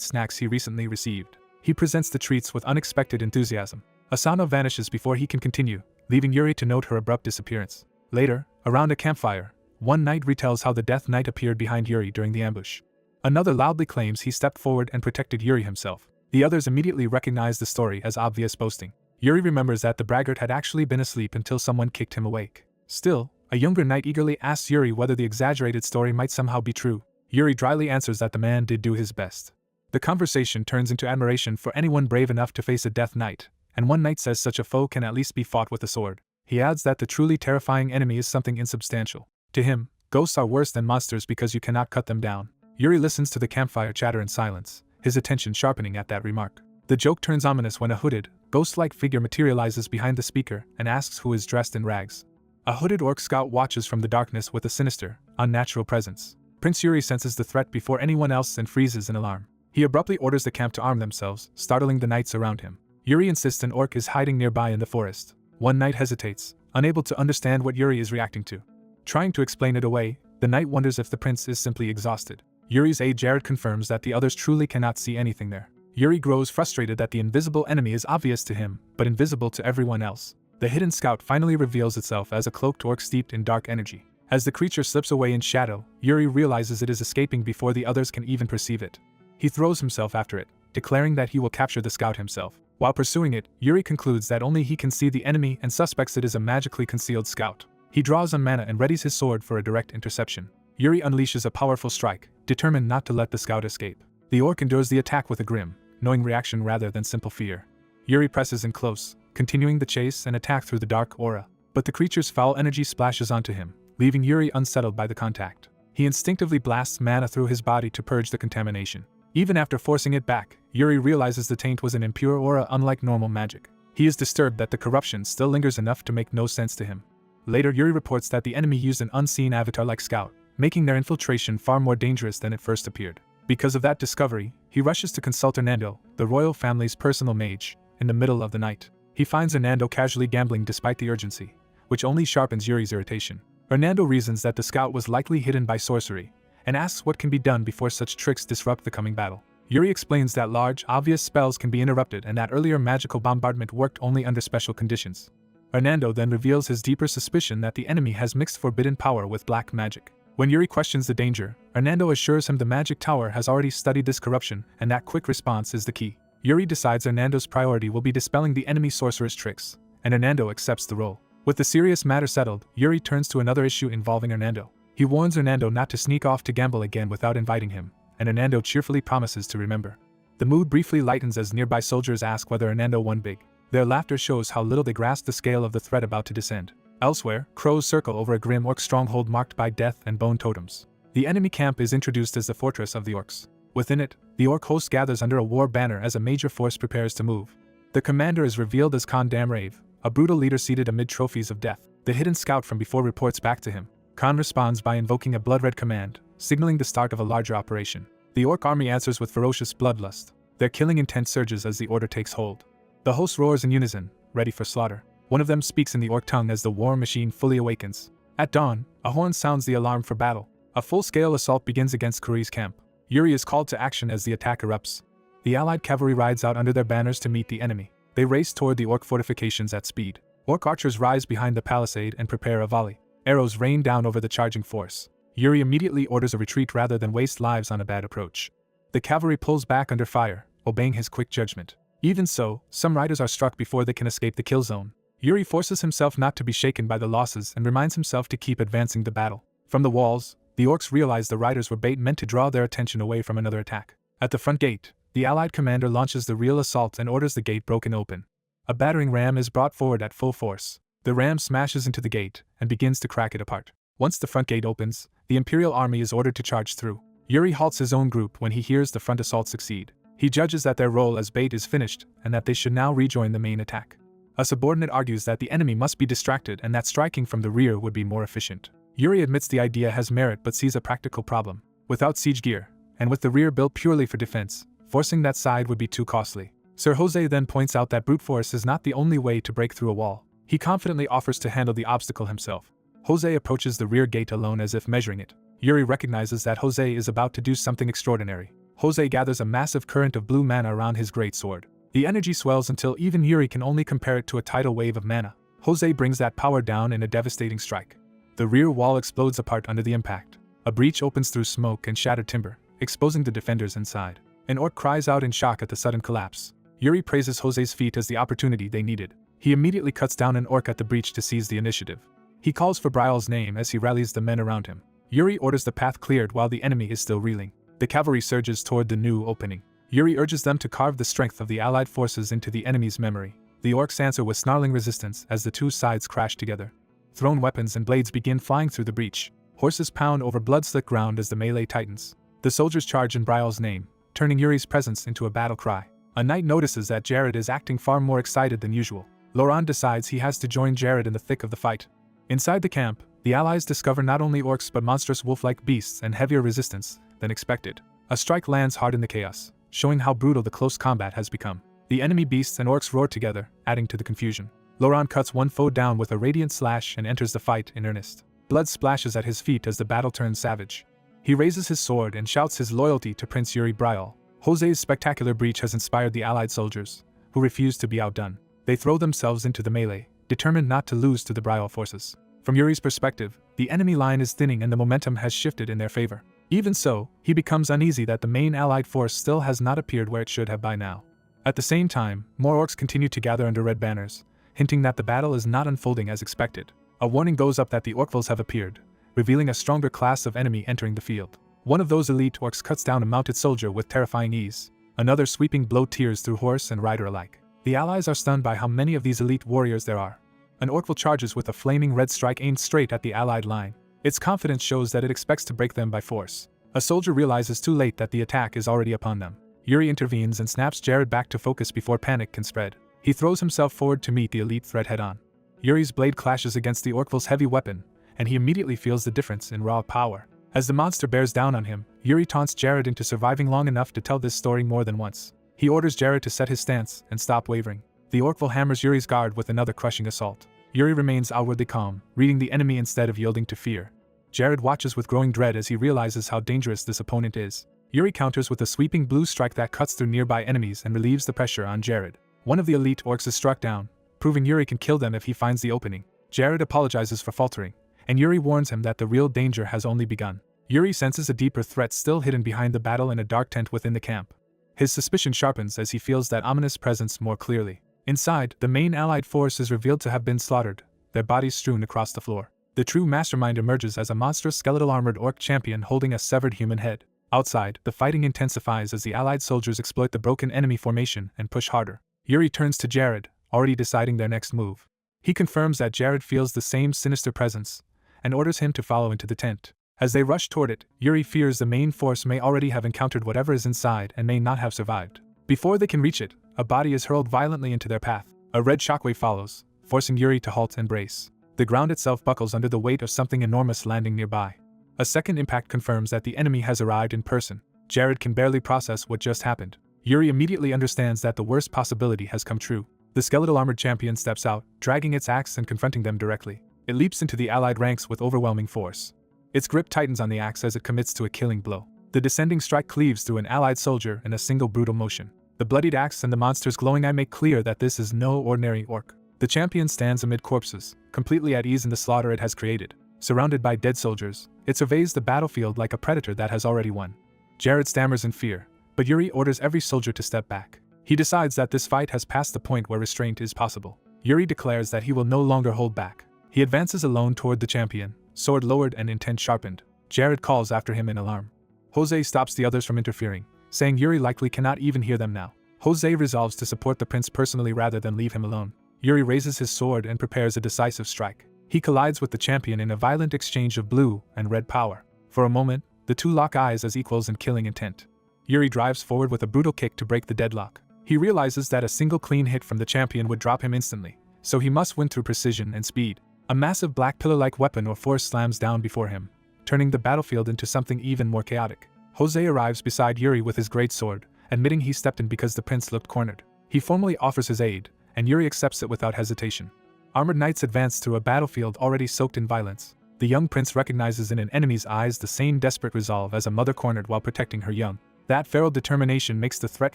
snacks he recently received. He presents the treats with unexpected enthusiasm. Asana vanishes before he can continue, leaving Yuri to note her abrupt disappearance. Later, around a campfire, one knight retells how the Death Knight appeared behind Yuri during the ambush. Another loudly claims he stepped forward and protected Yuri himself. The others immediately recognize the story as obvious boasting. Yuri remembers that the braggart had actually been asleep until someone kicked him awake. Still, a younger knight eagerly asks Yuri whether the exaggerated story might somehow be true. Yuri dryly answers that the man did do his best. The conversation turns into admiration for anyone brave enough to face a Death Knight, and one knight says such a foe can at least be fought with a sword. He adds that the truly terrifying enemy is something insubstantial. To him, ghosts are worse than monsters because you cannot cut them down. Yuri listens to the campfire chatter in silence, his attention sharpening at that remark. The joke turns ominous when a hooded, ghost-like figure materializes behind the speaker and asks who is dressed in rags. A hooded orc scout watches from the darkness with a sinister, unnatural presence. Prince Yuri senses the threat before anyone else and freezes in alarm. He abruptly orders the camp to arm themselves, startling the knights around him. Yuri insists an orc is hiding nearby in the forest. One knight hesitates, unable to understand what Yuri is reacting to. Trying to explain it away, the knight wonders if the prince is simply exhausted. Yuri's aide Jared confirms that the others truly cannot see anything there. Yuri grows frustrated that the invisible enemy is obvious to him, but invisible to everyone else. The hidden scout finally reveals itself as a cloaked orc steeped in dark energy. As the creature slips away in shadow, Yuri realizes it is escaping before the others can even perceive it. He throws himself after it, declaring that he will capture the scout himself. While pursuing it, Yuri concludes that only he can see the enemy and suspects it is a magically concealed scout. He draws on mana and readies his sword for a direct interception. Yuri unleashes a powerful strike, determined not to let the scout escape. The orc endures the attack with a grim, knowing reaction rather than simple fear. Yuri presses in close, continuing the chase and attack through the dark aura. But the creature's foul energy splashes onto him, leaving Yuri unsettled by the contact. He instinctively blasts mana through his body to purge the contamination. Even after forcing it back, Yuri realizes the taint was an impure aura unlike normal magic. He is disturbed that the corruption still lingers enough to make no sense to him. Later, Yuri reports that the enemy used an unseen avatar like Scout, making their infiltration far more dangerous than it first appeared. Because of that discovery, he rushes to consult Hernando, the royal family's personal mage, in the middle of the night. He finds Hernando casually gambling despite the urgency, which only sharpens Yuri's irritation. Hernando reasons that the scout was likely hidden by sorcery, and asks what can be done before such tricks disrupt the coming battle. Yuri explains that large, obvious spells can be interrupted and that earlier magical bombardment worked only under special conditions. Hernando then reveals his deeper suspicion that the enemy has mixed forbidden power with black magic. When Yuri questions the danger, Hernando assures him the magic tower has already studied this corruption and that quick response is the key. Yuri decides Hernando's priority will be dispelling the enemy sorcerer's tricks, and Hernando accepts the role. With the serious matter settled, Yuri turns to another issue involving Hernando. He warns Hernando not to sneak off to gamble again without inviting him, and Hernando cheerfully promises to remember. The mood briefly lightens as nearby soldiers ask whether Hernando won big. Their laughter shows how little they grasp the scale of the threat about to descend. Elsewhere, crows circle over a grim orc stronghold marked by death and bone totems. The enemy camp is introduced as the fortress of the orcs. Within it, the orc host gathers under a war banner as a major force prepares to move. The commander is revealed as Khan Damrave, a brutal leader seated amid trophies of death. The hidden scout from before reports back to him. Khan responds by invoking a blood-red command, signaling the start of a larger operation. The orc army answers with ferocious bloodlust. Their killing intent surges as the order takes hold. The host roars in unison, ready for slaughter. One of them speaks in the orc tongue as the war machine fully awakens. At dawn, a horn sounds the alarm for battle. A full-scale assault begins against Kuri's camp. Yuri is called to action as the attack erupts. The allied cavalry rides out under their banners to meet the enemy. They race toward the orc fortifications at speed. Orc archers rise behind the palisade and prepare a volley. Arrows rain down over the charging force. Yuri immediately orders a retreat rather than waste lives on a bad approach. The cavalry pulls back under fire, obeying his quick judgment. Even so, some riders are struck before they can escape the kill zone. Yuri forces himself not to be shaken by the losses and reminds himself to keep advancing the battle. From the walls, the orcs realize the riders were bait meant to draw their attention away from another attack. At the front gate, the allied commander launches the real assault and orders the gate broken open. A battering ram is brought forward at full force. The ram smashes into the gate and begins to crack it apart. Once the front gate opens, the Imperial army is ordered to charge through. Yuri halts his own group when he hears the front assault succeed. He judges that their role as bait is finished and that they should now rejoin the main attack. A subordinate argues that the enemy must be distracted and that striking from the rear would be more efficient. Yuri admits the idea has merit but sees a practical problem. Without siege gear, and with the rear built purely for defense, forcing that side would be too costly. Sir Jose then points out that brute force is not the only way to break through a wall. He confidently offers to handle the obstacle himself. Jose approaches the rear gate alone as if measuring it. Yuri recognizes that Jose is about to do something extraordinary. Jose gathers a massive current of blue mana around his great sword. The energy swells until even Yuri can only compare it to a tidal wave of mana. Jose brings that power down in a devastating strike. The rear wall explodes apart under the impact. A breach opens through smoke and shattered timber, exposing the defenders inside. An orc cries out in shock at the sudden collapse. Yuri praises Jose's feat as the opportunity they needed. He immediately cuts down an orc at the breach to seize the initiative. He calls for Brial's name as he rallies the men around him. Yuri orders the path cleared while the enemy is still reeling. The cavalry surges toward the new opening. Yuri urges them to carve the strength of the allied forces into the enemy's memory. The orcs answer with snarling resistance as the two sides crash together. Thrown weapons and blades begin flying through the breach. Horses pound over blood-slick ground as the melee tightens. The soldiers charge in Brial's name, turning Yuri's presence into a battle cry. A knight notices that Jared is acting far more excited than usual. Laurent decides he has to join Jared in the thick of the fight. Inside the camp, the allies discover not only orcs but monstrous wolf-like beasts and heavier resistance than expected. A strike lands hard in the chaos, showing how brutal the close combat has become. The enemy beasts and orcs roar together, adding to the confusion. Laurent cuts one foe down with a radiant slash and enters the fight in earnest. Blood splashes at his feet as the battle turns savage. He raises his sword and shouts his loyalty to Prince Yuri Brial. Jose's spectacular breach has inspired the allied soldiers, who refuse to be outdone. They throw themselves into the melee, determined not to lose to the Brial forces. From Yuri's perspective, the enemy line is thinning and the momentum has shifted in their favor. Even so, he becomes uneasy that the main allied force still has not appeared where it should have by now. At the same time, more orcs continue to gather under red banners, hinting that the battle is not unfolding as expected. A warning goes up that the orcvils have appeared, revealing a stronger class of enemy entering the field. One of those elite orcs cuts down a mounted soldier with terrifying ease. Another sweeping blow tears through horse and rider alike. The allies are stunned by how many of these elite warriors there are. An orcvil charges with a flaming red strike aimed straight at the allied line. Its confidence shows that it expects to break them by force. A soldier realizes too late that the attack is already upon them. Yuri intervenes and snaps Jared back to focus before panic can spread. He throws himself forward to meet the elite threat head-on. Yuri's blade clashes against the orcvil's heavy weapon, and he immediately feels the difference in raw power. As the monster bears down on him, Yuri taunts Jared into surviving long enough to tell this story more than once. He orders Jared to set his stance and stop wavering. The orcvil hammers Yuri's guard with another crushing assault. Yuri remains outwardly calm, reading the enemy instead of yielding to fear. Jared watches with growing dread as he realizes how dangerous this opponent is. Yuri counters with a sweeping blue strike that cuts through nearby enemies and relieves the pressure on Jared. One of the elite orcs is struck down, proving Yuri can kill them if he finds the opening. Jared apologizes for faltering, and Yuri warns him that the real danger has only begun. Yuri senses a deeper threat still hidden behind the battle in a dark tent within the camp. His suspicion sharpens as he feels that ominous presence more clearly. Inside, the main allied force is revealed to have been slaughtered, their bodies strewn across the floor. The true mastermind emerges as a monstrous skeletal armored orc champion holding a severed human head. Outside, the fighting intensifies as the allied soldiers exploit the broken enemy formation and push harder. Yuri turns to Jared, already deciding their next move. He confirms that Jared feels the same sinister presence, and orders him to follow into the tent. As they rush toward it, Yuri fears the main force may already have encountered whatever is inside and may not have survived. Before they can reach it, a body is hurled violently into their path. A red shockwave follows, forcing Yuri to halt and brace. The ground itself buckles under the weight of something enormous landing nearby. A second impact confirms that the enemy has arrived in person. Jared can barely process what just happened. Yuri immediately understands that the worst possibility has come true. The skeletal armored champion steps out, dragging its axe and confronting them directly. It leaps into the allied ranks with overwhelming force. Its grip tightens on the axe as it commits to a killing blow. The descending strike cleaves through an allied soldier in a single brutal motion. The bloodied axe and the monster's glowing eye make clear that this is no ordinary orc. The champion stands amid corpses, completely at ease in the slaughter it has created. Surrounded by dead soldiers, it surveys the battlefield like a predator that has already won. Jared stammers in fear, but Yuri orders every soldier to step back. He decides that this fight has passed the point where restraint is possible. Yuri declares that he will no longer hold back. He advances alone toward the champion, sword lowered and intent sharpened. Jared calls after him in alarm. Jose stops the others from interfering, saying Yuri likely cannot even hear them now. Jose resolves to support the prince personally rather than leave him alone. Yuri raises his sword and prepares a decisive strike. He collides with the champion in a violent exchange of blue and red power. For a moment, the two lock eyes as equals in killing intent. Yuri drives forward with a brutal kick to break the deadlock. He realizes that a single clean hit from the champion would drop him instantly, so he must win through precision and speed. A massive black pillar-like weapon or force slams down before him, turning the battlefield into something even more chaotic. Jose arrives beside Yuri with his greatsword, admitting he stepped in because the prince looked cornered. He formally offers his aid, and Yuri accepts it without hesitation. Armored knights advance through a battlefield already soaked in violence. The young prince recognizes in an enemy's eyes the same desperate resolve as a mother cornered while protecting her young. That feral determination makes the threat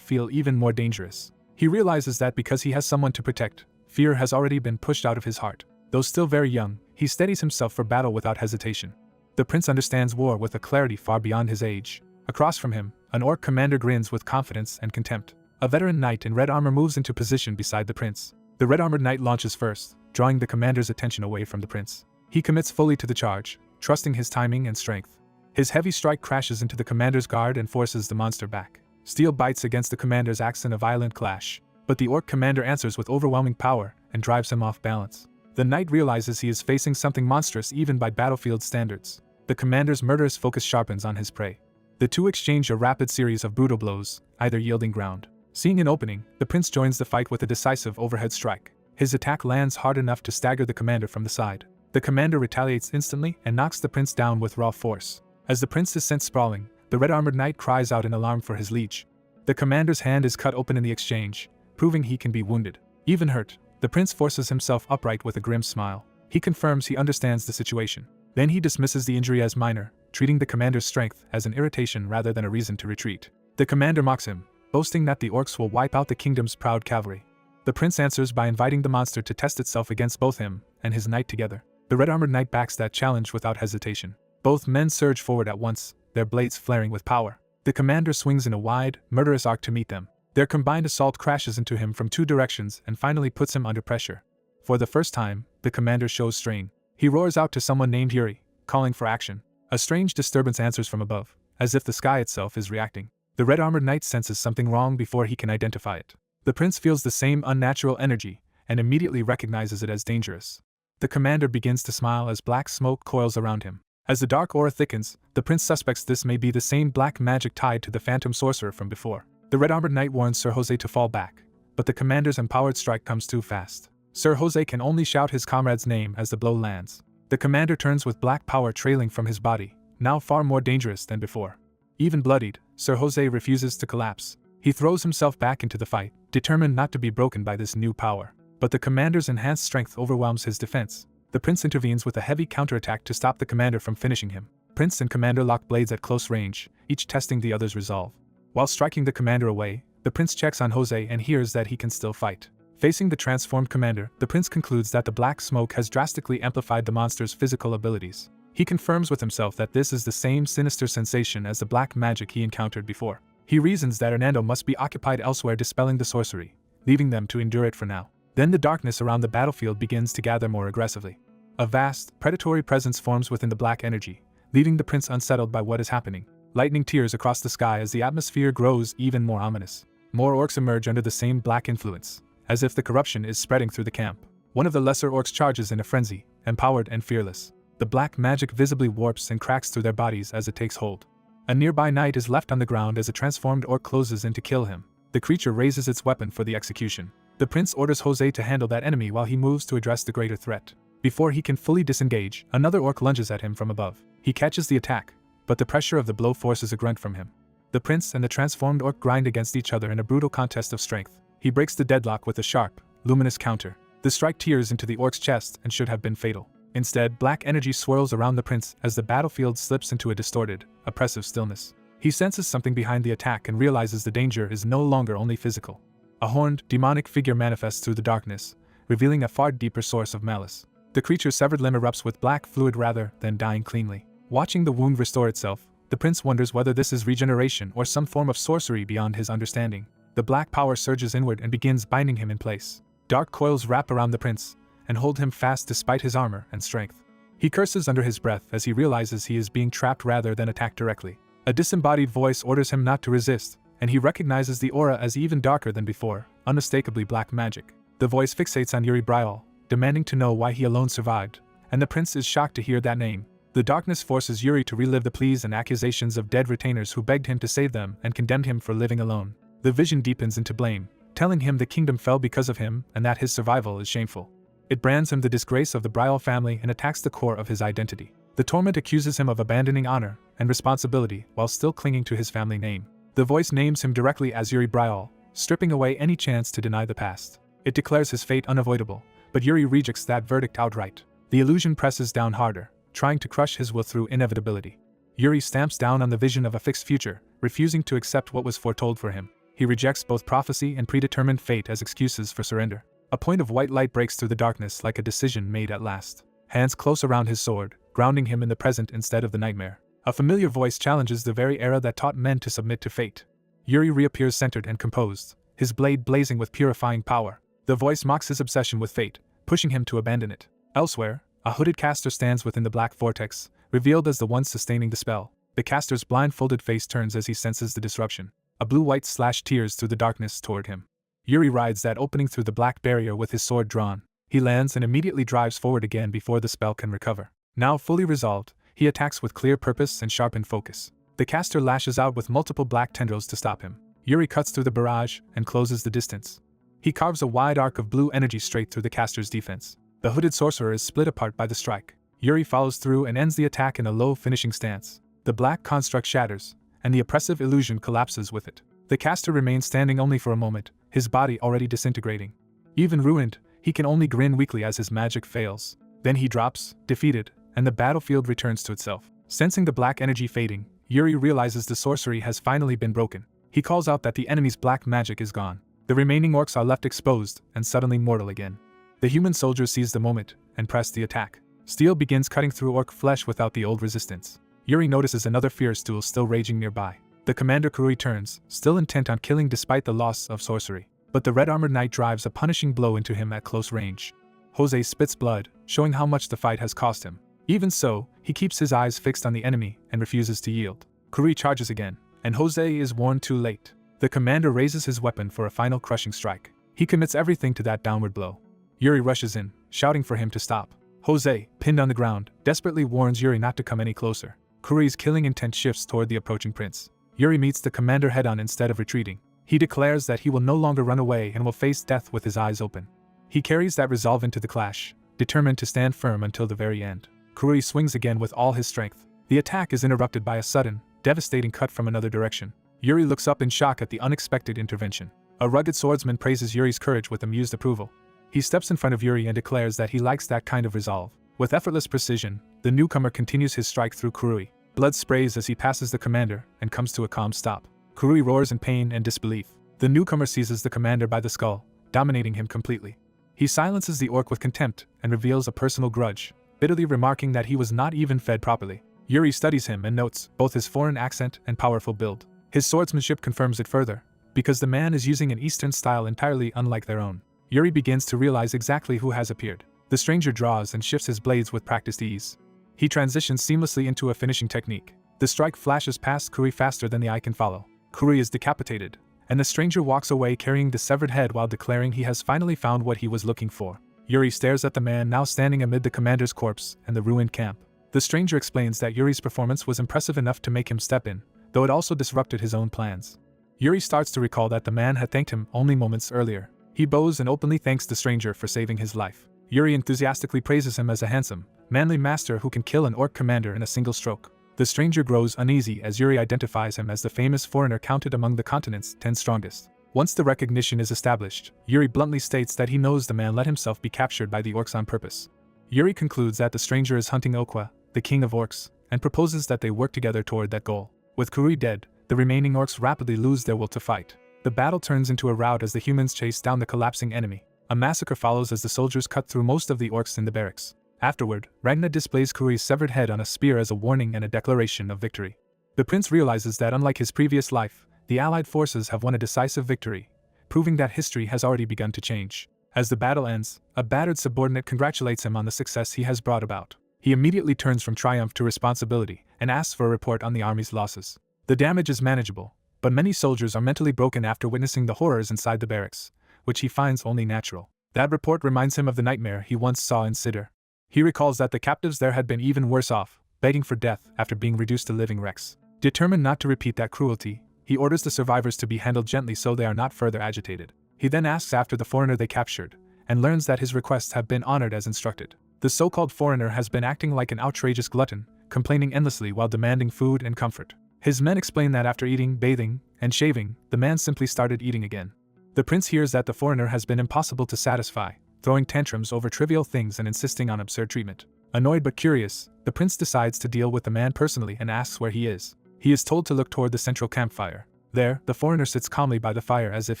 feel even more dangerous. He realizes that because he has someone to protect, fear has already been pushed out of his heart. Though still very young, he steadies himself for battle without hesitation. The prince understands war with a clarity far beyond his age. Across from him, an orc commander grins with confidence and contempt. A veteran knight in red armor moves into position beside the prince. The red-armored knight launches first, drawing the commander's attention away from the prince. He commits fully to the charge, trusting his timing and strength. His heavy strike crashes into the commander's guard and forces the monster back. Steel bites against the commander's axe in a violent clash, but the orc commander answers with overwhelming power and drives him off balance. The knight realizes he is facing something monstrous even by battlefield standards. The commander's murderous focus sharpens on his prey. The two exchange a rapid series of brutal blows, either yielding ground. Seeing an opening, the prince joins the fight with a decisive overhead strike. His attack lands hard enough to stagger the commander from the side. The commander retaliates instantly and knocks the prince down with raw force. As the prince is sent sprawling, the red-armored knight cries out in alarm for his liege. The commander's hand is cut open in the exchange, proving he can be wounded. Even hurt, the prince forces himself upright with a grim smile. He confirms he understands the situation. Then he dismisses the injury as minor, treating the commander's strength as an irritation rather than a reason to retreat. The commander mocks him, boasting that the orcs will wipe out the kingdom's proud cavalry. The prince answers by inviting the monster to test itself against both him and his knight together. The red-armored knight backs that challenge without hesitation. Both men surge forward at once, their blades flaring with power. The commander swings in a wide, murderous arc to meet them. Their combined assault crashes into him from two directions and finally puts him under pressure. For the first time, the commander shows strain. He roars out to someone named Yuri, calling for action. A strange disturbance answers from above, as if the sky itself is reacting. The red-armored knight senses something wrong before he can identify it. The prince feels the same unnatural energy, and immediately recognizes it as dangerous. The commander begins to smile as black smoke coils around him. As the dark aura thickens, the prince suspects this may be the same black magic tied to the phantom sorcerer from before. The red-armored knight warns Sir Jose to fall back, but the commander's empowered strike comes too fast. Sir Jose can only shout his comrade's name as the blow lands. The commander turns with black power trailing from his body, now far more dangerous than before. Even bloodied, Sir Jose refuses to collapse. He throws himself back into the fight, determined not to be broken by this new power. But the commander's enhanced strength overwhelms his defense. The prince intervenes with a heavy counterattack to stop the commander from finishing him. Prince and commander lock blades at close range, each testing the other's resolve. While striking the commander away, the prince checks on Jose and hears that he can still fight. Facing the transformed commander, the prince concludes that the black smoke has drastically amplified the monster's physical abilities. He confirms with himself that this is the same sinister sensation as the black magic he encountered before. He reasons that Hernando must be occupied elsewhere dispelling the sorcery, leaving them to endure it for now. Then the darkness around the battlefield begins to gather more aggressively. A vast, predatory presence forms within the black energy, leaving the prince unsettled by what is happening. Lightning tears across the sky as the atmosphere grows even more ominous. More orcs emerge under the same black influence, as if the corruption is spreading through the camp. One of the lesser orcs charges in a frenzy, empowered and fearless. The black magic visibly warps and cracks through their bodies as it takes hold. A nearby knight is left on the ground as a transformed orc closes in to kill him. The creature raises its weapon for the execution. The prince orders Jose to handle that enemy while he moves to address the greater threat. Before he can fully disengage, another orc lunges at him from above. He catches the attack, but the pressure of the blow forces a grunt from him. The prince and the transformed orc grind against each other in a brutal contest of strength. He breaks the deadlock with a sharp, luminous counter. The strike tears into the orc's chest and should have been fatal. Instead, black energy swirls around the prince as the battlefield slips into a distorted, oppressive stillness. He senses something behind the attack and realizes the danger is no longer only physical. A horned, demonic figure manifests through the darkness, revealing a far deeper source of malice. The creature's severed limb erupts with black fluid rather than dying cleanly. Watching the wound restore itself, the prince wonders whether this is regeneration or some form of sorcery beyond his understanding. The black power surges inward and begins binding him in place. Dark coils wrap around the prince and hold him fast despite his armor and strength. He curses under his breath as he realizes he is being trapped rather than attacked directly. A disembodied voice orders him not to resist, and he recognizes the aura as even darker than before, unmistakably black magic. The voice fixates on Yuri Brial, demanding to know why he alone survived, and the prince is shocked to hear that name. The darkness forces Yuri to relive the pleas and accusations of dead retainers who begged him to save them and condemned him for living alone. The vision deepens into blame, telling him the kingdom fell because of him and that his survival is shameful. It brands him the disgrace of the Brial family and attacks the core of his identity. The torment accuses him of abandoning honor and responsibility while still clinging to his family name. The voice names him directly as Yuri Brial, stripping away any chance to deny the past. It declares his fate unavoidable, but Yuri rejects that verdict outright. The illusion presses down harder, trying to crush his will through inevitability. Yuri stamps down on the vision of a fixed future, refusing to accept what was foretold for him. He rejects both prophecy and predetermined fate as excuses for surrender. A point of white light breaks through the darkness like a decision made at last. Hands close around his sword, grounding him in the present instead of the nightmare. A familiar voice challenges the very era that taught men to submit to fate. Yuri reappears centered and composed, his blade blazing with purifying power. The voice mocks his obsession with fate, pushing him to abandon it. Elsewhere, a hooded caster stands within the black vortex, revealed as the one sustaining the spell. The caster's blindfolded face turns as he senses the disruption. A blue-white slash tears through the darkness toward him. Yuri rides that opening through the black barrier with his sword drawn. He lands and immediately drives forward again before the spell can recover. Now fully resolved, he attacks with clear purpose and sharpened focus. The caster lashes out with multiple black tendrils to stop him. Yuri cuts through the barrage and closes the distance. He carves a wide arc of blue energy straight through the caster's defense. The hooded sorcerer is split apart by the strike. Yuri follows through and ends the attack in a low finishing stance. The black construct shatters, and the oppressive illusion collapses with it. The caster remains standing only for a moment, his body already disintegrating. Even ruined, he can only grin weakly as his magic fails. Then he drops, defeated, and the battlefield returns to itself. Sensing the black energy fading, Yuri realizes the sorcery has finally been broken. He calls out that the enemy's black magic is gone. The remaining orcs are left exposed and suddenly mortal again. The human soldiers seize the moment and press the attack. Steel begins cutting through orc flesh without the old resistance. Yuri notices another fierce duel still raging nearby. The commander crew returns, still intent on killing despite the loss of sorcery. But the red-armored knight drives a punishing blow into him at close range. Jose spits blood, showing how much the fight has cost him. Even so, he keeps his eyes fixed on the enemy and refuses to yield. Kurui charges again, and Jose is warned too late. The commander raises his weapon for a final crushing strike. He commits everything to that downward blow. Yuri rushes in, shouting for him to stop. Jose, pinned on the ground, desperately warns Yuri not to come any closer. Kurui's killing intent shifts toward the approaching prince. Yuri meets the commander head-on instead of retreating. He declares that he will no longer run away and will face death with his eyes open. He carries that resolve into the clash, determined to stand firm until the very end. Kurui swings again with all his strength. The attack is interrupted by a sudden, devastating cut from another direction. Yuri looks up in shock at the unexpected intervention. A rugged swordsman praises Yuri's courage with amused approval. He steps in front of Yuri and declares that he likes that kind of resolve. With effortless precision, the newcomer continues his strike through Kurui. Blood sprays as he passes the commander and comes to a calm stop. Kurui roars in pain and disbelief. The newcomer seizes the commander by the skull, dominating him completely. He silences the orc with contempt and reveals a personal grudge, bitterly remarking that he was not even fed properly. Yuri studies him and notes both his foreign accent and powerful build. His swordsmanship confirms it further, because the man is using an Eastern style entirely unlike their own. Yuri begins to realize exactly who has appeared. The stranger draws and shifts his blades with practiced ease. He transitions seamlessly into a finishing technique. The strike flashes past Kurui faster than the eye can follow. Kurui is decapitated, and the stranger walks away carrying the severed head while declaring he has finally found what he was looking for. Yuri stares at the man now standing amid the commander's corpse and the ruined camp. The stranger explains that Yuri's performance was impressive enough to make him step in, though it also disrupted his own plans. Yuri starts to recall that the man had thanked him only moments earlier. He bows and openly thanks the stranger for saving his life. Yuri enthusiastically praises him as a handsome, manly master who can kill an orc commander in a single stroke. The stranger grows uneasy as Yuri identifies him as the famous foreigner counted among the continent's 10 strongest. Once the recognition is established, Yuri bluntly states that he knows the man let himself be captured by the orcs on purpose. Yuri concludes that the stranger is hunting Okwa, the king of orcs, and proposes that they work together toward that goal. With Kurui dead, the remaining orcs rapidly lose their will to fight. The battle turns into a rout as the humans chase down the collapsing enemy. A massacre follows as the soldiers cut through most of the orcs in the barracks. Afterward, Ragna displays Kurui's severed head on a spear as a warning and a declaration of victory. The prince realizes that unlike his previous life, the allied forces have won a decisive victory, proving that history has already begun to change. As the battle ends, a battered subordinate congratulates him on the success he has brought about. He immediately turns from triumph to responsibility and asks for a report on the army's losses. The damage is manageable, but many soldiers are mentally broken after witnessing the horrors inside the barracks, which he finds only natural. That report reminds him of the nightmare he once saw in Sidr. He recalls that the captives there had been even worse off, begging for death after being reduced to living wrecks. Determined not to repeat that cruelty, he orders the survivors to be handled gently so they are not further agitated. He then asks after the foreigner they captured, and learns that his requests have been honored as instructed. The so-called foreigner has been acting like an outrageous glutton, complaining endlessly while demanding food and comfort. His men explain that after eating, bathing, and shaving, the man simply started eating again. The prince hears that the foreigner has been impossible to satisfy, throwing tantrums over trivial things and insisting on absurd treatment. Annoyed but curious, the prince decides to deal with the man personally and asks where he is. He is told to look toward the central campfire. There, the foreigner sits calmly by the fire as if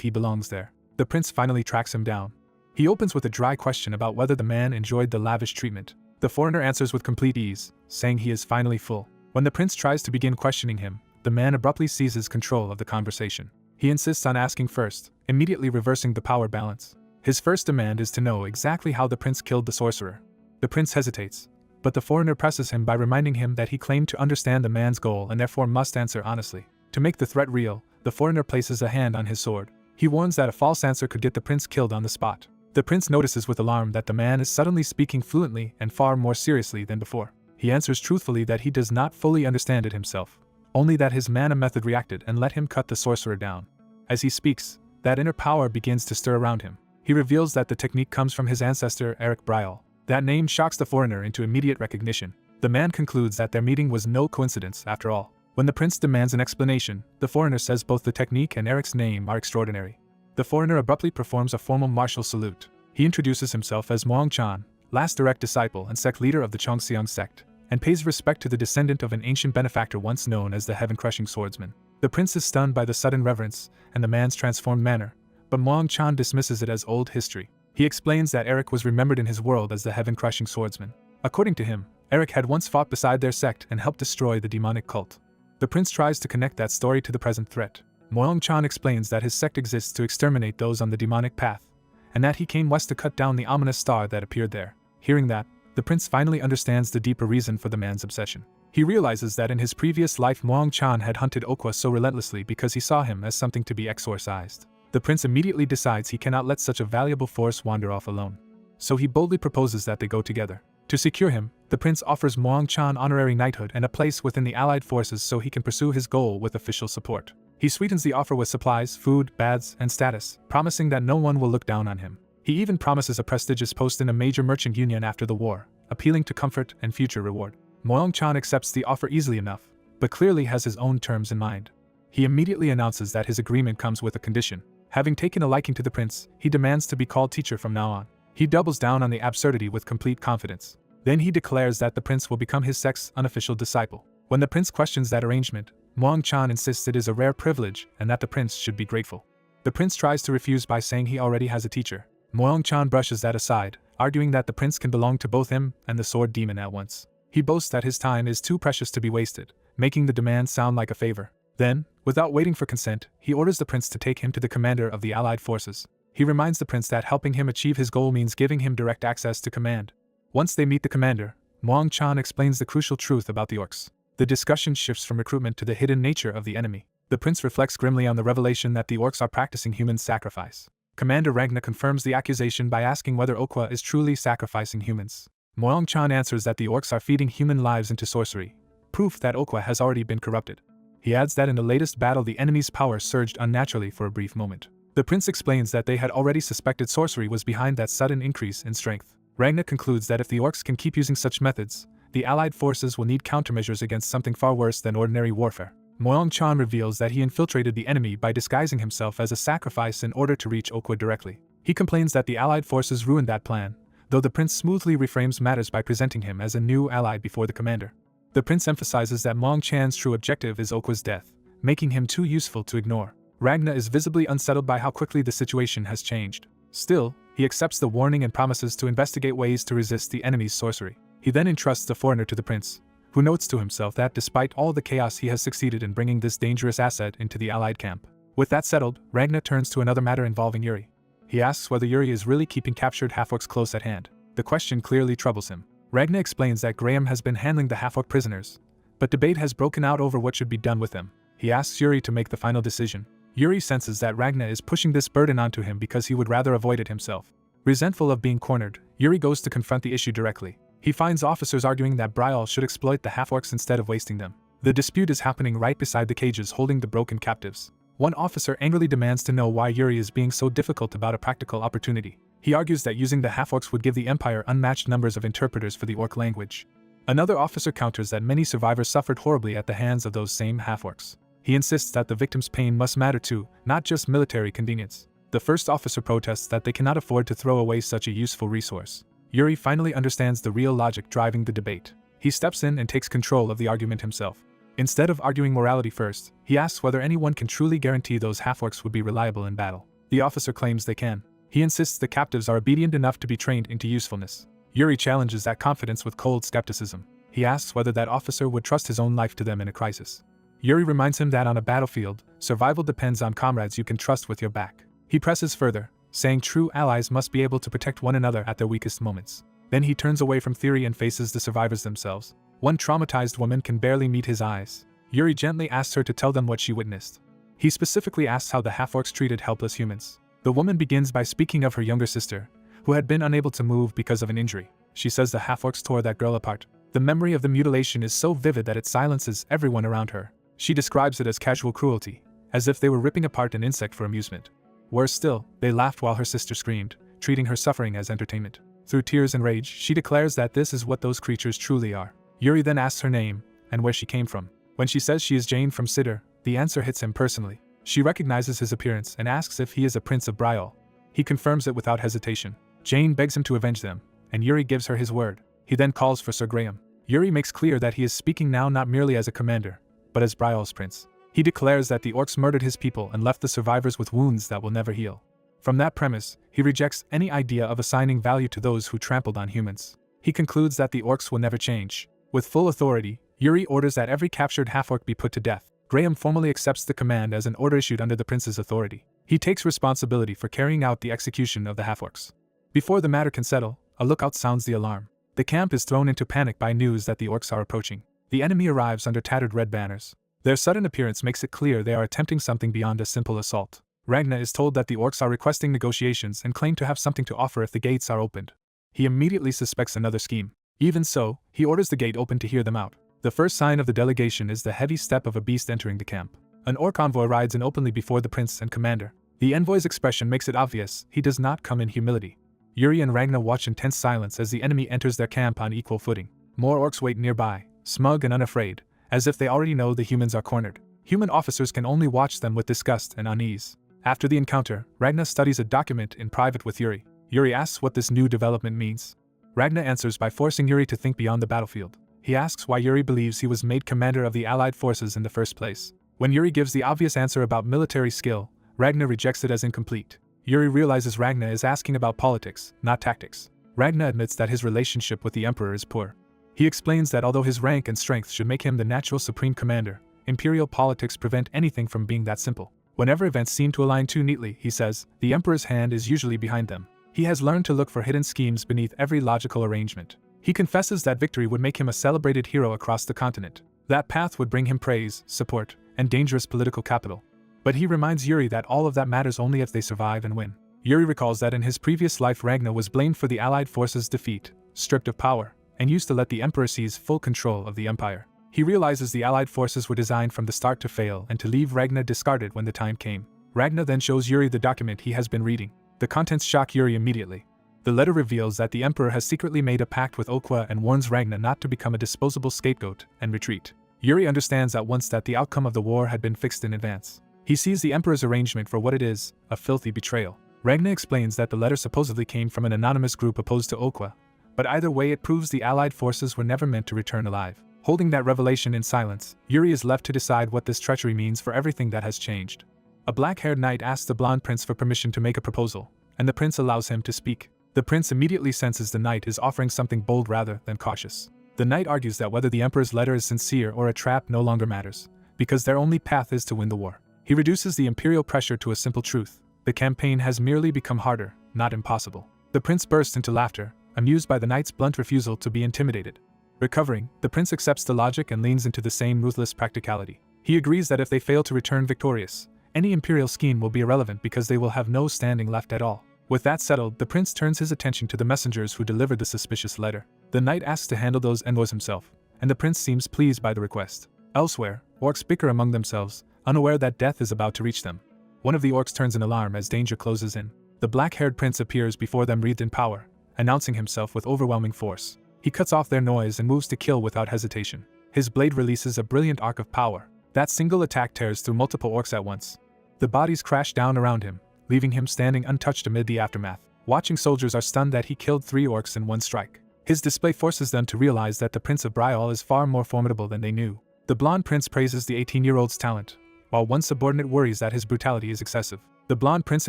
he belongs there. The prince finally tracks him down. He opens with a dry question about whether the man enjoyed the lavish treatment. The foreigner answers with complete ease, saying he is finally full. When the prince tries to begin questioning him, the man abruptly seizes control of the conversation. He insists on asking first, immediately reversing the power balance. His first demand is to know exactly how the prince killed the sorcerer. The prince hesitates, but the foreigner presses him by reminding him that he claimed to understand the man's goal and therefore must answer honestly. To make the threat real, the foreigner places a hand on his sword. He warns that a false answer could get the prince killed on the spot. The prince notices with alarm that the man is suddenly speaking fluently and far more seriously than before. He answers truthfully that he does not fully understand it himself, only that his mana method reacted and let him cut the sorcerer down. As he speaks, that inner power begins to stir around him. He reveals that the technique comes from his ancestor Eric Brial. That name shocks the foreigner into immediate recognition. The man concludes that their meeting was no coincidence after all. When the prince demands an explanation, the foreigner says both the technique and Eric's name are extraordinary. The foreigner abruptly performs a formal martial salute. He introduces himself as Muang Chan, last direct disciple and sect leader of the Chongxiang sect, and pays respect to the descendant of an ancient benefactor once known as the heaven-crushing swordsman. The prince is stunned by the sudden reverence and the man's transformed manner, but Muang Chan dismisses it as old history. He explains that Eric was remembered in his world as the heaven-crushing swordsman. According to him, Eric had once fought beside their sect and helped destroy the demonic cult. The prince tries to connect that story to the present threat. Muang Chan explains that his sect exists to exterminate those on the demonic path, and that he came west to cut down the ominous star that appeared there. Hearing that, the prince finally understands the deeper reason for the man's obsession. He realizes that in his previous life Muang-chan had hunted Okwa so relentlessly because he saw him as something to be exorcised. The prince immediately decides he cannot let such a valuable force wander off alone. So he boldly proposes that they go together. To secure him, the prince offers Muang-chan honorary knighthood and a place within the allied forces so he can pursue his goal with official support. He sweetens the offer with supplies, food, baths, and status, promising that no one will look down on him. He even promises a prestigious post in a major merchant union after the war, appealing to comfort and future reward. Muang-chan accepts the offer easily enough, but clearly has his own terms in mind. He immediately announces that his agreement comes with a condition. Having taken a liking to the prince, he demands to be called teacher from now on. He doubles down on the absurdity with complete confidence. Then he declares that the prince will become his sect's unofficial disciple. When the prince questions that arrangement, Muang-chan insists it is a rare privilege and that the prince should be grateful. The prince tries to refuse by saying he already has a teacher. Muang-chan brushes that aside, arguing that the prince can belong to both him and the sword demon at once. He boasts that his time is too precious to be wasted, making the demand sound like a favor. Then, without waiting for consent, he orders the prince to take him to the commander of the allied forces. He reminds the prince that helping him achieve his goal means giving him direct access to command. Once they meet the commander, Muang-chan explains the crucial truth about the orcs. The discussion shifts from recruitment to the hidden nature of the enemy. The prince reflects grimly on the revelation that the orcs are practicing human sacrifice. Commander Ragna confirms the accusation by asking whether Okwa is truly sacrificing humans. Muang-chan answers that the orcs are feeding human lives into sorcery, proof that Okwa has already been corrupted. He adds that in the latest battle the enemy's power surged unnaturally for a brief moment. The prince explains that they had already suspected sorcery was behind that sudden increase in strength. Ragna concludes that if the orcs can keep using such methods, the allied forces will need countermeasures against something far worse than ordinary warfare. Muang-chan reveals that he infiltrated the enemy by disguising himself as a sacrifice in order to reach Okwa directly. He complains that the allied forces ruined that plan, though the prince smoothly reframes matters by presenting him as a new ally before the commander. The prince emphasizes that Muang-chan's true objective is Okwa's death, making him too useful to ignore. Ragna is visibly unsettled by how quickly the situation has changed. Still, he accepts the warning and promises to investigate ways to resist the enemy's sorcery. He then entrusts the foreigner to the prince, who notes to himself that despite all the chaos he has succeeded in bringing this dangerous asset into the allied camp. With that settled, Ragna turns to another matter involving Yuri. He asks whether Yuri is really keeping captured half-orcs close at hand. The question clearly troubles him. Ragna explains that Graham has been handling the half-orc prisoners, but debate has broken out over what should be done with them. He asks Yuri to make the final decision. Yuri senses that Ragna is pushing this burden onto him because he would rather avoid it himself. Resentful of being cornered, Yuri goes to confront the issue directly. He finds officers arguing that Brial should exploit the half-orcs instead of wasting them. The dispute is happening right beside the cages holding the broken captives. One officer angrily demands to know why Yuri is being so difficult about a practical opportunity. He argues that using the half-orcs would give the Empire unmatched numbers of interpreters for the orc language. Another officer counters that many survivors suffered horribly at the hands of those same half-orcs. He insists that the victim's pain must matter too, not just military convenience. The first officer protests that they cannot afford to throw away such a useful resource. Yuri finally understands the real logic driving the debate. He steps in and takes control of the argument himself. Instead of arguing morality first, he asks whether anyone can truly guarantee those half-orcs would be reliable in battle. The officer claims they can. He insists the captives are obedient enough to be trained into usefulness. Yuri challenges that confidence with cold skepticism. He asks whether that officer would trust his own life to them in a crisis. Yuri reminds him that on a battlefield, survival depends on comrades you can trust with your back. He presses further, saying true allies must be able to protect one another at their weakest moments. Then he turns away from theory and faces the survivors themselves. One traumatized woman can barely meet his eyes. Yuri gently asks her to tell them what she witnessed. He specifically asks how the half-orcs treated helpless humans. The woman begins by speaking of her younger sister, who had been unable to move because of an injury. She says the half-orcs tore that girl apart. The memory of the mutilation is so vivid that it silences everyone around her. She describes it as casual cruelty, as if they were ripping apart an insect for amusement. Worse still, they laughed while her sister screamed, treating her suffering as entertainment. Through tears and rage, she declares that this is what those creatures truly are. Yuri then asks her name, and where she came from. When she says she is Jane from Siddur, the answer hits him personally. She recognizes his appearance and asks if he is a prince of Brial. He confirms it without hesitation. Jane begs him to avenge them, and Yuri gives her his word. He then calls for Sir Graham. Yuri makes clear that he is speaking now not merely as a commander, but as Brial's prince. He declares that the orcs murdered his people and left the survivors with wounds that will never heal. From that premise, he rejects any idea of assigning value to those who trampled on humans. He concludes that the orcs will never change. With full authority, Yuri orders that every captured half-orc be put to death. Graham formally accepts the command as an order issued under the prince's authority. He takes responsibility for carrying out the execution of the half-orcs. Before the matter can settle, a lookout sounds the alarm. The camp is thrown into panic by news that the orcs are approaching. The enemy arrives under tattered red banners. Their sudden appearance makes it clear they are attempting something beyond a simple assault. Ragnar is told that the orcs are requesting negotiations and claim to have something to offer if the gates are opened. He immediately suspects another scheme. Even so, he orders the gate open to hear them out. The first sign of the delegation is the heavy step of a beast entering the camp. An orc envoy rides in openly before the prince and commander. The envoy's expression makes it obvious he does not come in humility. Yuri and Ragnar watch in tense silence as the enemy enters their camp on equal footing. More orcs wait nearby, smug and unafraid, as if they already know the humans are cornered. Human officers can only watch them with disgust and unease. After the encounter, Ragnar studies a document in private with Yuri. Yuri asks what this new development means. Ragnar answers by forcing Yuri to think beyond the battlefield. He asks why Yuri believes he was made commander of the Allied forces in the first place. When Yuri gives the obvious answer about military skill, Ragnar rejects it as incomplete. Yuri realizes Ragnar is asking about politics, not tactics. Ragnar admits that his relationship with the Emperor is poor. He explains that although his rank and strength should make him the natural supreme commander, imperial politics prevent anything from being that simple. Whenever events seem to align too neatly, he says, the Emperor's hand is usually behind them. He has learned to look for hidden schemes beneath every logical arrangement. He confesses that victory would make him a celebrated hero across the continent. That path would bring him praise, support, and dangerous political capital. But he reminds Yuri that all of that matters only if they survive and win. Yuri recalls that in his previous life Ragnar was blamed for the Allied forces' defeat, stripped of power, and used to let the Emperor seize full control of the empire. He realizes the Allied forces were designed from the start to fail and to leave Ragnar discarded when the time came. Ragnar then shows Yuri the document he has been reading. The contents shock Yuri immediately. The letter reveals that the Emperor has secretly made a pact with Okwa and warns Ragnar not to become a disposable scapegoat and retreat. Yuri understands at once that the outcome of the war had been fixed in advance. He sees the Emperor's arrangement for what it is, a filthy betrayal. Ragnar explains that the letter supposedly came from an anonymous group opposed to Okwa, but either way it proves the Allied forces were never meant to return alive. Holding that revelation in silence, Yuri is left to decide what this treachery means for everything that has changed. A black-haired knight asks the blonde prince for permission to make a proposal, and the prince allows him to speak. The prince immediately senses the knight is offering something bold rather than cautious. The knight argues that whether the Emperor's letter is sincere or a trap no longer matters, because their only path is to win the war. He reduces the imperial pressure to a simple truth: the campaign has merely become harder, not impossible. The prince bursts into laughter, amused by the knight's blunt refusal to be intimidated. Recovering, the prince accepts the logic and leans into the same ruthless practicality. He agrees that if they fail to return victorious, any imperial scheme will be irrelevant because they will have no standing left at all. With that settled, the prince turns his attention to the messengers who delivered the suspicious letter. The knight asks to handle those envoys himself, and the prince seems pleased by the request. Elsewhere, orcs bicker among themselves, unaware that death is about to reach them. One of the orcs turns in alarm as danger closes in. The black-haired prince appears before them wreathed in power, announcing himself with overwhelming force. He cuts off their noise and moves to kill without hesitation. His blade releases a brilliant arc of power. That single attack tears through multiple orcs at once. The bodies crash down around him, leaving him standing untouched amid the aftermath. Watching soldiers are stunned that he killed 3 orcs in one strike. His display forces them to realize that the Prince of Brial is far more formidable than they knew. The blonde prince praises the 18-year-old's talent, while one subordinate worries that his brutality is excessive. The blonde prince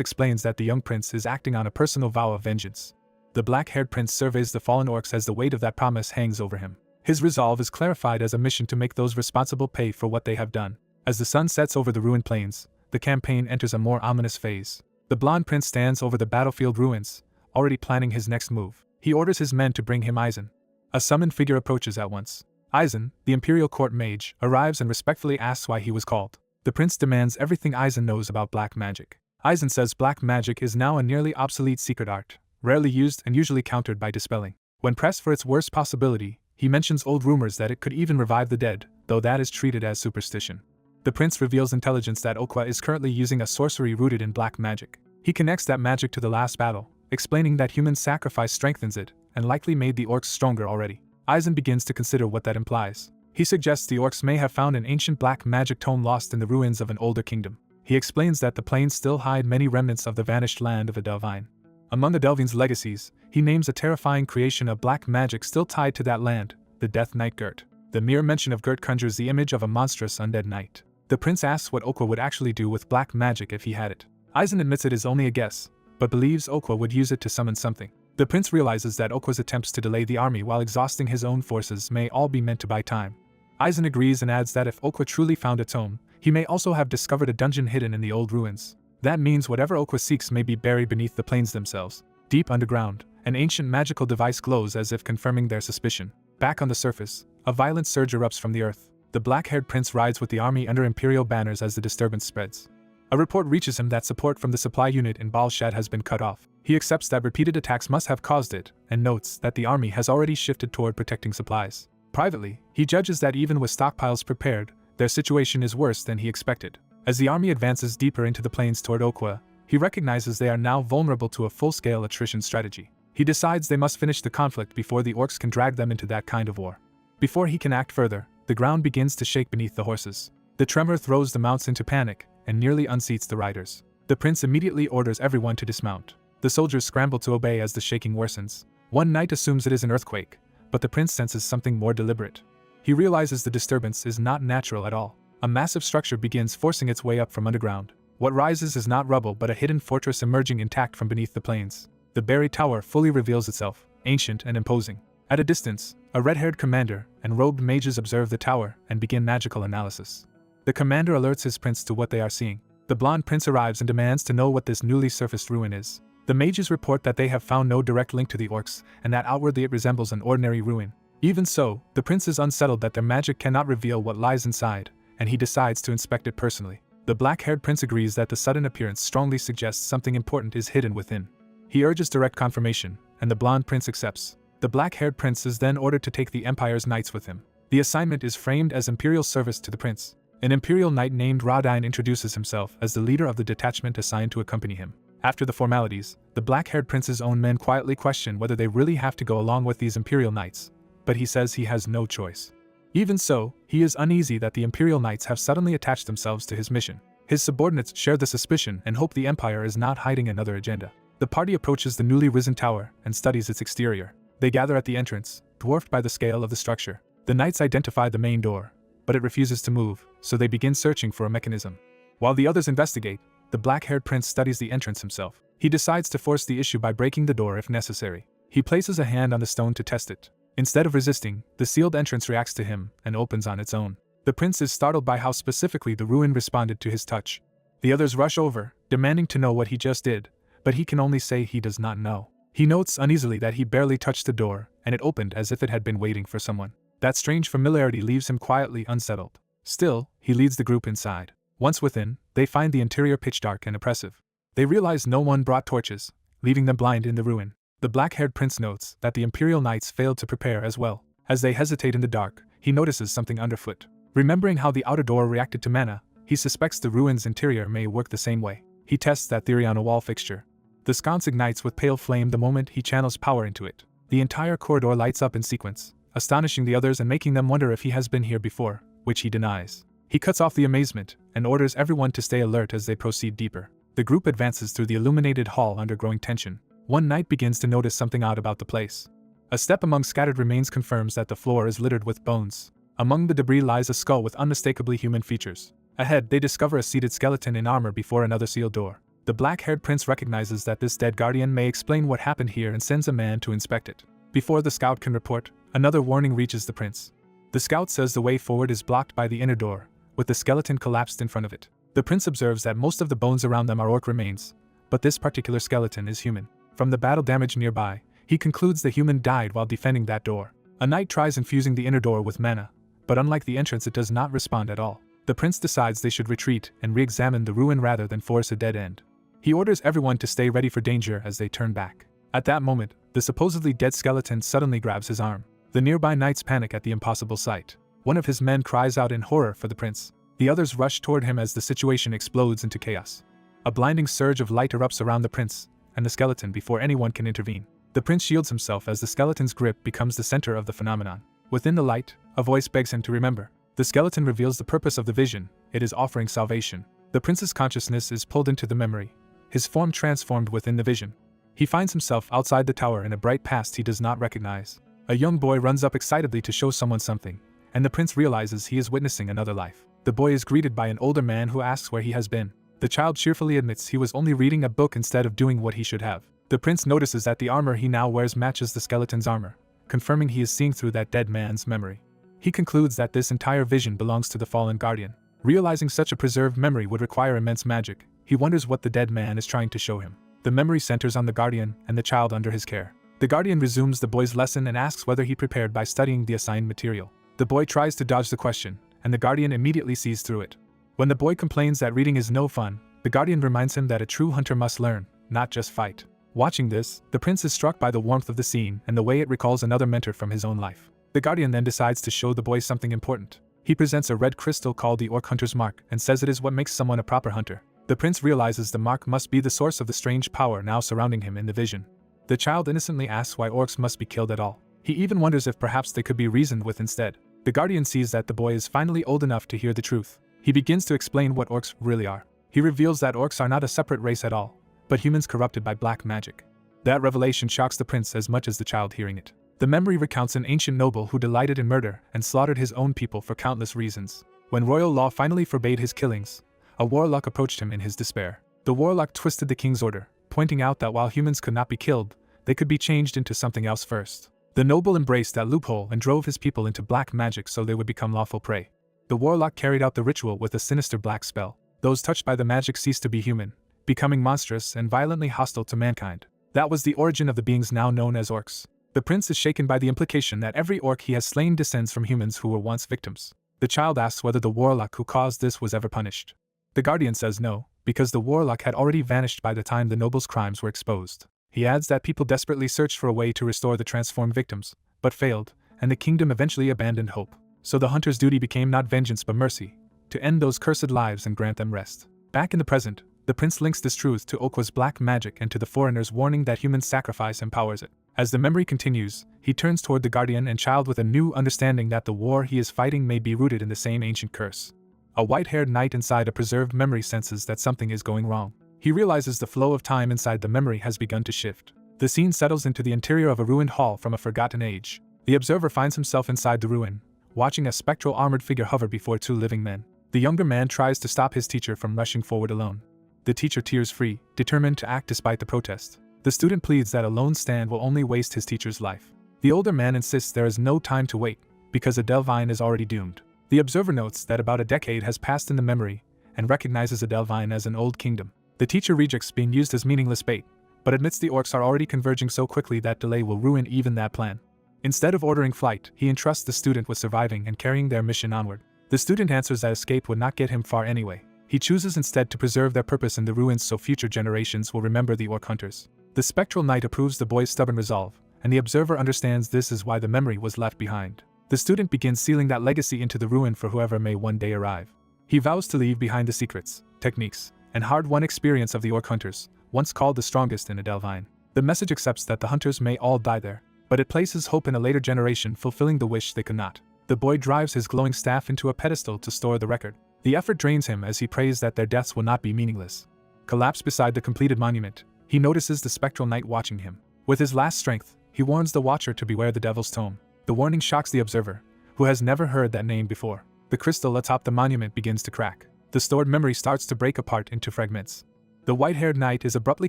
explains that the young prince is acting on a personal vow of vengeance. The black-haired prince surveys the fallen orcs as the weight of that promise hangs over him. His resolve is clarified as a mission to make those responsible pay for what they have done. As the sun sets over the ruined plains, the campaign enters a more ominous phase. The blonde prince stands over the battlefield ruins, already planning his next move. He orders his men to bring him Eisen. A summoned figure approaches at once. Eisen, the imperial court mage, arrives and respectfully asks why he was called. The prince demands everything Eisen knows about black magic. Eisen says black magic is now a nearly obsolete secret art, rarely used and usually countered by dispelling. When pressed for its worst possibility, he mentions old rumors that it could even revive the dead, though that is treated as superstition. The prince reveals intelligence that Okwa is currently using a sorcery rooted in black magic. He connects that magic to the last battle, explaining that human sacrifice strengthens it, and likely made the orcs stronger already. Eisen begins to consider what that implies. He suggests the orcs may have found an ancient black magic tome lost in the ruins of an older kingdom. He explains that the plains still hide many remnants of the vanished land of the Delvine. Among the Delvine's legacies, he names a terrifying creation of black magic still tied to that land, the Death Knight Gert. The mere mention of Gert conjures the image of a monstrous undead knight. The prince asks what Okwa would actually do with black magic if he had it. Eisen admits it is only a guess, but believes Okwa would use it to summon something. The prince realizes that Okwa's attempts to delay the army while exhausting his own forces may all be meant to buy time. Eisen agrees and adds that if Okwa truly found a tome, he may also have discovered a dungeon hidden in the old ruins. That means whatever Okwa seeks may be buried beneath the plains themselves. Deep underground, an ancient magical device glows as if confirming their suspicion. Back on the surface, a violent surge erupts from the earth. The black-haired prince rides with the army under imperial banners as the disturbance spreads. A report reaches him that support from the supply unit in Balshad has been cut off. He accepts that repeated attacks must have caused it, and notes that the army has already shifted toward protecting supplies. Privately, he judges that even with stockpiles prepared, their situation is worse than he expected. As the army advances deeper into the plains toward Okwa, he recognizes they are now vulnerable to a full-scale attrition strategy. He decides they must finish the conflict before the orcs can drag them into that kind of war. Before he can act further, the ground begins to shake beneath the horses. The tremor throws the mounts into panic and nearly unseats the riders. The prince immediately orders everyone to dismount. The soldiers scramble to obey as the shaking worsens. One knight assumes it is an earthquake, but the prince senses something more deliberate. He realizes the disturbance is not natural at all. A massive structure begins forcing its way up from underground. What rises is not rubble but a hidden fortress emerging intact from beneath the plains. The buried tower fully reveals itself, ancient and imposing. At a distance, a red-haired commander and robed mages observe the tower and begin magical analysis. The commander alerts his prince to what they are seeing. The blonde prince arrives and demands to know what this newly surfaced ruin is. The mages report that they have found no direct link to the orcs, and that outwardly it resembles an ordinary ruin. Even so, the prince is unsettled that their magic cannot reveal what lies inside, and he decides to inspect it personally. The black-haired prince agrees that the sudden appearance strongly suggests something important is hidden within. He urges direct confirmation, and the blonde prince accepts. The black-haired prince is then ordered to take the Empire's knights with him. The assignment is framed as imperial service to the prince. An imperial knight named Radine introduces himself as the leader of the detachment assigned to accompany him. After the formalities, the black-haired prince's own men quietly question whether they really have to go along with these imperial knights, but he says he has no choice. Even so, he is uneasy that the imperial knights have suddenly attached themselves to his mission. His subordinates share the suspicion and hope the Empire is not hiding another agenda. The party approaches the newly risen tower and studies its exterior. They gather at the entrance, dwarfed by the scale of the structure. The knights identify the main door, but it refuses to move, so they begin searching for a mechanism. While the others investigate, the black-haired prince studies the entrance himself. He decides to force the issue by breaking the door if necessary. He places a hand on the stone to test it. Instead of resisting, the sealed entrance reacts to him and opens on its own. The prince is startled by how specifically the ruin responded to his touch. The others rush over, demanding to know what he just did, but he can only say he does not know. He notes uneasily that he barely touched the door, and it opened as if it had been waiting for someone. That strange familiarity leaves him quietly unsettled. Still, he leads the group inside. Once within, they find the interior pitch dark and oppressive. They realize no one brought torches, leaving them blind in the ruin. The black-haired prince notes that the imperial knights failed to prepare as well. As they hesitate in the dark, he notices something underfoot. Remembering how the outer door reacted to mana, he suspects the ruin's interior may work the same way. He tests that theory on a wall fixture. The sconce ignites with pale flame the moment he channels power into it. The entire corridor lights up in sequence, astonishing the others and making them wonder if he has been here before, which he denies. He cuts off the amazement and orders everyone to stay alert as they proceed deeper. The group advances through the illuminated hall under growing tension. One knight begins to notice something odd about the place. A step among scattered remains confirms that the floor is littered with bones. Among the debris lies a skull with unmistakably human features. Ahead, they discover a seated skeleton in armor before another sealed door. The black-haired prince recognizes that this dead guardian may explain what happened here and sends a man to inspect it. Before the scout can report, another warning reaches the prince. The scout says the way forward is blocked by the inner door, with the skeleton collapsed in front of it. The prince observes that most of the bones around them are orc remains, but this particular skeleton is human. From the battle damage nearby, he concludes the human died while defending that door. A knight tries infusing the inner door with mana, but unlike the entrance it does not respond at all. The prince decides they should retreat and re-examine the ruin rather than force a dead end. He orders everyone to stay ready for danger as they turn back. At that moment, the supposedly dead skeleton suddenly grabs his arm. The nearby knights panic at the impossible sight. One of his men cries out in horror for the prince. The others rush toward him as the situation explodes into chaos. A blinding surge of light erupts around the prince and the skeleton before anyone can intervene. The prince shields himself as the skeleton's grip becomes the center of the phenomenon. Within the light, a voice begs him to remember. The skeleton reveals the purpose of the vision. It is offering salvation. The prince's consciousness is pulled into the memory, his form transformed within the vision. He finds himself outside the tower in a bright past he does not recognize. A young boy runs up excitedly to show someone something, and the prince realizes he is witnessing another life. The boy is greeted by an older man who asks where he has been. The child cheerfully admits he was only reading a book instead of doing what he should have. The prince notices that the armor he now wears matches the skeleton's armor, confirming he is seeing through that dead man's memory. He concludes that this entire vision belongs to the fallen guardian. Realizing such a preserved memory would require immense magic, he wonders what the dead man is trying to show him. The memory centers on the guardian and the child under his care. The guardian resumes the boy's lesson and asks whether he prepared by studying the assigned material. The boy tries to dodge the question, and the guardian immediately sees through it. When the boy complains that reading is no fun, the guardian reminds him that a true hunter must learn, not just fight. Watching this, the prince is struck by the warmth of the scene and the way it recalls another mentor from his own life. The guardian then decides to show the boy something important. He presents a red crystal called the Orc Hunter's Mark and says it is what makes someone a proper hunter. The prince realizes the mark must be the source of the strange power now surrounding him in the vision. The child innocently asks why orcs must be killed at all. He even wonders if perhaps they could be reasoned with instead. The guardian sees that the boy is finally old enough to hear the truth. He begins to explain what orcs really are. He reveals that orcs are not a separate race at all, but humans corrupted by black magic. That revelation shocks the prince as much as the child hearing it. The memory recounts an ancient noble who delighted in murder and slaughtered his own people for countless reasons. When royal law finally forbade his killings, a warlock approached him in his despair. The warlock twisted the king's order, pointing out that while humans could not be killed, they could be changed into something else first. The noble embraced that loophole and drove his people into black magic so they would become lawful prey. The warlock carried out the ritual with a sinister black spell. Those touched by the magic ceased to be human, becoming monstrous and violently hostile to mankind. That was the origin of the beings now known as orcs. The prince is shaken by the implication that every orc he has slain descends from humans who were once victims. The child asks whether the warlock who caused this was ever punished. The guardian says no, because the warlock had already vanished by the time the noble's crimes were exposed. He adds that people desperately searched for a way to restore the transformed victims, but failed, and the kingdom eventually abandoned hope. So the hunter's duty became not vengeance but mercy, to end those cursed lives and grant them rest. Back in the present, the prince links this truth to Okwa's black magic and to the foreigner's warning that human sacrifice empowers it. As the memory continues, he turns toward the guardian and child with a new understanding that the war he is fighting may be rooted in the same ancient curse. A white-haired knight inside a preserved memory senses that something is going wrong. He realizes the flow of time inside the memory has begun to shift. The scene settles into the interior of a ruined hall from a forgotten age. The observer finds himself inside the ruin, watching a spectral armored figure hover before two living men. The younger man tries to stop his teacher from rushing forward alone. The teacher tears free, determined to act despite the protest. The student pleads that a lone stand will only waste his teacher's life. The older man insists there is no time to wait, because Adelvine is already doomed. The observer notes that about a decade has passed in the memory, and recognizes Adelvine as an old kingdom. The teacher rejects being used as meaningless bait, but admits the orcs are already converging so quickly that delay will ruin even that plan. Instead of ordering flight, he entrusts the student with surviving and carrying their mission onward. The student answers that escape would not get him far anyway. He chooses instead to preserve their purpose in the ruins so future generations will remember the orc hunters. The spectral knight approves the boy's stubborn resolve, and the observer understands this is why the memory was left behind. The student begins sealing that legacy into the ruin for whoever may one day arrive. He vows to leave behind the secrets, techniques, and hard-won experience of the orc hunters, once called the strongest in Adelvine. The message accepts that the hunters may all die there, but it places hope in a later generation fulfilling the wish they could not. The boy drives his glowing staff into a pedestal to store the record. The effort drains him as he prays that their deaths will not be meaningless. Collapsed beside the completed monument, he notices the spectral knight watching him. With his last strength, he warns the watcher to beware the devil's tome. The warning shocks the observer, who has never heard that name before. The crystal atop the monument begins to crack. The stored memory starts to break apart into fragments. The white-haired knight is abruptly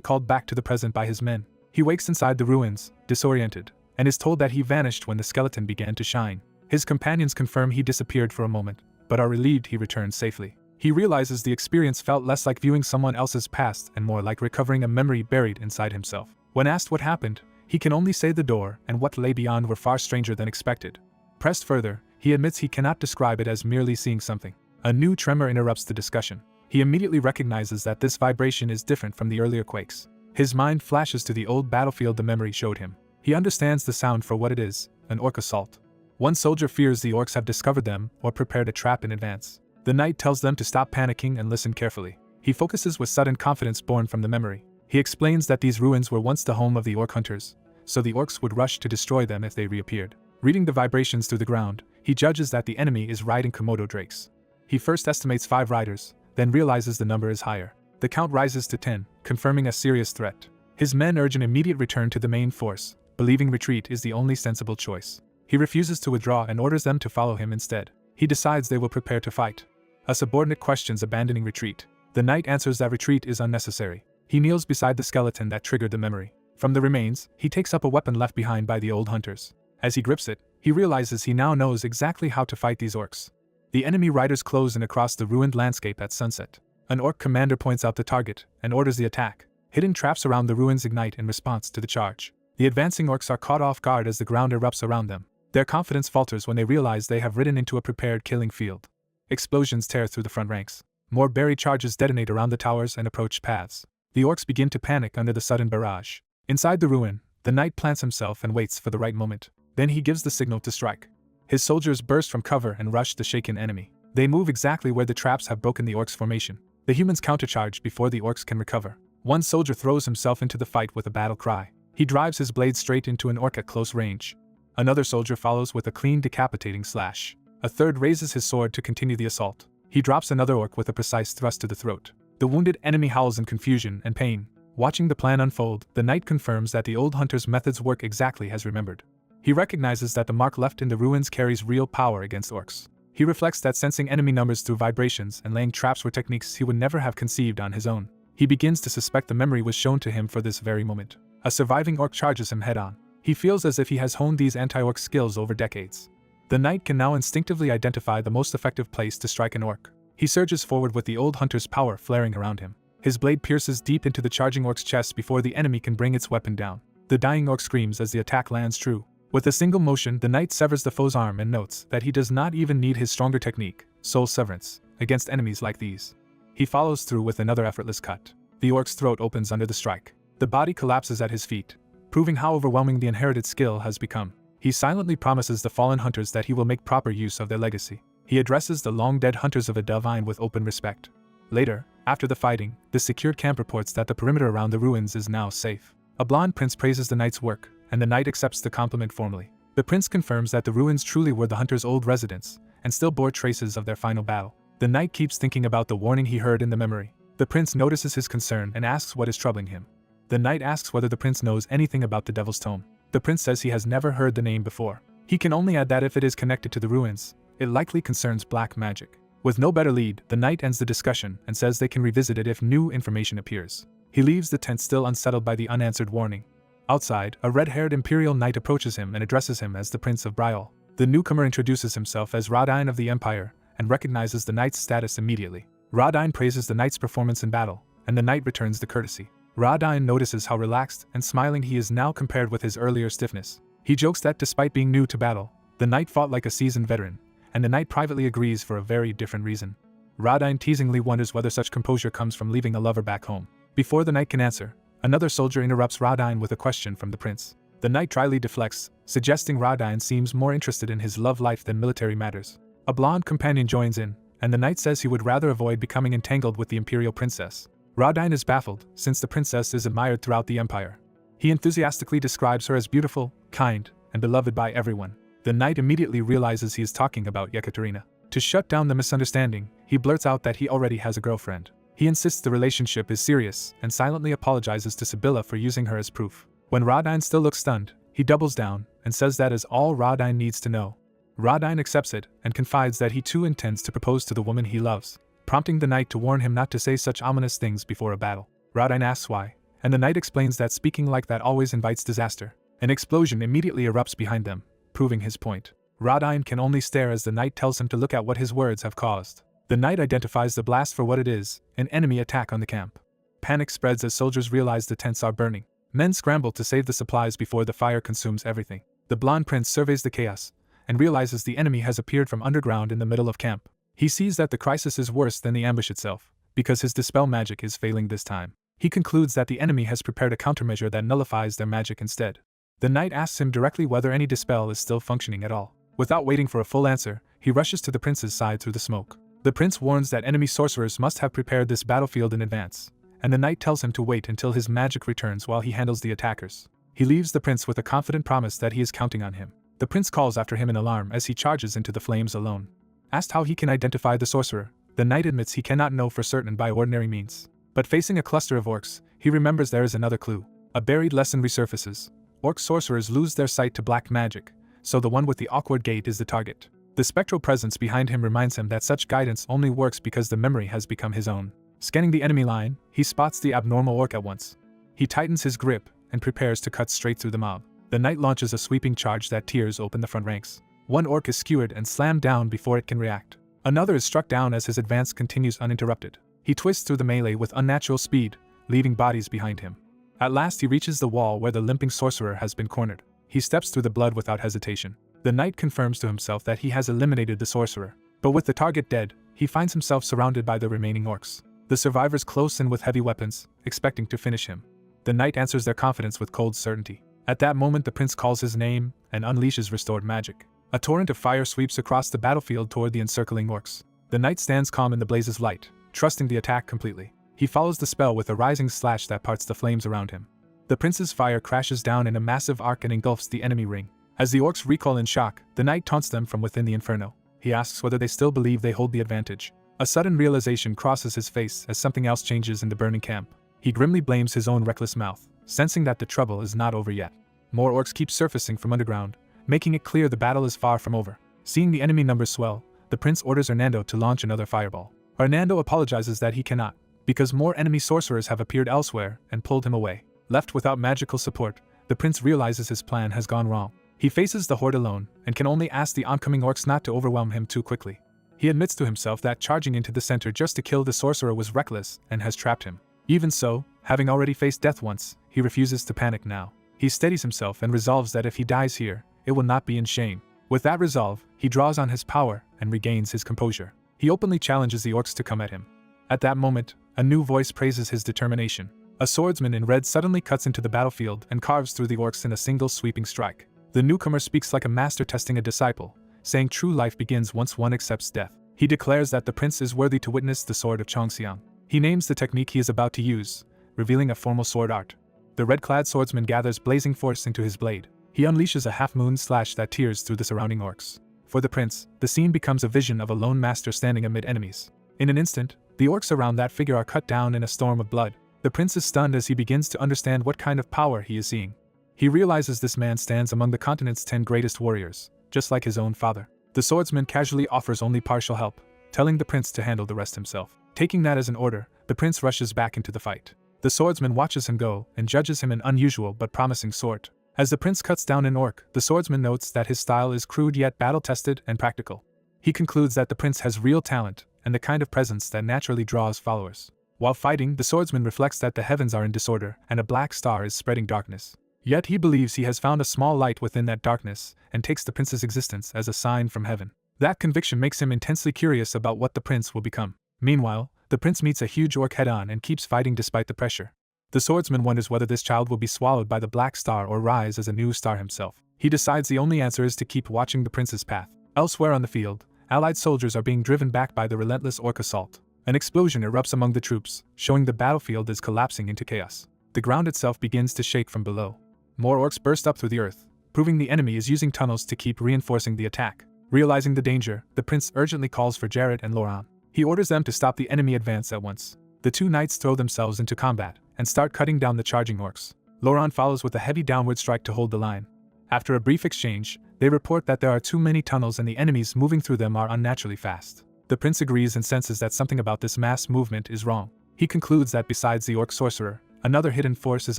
called back to the present by his men. He wakes inside the ruins, disoriented, and is told that he vanished when the skeleton began to shine. His companions confirm he disappeared for a moment, but are relieved he returned safely. He realizes the experience felt less like viewing someone else's past and more like recovering a memory buried inside himself. When asked what happened, he can only say the door and what lay beyond were far stranger than expected. Pressed further, he admits he cannot describe it as merely seeing something. A new tremor interrupts the discussion. He immediately recognizes that this vibration is different from the earlier quakes. His mind flashes to the old battlefield the memory showed him. He understands the sound for what it is, an orc assault. One soldier fears the orcs have discovered them or prepared a trap in advance. The knight tells them to stop panicking and listen carefully. He focuses with sudden confidence born from the memory. He explains that these ruins were once the home of the orc hunters, so the orcs would rush to destroy them if they reappeared. Reading the vibrations through the ground, he judges that the enemy is riding Komodo drakes. He first estimates 5 riders, then realizes the number is higher. The count rises to 10, confirming a serious threat. His men urge an immediate return to the main force, believing retreat is the only sensible choice. He refuses to withdraw and orders them to follow him instead. He decides they will prepare to fight. A subordinate questions abandoning retreat. The knight answers that retreat is unnecessary. He kneels beside the skeleton that triggered the memory. From the remains, he takes up a weapon left behind by the old hunters. As he grips it, he realizes he now knows exactly how to fight these orcs. The enemy riders close in across the ruined landscape at sunset. An orc commander points out the target and orders the attack. Hidden traps around the ruins ignite in response to the charge. The advancing orcs are caught off guard as the ground erupts around them. Their confidence falters when they realize they have ridden into a prepared killing field. Explosions tear through the front ranks. More buried charges detonate around the towers and approach paths. The orcs begin to panic under the sudden barrage. Inside the ruin, the knight plants himself and waits for the right moment. Then he gives the signal to strike. His soldiers burst from cover and rush the shaken enemy. They move exactly where the traps have broken the orcs' formation. The humans countercharge before the orcs can recover. One soldier throws himself into the fight with a battle cry. He drives his blade straight into an orc at close range. Another soldier follows with a clean decapitating slash. A third raises his sword to continue the assault. He drops another orc with a precise thrust to the throat. The wounded enemy howls in confusion and pain. Watching the plan unfold, the knight confirms that the old hunter's methods work exactly as remembered. He recognizes that the mark left in the ruins carries real power against orcs. He reflects that sensing enemy numbers through vibrations and laying traps were techniques he would never have conceived on his own. He begins to suspect the memory was shown to him for this very moment. A surviving orc charges him head-on. He feels as if he has honed these anti-orc skills over decades. The knight can now instinctively identify the most effective place to strike an orc. He surges forward with the old hunter's power flaring around him. His blade pierces deep into the charging orc's chest before the enemy can bring its weapon down. The dying orc screams as the attack lands true. With a single motion, the knight severs the foe's arm and notes that he does not even need his stronger technique, soul severance, against enemies like these. He follows through with another effortless cut. The orc's throat opens under the strike. The body collapses at his feet, proving how overwhelming the inherited skill has become. He silently promises the fallen hunters that he will make proper use of their legacy. He addresses the long-dead hunters of a divine with open respect. Later, after the fighting, the secured camp reports that the perimeter around the ruins is now safe. A blonde prince praises the knight's work, and the knight accepts the compliment formally. The prince confirms that the ruins truly were the hunters' old residence, and still bore traces of their final battle. The knight keeps thinking about the warning he heard in the memory. The prince notices his concern and asks what is troubling him. The knight asks whether the prince knows anything about the Devil's Tome. The prince says he has never heard the name before. He can only add that if it is connected to the ruins, it likely concerns black magic. With no better lead, the knight ends the discussion and says they can revisit it if new information appears. He leaves the tent still unsettled by the unanswered warning. Outside, a red-haired imperial knight approaches him and addresses him as the Prince of Briol. The newcomer introduces himself as Radine of the Empire and recognizes the knight's status immediately. Radine praises the knight's performance in battle, and the knight returns the courtesy. Radine notices how relaxed and smiling he is now compared with his earlier stiffness. He jokes that despite being new to battle, the knight fought like a seasoned veteran, and the knight privately agrees for a very different reason. Radine teasingly wonders whether such composure comes from leaving a lover back home. Before the knight can answer, another soldier interrupts Radine with a question from the prince. The knight dryly deflects, suggesting Radine seems more interested in his love life than military matters. A blonde companion joins in, and the knight says he would rather avoid becoming entangled with the imperial princess. Radine is baffled, since the princess is admired throughout the empire. He enthusiastically describes her as beautiful, kind, and beloved by everyone. The knight immediately realizes he is talking about Yekaterina. To shut down the misunderstanding, he blurts out that he already has a girlfriend. He insists the relationship is serious and silently apologizes to Sibylla for using her as proof. When Radine still looks stunned, he doubles down and says that is all Radine needs to know. Radine accepts it and confides that he too intends to propose to the woman he loves, prompting the knight to warn him not to say such ominous things before a battle. Radine asks why, and the knight explains that speaking like that always invites disaster. An explosion immediately erupts behind them, proving his point. Radine can only stare as the knight tells him to look at what his words have caused. The knight identifies the blast for what it is, an enemy attack on the camp. Panic spreads as soldiers realize the tents are burning. Men scramble to save the supplies before the fire consumes everything. The blonde prince surveys the chaos and realizes the enemy has appeared from underground in the middle of camp. He sees that the crisis is worse than the ambush itself, because his dispel magic is failing this time. He concludes that the enemy has prepared a countermeasure that nullifies their magic instead. The knight asks him directly whether any dispel is still functioning at all. Without waiting for a full answer, he rushes to the prince's side through the smoke. The prince warns that enemy sorcerers must have prepared this battlefield in advance, and the knight tells him to wait until his magic returns while he handles the attackers. He leaves the prince with a confident promise that he is counting on him. The prince calls after him in alarm as he charges into the flames alone. Asked how he can identify the sorcerer, the knight admits he cannot know for certain by ordinary means. But facing a cluster of orcs, he remembers there is another clue. A buried lesson resurfaces. Orc sorcerers lose their sight to black magic, so the one with the awkward gait is the target. The spectral presence behind him reminds him that such guidance only works because the memory has become his own. Scanning the enemy line, he spots the abnormal orc at once. He tightens his grip and prepares to cut straight through the mob. The knight launches a sweeping charge that tears open the front ranks. One orc is skewered and slammed down before it can react. Another is struck down as his advance continues uninterrupted. He twists through the melee with unnatural speed, leaving bodies behind him. At last he reaches the wall where the limping sorcerer has been cornered. He steps through the blood without hesitation. The knight confirms to himself that he has eliminated the sorcerer, but with the target dead, he finds himself surrounded by the remaining orcs. The survivors close in with heavy weapons, expecting to finish him. The knight answers their confidence with cold certainty. At that moment the prince calls his name and unleashes restored magic. A torrent of fire sweeps across the battlefield toward the encircling orcs. The knight stands calm in the blaze's light, trusting the attack completely. He follows the spell with a rising slash that parts the flames around him. The prince's fire crashes down in a massive arc and engulfs the enemy ring. As the orcs recoil in shock, the knight taunts them from within the inferno. He asks whether they still believe they hold the advantage. A sudden realization crosses his face as something else changes in the burning camp. He grimly blames his own reckless mouth, sensing that the trouble is not over yet. More orcs keep surfacing from underground, making it clear the battle is far from over. Seeing the enemy numbers swell, the prince orders Hernando to launch another fireball. Hernando apologizes that he cannot, because more enemy sorcerers have appeared elsewhere and pulled him away. Left without magical support, the prince realizes his plan has gone wrong. He faces the horde alone and can only ask the oncoming orcs not to overwhelm him too quickly. He admits to himself that charging into the center just to kill the sorcerer was reckless and has trapped him. Even so, having already faced death once, he refuses to panic now. He steadies himself and resolves that if he dies here, it will not be in shame. With that resolve, he draws on his power and regains his composure. He openly challenges the orcs to come at him. At that moment, a new voice praises his determination. A swordsman in red suddenly cuts into the battlefield and carves through the orcs in a single sweeping strike. The newcomer speaks like a master testing a disciple, saying true life begins once one accepts death. He declares that the prince is worthy to witness the sword of Chongxiang. He names the technique he is about to use, revealing a formal sword art. The red-clad swordsman gathers blazing force into his blade. He unleashes a half-moon slash that tears through the surrounding orcs. For the prince, the scene becomes a vision of a lone master standing amid enemies. In an instant, the orcs around that figure are cut down in a storm of blood. The prince is stunned as he begins to understand what kind of power he is seeing. He realizes this man stands among the continent's 10 greatest warriors, just like his own father. The swordsman casually offers only partial help, telling the prince to handle the rest himself. Taking that as an order, the prince rushes back into the fight. The swordsman watches him go and judges him an unusual but promising sort. As the prince cuts down an orc, the swordsman notes that his style is crude yet battle-tested and practical. He concludes that the prince has real talent and the kind of presence that naturally draws followers. While fighting, the swordsman reflects that the heavens are in disorder and a black star is spreading darkness. Yet he believes he has found a small light within that darkness and takes the prince's existence as a sign from heaven. That conviction makes him intensely curious about what the prince will become. Meanwhile, the prince meets a huge orc head-on and keeps fighting despite the pressure. The swordsman wonders whether this child will be swallowed by the black star or rise as a new star himself. He decides the only answer is to keep watching the prince's path. Elsewhere on the field, allied soldiers are being driven back by the relentless orc assault. An explosion erupts among the troops, showing the battlefield is collapsing into chaos. The ground itself begins to shake from below. More orcs burst up through the earth, proving the enemy is using tunnels to keep reinforcing the attack. Realizing the danger, the prince urgently calls for Jared and Laurent. He orders them to stop the enemy advance at once. The two knights throw themselves into combat and start cutting down the charging orcs. Laurent follows with a heavy downward strike to hold the line. After a brief exchange, they report that there are too many tunnels and the enemies moving through them are unnaturally fast. The prince agrees and senses that something about this mass movement is wrong. He concludes that besides the orc sorcerer, another hidden force is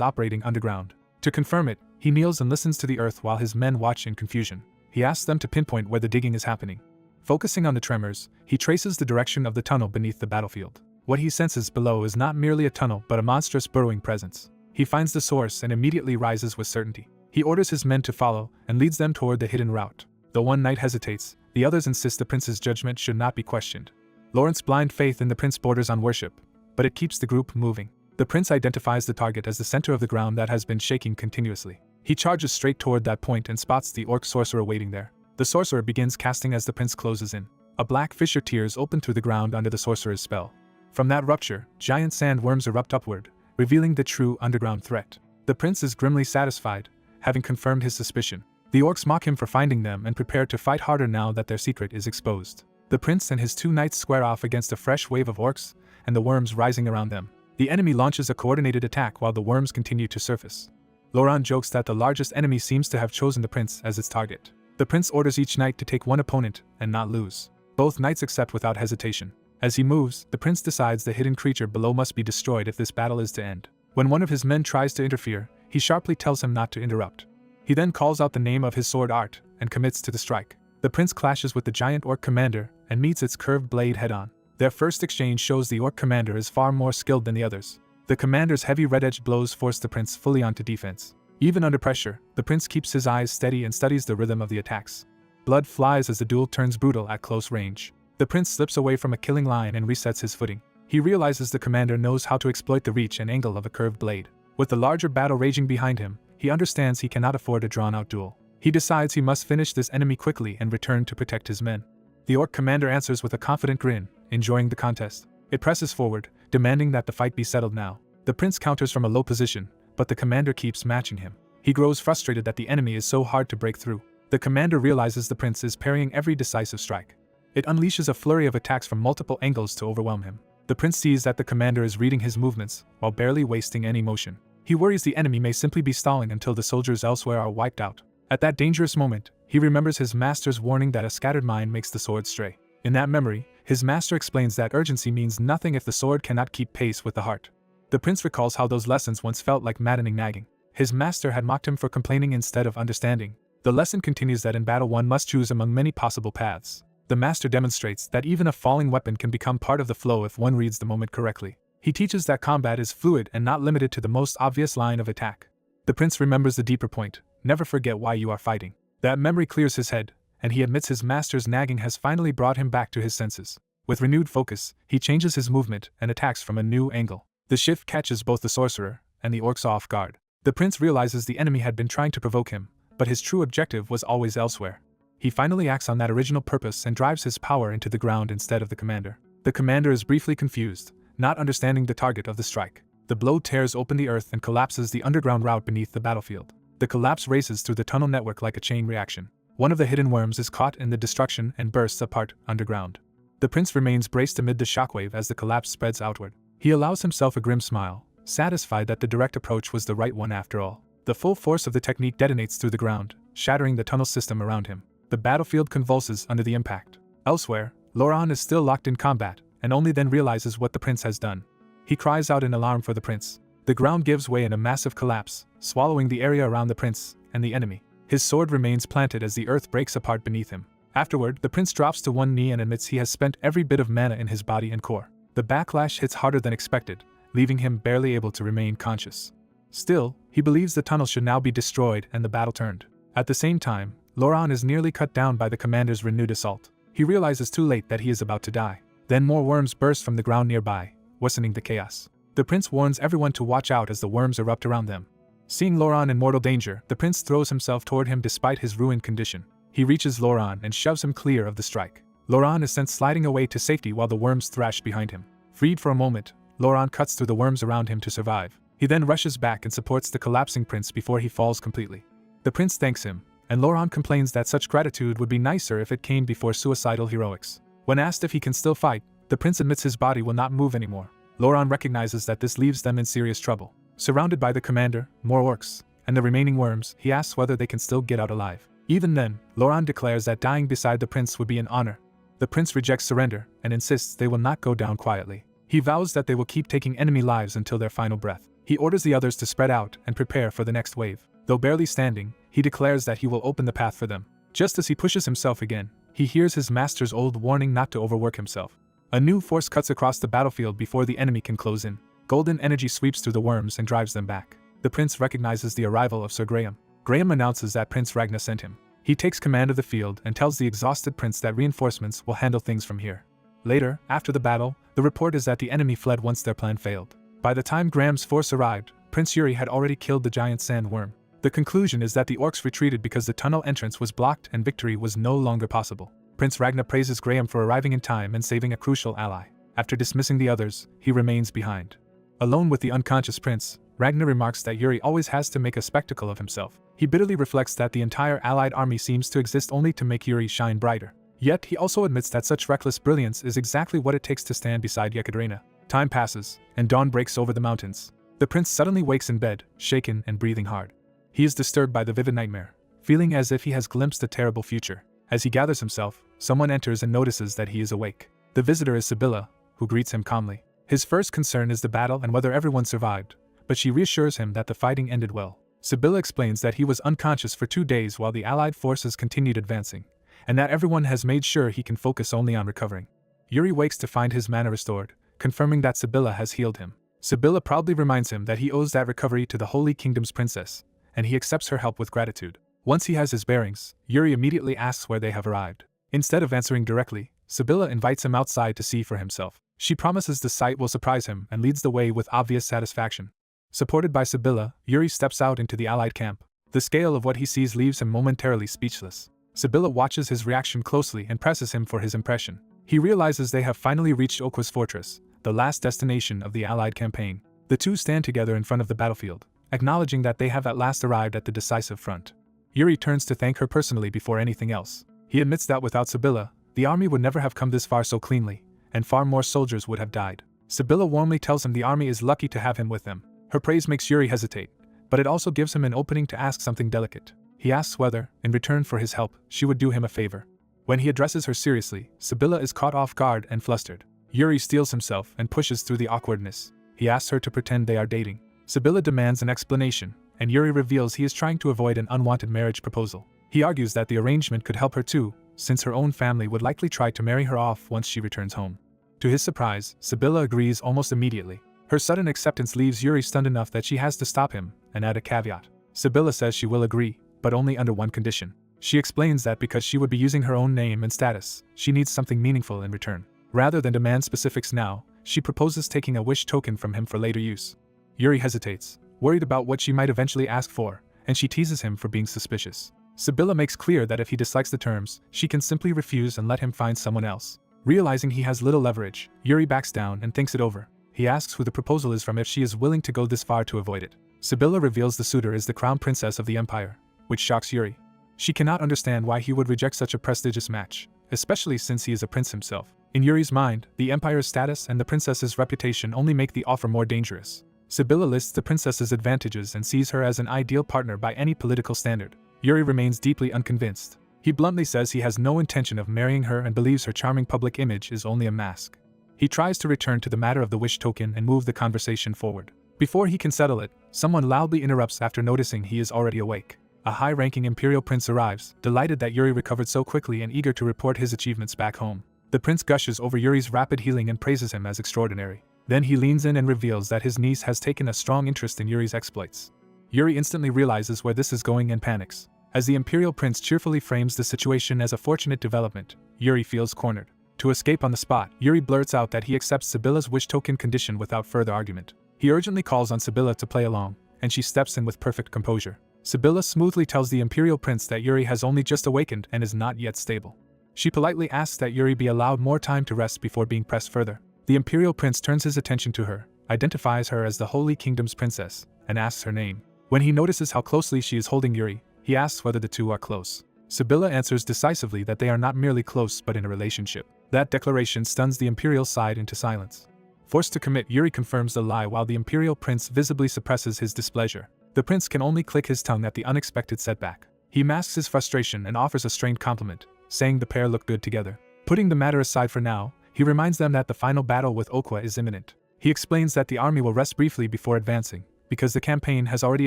operating underground. To confirm it, he kneels and listens to the earth while his men watch in confusion. He asks them to pinpoint where the digging is happening. Focusing on the tremors, he traces the direction of the tunnel beneath the battlefield. What he senses below is not merely a tunnel but a monstrous burrowing presence. He finds the source and immediately rises with certainty. He orders his men to follow and leads them toward the hidden route. Though one knight hesitates, the others insist the prince's judgment should not be questioned. Laurent's blind faith in the prince borders on worship, but it keeps the group moving. The prince identifies the target as the center of the ground that has been shaking continuously. He charges straight toward that point and spots the orc sorcerer waiting there. The sorcerer begins casting as the prince closes in. A black fissure tears open through the ground under the sorcerer's spell. From that rupture, giant sandworms erupt upward, revealing the true underground threat. The prince is grimly satisfied, having confirmed his suspicion. The orcs mock him for finding them and prepare to fight harder now that their secret is exposed. The prince and his two knights square off against a fresh wave of orcs and the worms rising around them. The enemy launches a coordinated attack while the worms continue to surface. Laurent jokes that the largest enemy seems to have chosen the prince as its target. The prince orders each knight to take one opponent and not lose. Both knights accept without hesitation. As he moves, the prince decides the hidden creature below must be destroyed if this battle is to end. When one of his men tries to interfere, he sharply tells him not to interrupt. He then calls out the name of his sword art and commits to the strike. The prince clashes with the giant orc commander and meets its curved blade head-on. Their first exchange shows the orc commander is far more skilled than the others. The commander's heavy red-edged blows force the prince fully onto defense. Even under pressure, the prince keeps his eyes steady and studies the rhythm of the attacks. Blood flies as the duel turns brutal at close range. The prince slips away from a killing line and resets his footing. He realizes the commander knows how to exploit the reach and angle of a curved blade. With the larger battle raging behind him, he understands he cannot afford a drawn-out duel. He decides he must finish this enemy quickly and return to protect his men. The orc commander answers with a confident grin, enjoying the contest. It presses forward, demanding that the fight be settled now. The prince counters from a low position, but the commander keeps matching him. He grows frustrated that the enemy is so hard to break through. The commander realizes the prince is parrying every decisive strike. It unleashes a flurry of attacks from multiple angles to overwhelm him. The prince sees that the commander is reading his movements, while barely wasting any motion. He worries the enemy may simply be stalling until the soldiers elsewhere are wiped out. At that dangerous moment, he remembers his master's warning that a scattered mind makes the sword stray. In that memory, his master explains that urgency means nothing if the sword cannot keep pace with the heart. The prince recalls how those lessons once felt like maddening nagging. His master had mocked him for complaining instead of understanding. The lesson continues that in battle one must choose among many possible paths. The master demonstrates that even a falling weapon can become part of the flow if one reads the moment correctly. He teaches that combat is fluid and not limited to the most obvious line of attack. The prince remembers the deeper point: never forget why you are fighting. That memory clears his head, and he admits his master's nagging has finally brought him back to his senses. With renewed focus, he changes his movement and attacks from a new angle. The shift catches both the sorcerer and the orcs off guard. The prince realizes the enemy had been trying to provoke him, but his true objective was always elsewhere. He finally acts on that original purpose and drives his power into the ground instead of the commander. The commander is briefly confused, not understanding the target of the strike. The blow tears open the earth and collapses the underground route beneath the battlefield. The collapse races through the tunnel network like a chain reaction. One of the hidden worms is caught in the destruction and bursts apart underground. The prince remains braced amid the shockwave as the collapse spreads outward. He allows himself a grim smile, satisfied that the direct approach was the right one after all. The full force of the technique detonates through the ground, shattering the tunnel system around him. The battlefield convulses under the impact. Elsewhere, Laurent is still locked in combat, and only then realizes what the prince has done. He cries out in alarm for the prince. The ground gives way in a massive collapse, swallowing the area around the prince and the enemy. His sword remains planted as the earth breaks apart beneath him. Afterward, the prince drops to one knee and admits he has spent every bit of mana in his body and core. The backlash hits harder than expected, leaving him barely able to remain conscious. Still, he believes the tunnel should now be destroyed and the battle turned. At the same time, Laurent is nearly cut down by the commander's renewed assault. He realizes too late that he is about to die. Then more worms burst from the ground nearby, worsening the chaos. The prince warns everyone to watch out as the worms erupt around them. Seeing Laurent in mortal danger, the prince throws himself toward him despite his ruined condition. He reaches Laurent and shoves him clear of the strike. Laurent is sent sliding away to safety while the worms thrash behind him. Freed for a moment, Laurent cuts through the worms around him to survive. He then rushes back and supports the collapsing prince before he falls completely. The prince thanks him, and Laurent complains that such gratitude would be nicer if it came before suicidal heroics. When asked if he can still fight, the prince admits his body will not move anymore. Laurent recognizes that this leaves them in serious trouble. Surrounded by the commander, more orcs, and the remaining worms, he asks whether they can still get out alive. Even then, Laurent declares that dying beside the prince would be an honor. The prince rejects surrender and insists they will not go down quietly. He vows that they will keep taking enemy lives until their final breath. He orders the others to spread out and prepare for the next wave. Though barely standing, he declares that he will open the path for them. Just as he pushes himself again, he hears his master's old warning not to overwork himself. A new force cuts across the battlefield before the enemy can close in. Golden energy sweeps through the worms and drives them back. The prince recognizes the arrival of Sir Graham. Graham announces that Prince Ragnar sent him. He takes command of the field and tells the exhausted prince that reinforcements will handle things from here. Later, after the battle, the report is that the enemy fled once their plan failed. By the time Graham's force arrived, Prince Yuri had already killed the giant sandworm. The conclusion is that the orcs retreated because the tunnel entrance was blocked and victory was no longer possible. Prince Ragnar praises Graham for arriving in time and saving a crucial ally. After dismissing the others, he remains behind. Alone with the unconscious prince, Ragnar remarks that Yuri always has to make a spectacle of himself. He bitterly reflects that the entire allied army seems to exist only to make Yuri shine brighter. Yet he also admits that such reckless brilliance is exactly what it takes to stand beside Yekaterina. Time passes, and dawn breaks over the mountains. The prince suddenly wakes in bed, shaken and breathing hard. He is disturbed by the vivid nightmare, feeling as if he has glimpsed a terrible future. As he gathers himself, someone enters and notices that he is awake. The visitor is Sibylla, who greets him calmly. His first concern is the battle and whether everyone survived, but she reassures him that the fighting ended well. Sibylla explains that he was unconscious for 2 days while the allied forces continued advancing, and that everyone has made sure he can focus only on recovering. Yuri wakes to find his mana restored, confirming that Sibylla has healed him. Sibylla proudly reminds him that he owes that recovery to the Holy Kingdom's princess, and he accepts her help with gratitude. Once he has his bearings, Yuri immediately asks where they have arrived. Instead of answering directly, Sibylla invites him outside to see for himself. She promises the sight will surprise him and leads the way with obvious satisfaction. Supported by Sibylla, Yuri steps out into the allied camp. The scale of what he sees leaves him momentarily speechless. Sibylla watches his reaction closely and presses him for his impression. He realizes they have finally reached Okwa's fortress, the last destination of the allied campaign. The two stand together in front of the battlefield, acknowledging that they have at last arrived at the decisive front. Yuri turns to thank her personally before anything else. He admits that without Sibylla, the army would never have come this far so cleanly, and far more soldiers would have died. Sibylla warmly tells him the army is lucky to have him with them. Her praise makes Yuri hesitate, but it also gives him an opening to ask something delicate. He asks whether, in return for his help, she would do him a favor. When he addresses her seriously, Sibylla is caught off guard and flustered. Yuri steels himself and pushes through the awkwardness. He asks her to pretend they are dating. Sibylla demands an explanation, and Yuri reveals he is trying to avoid an unwanted marriage proposal. He argues that the arrangement could help her too, since her own family would likely try to marry her off once she returns home. To his surprise, Sibylla agrees almost immediately. Her sudden acceptance leaves Yuri stunned enough that she has to stop him and add a caveat. Sibylla says she will agree, but only under one condition. She explains that because she would be using her own name and status, she needs something meaningful in return. Rather than demand specifics now, she proposes taking a wish token from him for later use. Yuri hesitates, worried about what she might eventually ask for, and she teases him for being suspicious. Sibylla makes clear that if he dislikes the terms, she can simply refuse and let him find someone else. Realizing he has little leverage, Yuri backs down and thinks it over. He asks who the proposal is from if she is willing to go this far to avoid it. Sibylla reveals the suitor is the crown princess of the empire, which shocks Yuri. She cannot understand why he would reject such a prestigious match, especially since he is a prince himself. In Yuri's mind, the empire's status and the princess's reputation only make the offer more dangerous. Sibylla lists the princess's advantages and sees her as an ideal partner by any political standard. Yuri remains deeply unconvinced. He bluntly says he has no intention of marrying her and believes her charming public image is only a mask. He tries to return to the matter of the wish token and move the conversation forward. Before he can settle it, someone loudly interrupts after noticing he is already awake. A high-ranking imperial prince arrives, delighted that Yuri recovered so quickly and eager to report his achievements back home. The prince gushes over Yuri's rapid healing and praises him as extraordinary. Then he leans in and reveals that his niece has taken a strong interest in Yuri's exploits. Yuri instantly realizes where this is going and panics. As the imperial prince cheerfully frames the situation as a fortunate development, Yuri feels cornered. To escape on the spot, Yuri blurts out that he accepts Sibylla's wish token condition without further argument. He urgently calls on Sibylla to play along, and she steps in with perfect composure. Sibylla smoothly tells the imperial prince that Yuri has only just awakened and is not yet stable. She politely asks that Yuri be allowed more time to rest before being pressed further. The imperial prince turns his attention to her, identifies her as the Holy Kingdom's princess, and asks her name. When he notices how closely she is holding Yuri, he asks whether the two are close. Sibylla answers decisively that they are not merely close but in a relationship. That declaration stuns the imperial side into silence. Forced to commit, Yuri confirms the lie while the imperial prince visibly suppresses his displeasure. The prince can only click his tongue at the unexpected setback. He masks his frustration and offers a strained compliment, saying the pair look good together. Putting the matter aside for now, he reminds them that the final battle with Okwa is imminent. He explains that the army will rest briefly before advancing, because the campaign has already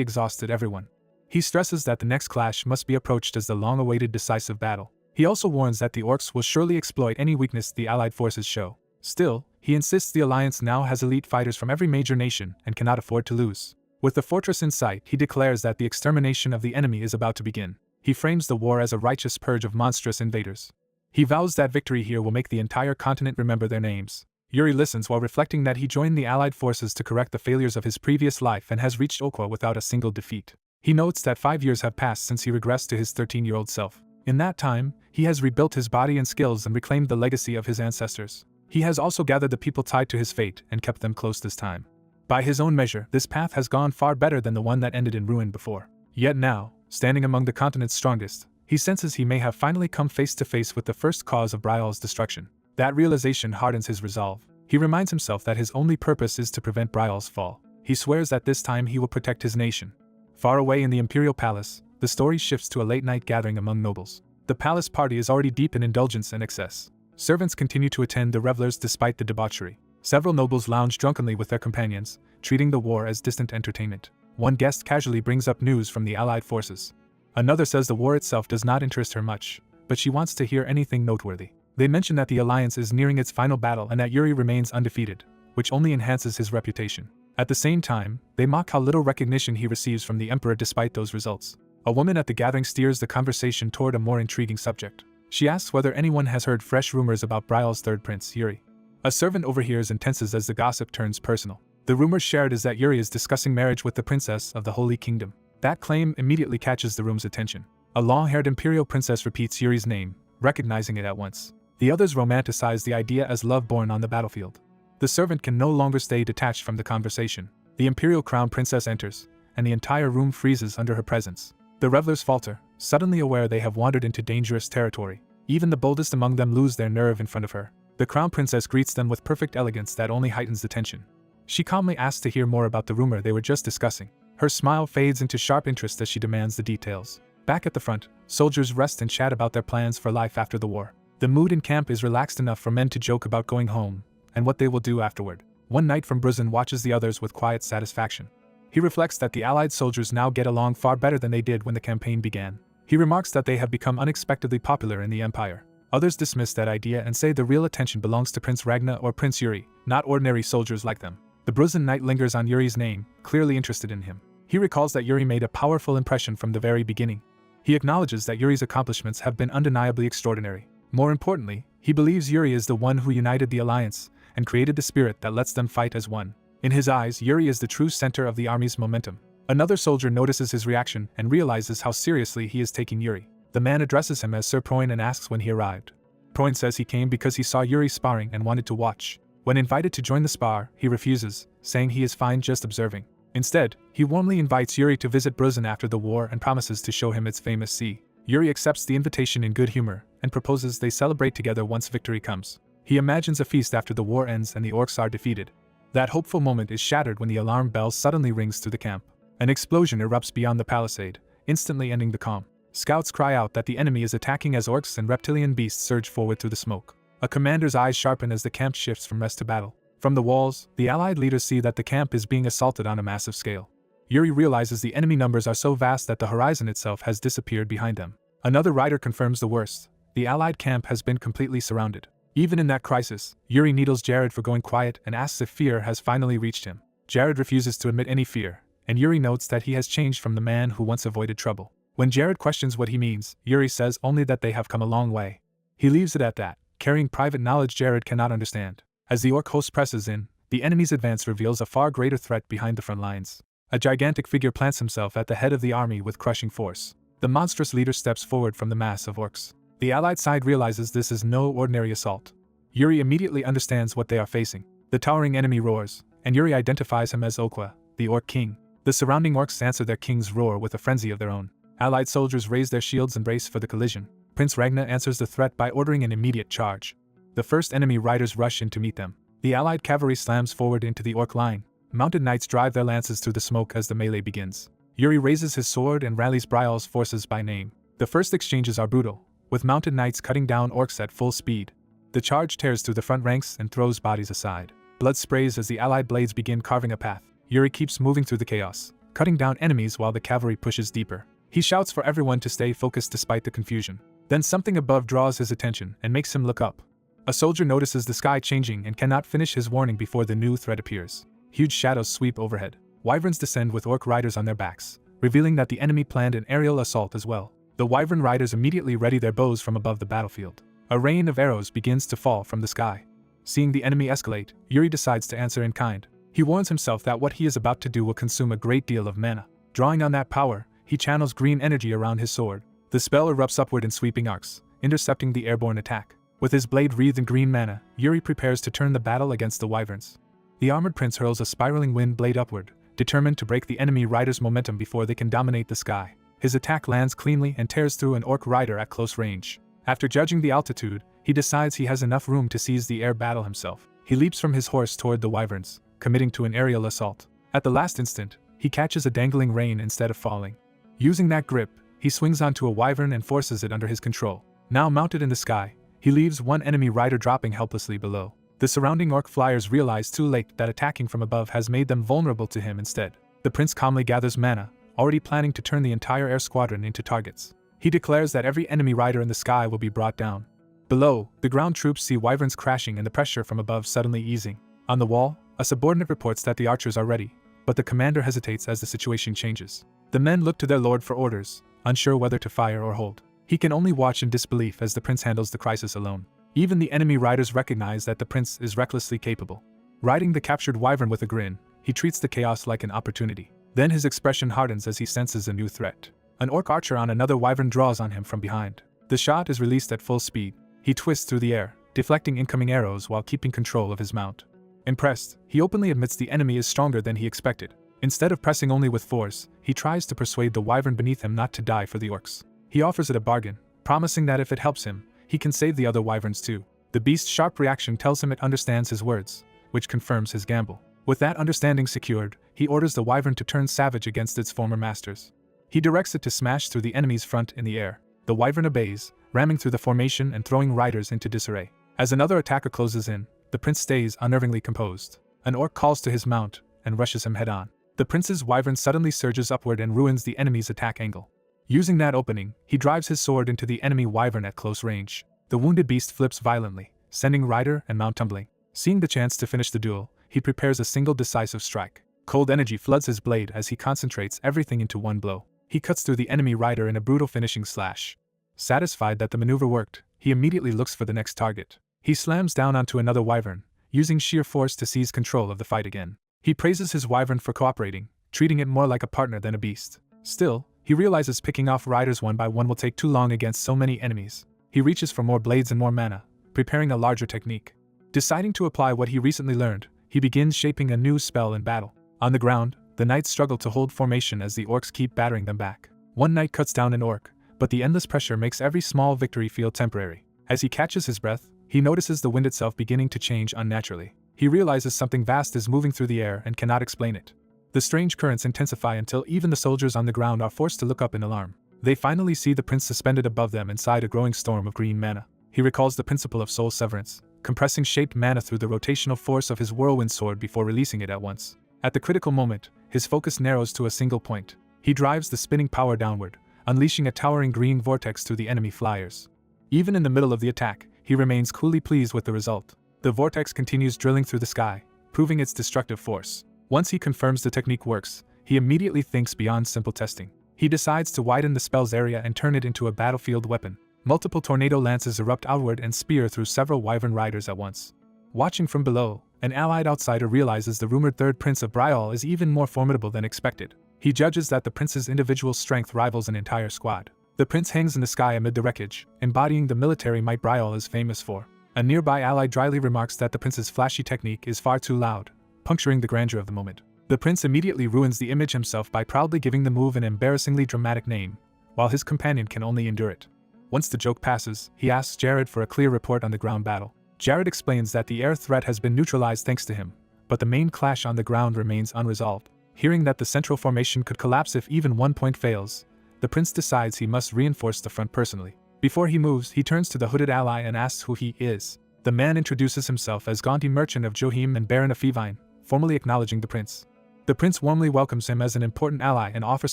exhausted everyone. He stresses that the next clash must be approached as the long-awaited decisive battle. He also warns that the orcs will surely exploit any weakness the allied forces show. Still, he insists the alliance now has elite fighters from every major nation and cannot afford to lose. With the fortress in sight, he declares that the extermination of the enemy is about to begin. He frames the war as a righteous purge of monstrous invaders. He vows that victory here will make the entire continent remember their names. Yuri listens while reflecting that he joined the allied forces to correct the failures of his previous life and has reached Okwa without a single defeat. He notes that 5 years have passed since he regressed to his 13-year-old self. In that time, he has rebuilt his body and skills and reclaimed the legacy of his ancestors. He has also gathered the people tied to his fate and kept them close this time. By his own measure, this path has gone far better than the one that ended in ruin before. Yet now, standing among the continent's strongest, he senses he may have finally come face to face with the first cause of Brial's destruction. That realization hardens his resolve. He reminds himself that his only purpose is to prevent Brial's fall. He swears that this time he will protect his nation. Far away in the imperial palace, the story shifts to a late-night gathering among nobles. The palace party is already deep in indulgence and excess. Servants continue to attend the revelers despite the debauchery. Several nobles lounge drunkenly with their companions, treating the war as distant entertainment. One guest casually brings up news from the allied forces. Another says the war itself does not interest her much, but she wants to hear anything noteworthy. They mention that the alliance is nearing its final battle and that Yuri remains undefeated, which only enhances his reputation. At the same time, they mock how little recognition he receives from the Emperor despite those results. A woman at the gathering steers the conversation toward a more intriguing subject. She asks whether anyone has heard fresh rumors about Brial's third prince, Yuri. A servant overhears and tenses as the gossip turns personal. The rumor shared is that Yuri is discussing marriage with the princess of the Holy Kingdom. That claim immediately catches the room's attention. A long-haired imperial princess repeats Yuri's name, recognizing it at once. The others romanticize the idea as love born on the battlefield. The servant can no longer stay detached from the conversation. The imperial crown princess enters, and the entire room freezes under her presence. The revelers falter, suddenly aware they have wandered into dangerous territory. Even the boldest among them lose their nerve in front of her. The crown princess greets them with perfect elegance that only heightens the tension. She calmly asks to hear more about the rumor they were just discussing. Her smile fades into sharp interest as she demands the details. Back at the front, soldiers rest and chat about their plans for life after the war. The mood in camp is relaxed enough for men to joke about going home and what they will do afterward. One knight from Bruzin watches the others with quiet satisfaction. He reflects that the allied soldiers now get along far better than they did when the campaign began. He remarks that they have become unexpectedly popular in the empire. Others dismiss that idea and say the real attention belongs to Prince Ragna or Prince Yuri, not ordinary soldiers like them. The Bruzin knight lingers on Yuri's name, clearly interested in him. He recalls that Yuri made a powerful impression from the very beginning. He acknowledges that Yuri's accomplishments have been undeniably extraordinary. More importantly, he believes Yuri is the one who united the alliance and created the spirit that lets them fight as one. In his eyes, Yuri is the true center of the army's momentum. Another soldier notices his reaction and realizes how seriously he is taking Yuri. The man addresses him as Sir Proin and asks when he arrived. Proin says he came because he saw Yuri sparring and wanted to watch. When invited to join the spar, he refuses, saying he is fine just observing. Instead, he warmly invites Yuri to visit Bruzin after the war and promises to show him its famous sea. Yuri accepts the invitation in good humor and proposes they celebrate together once victory comes. He imagines a feast after the war ends and the orcs are defeated. That hopeful moment is shattered when the alarm bell suddenly rings through the camp. An explosion erupts beyond the palisade, instantly ending the calm. Scouts cry out that the enemy is attacking as orcs and reptilian beasts surge forward through the smoke. A commander's eyes sharpen as the camp shifts from rest to battle. From the walls, the allied leaders see that the camp is being assaulted on a massive scale. Yuri realizes the enemy numbers are so vast that the horizon itself has disappeared behind them. Another rider confirms the worst. The allied camp has been completely surrounded. Even in that crisis, Yuri needles Jared for going quiet and asks if fear has finally reached him. Jared refuses to admit any fear, and Yuri notes that he has changed from the man who once avoided trouble. When Jared questions what he means, Yuri says only that they have come a long way. He leaves it at that, carrying private knowledge Jared cannot understand. As the orc host presses in, the enemy's advance reveals a far greater threat behind the front lines. A gigantic figure plants himself at the head of the army with crushing force. The monstrous leader steps forward from the mass of orcs. The allied side realizes this is no ordinary assault. Yuri immediately understands what they are facing. The towering enemy roars, and Yuri identifies him as Okwa, the orc king. The surrounding orcs answer their king's roar with a frenzy of their own. Allied soldiers raise their shields and brace for the collision. Prince Ragna answers the threat by ordering an immediate charge. The first enemy riders rush in to meet them. The allied cavalry slams forward into the orc line. Mounted knights drive their lances through the smoke as the melee begins. Yuri raises his sword and rallies Brial's forces by name. The first exchanges are brutal, with mounted knights cutting down orcs at full speed. The charge tears through the front ranks and throws bodies aside. Blood sprays as the allied blades begin carving a path. Yuri keeps moving through the chaos, cutting down enemies while the cavalry pushes deeper. He shouts for everyone to stay focused despite the confusion. Then something above draws his attention and makes him look up. A soldier notices the sky changing and cannot finish his warning before the new threat appears. Huge shadows sweep overhead. Wyverns descend with orc riders on their backs, revealing that the enemy planned an aerial assault as well. The wyvern riders immediately ready their bows from above the battlefield. A rain of arrows begins to fall from the sky. Seeing the enemy escalate, Yuri decides to answer in kind. He warns himself that what he is about to do will consume a great deal of mana. Drawing on that power, he channels green energy around his sword. The spell erupts upward in sweeping arcs, intercepting the airborne attack. With his blade wreathed in green mana, Yuri prepares to turn the battle against the wyverns. The armored prince hurls a spiraling wind blade upward, determined to break the enemy rider's momentum before they can dominate the sky. His attack lands cleanly and tears through an orc rider at close range. After judging the altitude, he decides he has enough room to seize the air battle himself. He leaps from his horse toward the wyverns, committing to an aerial assault. At the last instant, he catches a dangling rein instead of falling. Using that grip, he swings onto a wyvern and forces it under his control. Now mounted in the sky, he leaves one enemy rider dropping helplessly below. The surrounding orc flyers realize too late that attacking from above has made them vulnerable to him instead. The prince calmly gathers mana, already planning to turn the entire air squadron into targets. He declares that every enemy rider in the sky will be brought down. Below, the ground troops see wyverns crashing and the pressure from above suddenly easing. On the wall, a subordinate reports that the archers are ready, but the commander hesitates as the situation changes. The men look to their lord for orders, unsure whether to fire or hold. He can only watch in disbelief as the prince handles the crisis alone. Even the enemy riders recognize that the prince is recklessly capable. Riding the captured wyvern with a grin, he treats the chaos like an opportunity. Then his expression hardens as he senses a new threat. An orc archer on another wyvern draws on him from behind. The shot is released at full speed. He twists through the air, deflecting incoming arrows while keeping control of his mount. Impressed, he openly admits the enemy is stronger than he expected. Instead of pressing only with force, he tries to persuade the wyvern beneath him not to die for the orcs. He offers it a bargain, promising that if it helps him, he can save the other wyverns too. The beast's sharp reaction tells him it understands his words, which confirms his gamble. With that understanding secured, he orders the wyvern to turn savage against its former masters. He directs it to smash through the enemy's front in the air. The wyvern obeys, ramming through the formation and throwing riders into disarray. As another attacker closes in, the prince stays unnervingly composed. An orc calls to his mount and rushes him head-on. The prince's wyvern suddenly surges upward and ruins the enemy's attack angle. Using that opening, he drives his sword into the enemy wyvern at close range. The wounded beast flips violently, sending rider and mount tumbling. Seeing the chance to finish the duel, he prepares a single decisive strike. Cold energy floods his blade as he concentrates everything into one blow. He cuts through the enemy rider in a brutal finishing slash. Satisfied that the maneuver worked, he immediately looks for the next target. He slams down onto another wyvern, using sheer force to seize control of the fight again. He praises his wyvern for cooperating, treating it more like a partner than a beast. Still, he realizes picking off riders one by one will take too long against so many enemies. He reaches for more blades and more mana, preparing a larger technique. Deciding to apply what he recently learned, he begins shaping a new spell in battle. On the ground, the knights struggle to hold formation as the orcs keep battering them back. One knight cuts down an orc, but the endless pressure makes every small victory feel temporary. As he catches his breath, he notices the wind itself beginning to change unnaturally. He realizes something vast is moving through the air and cannot explain it. The strange currents intensify until even the soldiers on the ground are forced to look up in alarm. They finally see the prince suspended above them inside a growing storm of green mana. He recalls the principle of soul severance, compressing shaped mana through the rotational force of his whirlwind sword before releasing it at once. At the critical moment, his focus narrows to a single point. He drives the spinning power downward, unleashing a towering green vortex through the enemy flyers. Even in the middle of the attack, he remains coolly pleased with the result. The vortex continues drilling through the sky, proving its destructive force. Once he confirms the technique works, he immediately thinks beyond simple testing. He decides to widen the spell's area and turn it into a battlefield weapon. Multiple tornado lances erupt outward and spear through several wyvern riders at once. Watching from below, an allied outsider realizes the rumored third prince of Briol is even more formidable than expected. He judges that the prince's individual strength rivals an entire squad. The prince hangs in the sky amid the wreckage, embodying the military might Briol is famous for. A nearby ally dryly remarks that the prince's flashy technique is far too loud, puncturing the grandeur of the moment. The prince immediately ruins the image himself by proudly giving the move an embarrassingly dramatic name, while his companion can only endure it. Once the joke passes, he asks Jared for a clear report on the ground battle. Jared explains that the air threat has been neutralized thanks to him, but the main clash on the ground remains unresolved. Hearing that the central formation could collapse if even one point fails, the prince decides he must reinforce the front personally. Before he moves, he turns to the hooded ally and asks who he is. The man introduces himself as Gaunty Merchant of Johim and Baron of Fevine, formally acknowledging the prince. The prince warmly welcomes him as an important ally and offers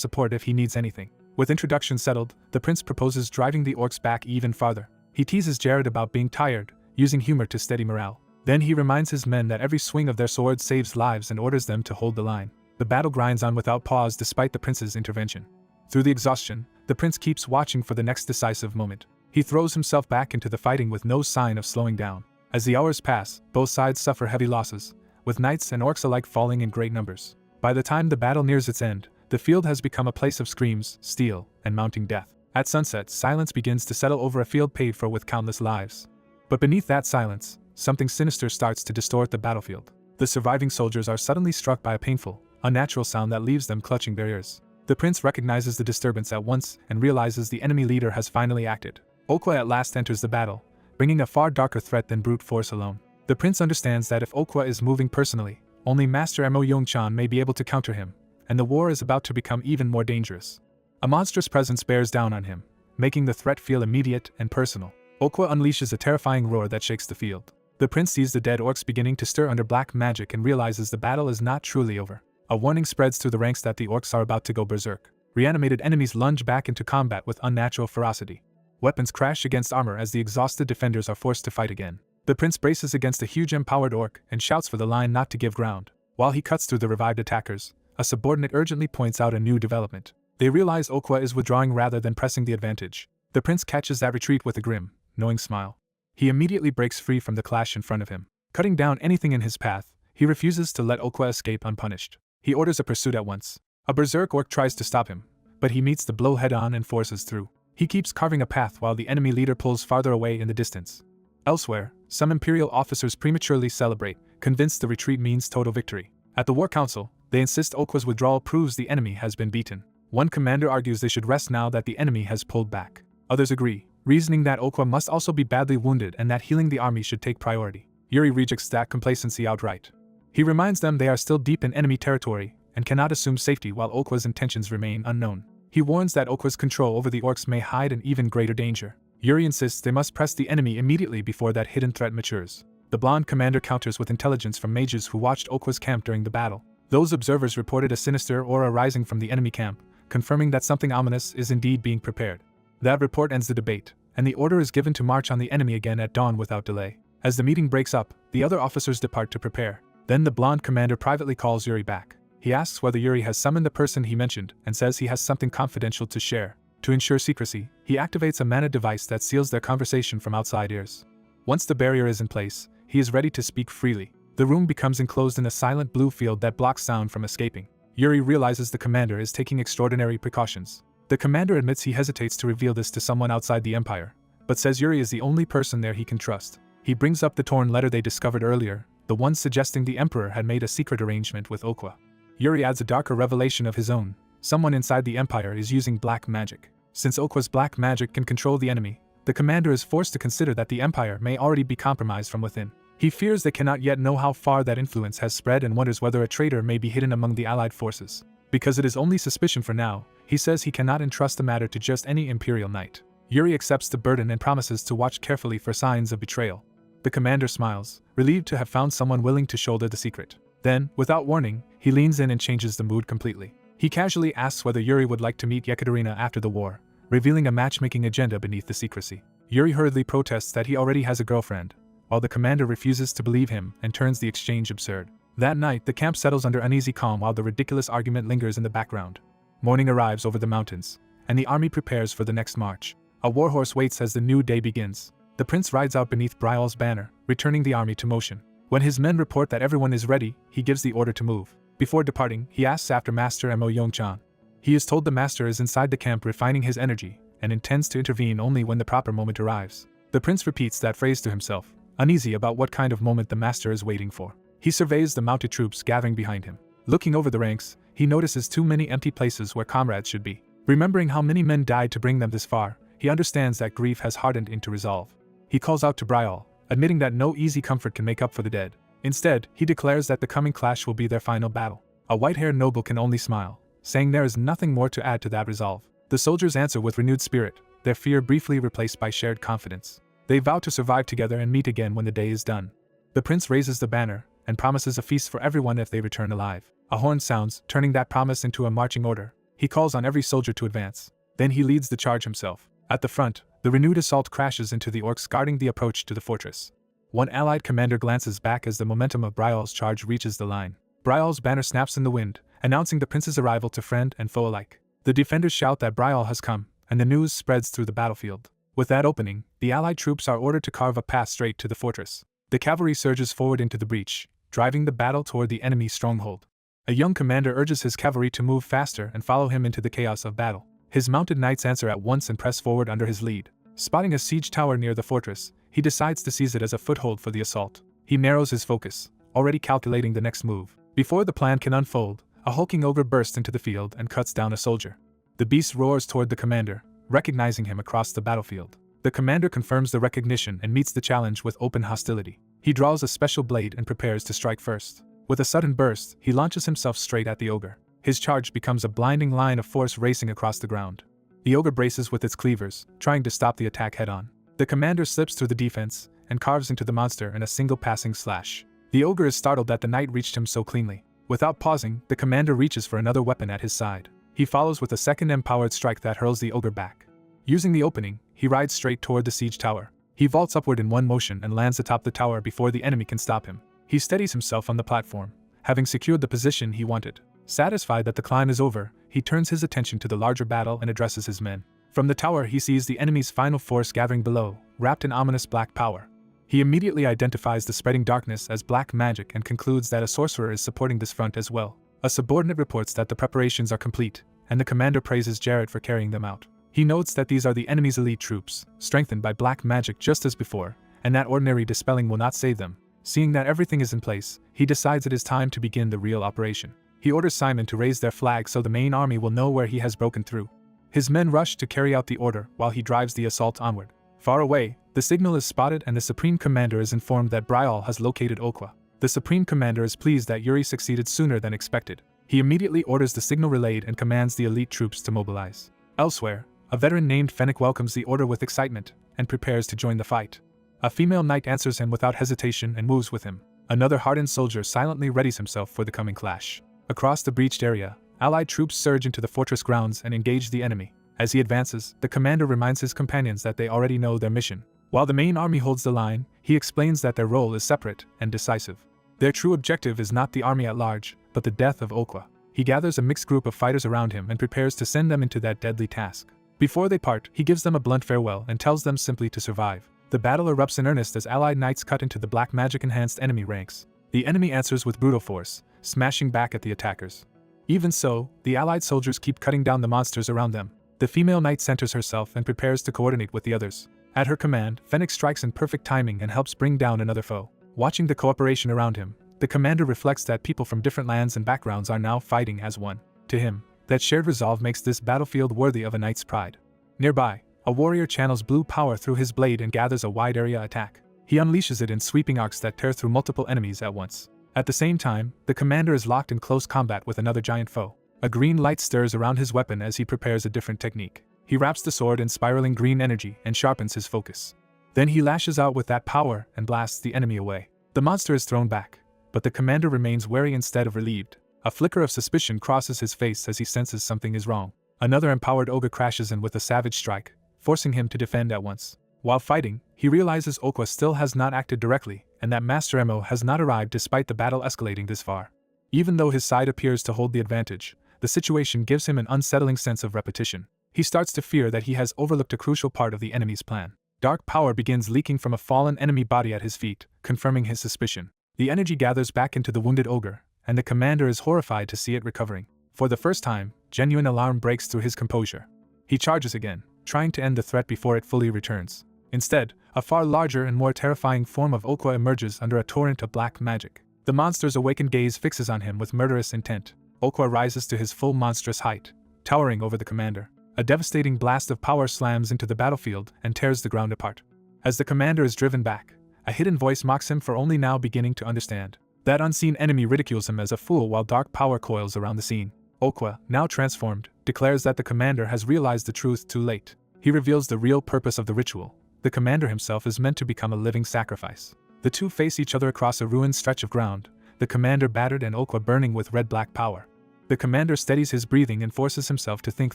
support if he needs anything. With introduction settled, the prince proposes driving the orcs back even farther. He teases Jared about being tired, using humor to steady morale. Then he reminds his men that every swing of their swords saves lives and orders them to hold the line. The battle grinds on without pause despite the prince's intervention. Through the exhaustion, the prince keeps watching for the next decisive moment. He throws himself back into the fighting with no sign of slowing down. As the hours pass, both sides suffer heavy losses, with knights and orcs alike falling in great numbers. By the time the battle nears its end, the field has become a place of screams, steel, and mounting death. At sunset, silence begins to settle over a field paid for with countless lives. But beneath that silence, something sinister starts to distort the battlefield. The surviving soldiers are suddenly struck by a painful, unnatural sound that leaves them clutching their ears. The prince recognizes the disturbance at once and realizes the enemy leader has finally acted. Okwa at last enters the battle, bringing a far darker threat than brute force alone. The prince understands that if Okwa is moving personally, only Master Mo Yongchan may be able to counter him, and the war is about to become even more dangerous. A monstrous presence bears down on him, making the threat feel immediate and personal. Okwa unleashes a terrifying roar that shakes the field. The prince sees the dead orcs beginning to stir under black magic and realizes the battle is not truly over. A warning spreads through the ranks that the orcs are about to go berserk. Reanimated enemies lunge back into combat with unnatural ferocity. Weapons crash against armor as the exhausted defenders are forced to fight again. The prince braces against a huge empowered orc and shouts for the line not to give ground. While he cuts through the revived attackers, a subordinate urgently points out a new development. They realize Okwa is withdrawing rather than pressing the advantage. The prince catches that retreat with a grim, knowing smile. He immediately breaks free from the clash in front of him. Cutting down anything in his path, he refuses to let Okwa escape unpunished. He orders a pursuit at once. A berserk orc tries to stop him, but he meets the blow head-on and forces through. He keeps carving a path while the enemy leader pulls farther away in the distance. Elsewhere, some imperial officers prematurely celebrate, convinced the retreat means total victory. At the War Council, they insist Okwa's withdrawal proves the enemy has been beaten. One commander argues they should rest now that the enemy has pulled back. Others agree, reasoning that Okwa must also be badly wounded and that healing the army should take priority. Yuri rejects that complacency outright. He reminds them they are still deep in enemy territory and cannot assume safety while Okwa's intentions remain unknown. He warns that Okwa's control over the orcs may hide an even greater danger. Yuri insists they must press the enemy immediately before that hidden threat matures. The blonde commander counters with intelligence from mages who watched Okwa's camp during the battle. Those observers reported a sinister aura rising from the enemy camp, confirming that something ominous is indeed being prepared. That report ends the debate, and the order is given to march on the enemy again at dawn without delay. As the meeting breaks up, the other officers depart to prepare. Then the blonde commander privately calls Yuri back. He asks whether Yuri has summoned the person he mentioned and says he has something confidential to share. To ensure secrecy, he activates a mana device that seals their conversation from outside ears. Once the barrier is in place, he is ready to speak freely. The room becomes enclosed in a silent blue field that blocks sound from escaping. Yuri realizes the commander is taking extraordinary precautions. The commander admits he hesitates to reveal this to someone outside the Empire, but says Yuri is the only person there he can trust. He brings up the torn letter they discovered earlier, the one suggesting the Emperor had made a secret arrangement with Okwa. Yuri adds a darker revelation of his own. Someone inside the Empire is using black magic. Since Okwa's black magic can control the enemy, the commander is forced to consider that the Empire may already be compromised from within. He fears they cannot yet know how far that influence has spread and wonders whether a traitor may be hidden among the allied forces. Because it is only suspicion for now, he says he cannot entrust the matter to just any Imperial knight. Yuri accepts the burden and promises to watch carefully for signs of betrayal. The commander smiles, relieved to have found someone willing to shoulder the secret. Then, without warning, he leans in and changes the mood completely. He casually asks whether Yuri would like to meet Yekaterina after the war, revealing a matchmaking agenda beneath the secrecy. Yuri hurriedly protests that he already has a girlfriend, while the commander refuses to believe him and turns the exchange absurd. That night, the camp settles under uneasy calm while the ridiculous argument lingers in the background. Morning arrives over the mountains, and the army prepares for the next march. A warhorse waits as the new day begins. The prince rides out beneath Bryal's banner, returning the army to motion. When his men report that everyone is ready, he gives the order to move. Before departing, he asks after Master Mo Yongchan. He is told the master is inside the camp refining his energy, and intends to intervene only when the proper moment arrives. The prince repeats that phrase to himself, uneasy about what kind of moment the master is waiting for. He surveys the mounted troops gathering behind him. Looking over the ranks, he notices too many empty places where comrades should be. Remembering how many men died to bring them this far, he understands that grief has hardened into resolve. He calls out to Bryal, admitting that no easy comfort can make up for the dead. Instead, he declares that the coming clash will be their final battle. A white-haired noble can only smile, saying there is nothing more to add to that resolve. The soldiers answer with renewed spirit, their fear briefly replaced by shared confidence. They vow to survive together and meet again when the day is done. The prince raises the banner and promises a feast for everyone if they return alive. A horn sounds, turning that promise into a marching order. He calls on every soldier to advance. Then he leads the charge himself. At the front, the renewed assault crashes into the orcs guarding the approach to the fortress. One allied commander glances back as the momentum of Bryal's charge reaches the line. Bryal's banner snaps in the wind, announcing the prince's arrival to friend and foe alike. The defenders shout that Bryal has come, and the news spreads through the battlefield. With that opening, the allied troops are ordered to carve a path straight to the fortress. The cavalry surges forward into the breach, driving the battle toward the enemy's stronghold. A young commander urges his cavalry to move faster and follow him into the chaos of battle. His mounted knights answer at once and press forward under his lead. Spotting a siege tower near the fortress, he decides to seize it as a foothold for the assault. He narrows his focus, already calculating the next move. Before the plan can unfold, a hulking ogre bursts into the field and cuts down a soldier. The beast roars toward the commander, recognizing him across the battlefield. The commander confirms the recognition and meets the challenge with open hostility. He draws a special blade and prepares to strike first. With a sudden burst, he launches himself straight at the ogre. His charge becomes a blinding line of force racing across the ground. The ogre braces with its cleavers, trying to stop the attack head-on. The commander slips through the defense and carves into the monster in a single passing slash. The ogre is startled that the knight reached him so cleanly. Without pausing, the commander reaches for another weapon at his side. He follows with a second empowered strike that hurls the ogre back. Using the opening, he rides straight toward the siege tower. He vaults upward in one motion and lands atop the tower before the enemy can stop him. He steadies himself on the platform, having secured the position he wanted. Satisfied that the climb is over, he turns his attention to the larger battle and addresses his men. From the tower he sees the enemy's final force gathering below, wrapped in ominous black power. He immediately identifies the spreading darkness as black magic and concludes that a sorcerer is supporting this front as well. A subordinate reports that the preparations are complete, and the commander praises Jared for carrying them out. He notes that these are the enemy's elite troops, strengthened by black magic just as before, and that ordinary dispelling will not save them. Seeing that everything is in place, he decides it is time to begin the real operation. He orders Simon to raise their flag so the main army will know where he has broken through. His men rush to carry out the order while he drives the assault onward. Far away, the signal is spotted and the Supreme Commander is informed that Brial has located Okwa. The Supreme Commander is pleased that Yuri succeeded sooner than expected. He immediately orders the signal relayed and commands the elite troops to mobilize. Elsewhere, a veteran named Fennec welcomes the order with excitement and prepares to join the fight. A female knight answers him without hesitation and moves with him. Another hardened soldier silently readies himself for the coming clash. Across the breached area, Allied troops surge into the fortress grounds and engage the enemy. As he advances, the commander reminds his companions that they already know their mission. While the main army holds the line, he explains that their role is separate and decisive. Their true objective is not the army at large, but the death of Okwa. He gathers a mixed group of fighters around him and prepares to send them into that deadly task. Before they part, he gives them a blunt farewell and tells them simply to survive. The battle erupts in earnest as Allied knights cut into the black magic-enhanced enemy ranks. The enemy answers with brutal force, smashing back at the attackers. Even so, the Allied soldiers keep cutting down the monsters around them. The female knight centers herself and prepares to coordinate with the others. At her command, Fennec strikes in perfect timing and helps bring down another foe. Watching the cooperation around him, the commander reflects that people from different lands and backgrounds are now fighting as one. To him, that shared resolve makes this battlefield worthy of a knight's pride. Nearby, a warrior channels blue power through his blade and gathers a wide area attack. He unleashes it in sweeping arcs that tear through multiple enemies at once. At the same time, the commander is locked in close combat with another giant foe. A green light stirs around his weapon as he prepares a different technique. He wraps the sword in spiraling green energy and sharpens his focus. Then he lashes out with that power and blasts the enemy away. The monster is thrown back, but the commander remains wary instead of relieved. A flicker of suspicion crosses his face as he senses something is wrong. Another empowered ogre crashes in with a savage strike, forcing him to defend at once. While fighting, he realizes Okwa still has not acted directly, and that Master Emo has not arrived despite the battle escalating this far. Even though his side appears to hold the advantage, the situation gives him an unsettling sense of repetition. He starts to fear that he has overlooked a crucial part of the enemy's plan. Dark power begins leaking from a fallen enemy body at his feet, confirming his suspicion. The energy gathers back into the wounded ogre, and the commander is horrified to see it recovering. For the first time, genuine alarm breaks through his composure. He charges again, trying to end the threat before it fully returns. Instead, a far larger and more terrifying form of Okwa emerges under a torrent of black magic. The monster's awakened gaze fixes on him with murderous intent. Okwa rises to his full monstrous height, towering over the commander. A devastating blast of power slams into the battlefield and tears the ground apart. As the commander is driven back, a hidden voice mocks him for only now beginning to understand. That unseen enemy ridicules him as a fool while dark power coils around the scene. Okwa, now transformed, declares that the commander has realized the truth too late. He reveals the real purpose of the ritual. The commander himself is meant to become a living sacrifice. The two face each other across a ruined stretch of ground, the commander battered and Okwa burning with red-black power. The commander steadies his breathing and forces himself to think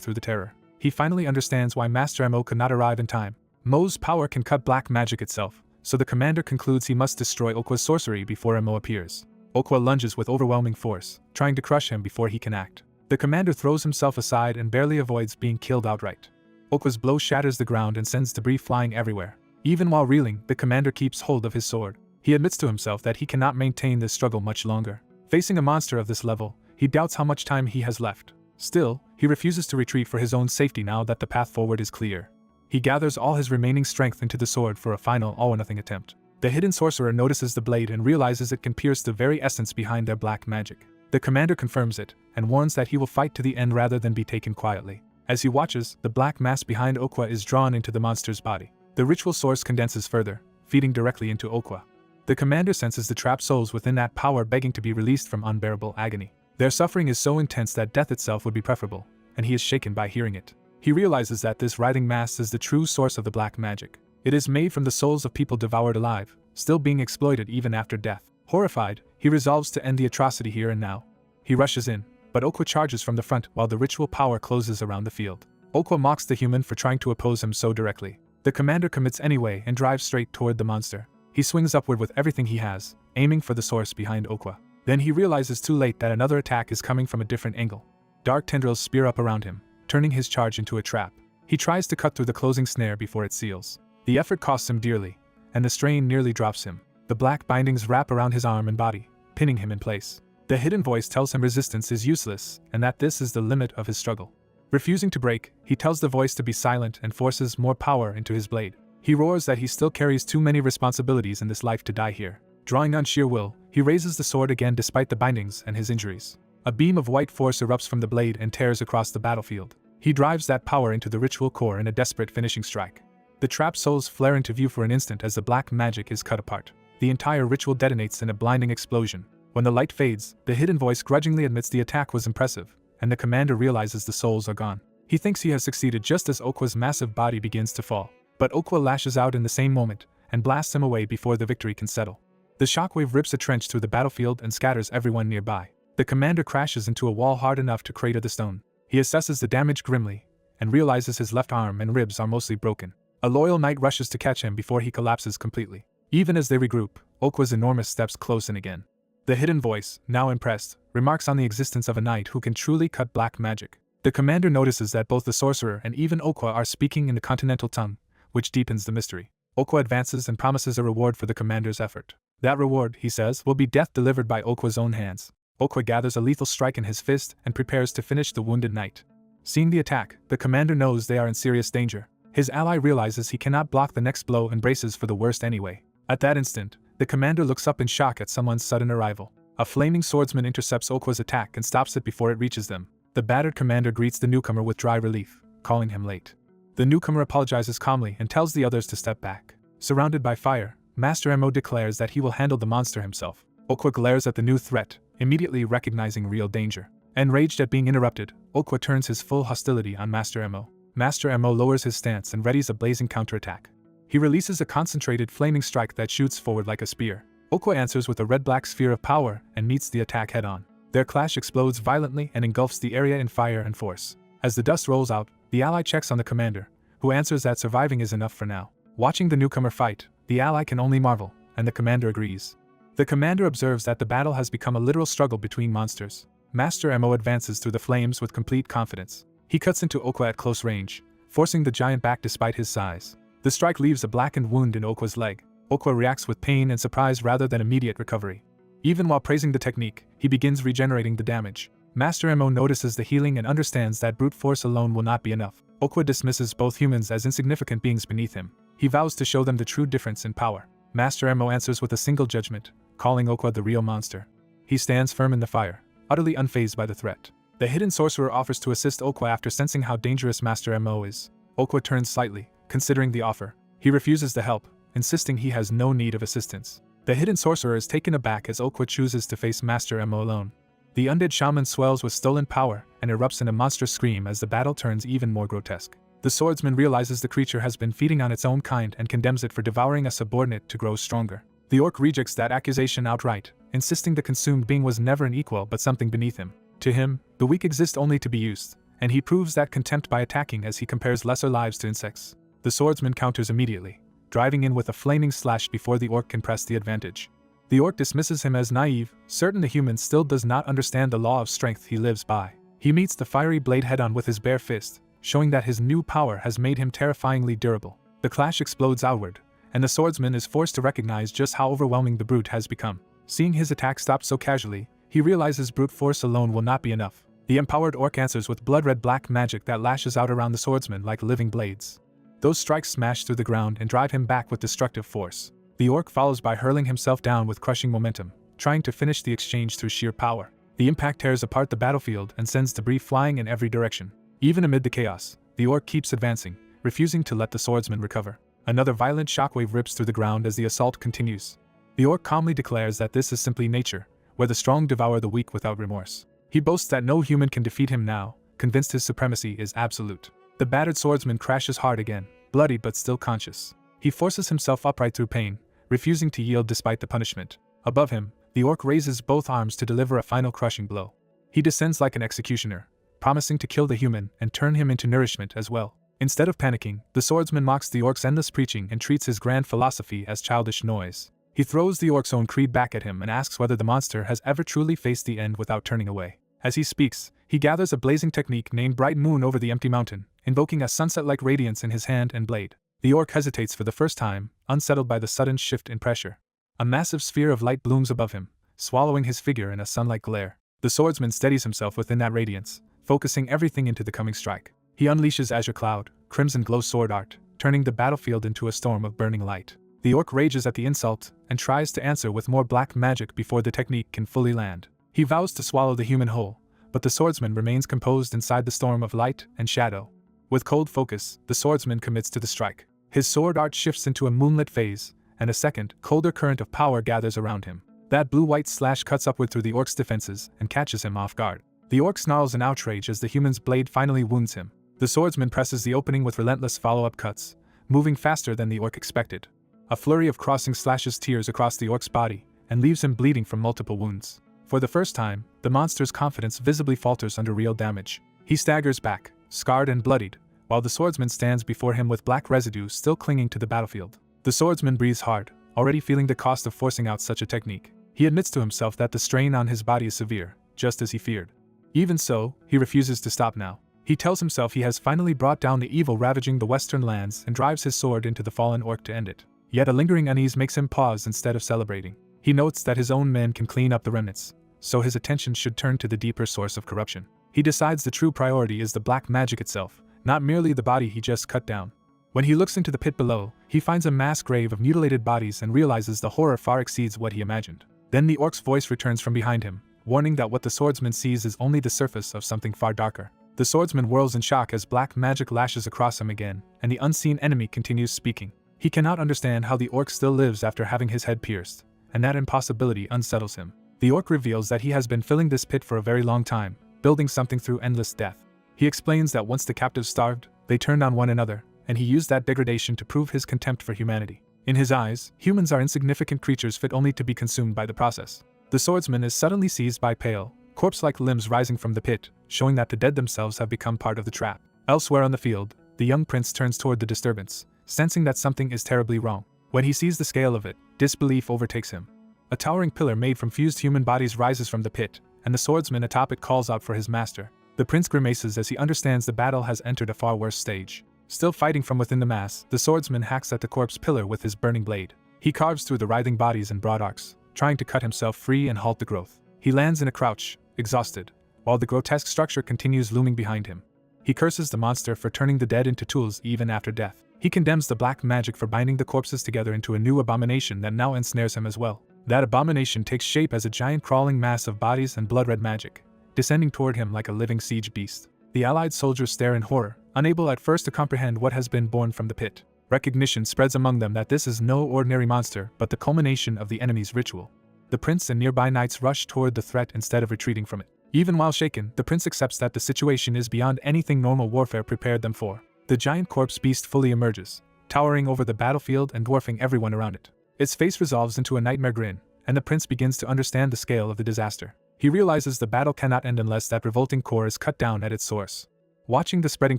through the terror. He finally understands why Master Mo could not arrive in time. Mo's power can cut black magic itself, so the commander concludes he must destroy Okwa's sorcery before Mo appears. Okwa lunges with overwhelming force, trying to crush him before he can act. The commander throws himself aside and barely avoids being killed outright. Okwa's blow shatters the ground and sends debris flying everywhere. Even while reeling, the commander keeps hold of his sword. He admits to himself that he cannot maintain this struggle much longer. Facing a monster of this level, he doubts how much time he has left. Still, he refuses to retreat for his own safety now that the path forward is clear. He gathers all his remaining strength into the sword for a final all-or-nothing attempt. The hidden sorcerer notices the blade and realizes it can pierce the very essence behind their black magic. The commander confirms it, and warns that he will fight to the end rather than be taken quietly. As he watches, the black mass behind Okwa is drawn into the monster's body. The ritual source condenses further, feeding directly into Okwa. The commander senses the trapped souls within that power begging to be released from unbearable agony. Their suffering is so intense that death itself would be preferable, and he is shaken by hearing it. He realizes that this writhing mass is the true source of the black magic. It is made from the souls of people devoured alive, still being exploited even after death. Horrified, he resolves to end the atrocity here and now. He rushes in, but Okwa charges from the front while the ritual power closes around the field. Okwa mocks the human for trying to oppose him so directly. The commander commits anyway and drives straight toward the monster. He swings upward with everything he has, aiming for the source behind Okwa. Then he realizes too late that another attack is coming from a different angle. Dark tendrils spear up around him, turning his charge into a trap. He tries to cut through the closing snare before it seals. The effort costs him dearly, and the strain nearly drops him. The black bindings wrap around his arm and body, pinning him in place. The hidden voice tells him resistance is useless and that this is the limit of his struggle. Refusing to break, he tells the voice to be silent and forces more power into his blade. He roars that he still carries too many responsibilities in this life to die here. Drawing on sheer will, he raises the sword again despite the bindings and his injuries. A beam of white force erupts from the blade and tears across the battlefield. He drives that power into the ritual core in a desperate finishing strike. The trapped souls flare into view for an instant as the black magic is cut apart. The entire ritual detonates in a blinding explosion. When the light fades, the hidden voice grudgingly admits the attack was impressive, and the commander realizes the souls are gone. He thinks he has succeeded just as Okwa's massive body begins to fall. But Okwa lashes out in the same moment, and blasts him away before the victory can settle. The shockwave rips a trench through the battlefield and scatters everyone nearby. The commander crashes into a wall hard enough to crater the stone. He assesses the damage grimly, and realizes his left arm and ribs are mostly broken. A loyal knight rushes to catch him before he collapses completely. Even as they regroup, Okwa's enormous steps close in again. The hidden voice, now impressed, remarks on the existence of a knight who can truly cut black magic. The commander notices that both the sorcerer and even Okwa are speaking in the continental tongue, which deepens the mystery. Okwa advances and promises a reward for the commander's effort. That reward, he says, will be death delivered by Okwa's own hands. Okwa gathers a lethal strike in his fist and prepares to finish the wounded knight. Seeing the attack, the commander knows they are in serious danger. His ally realizes he cannot block the next blow and braces for the worst anyway. At that instant, the commander looks up in shock at someone's sudden arrival. A flaming swordsman intercepts Okwa's attack and stops it before it reaches them. The battered commander greets the newcomer with dry relief, calling him late. The newcomer apologizes calmly and tells the others to step back. Surrounded by fire, Master Mo declares that he will handle the monster himself. Okwa glares at the new threat, immediately recognizing real danger. Enraged at being interrupted, Okwa turns his full hostility on Master Mo. Master Mo lowers his stance and readies a blazing counterattack. He releases a concentrated flaming strike that shoots forward like a spear. Okwa answers with a red-black sphere of power and meets the attack head-on. Their clash explodes violently and engulfs the area in fire and force. As the dust rolls out, the ally checks on the commander, who answers that surviving is enough for now. Watching the newcomer fight, the ally can only marvel, and the commander agrees. The commander observes that the battle has become a literal struggle between monsters. Master Mo advances through the flames with complete confidence. He cuts into Okwa at close range, forcing the giant back despite his size. The strike leaves a blackened wound in Okwa's leg. Okwa reacts with pain and surprise rather than immediate recovery. Even while praising the technique, he begins regenerating the damage. Master Mo notices the healing and understands that brute force alone will not be enough. Okwa dismisses both humans as insignificant beings beneath him. He vows to show them the true difference in power. Master Mo answers with a single judgment, calling Okwa the real monster. He stands firm in the fire, utterly unfazed by the threat. The hidden sorcerer offers to assist Okwa after sensing how dangerous Master Mo is. Okwa turns slightly, considering the offer. He refuses the help, insisting he has no need of assistance. The hidden sorcerer is taken aback as Okwa chooses to face Master Mo alone. The undead shaman swells with stolen power and erupts in a monstrous scream as the battle turns even more grotesque. The swordsman realizes the creature has been feeding on its own kind and condemns it for devouring a subordinate to grow stronger. The orc rejects that accusation outright, insisting the consumed being was never an equal but something beneath him. To him, the weak exist only to be used, and he proves that contempt by attacking as he compares lesser lives to insects. The swordsman counters immediately, driving in with a flaming slash before the orc can press the advantage. The orc dismisses him as naive, certain the human still does not understand the law of strength he lives by. He meets the fiery blade head-on with his bare fist, showing that his new power has made him terrifyingly durable. The clash explodes outward, and the swordsman is forced to recognize just how overwhelming the brute has become. Seeing his attack stop so casually, he realizes brute force alone will not be enough. The empowered orc answers with blood-red black magic that lashes out around the swordsman like living blades. Those strikes smash through the ground and drive him back with destructive force. The orc follows by hurling himself down with crushing momentum, trying to finish the exchange through sheer power. The impact tears apart the battlefield and sends debris flying in every direction. Even amid the chaos, the orc keeps advancing, refusing to let the swordsman recover. Another violent shockwave rips through the ground as the assault continues. The orc calmly declares that this is simply nature, where the strong devour the weak without remorse. He boasts that no human can defeat him now, convinced his supremacy is absolute. The battered swordsman crashes hard again, bloody but still conscious. He forces himself upright through pain, refusing to yield despite the punishment. Above him, the orc raises both arms to deliver a final crushing blow. He descends like an executioner, promising to kill the human and turn him into nourishment as well. Instead of panicking, the swordsman mocks the orc's endless preaching and treats his grand philosophy as childish noise. He throws the orc's own creed back at him and asks whether the monster has ever truly faced the end without turning away. As he speaks, he gathers a blazing technique named Bright Moon over the empty mountain, invoking a sunset-like radiance in his hand and blade. The orc hesitates for the first time, unsettled by the sudden shift in pressure. A massive sphere of light blooms above him, swallowing his figure in a sunlight glare. The swordsman steadies himself within that radiance, focusing everything into the coming strike. He unleashes Azure Cloud, Crimson Glow sword art, turning the battlefield into a storm of burning light. The orc rages at the insult and tries to answer with more black magic before the technique can fully land. He vows to swallow the human whole, but the swordsman remains composed inside the storm of light and shadow. With cold focus, the swordsman commits to the strike. His sword art shifts into a moonlit phase, and a second, colder current of power gathers around him. That blue-white slash cuts upward through the orc's defenses and catches him off guard. The orc snarls in outrage as the human's blade finally wounds him. The swordsman presses the opening with relentless follow-up cuts, moving faster than the orc expected. A flurry of crossing slashes tears across the orc's body and leaves him bleeding from multiple wounds. For the first time, the monster's confidence visibly falters under real damage. He staggers back, scarred and bloodied, while the swordsman stands before him with black residue still clinging to the battlefield. The swordsman breathes hard, already feeling the cost of forcing out such a technique. He admits to himself that the strain on his body is severe, just as he feared. Even so, he refuses to stop now. He tells himself he has finally brought down the evil ravaging the western lands and drives his sword into the fallen orc to end it. Yet a lingering unease makes him pause instead of celebrating. He notes that his own men can clean up the remnants, so his attention should turn to the deeper source of corruption. He decides the true priority is the black magic itself, not merely the body he just cut down. When he looks into the pit below, he finds a mass grave of mutilated bodies and realizes the horror far exceeds what he imagined. Then the orc's voice returns from behind him, warning that what the swordsman sees is only the surface of something far darker. The swordsman whirls in shock as black magic lashes across him again, and the unseen enemy continues speaking. He cannot understand how the orc still lives after having his head pierced, and that impossibility unsettles him. The orc reveals that he has been filling this pit for a very long time, building something through endless death. He explains that once the captives starved, they turned on one another, and he used that degradation to prove his contempt for humanity. In his eyes, humans are insignificant creatures fit only to be consumed by the process. The swordsman is suddenly seized by pale, corpse-like limbs rising from the pit, showing that the dead themselves have become part of the trap. Elsewhere on the field, the young prince turns toward the disturbance, sensing that something is terribly wrong. When he sees the scale of it, disbelief overtakes him. A towering pillar made from fused human bodies rises from the pit, and the swordsman atop it calls out for his master. The prince grimaces as he understands the battle has entered a far worse stage. Still fighting from within the mass, the swordsman hacks at the corpse pillar with his burning blade. He carves through the writhing bodies in broad arcs, trying to cut himself free and halt the growth. He lands in a crouch, exhausted, while the grotesque structure continues looming behind him. He curses the monster for turning the dead into tools even after death. He condemns the black magic for binding the corpses together into a new abomination that now ensnares him as well. That abomination takes shape as a giant crawling mass of bodies and blood-red magic, descending toward him like a living siege beast. The allied soldiers stare in horror, unable at first to comprehend what has been born from the pit. Recognition spreads among them that this is no ordinary monster but the culmination of the enemy's ritual. The prince and nearby knights rush toward the threat instead of retreating from it. Even while shaken, the prince accepts that the situation is beyond anything normal warfare prepared them for. The giant corpse beast fully emerges, towering over the battlefield and dwarfing everyone around it. Its face resolves into a nightmare grin, and the prince begins to understand the scale of the disaster. He realizes the battle cannot end unless that revolting core is cut down at its source. Watching the spreading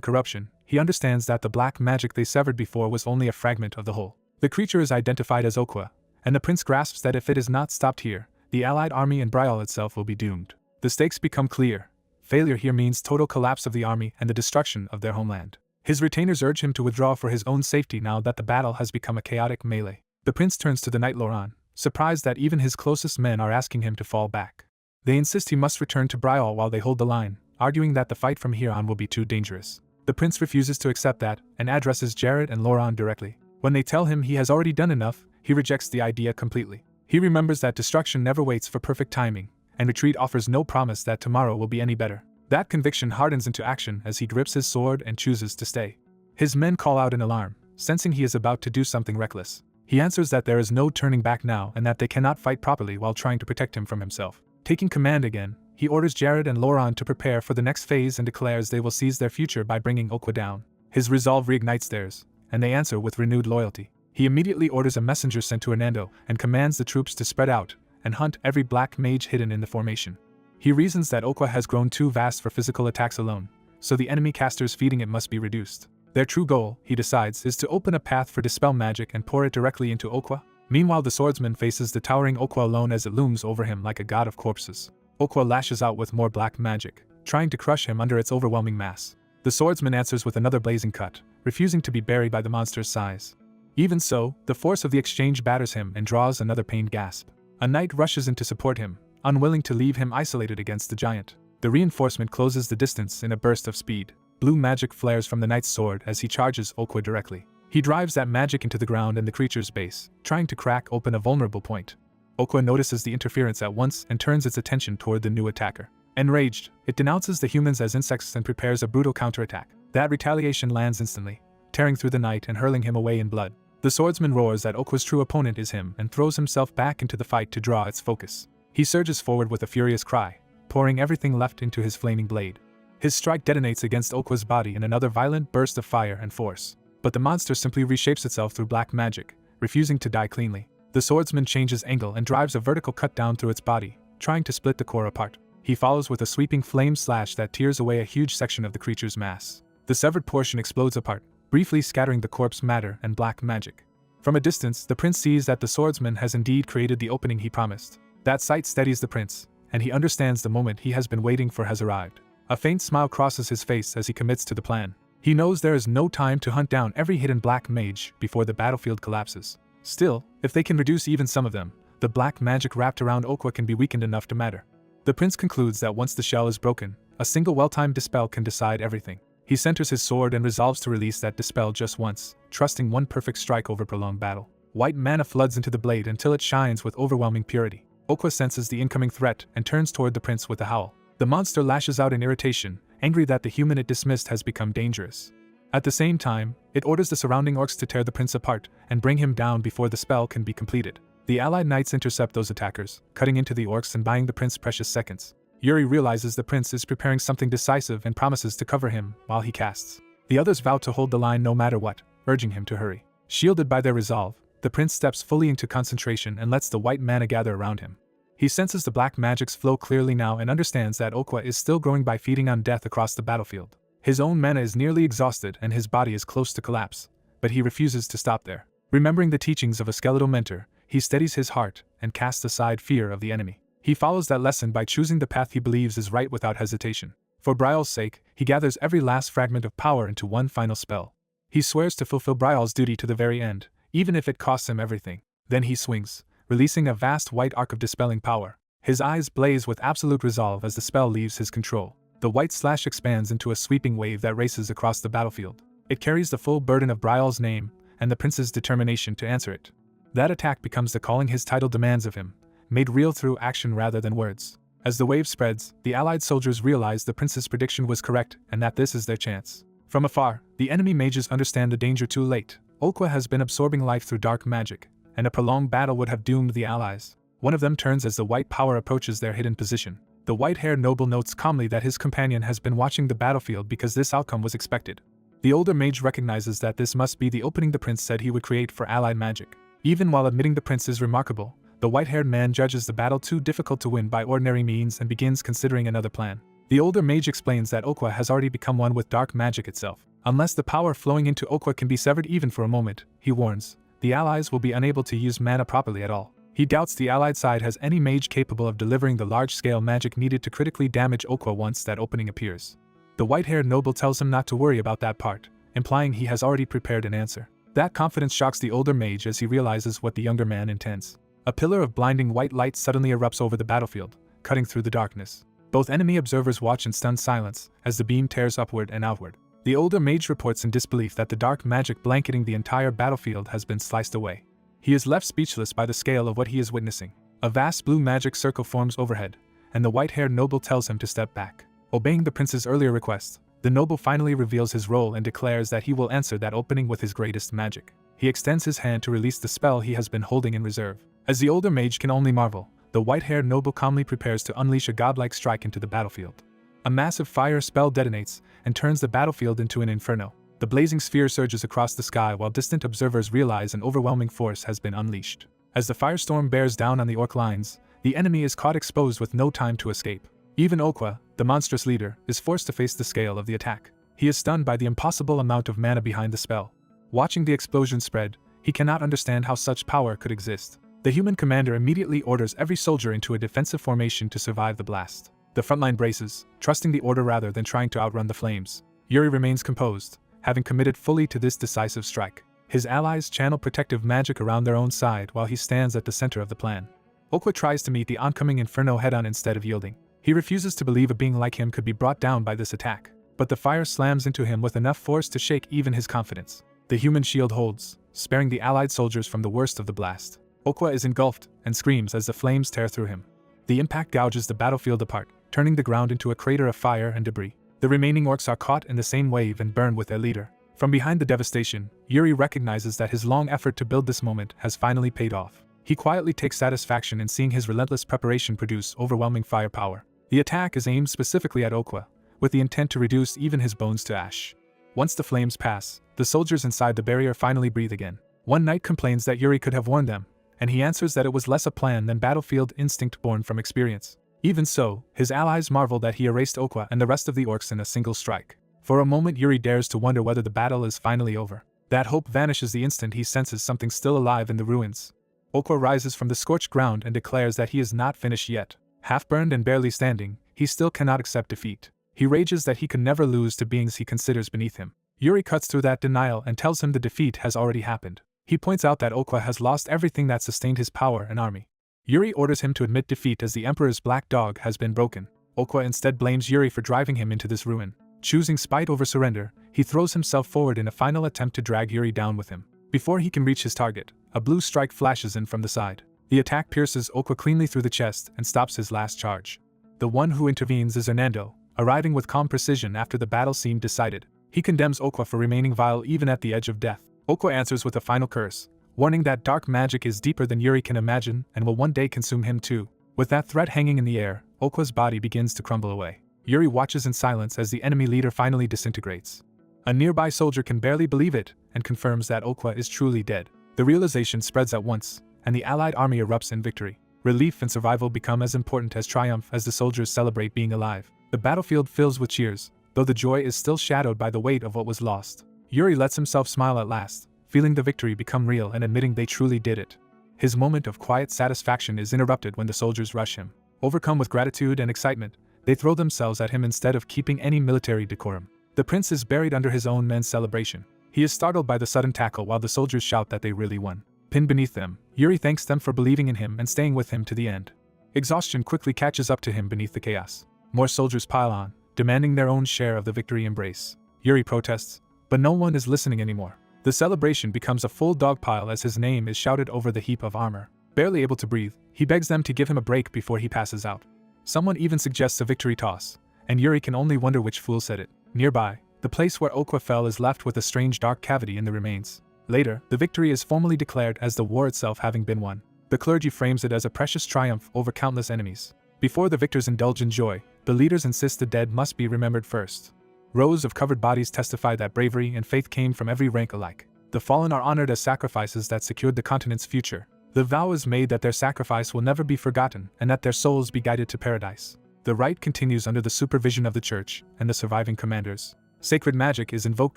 corruption, he understands that the black magic they severed before was only a fragment of the whole. The creature is identified as Okwa, and the prince grasps that if it is not stopped here, the allied army and Brial itself will be doomed. The stakes become clear. Failure here means total collapse of the army and the destruction of their homeland. His retainers urge him to withdraw for his own safety now that the battle has become a chaotic melee. The prince turns to the knight Loran, surprised that even his closest men are asking him to fall back. They insist he must return to Brial while they hold the line, arguing that the fight from here on will be too dangerous. The prince refuses to accept that and addresses Jared and Loran directly. When they tell him he has already done enough, he rejects the idea completely. He remembers that destruction never waits for perfect timing, and retreat offers no promise that tomorrow will be any better. That conviction hardens into action as he grips his sword and chooses to stay. His men call out in alarm, sensing he is about to do something reckless. He answers that there is no turning back now and that they cannot fight properly while trying to protect him from himself. Taking command again, he orders Jared and Loran to prepare for the next phase and declares they will seize their future by bringing Okwa down. His resolve reignites theirs, and they answer with renewed loyalty. He immediately orders a messenger sent to Hernando and commands the troops to spread out and hunt every black mage hidden in the formation. He reasons that Okwa has grown too vast for physical attacks alone, so the enemy casters feeding it must be reduced. Their true goal, he decides, is to open a path for dispel magic and pour it directly into Okwa. Meanwhile, the swordsman faces the towering Okwa alone as it looms over him like a god of corpses. Okwa lashes out with more black magic, trying to crush him under its overwhelming mass. The swordsman answers with another blazing cut, refusing to be buried by the monster's size. Even so, the force of the exchange batters him and draws another pained gasp. A knight rushes in to support him, unwilling to leave him isolated against the giant. The reinforcement closes the distance in a burst of speed. Blue magic flares from the knight's sword as he charges Okwa directly. He drives that magic into the ground and the creature's base, trying to crack open a vulnerable point. Okwa notices the interference at once and turns its attention toward the new attacker. Enraged, it denounces the humans as insects and prepares a brutal counterattack. That retaliation lands instantly, tearing through the knight and hurling him away in blood. The swordsman roars that Okwa's true opponent is him and throws himself back into the fight to draw its focus. He surges forward with a furious cry, pouring everything left into his flaming blade. His strike detonates against Okwa's body in another violent burst of fire and force. But the monster simply reshapes itself through black magic, refusing to die cleanly. The swordsman changes angle and drives a vertical cut down through its body, trying to split the core apart. He follows with a sweeping flame slash that tears away a huge section of the creature's mass. The severed portion explodes apart, briefly scattering the corpse matter and black magic. From a distance, the prince sees that the swordsman has indeed created the opening he promised. That sight steadies the prince, and he understands the moment he has been waiting for has arrived. A faint smile crosses his face as he commits to the plan. He knows there is no time to hunt down every hidden black mage before the battlefield collapses. Still, if they can reduce even some of them, the black magic wrapped around Okwa can be weakened enough to matter. The prince concludes that once the shell is broken, a single well-timed dispel can decide everything. He centers his sword and resolves to release that dispel just once, trusting one perfect strike over prolonged battle. White mana floods into the blade until it shines with overwhelming purity. Okwa senses the incoming threat and turns toward the prince with a howl. The monster lashes out in irritation, angry that the human it dismissed has become dangerous. At the same time, it orders the surrounding orcs to tear the prince apart and bring him down before the spell can be completed. The allied knights intercept those attackers, cutting into the orcs and buying the prince precious seconds. Yuri realizes the prince is preparing something decisive and promises to cover him while he casts. The others vow to hold the line no matter what, urging him to hurry. Shielded by their resolve, the prince steps fully into concentration and lets the white mana gather around him. He senses the black magic's flow clearly now and understands that Okwa is still growing by feeding on death across the battlefield. His own mana is nearly exhausted and his body is close to collapse, but he refuses to stop there. Remembering the teachings of a skeletal mentor, he steadies his heart and casts aside fear of the enemy. He follows that lesson by choosing the path he believes is right without hesitation. For Brial's sake, he gathers every last fragment of power into one final spell. He swears to fulfill Brial's duty to the very end, even if it costs him everything. Then he swings, releasing a vast white arc of dispelling power. His eyes blaze with absolute resolve as the spell leaves his control. The white slash expands into a sweeping wave that races across the battlefield. It carries the full burden of Brial's name and the prince's determination to answer it. That attack becomes the calling his title demands of him, made real through action rather than words. As the wave spreads, the allied soldiers realize the prince's prediction was correct and that this is their chance. From afar, the enemy mages understand the danger too late. Okwa has been absorbing life through dark magic, and a prolonged battle would have doomed the allies. One of them turns as the white power approaches their hidden position. The white-haired noble notes calmly that his companion has been watching the battlefield because this outcome was expected. The older mage recognizes that this must be the opening the prince said he would create for allied magic. Even while admitting the prince is remarkable, the white-haired man judges the battle too difficult to win by ordinary means and begins considering another plan. The older mage explains that Okwa has already become one with dark magic itself. Unless the power flowing into Okwa can be severed even for a moment, he warns, the allies will be unable to use mana properly at all. He doubts the allied side has any mage capable of delivering the large-scale magic needed to critically damage Okwa once that opening appears. The white-haired noble tells him not to worry about that part, implying he has already prepared an answer. That confidence shocks the older mage as he realizes what the younger man intends. A pillar of blinding white light suddenly erupts over the battlefield, cutting through the darkness. Both enemy observers watch in stunned silence as the beam tears upward and outward. The older mage reports in disbelief that the dark magic blanketing the entire battlefield has been sliced away. He is left speechless by the scale of what he is witnessing. A vast blue magic circle forms overhead, and the white-haired noble tells him to step back. Obeying the prince's earlier request, the noble finally reveals his role and declares that he will answer that opening with his greatest magic. He extends his hand to release the spell he has been holding in reserve. As the older mage can only marvel, the white-haired noble calmly prepares to unleash a godlike strike into the battlefield. A massive fire spell detonates and turns the battlefield into an inferno. The blazing sphere surges across the sky while distant observers realize an overwhelming force has been unleashed. As the firestorm bears down on the orc lines, the enemy is caught exposed with no time to escape. Even Okwa, the monstrous leader, is forced to face the scale of the attack. He is stunned by the impossible amount of mana behind the spell. Watching the explosion spread, he cannot understand how such power could exist. The human commander immediately orders every soldier into a defensive formation to survive the blast. The frontline braces, trusting the order rather than trying to outrun the flames. Yuri remains composed, having committed fully to this decisive strike. His allies channel protective magic around their own side while he stands at the center of the plan. Okwa tries to meet the oncoming inferno head-on instead of yielding. He refuses to believe a being like him could be brought down by this attack, but the fire slams into him with enough force to shake even his confidence. The human shield holds, sparing the allied soldiers from the worst of the blast. Okwa is engulfed and screams as the flames tear through him. The impact gouges the battlefield apart, turning the ground into a crater of fire and debris. The remaining orcs are caught in the same wave and burn with their leader. From behind the devastation, Yuri recognizes that his long effort to build this moment has finally paid off. He quietly takes satisfaction in seeing his relentless preparation produce overwhelming firepower. The attack is aimed specifically at Okwa, with the intent to reduce even his bones to ash. Once the flames pass, the soldiers inside the barrier finally breathe again. One knight complains that Yuri could have warned them, and he answers that it was less a plan than battlefield instinct born from experience. Even so, his allies marvel that he erased Okwa and the rest of the orcs in a single strike. For a moment Yuri dares to wonder whether the battle is finally over. That hope vanishes the instant he senses something still alive in the ruins. Okwa rises from the scorched ground and declares that he is not finished yet. Half-burned and barely standing, he still cannot accept defeat. He rages that he could never lose to beings he considers beneath him. Yuri cuts through that denial and tells him the defeat has already happened. He points out that Okwa has lost everything that sustained his power and army. Yuri orders him to admit defeat as the Emperor's black dog has been broken. Okwa instead blames Yuri for driving him into this ruin. Choosing spite over surrender, he throws himself forward in a final attempt to drag Yuri down with him. Before he can reach his target, a blue strike flashes in from the side. The attack pierces Okwa cleanly through the chest and stops his last charge. The one who intervenes is Hernando, arriving with calm precision after the battle seemed decided. He condemns Okwa for remaining vile even at the edge of death. Okwa answers with a final curse, warning that dark magic is deeper than Yuri can imagine and will one day consume him too. With that threat hanging in the air, Okwa's body begins to crumble away. Yuri watches in silence as the enemy leader finally disintegrates. A nearby soldier can barely believe it and confirms that Okwa is truly dead. The realization spreads at once, and the allied army erupts in victory. Relief and survival become as important as triumph as the soldiers celebrate being alive. The battlefield fills with cheers, though the joy is still shadowed by the weight of what was lost. Yuri lets himself smile at last, feeling the victory become real and admitting they truly did it. His moment of quiet satisfaction is interrupted when the soldiers rush him. Overcome with gratitude and excitement, they throw themselves at him instead of keeping any military decorum. The prince is buried under his own men's celebration. He is startled by the sudden tackle while the soldiers shout that they really won. Pinned beneath them, Yuri thanks them for believing in him and staying with him to the end. Exhaustion quickly catches up to him beneath the chaos. More soldiers pile on, demanding their own share of the victory embrace. Yuri protests, but no one is listening anymore. The celebration becomes a full dog pile as his name is shouted over the heap of armor. Barely able to breathe, he begs them to give him a break before he passes out. Someone even suggests a victory toss, and Yuri can only wonder which fool said it. Nearby, the place where Okwa fell is left with a strange dark cavity in the remains. Later, the victory is formally declared as the war itself having been won. The clergy frames it as a precious triumph over countless enemies. Before the victors indulge in joy, the leaders insist the dead must be remembered first. Rows of covered bodies testify that bravery and faith came from every rank alike. The fallen are honored as sacrifices that secured the continent's future. The vow is made that their sacrifice will never be forgotten and that their souls be guided to paradise. The rite continues under the supervision of the church and the surviving commanders. Sacred magic is invoked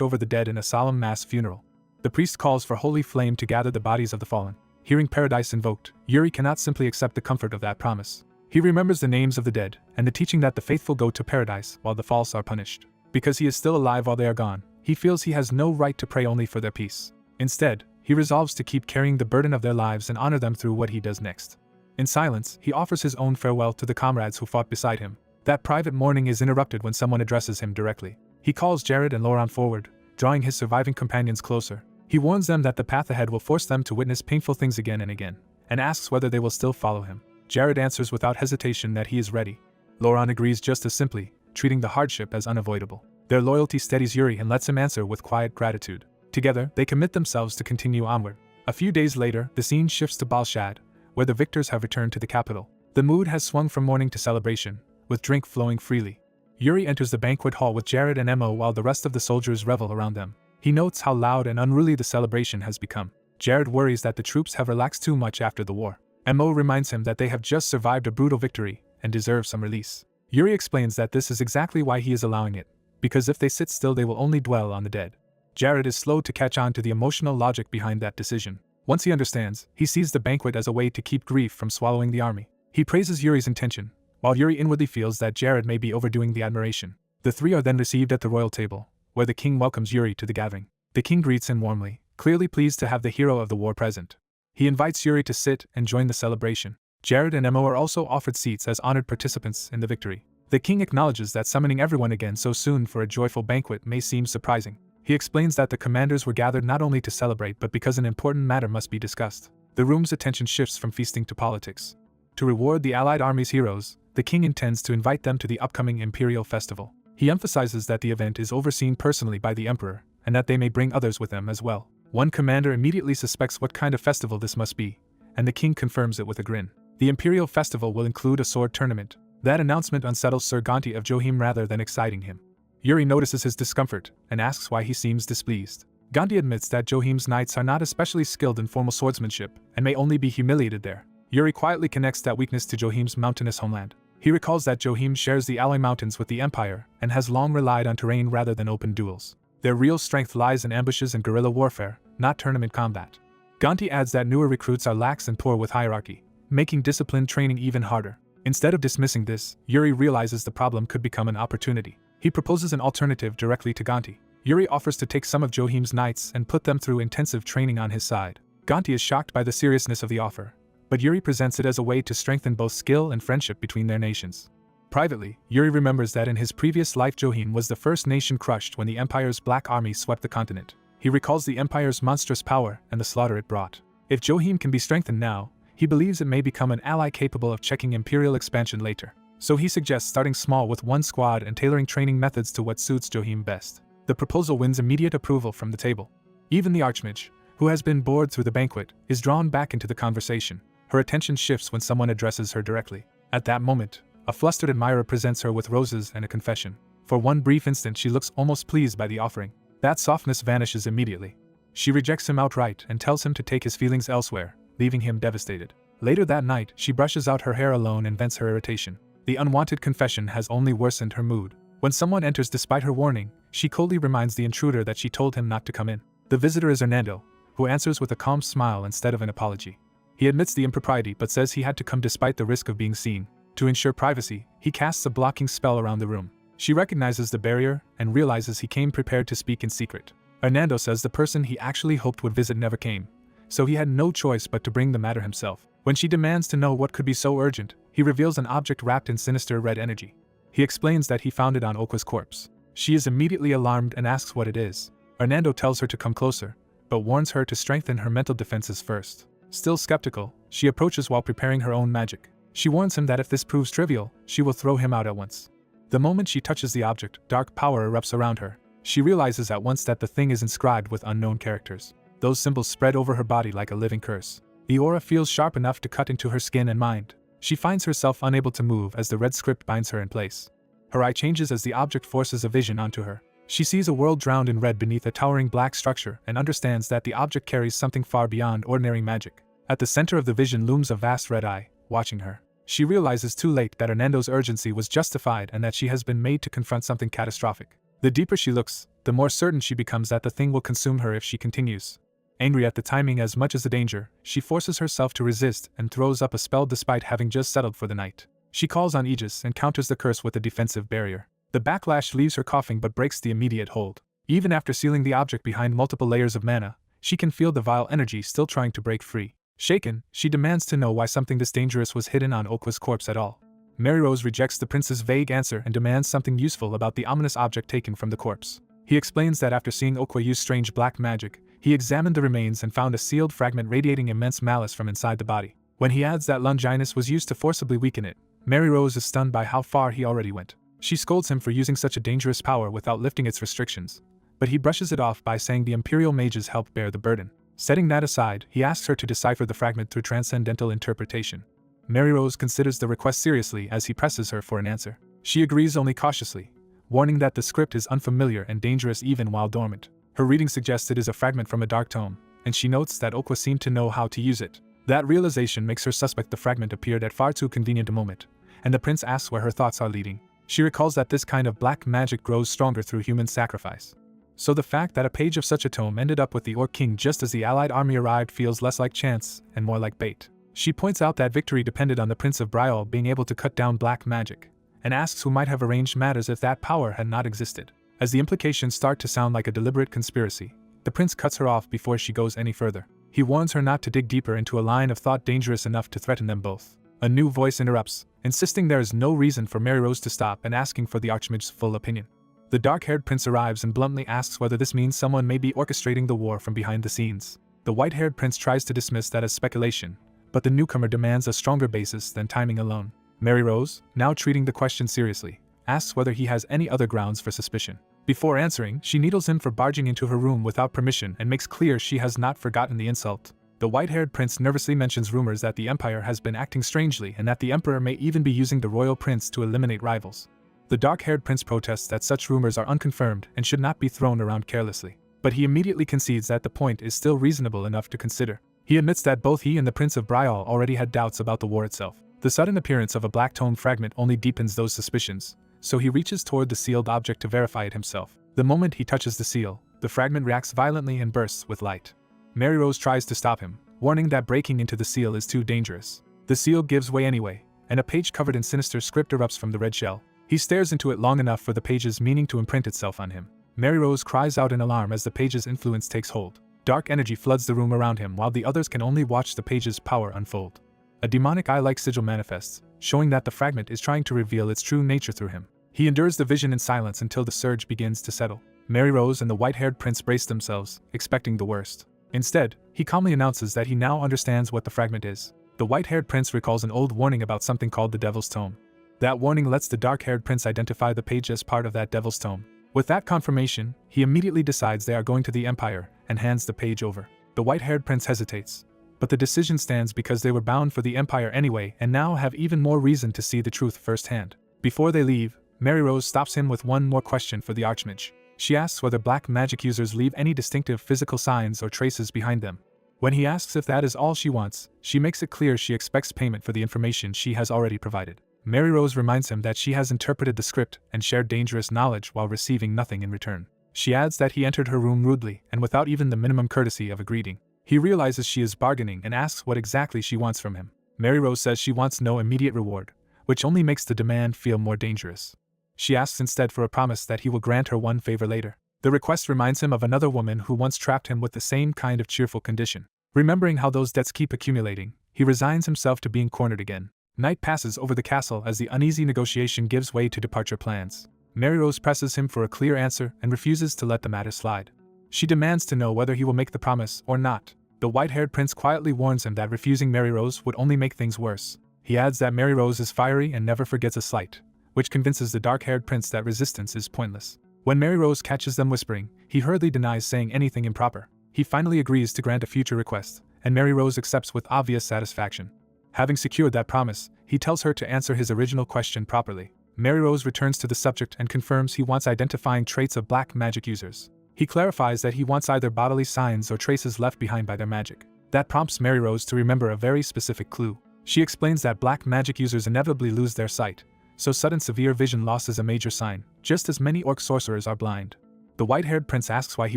over the dead in a solemn mass funeral. The priest calls for holy flame to gather the bodies of the fallen. Hearing paradise invoked, Yuri cannot simply accept the comfort of that promise. He remembers the names of the dead and the teaching that the faithful go to paradise while the false are punished. Because he is still alive while they are gone, he feels he has no right to pray only for their peace. Instead, he resolves to keep carrying the burden of their lives and honor them through what he does next. In silence, he offers his own farewell to the comrades who fought beside him. That private mourning is interrupted when someone addresses him directly. He calls Jared and Laurent forward, drawing his surviving companions closer. He warns them that the path ahead will force them to witness painful things again and again, and asks whether they will still follow him. Jared answers without hesitation that he is ready. Laurent agrees just as simply, treating the hardship as unavoidable. Their loyalty steadies Yuri and lets him answer with quiet gratitude. Together, they commit themselves to continue onward. A few days later, the scene shifts to Balshad, where the victors have returned to the capital. The mood has swung from mourning to celebration, with drink flowing freely. Yuri enters the banquet hall with Jared and Emo while the rest of the soldiers revel around them. He notes how loud and unruly the celebration has become. Jared worries that the troops have relaxed too much after the war. Emo reminds him that they have just survived a brutal victory and deserve some release. Yuri explains that this is exactly why he is allowing it, because if they sit still they will only dwell on the dead. Jared is slow to catch on to the emotional logic behind that decision. Once he understands, he sees the banquet as a way to keep grief from swallowing the army. He praises Yuri's intention, while Yuri inwardly feels that Jared may be overdoing the admiration. The three are then received at the royal table, where the king welcomes Yuri to the gathering. The king greets him warmly, clearly pleased to have the hero of the war present. He invites Yuri to sit and join the celebration. Jared and Emo are also offered seats as honored participants in the victory. The king acknowledges that summoning everyone again so soon for a joyful banquet may seem surprising. He explains that the commanders were gathered not only to celebrate but because an important matter must be discussed. The room's attention shifts from feasting to politics. To reward the Allied army's heroes, the king intends to invite them to the upcoming imperial festival. He emphasizes that the event is overseen personally by the emperor, and that they may bring others with them as well. One commander immediately suspects what kind of festival this must be, and the king confirms it with a grin. The imperial festival will include a sword tournament. That announcement unsettles Sir Gonti of Johim rather than exciting him. Yuri notices his discomfort, and asks why he seems displeased. Gonti admits that Johim's knights are not especially skilled in formal swordsmanship, and may only be humiliated there. Yuri quietly connects that weakness to Johim's mountainous homeland. He recalls that Johim shares the Alloy Mountains with the Empire, and has long relied on terrain rather than open duels. Their real strength lies in ambushes and guerrilla warfare, not tournament combat. Gonti adds that newer recruits are lax and poor with hierarchy, making disciplined training even harder. Instead of dismissing this, Yuri realizes the problem could become an opportunity. He proposes an alternative directly to Gonti. Yuri offers to take some of Johim's knights and put them through intensive training on his side. Gonti is shocked by the seriousness of the offer, but Yuri presents it as a way to strengthen both skill and friendship between their nations. Privately, Yuri remembers that in his previous life Johim was the first nation crushed when the Empire's Black Army swept the continent. He recalls the Empire's monstrous power and the slaughter it brought. If Johim can be strengthened now, he believes it may become an ally capable of checking imperial expansion later. So he suggests starting small with one squad and tailoring training methods to what suits Johim best. The proposal wins immediate approval from the table. Even the Archmage, who has been bored through the banquet, is drawn back into the conversation. Her attention shifts when someone addresses her directly. At that moment, a flustered admirer presents her with roses and a confession. For one brief instant she looks almost pleased by the offering. That softness vanishes immediately. She rejects him outright and tells him to take his feelings elsewhere, leaving him devastated. Later that night, she brushes out her hair alone and vents her irritation. The unwanted confession has only worsened her mood. When someone enters despite her warning, she coldly reminds the intruder that she told him not to come in. The visitor is Hernando, who answers with a calm smile instead of an apology. He admits the impropriety but says he had to come despite the risk of being seen. To ensure privacy, he casts a blocking spell around the room. She recognizes the barrier and realizes he came prepared to speak in secret. Hernando says the person he actually hoped would visit never came, so he had no choice but to bring the matter himself. When she demands to know what could be so urgent, he reveals an object wrapped in sinister red energy. He explains that he found it on Okwa's corpse. She is immediately alarmed and asks what it is. Hernando tells her to come closer, but warns her to strengthen her mental defenses first. Still skeptical, she approaches while preparing her own magic. She warns him that if this proves trivial, she will throw him out at once. The moment she touches the object, dark power erupts around her. She realizes at once that the thing is inscribed with unknown characters. Those symbols spread over her body like a living curse. The aura feels sharp enough to cut into her skin and mind. She finds herself unable to move as the red script binds her in place. Her eye changes as the object forces a vision onto her. She sees a world drowned in red beneath a towering black structure and understands that the object carries something far beyond ordinary magic. At the center of the vision looms a vast red eye, watching her. She realizes too late that Hernando's urgency was justified and that she has been made to confront something catastrophic. The deeper she looks, the more certain she becomes that the thing will consume her if she continues. Angry at the timing as much as the danger, she forces herself to resist and throws up a spell despite having just settled for the night. She calls on Aegis and counters the curse with a defensive barrier. The backlash leaves her coughing but breaks the immediate hold. Even after sealing the object behind multiple layers of mana, she can feel the vile energy still trying to break free. Shaken, she demands to know why something this dangerous was hidden on Okwa's corpse at all. Mary Rose rejects the prince's vague answer and demands something useful about the ominous object taken from the corpse. He explains that after seeing Okwa use strange black magic, he examined the remains and found a sealed fragment radiating immense malice from inside the body. When he adds that Longinus was used to forcibly weaken it, Mary Rose is stunned by how far he already went. She scolds him for using such a dangerous power without lifting its restrictions, but he brushes it off by saying the Imperial mages help bear the burden. Setting that aside, he asks her to decipher the fragment through transcendental interpretation. Mary Rose considers the request seriously as he presses her for an answer. She agrees only cautiously, warning that the script is unfamiliar and dangerous even while dormant. Her reading suggests it is a fragment from a dark tome, and she notes that Okwa seemed to know how to use it. That realization makes her suspect the fragment appeared at far too convenient a moment, and the prince asks where her thoughts are leading. She recalls that this kind of black magic grows stronger through human sacrifice. So the fact that a page of such a tome ended up with the Orc King just as the allied army arrived feels less like chance and more like bait. She points out that victory depended on the Prince of Briol being able to cut down black magic, and asks who might have arranged matters if that power had not existed. As the implications start to sound like a deliberate conspiracy, the prince cuts her off before she goes any further. He warns her not to dig deeper into a line of thought dangerous enough to threaten them both. A new voice interrupts, insisting there is no reason for Mary Rose to stop and asking for the Archmage's full opinion. The dark-haired prince arrives and bluntly asks whether this means someone may be orchestrating the war from behind the scenes. The white-haired prince tries to dismiss that as speculation, but the newcomer demands a stronger basis than timing alone. Mary Rose, now treating the question seriously, asks whether he has any other grounds for suspicion. Before answering, she needles him for barging into her room without permission and makes clear she has not forgotten the insult. The white-haired prince nervously mentions rumors that the Empire has been acting strangely and that the Emperor may even be using the royal prince to eliminate rivals. The dark-haired prince protests that such rumors are unconfirmed and should not be thrown around carelessly, but he immediately concedes that the point is still reasonable enough to consider. He admits that both he and the Prince of Briol already had doubts about the war itself. The sudden appearance of a black tome fragment only deepens those suspicions, so he reaches toward the sealed object to verify it himself. The moment he touches the seal, the fragment reacts violently and bursts with light. Mary Rose tries to stop him, warning that breaking into the seal is too dangerous. The seal gives way anyway, and a page covered in sinister script erupts from the red shell. He stares into it long enough for the page's meaning to imprint itself on him. Mary Rose cries out in alarm as the page's influence takes hold. Dark energy floods the room around him while the others can only watch the page's power unfold. A demonic eye-like sigil manifests, showing that the fragment is trying to reveal its true nature through him. He endures the vision in silence until the surge begins to settle. Mary Rose and the white-haired prince brace themselves, expecting the worst. Instead, he calmly announces that he now understands what the fragment is. The white-haired prince recalls an old warning about something called the Devil's Tome. That warning lets the dark-haired prince identify the page as part of that Devil's Tome. With that confirmation, he immediately decides they are going to the Empire and hands the page over. The white-haired prince hesitates, but the decision stands because they were bound for the Empire anyway and now have even more reason to see the truth firsthand. Before they leave, Mary Rose stops him with one more question for the Archmage. She asks whether black magic users leave any distinctive physical signs or traces behind them. When he asks if that is all she wants, she makes it clear she expects payment for the information she has already provided. Mary Rose reminds him that she has interpreted the script and shared dangerous knowledge while receiving nothing in return. She adds that he entered her room rudely and without even the minimum courtesy of a greeting. He realizes she is bargaining and asks what exactly she wants from him. Mary Rose says she wants no immediate reward, which only makes the demand feel more dangerous. She asks instead for a promise that he will grant her one favor later. The request reminds him of another woman who once trapped him with the same kind of cheerful condition. Remembering how those debts keep accumulating, he resigns himself to being cornered again. Night passes over the castle as the uneasy negotiation gives way to departure plans. Mary Rose presses him for a clear answer and refuses to let the matter slide. She demands to know whether he will make the promise or not. The white-haired prince quietly warns him that refusing Mary Rose would only make things worse. He adds that Mary Rose is fiery and never forgets a slight, which convinces the dark-haired prince that resistance is pointless. When Mary Rose catches them whispering, he hurriedly denies saying anything improper. He finally agrees to grant a future request, and Mary Rose accepts with obvious satisfaction. Having secured that promise, he tells her to answer his original question properly. Mary Rose returns to the subject and confirms he wants identifying traits of black magic users. He clarifies that he wants either bodily signs or traces left behind by their magic. That prompts Mary Rose to remember a very specific clue. She explains that black magic users inevitably lose their sight, so sudden severe vision loss is a major sign, just as many orc sorcerers are blind. The white-haired prince asks why he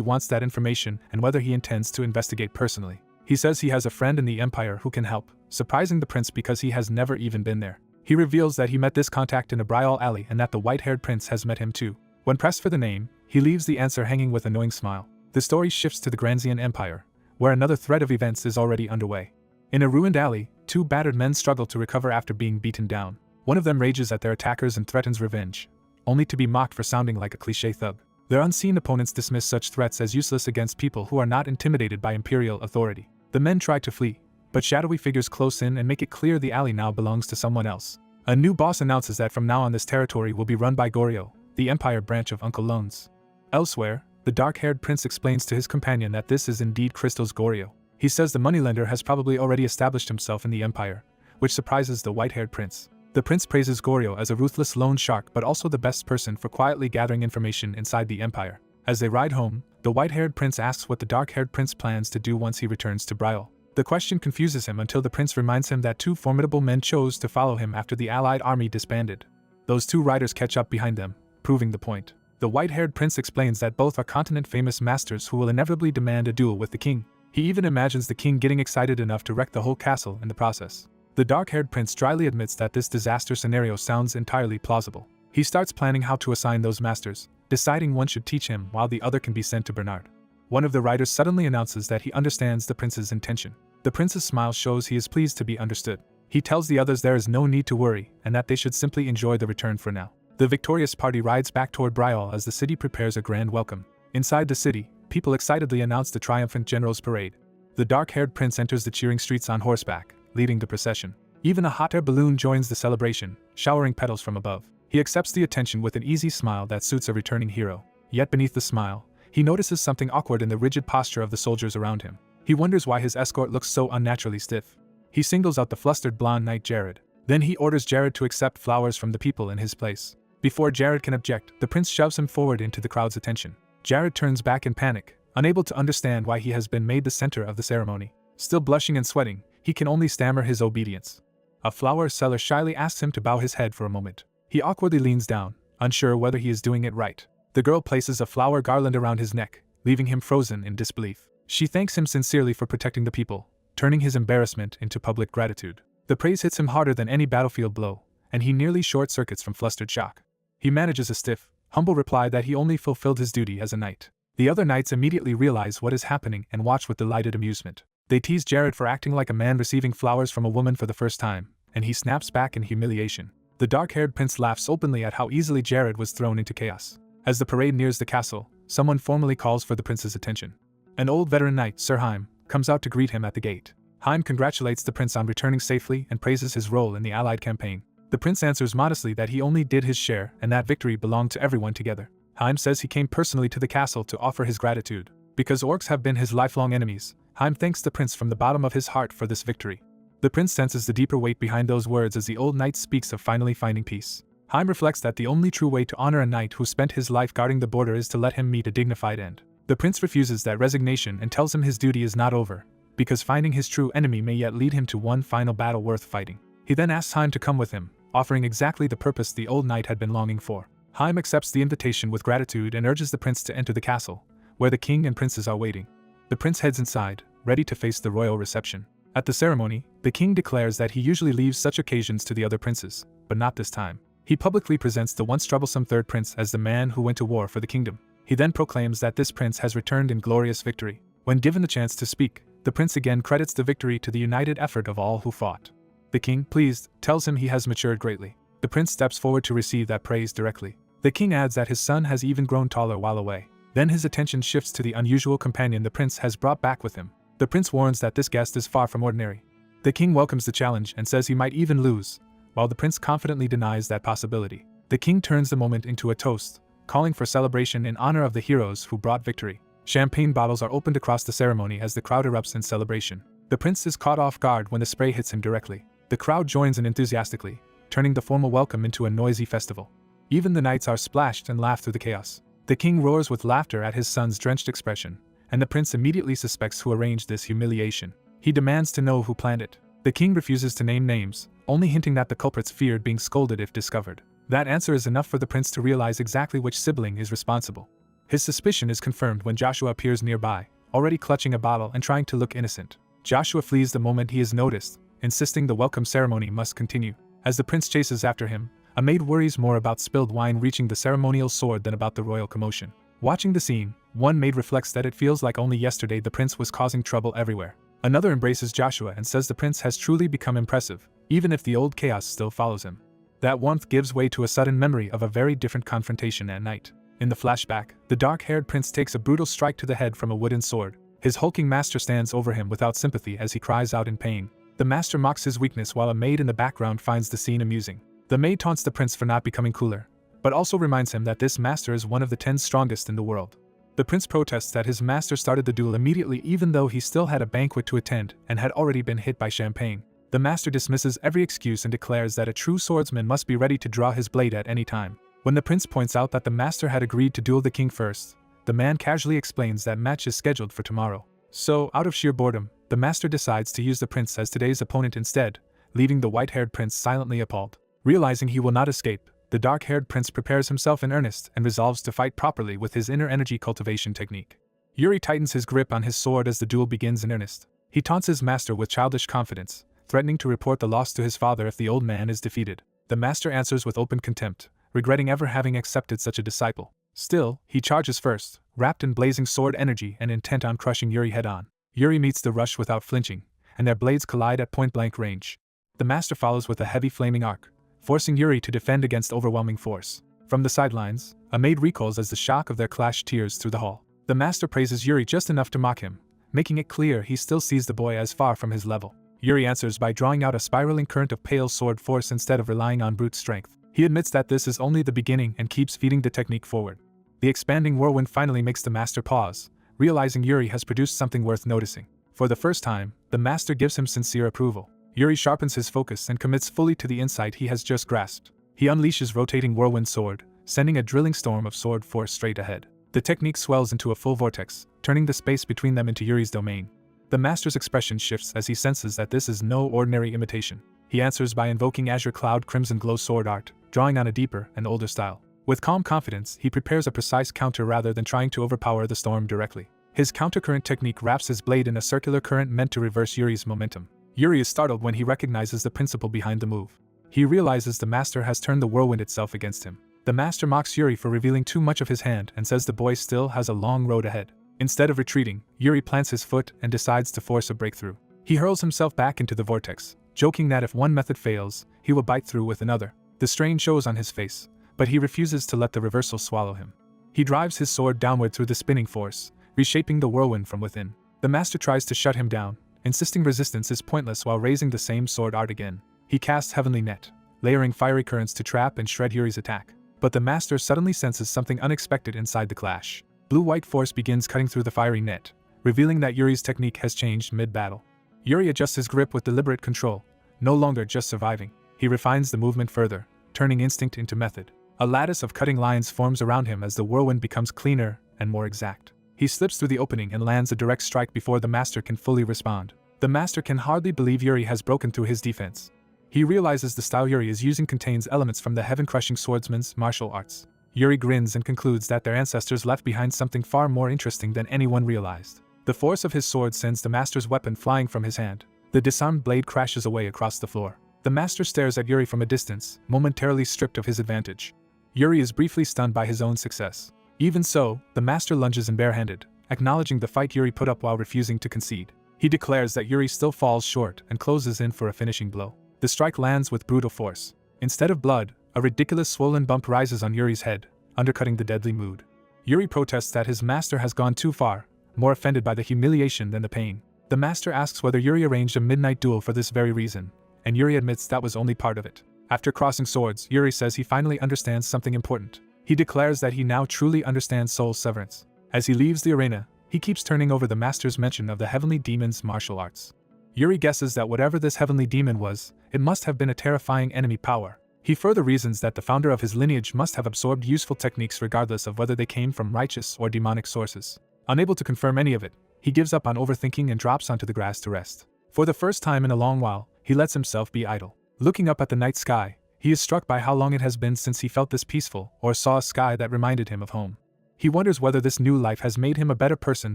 wants that information and whether he intends to investigate personally. He says he has a friend in the Empire who can help, surprising the prince because he has never even been there. He reveals that he met this contact in a Briol alley and that the white-haired prince has met him too. When pressed for the name, he leaves the answer hanging with a knowing smile. The story shifts to the Granzian Empire, where another thread of events is already underway. In a ruined alley, two battered men struggle to recover after being beaten down. One of them rages at their attackers and threatens revenge, only to be mocked for sounding like a cliché thug. Their unseen opponents dismiss such threats as useless against people who are not intimidated by imperial authority. The men try to flee, but shadowy figures close in and make it clear the alley now belongs to someone else. A new boss announces that from now on this territory will be run by Goryo, the Empire branch of Uncle Lones. Elsewhere, the dark-haired prince explains to his companion that this is indeed Crystal's Goryo. He says the moneylender has probably already established himself in the Empire, which surprises the white-haired prince. The prince praises Goryo as a ruthless loan shark but also the best person for quietly gathering information inside the Empire. As they ride home, the white-haired prince asks what the dark-haired prince plans to do once he returns to Briol. The question confuses him until the prince reminds him that two formidable men chose to follow him after the allied army disbanded. Those two riders catch up behind them, proving the point. The white-haired prince explains that both are continent-famous masters who will inevitably demand a duel with the king. He even imagines the king getting excited enough to wreck the whole castle in the process. The dark-haired prince dryly admits that this disaster scenario sounds entirely plausible. He starts planning how to assign those masters, deciding one should teach him while the other can be sent to Bernard. One of the riders suddenly announces that he understands the prince's intention. The prince's smile shows he is pleased to be understood. He tells the others there is no need to worry and that they should simply enjoy the return for now. The victorious party rides back toward Brial as the city prepares a grand welcome. Inside the city, people excitedly announce the triumphant general's parade. The dark-haired prince enters the cheering streets on horseback, leading the procession. Even a hot air balloon joins the celebration, showering petals from above. He accepts the attention with an easy smile that suits a returning hero. Yet beneath the smile, he notices something awkward in the rigid posture of the soldiers around him. He wonders why his escort looks so unnaturally stiff. He singles out the flustered blonde knight Jared. Then he orders Jared to accept flowers from the people in his place. Before Jared can object, the prince shoves him forward into the crowd's attention. Jared turns back in panic, unable to understand why he has been made the center of the ceremony. Still blushing and sweating, he can only stammer his obedience. A flower seller shyly asks him to bow his head for a moment. He awkwardly leans down, unsure whether he is doing it right. The girl places a flower garland around his neck, leaving him frozen in disbelief. She thanks him sincerely for protecting the people, turning his embarrassment into public gratitude. The praise hits him harder than any battlefield blow, and he nearly short-circuits from flustered shock. He manages a stiff, humble reply that he only fulfilled his duty as a knight. The other knights immediately realize what is happening and watch with delighted amusement. They tease Jared for acting like a man receiving flowers from a woman for the first time, and he snaps back in humiliation. The dark-haired prince laughs openly at how easily Jared was thrown into chaos. As the parade nears the castle, someone formally calls for the prince's attention. An old veteran knight, Sir Haim, comes out to greet him at the gate. Haim congratulates the prince on returning safely and praises his role in the Allied campaign. The prince answers modestly that he only did his share and that victory belonged to everyone together. Haim says he came personally to the castle to offer his gratitude. Because orcs have been his lifelong enemies, Haim thanks the prince from the bottom of his heart for this victory. The prince senses the deeper weight behind those words as the old knight speaks of finally finding peace. Haim reflects that the only true way to honor a knight who spent his life guarding the border is to let him meet a dignified end. The prince refuses that resignation and tells him his duty is not over, because finding his true enemy may yet lead him to one final battle worth fighting. He then asks Haim to come with him, offering exactly the purpose the old knight had been longing for. Haim accepts the invitation with gratitude and urges the prince to enter the castle, where the king and princes are waiting. The prince heads inside, ready to face the royal reception. At the ceremony, the king declares that he usually leaves such occasions to the other princes, but not this time. He publicly presents the once troublesome third prince as the man who went to war for the kingdom. He then proclaims that this prince has returned in glorious victory. When given the chance to speak, the prince again credits the victory to the united effort of all who fought. The king, pleased, tells him he has matured greatly. The prince steps forward to receive that praise directly. The king adds that his son has even grown taller while away. Then his attention shifts to the unusual companion the prince has brought back with him. The prince warns that this guest is far from ordinary. The king welcomes the challenge and says he might even lose, while the prince confidently denies that possibility. The king turns the moment into a toast, calling for celebration in honor of the heroes who brought victory. Champagne bottles are opened across the ceremony as the crowd erupts in celebration. The prince is caught off guard when the spray hits him directly. The crowd joins in enthusiastically, turning the formal welcome into a noisy festival. Even the knights are splashed and laugh through the chaos. The king roars with laughter at his son's drenched expression, and the prince immediately suspects who arranged this humiliation. He demands to know who planned it. The king refuses to name names, only hinting that the culprits feared being scolded if discovered. That answer is enough for the prince to realize exactly which sibling is responsible. His suspicion is confirmed when Joshua appears nearby, already clutching a bottle and trying to look innocent. Joshua flees the moment he is noticed, insisting the welcome ceremony must continue. As the prince chases after him, a maid worries more about spilled wine reaching the ceremonial sword than about the royal commotion. Watching the scene, one maid reflects that it feels like only yesterday the prince was causing trouble everywhere. Another embraces Joshua and says the prince has truly become impressive, even if the old chaos still follows him. That warmth gives way to a sudden memory of a very different confrontation at night. In the flashback, the dark-haired prince takes a brutal strike to the head from a wooden sword. His hulking master stands over him without sympathy as he cries out in pain. The master mocks his weakness while a maid in the background finds the scene amusing. The maid taunts the prince for not becoming cooler, but also reminds him that this master is one of the 10 strongest in the world. The prince protests that his master started the duel immediately even though he still had a banquet to attend and had already been hit by champagne. The master dismisses every excuse and declares that a true swordsman must be ready to draw his blade at any time. When the prince points out that the master had agreed to duel the king first, the man casually explains that match is scheduled for tomorrow. So, out of sheer boredom, the master decides to use the prince as today's opponent instead, leaving the white-haired prince silently appalled. Realizing he will not escape, the dark-haired prince prepares himself in earnest and resolves to fight properly with his inner energy cultivation technique. Yuri tightens his grip on his sword as the duel begins in earnest. He taunts his master with childish confidence, threatening to report the loss to his father if the old man is defeated. The master answers with open contempt, regretting ever having accepted such a disciple. Still, he charges first, wrapped in blazing sword energy and intent on crushing Yuri head-on. Yuri meets the rush without flinching, and their blades collide at point-blank range. The master follows with a heavy flaming arc, forcing Yuri to defend against overwhelming force. From the sidelines, a maid recoils as the shock of their clash tears through the hall. The master praises Yuri just enough to mock him, making it clear he still sees the boy as far from his level. Yuri answers by drawing out a spiraling current of pale sword force instead of relying on brute strength. He admits that this is only the beginning and keeps feeding the technique forward. The expanding whirlwind finally makes the master pause, realizing Yuri has produced something worth noticing. For the first time, the master gives him sincere approval. Yuri sharpens his focus and commits fully to the insight he has just grasped. He unleashes rotating whirlwind sword, sending a drilling storm of sword force straight ahead. The technique swells into a full vortex, turning the space between them into Yuri's domain. The master's expression shifts as he senses that this is no ordinary imitation. He answers by invoking Azure Cloud Crimson Glow sword art, drawing on a deeper and older style. With calm confidence, he prepares a precise counter rather than trying to overpower the storm directly. His countercurrent technique wraps his blade in a circular current meant to reverse Yuri's momentum. Yuri is startled when he recognizes the principle behind the move. He realizes the master has turned the whirlwind itself against him. The master mocks Yuri for revealing too much of his hand and says the boy still has a long road ahead. Instead of retreating, Yuri plants his foot and decides to force a breakthrough. He hurls himself back into the vortex, joking that if one method fails, he will bite through with another. The strain shows on his face, but he refuses to let the reversal swallow him. He drives his sword downward through the spinning force, reshaping the whirlwind from within. The master tries to shut him down, insisting resistance is pointless while raising the same sword art again. He casts Heavenly Net, layering fiery currents to trap and shred Yuri's attack. But the master suddenly senses something unexpected inside the clash. Blue-white force begins cutting through the fiery net, revealing that Yuri's technique has changed mid-battle. Yuri adjusts his grip with deliberate control, no longer just surviving. He refines the movement further, turning instinct into method. A lattice of cutting lines forms around him as the whirlwind becomes cleaner and more exact. He slips through the opening and lands a direct strike before the master can fully respond. The master can hardly believe Yuri has broken through his defense. He realizes the style Yuri is using contains elements from the heaven-crushing swordsman's martial arts. Yuri grins and concludes that their ancestors left behind something far more interesting than anyone realized. The force of his sword sends the master's weapon flying from his hand. The disarmed blade crashes away across the floor. The master stares at Yuri from a distance, momentarily stripped of his advantage. Yuri is briefly stunned by his own success. Even so, the master lunges in barehanded, acknowledging the fight Yuri put up while refusing to concede. He declares that Yuri still falls short and closes in for a finishing blow. The strike lands with brutal force. Instead of blood, a ridiculous swollen bump rises on Yuri's head, undercutting the deadly mood. Yuri protests that his master has gone too far, more offended by the humiliation than the pain. The master asks whether Yuri arranged a midnight duel for this very reason, and Yuri admits that was only part of it. After crossing swords, Yuri says he finally understands something important. He declares that he now truly understands soul severance. As he leaves the arena, he keeps turning over the master's mention of the heavenly demon's martial arts. Yuri guesses that whatever this heavenly demon was, it must have been a terrifying enemy power. He further reasons that the founder of his lineage must have absorbed useful techniques regardless of whether they came from righteous or demonic sources. Unable to confirm any of it, he gives up on overthinking and drops onto the grass to rest. For the first time in a long while, he lets himself be idle. Looking up at the night sky, he is struck by how long it has been since he felt this peaceful or saw a sky that reminded him of home. He wonders whether this new life has made him a better person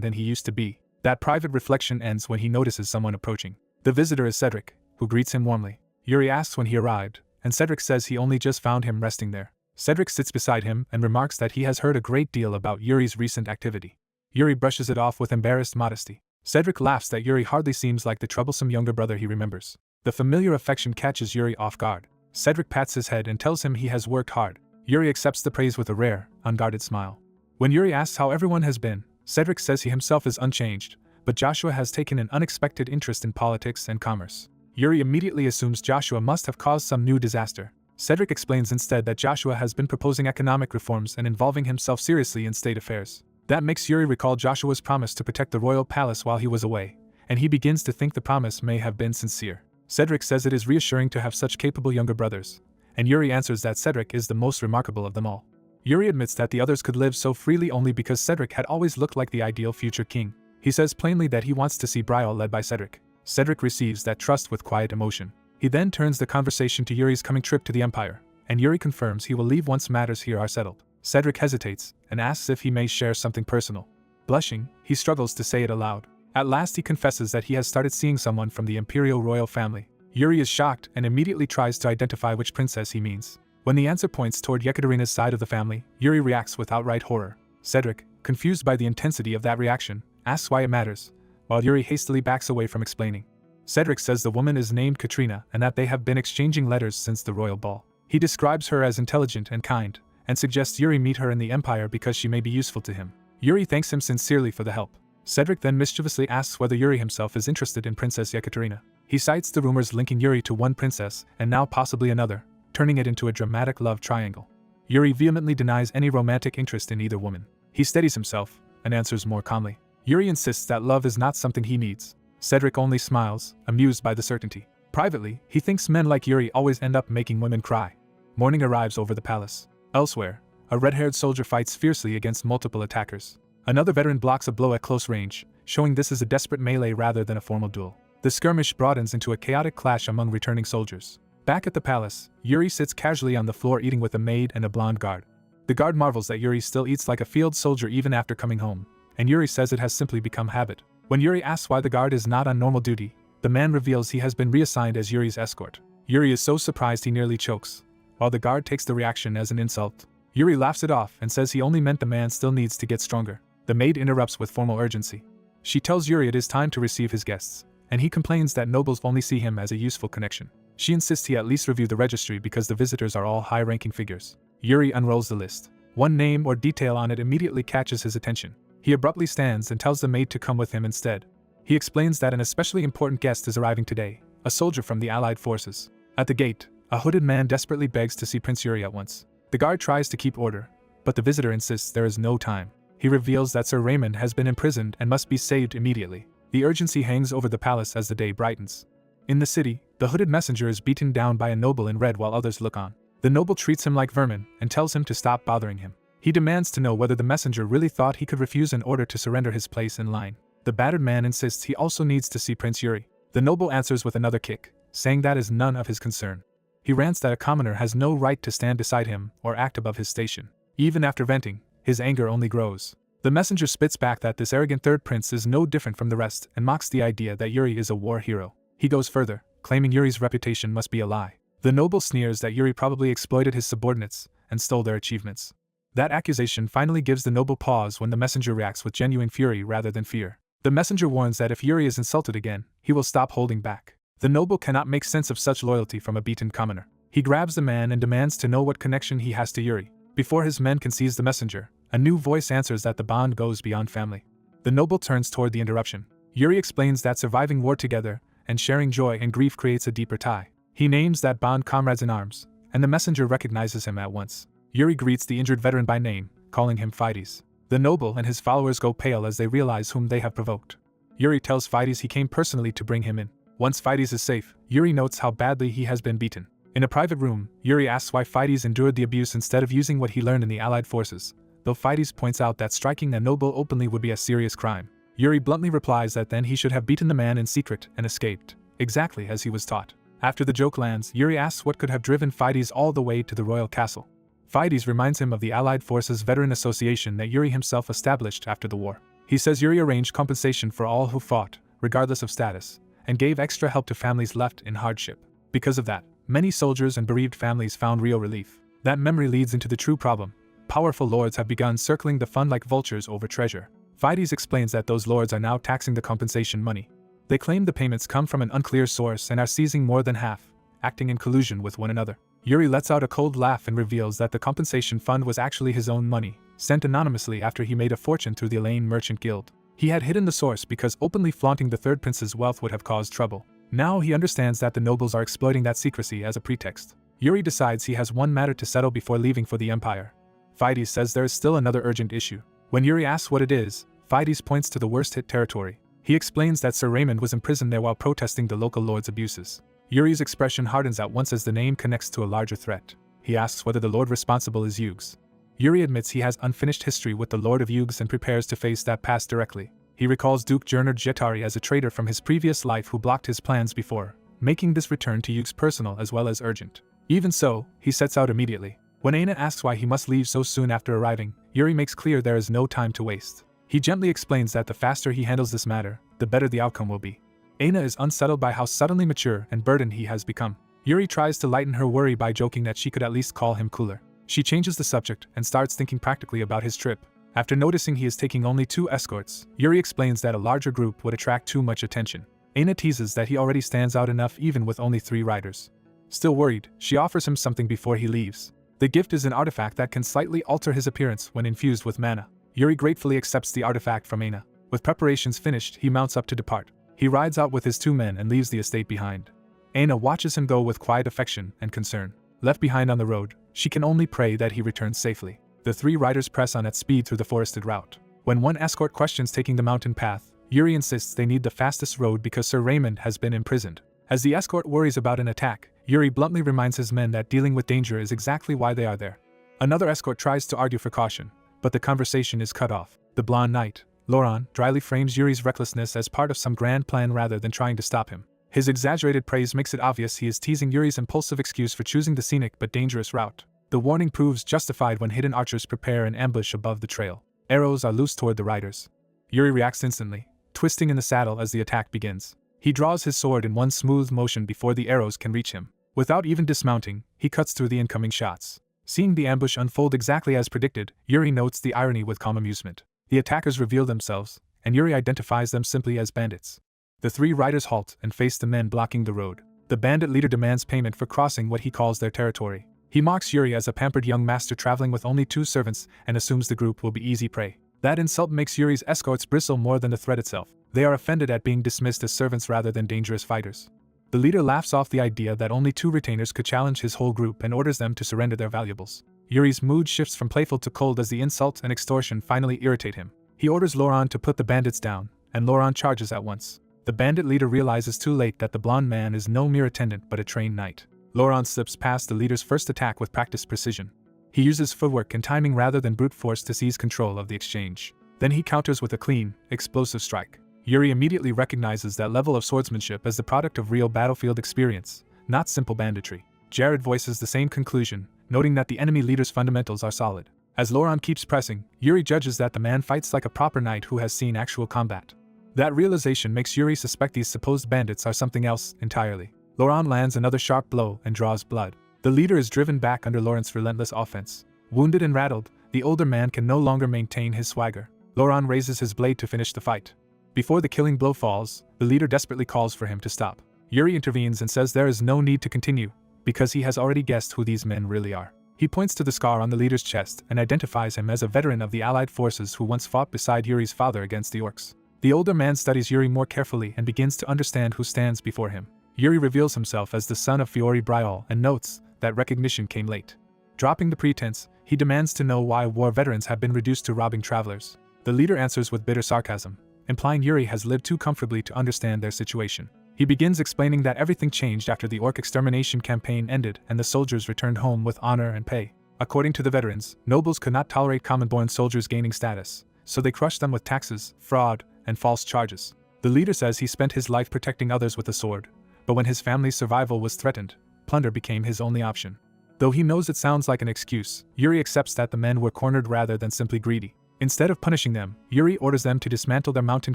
than he used to be. That private reflection ends when he notices someone approaching. The visitor is Cedric, who greets him warmly. Yuri asks when he arrived, and Cedric says he only just found him resting there. Cedric sits beside him and remarks that he has heard a great deal about Yuri's recent activity. Yuri brushes it off with embarrassed modesty. Cedric laughs that Yuri hardly seems like the troublesome younger brother he remembers. The familiar affection catches Yuri off guard. Cedric pats his head and tells him he has worked hard. Yuri accepts the praise with a rare, unguarded smile. When Yuri asks how everyone has been, Cedric says he himself is unchanged, but Joshua has taken an unexpected interest in politics and commerce. Yuri immediately assumes Joshua must have caused some new disaster. Cedric explains instead that Joshua has been proposing economic reforms and involving himself seriously in state affairs. That makes Yuri recall Joshua's promise to protect the royal palace while he was away, and he begins to think the promise may have been sincere. Cedric says it is reassuring to have such capable younger brothers, and Yuri answers that Cedric is the most remarkable of them all. Yuri admits that the others could live so freely only because Cedric had always looked like the ideal future king. He says plainly that he wants to see Brial led by Cedric. Cedric receives that trust with quiet emotion. He then turns the conversation to Yuri's coming trip to the Empire, and Yuri confirms he will leave once matters here are settled. Cedric hesitates and asks if he may share something personal. Blushing, he struggles to say it aloud. At last he confesses that he has started seeing someone from the imperial royal family. Yuri is shocked and immediately tries to identify which princess he means. When the answer points toward Yekaterina's side of the family, Yuri reacts with outright horror. Cedric, confused by the intensity of that reaction, asks why it matters, while Yuri hastily backs away from explaining. Cedric says the woman is named Katrina and that they have been exchanging letters since the royal ball. He describes her as intelligent and kind, and suggests Yuri meet her in the Empire because she may be useful to him. Yuri thanks him sincerely for the help. Cedric then mischievously asks whether Yuri himself is interested in Princess Yekaterina. He cites the rumors linking Yuri to one princess and now possibly another, turning it into a dramatic love triangle. Yuri vehemently denies any romantic interest in either woman. He steadies himself and answers more calmly. Yuri insists that love is not something he needs. Cedric only smiles, amused by the certainty. Privately, he thinks men like Yuri always end up making women cry. Morning arrives over the palace. Elsewhere, a red-haired soldier fights fiercely against multiple attackers. Another veteran blocks a blow at close range, showing this is a desperate melee rather than a formal duel. The skirmish broadens into a chaotic clash among returning soldiers. Back at the palace, Yuri sits casually on the floor eating with a maid and a blonde guard. The guard marvels that Yuri still eats like a field soldier even after coming home, and Yuri says it has simply become habit. When Yuri asks why the guard is not on normal duty, the man reveals he has been reassigned as Yuri's escort. Yuri is so surprised he nearly chokes, while the guard takes the reaction as an insult. Yuri laughs it off and says he only meant the man still needs to get stronger. The maid interrupts with formal urgency. She tells Yuri it is time to receive his guests, and he complains that nobles only see him as a useful connection. She insists he at least review the registry because the visitors are all high-ranking figures. Yuri unrolls the list. One name or detail on it immediately catches his attention. He abruptly stands and tells the maid to come with him instead. He explains that an especially important guest is arriving today, a soldier from the Allied forces. At the gate, a hooded man desperately begs to see Prince Yuri at once. The guard tries to keep order, but the visitor insists there is no time. He reveals that Sir Raymond has been imprisoned and must be saved immediately. The urgency hangs over the palace as the day brightens. In the city, the hooded messenger is beaten down by a noble in red while others look on. The noble treats him like vermin and tells him to stop bothering him. He demands to know whether the messenger really thought he could refuse an order to surrender his place in line. The battered man insists he also needs to see Prince Yuri. The noble answers with another kick, saying that is none of his concern. He rants that a commoner has no right to stand beside him or act above his station. Even after venting, his anger only grows. The messenger spits back that this arrogant third prince is no different from the rest and mocks the idea that Yuri is a war hero. He goes further, claiming Yuri's reputation must be a lie. The noble sneers that Yuri probably exploited his subordinates and stole their achievements. That accusation finally gives the noble pause when the messenger reacts with genuine fury rather than fear. The messenger warns that if Yuri is insulted again, he will stop holding back. The noble cannot make sense of such loyalty from a beaten commoner. He grabs the man and demands to know what connection he has to Yuri. Before his men can seize the messenger, a new voice answers that the bond goes beyond family. The noble turns toward the interruption. Yuri explains that surviving war together and sharing joy and grief creates a deeper tie. He names that bond comrades in arms, and the messenger recognizes him at once. Yuri greets the injured veteran by name, calling him Fides. The noble and his followers go pale as they realize whom they have provoked. Yuri tells Fides he came personally to bring him in. Once Fides is safe, Yuri notes how badly he has been beaten. In a private room, Yuri asks why Fides endured the abuse instead of using what he learned in the Allied forces, though Fides points out that striking a noble openly would be a serious crime. Yuri bluntly replies that then he should have beaten the man in secret and escaped, exactly as he was taught. After the joke lands, Yuri asks what could have driven Fides all the way to the royal castle. Fides reminds him of the Allied Forces Veteran Association that Yuri himself established after the war. He says Yuri arranged compensation for all who fought, regardless of status, and gave extra help to families left in hardship. Because of that, many soldiers and bereaved families found real relief. That memory leads into the true problem. Powerful lords have begun circling the fund like vultures over treasure. Fides explains that those lords are now taxing the compensation money. They claim the payments come from an unclear source and are seizing more than half, acting in collusion with one another. Yuri lets out a cold laugh and reveals that the compensation fund was actually his own money, sent anonymously after he made a fortune through the Elaine Merchant Guild. He had hidden the source because openly flaunting the third prince's wealth would have caused trouble. Now he understands that the nobles are exploiting that secrecy as a pretext. Yuri decides he has one matter to settle before leaving for the Empire. Fides says there is still another urgent issue. When Yuri asks what it is, Fides points to the worst-hit territory. He explains that Sir Raymond was imprisoned there while protesting the local lord's abuses. Yuri's expression hardens at once as the name connects to a larger threat. He asks whether the lord responsible is Yugs. Yuri admits he has unfinished history with the Lord of Yugs and prepares to face that past directly. He recalls Duke Gernard Jetari as a traitor from his previous life who blocked his plans before, making this return to Yugs personal as well as urgent. Even so, he sets out immediately. When Aina asks why he must leave so soon after arriving, Yuri makes clear there is no time to waste. He gently explains that the faster he handles this matter, the better the outcome will be. Aina is unsettled by how suddenly mature and burdened he has become. Yuri tries to lighten her worry by joking that she could at least call him cooler. She changes the subject and starts thinking practically about his trip. After noticing he is taking only 2 escorts, Yuri explains that a larger group would attract too much attention. Aina teases that he already stands out enough even with only 3 riders. Still worried, she offers him something before he leaves. The gift is an artifact that can slightly alter his appearance when infused with mana. Yuri gratefully accepts the artifact from Aina. With preparations finished, he mounts up to depart. He rides out with his 2 men and leaves the estate behind. Aina watches him go with quiet affection and concern. Left behind on the road, she can only pray that he returns safely. The 3 riders press on at speed through the forested route. When one escort questions taking the mountain path, Yuri insists they need the fastest road because Sir Raymond has been imprisoned. As the escort worries about an attack, Yuri bluntly reminds his men that dealing with danger is exactly why they are there. Another escort tries to argue for caution, but the conversation is cut off. The blonde knight, Laurent, dryly frames Yuri's recklessness as part of some grand plan rather than trying to stop him. His exaggerated praise makes it obvious he is teasing Yuri's impulsive excuse for choosing the scenic but dangerous route. The warning proves justified when hidden archers prepare an ambush above the trail. Arrows are loosed toward the riders. Yuri reacts instantly, twisting in the saddle as the attack begins. He draws his sword in one smooth motion before the arrows can reach him. Without even dismounting, he cuts through the incoming shots. Seeing the ambush unfold exactly as predicted, Yuri notes the irony with calm amusement. The attackers reveal themselves, and Yuri identifies them simply as bandits. The 3 riders halt and face the men blocking the road. The bandit leader demands payment for crossing what he calls their territory. He mocks Yuri as a pampered young master traveling with only 2 servants and assumes the group will be easy prey. That insult makes Yuri's escorts bristle more than the threat itself. They are offended at being dismissed as servants rather than dangerous fighters. The leader laughs off the idea that only 2 retainers could challenge his whole group and orders them to surrender their valuables. Yuri's mood shifts from playful to cold as the insult and extortion finally irritate him. He orders Laurent to put the bandits down, and Laurent charges at once. The bandit leader realizes too late that the blonde man is no mere attendant but a trained knight. Laurent slips past the leader's first attack with practiced precision. He uses footwork and timing rather than brute force to seize control of the exchange. Then he counters with a clean, explosive strike. Yuri immediately recognizes that level of swordsmanship as the product of real battlefield experience, not simple banditry. Jared voices the same conclusion, noting that the enemy leader's fundamentals are solid. As Laurent keeps pressing, Yuri judges that the man fights like a proper knight who has seen actual combat. That realization makes Yuri suspect these supposed bandits are something else entirely. Laurent lands another sharp blow and draws blood. The leader is driven back under Laurent's relentless offense. Wounded and rattled, the older man can no longer maintain his swagger. Laurent raises his blade to finish the fight. Before the killing blow falls, the leader desperately calls for him to stop. Yuri intervenes and says there is no need to continue, because he has already guessed who these men really are. He points to the scar on the leader's chest and identifies him as a veteran of the Allied forces who once fought beside Yuri's father against the orcs. The older man studies Yuri more carefully and begins to understand who stands before him. Yuri reveals himself as the son of Fiori Brial and notes that recognition came late. Dropping the pretense, he demands to know why war veterans have been reduced to robbing travelers. The leader answers with bitter sarcasm, implying Yuri has lived too comfortably to understand their situation. He begins explaining that everything changed after the orc extermination campaign ended and the soldiers returned home with honor and pay. According to the veterans, nobles could not tolerate common-born soldiers gaining status, so they crushed them with taxes, fraud, and false charges. The leader says he spent his life protecting others with a sword, but when his family's survival was threatened, plunder became his only option. Though he knows it sounds like an excuse, Yuri accepts that the men were cornered rather than simply greedy. Instead of punishing them, Yuri orders them to dismantle their mountain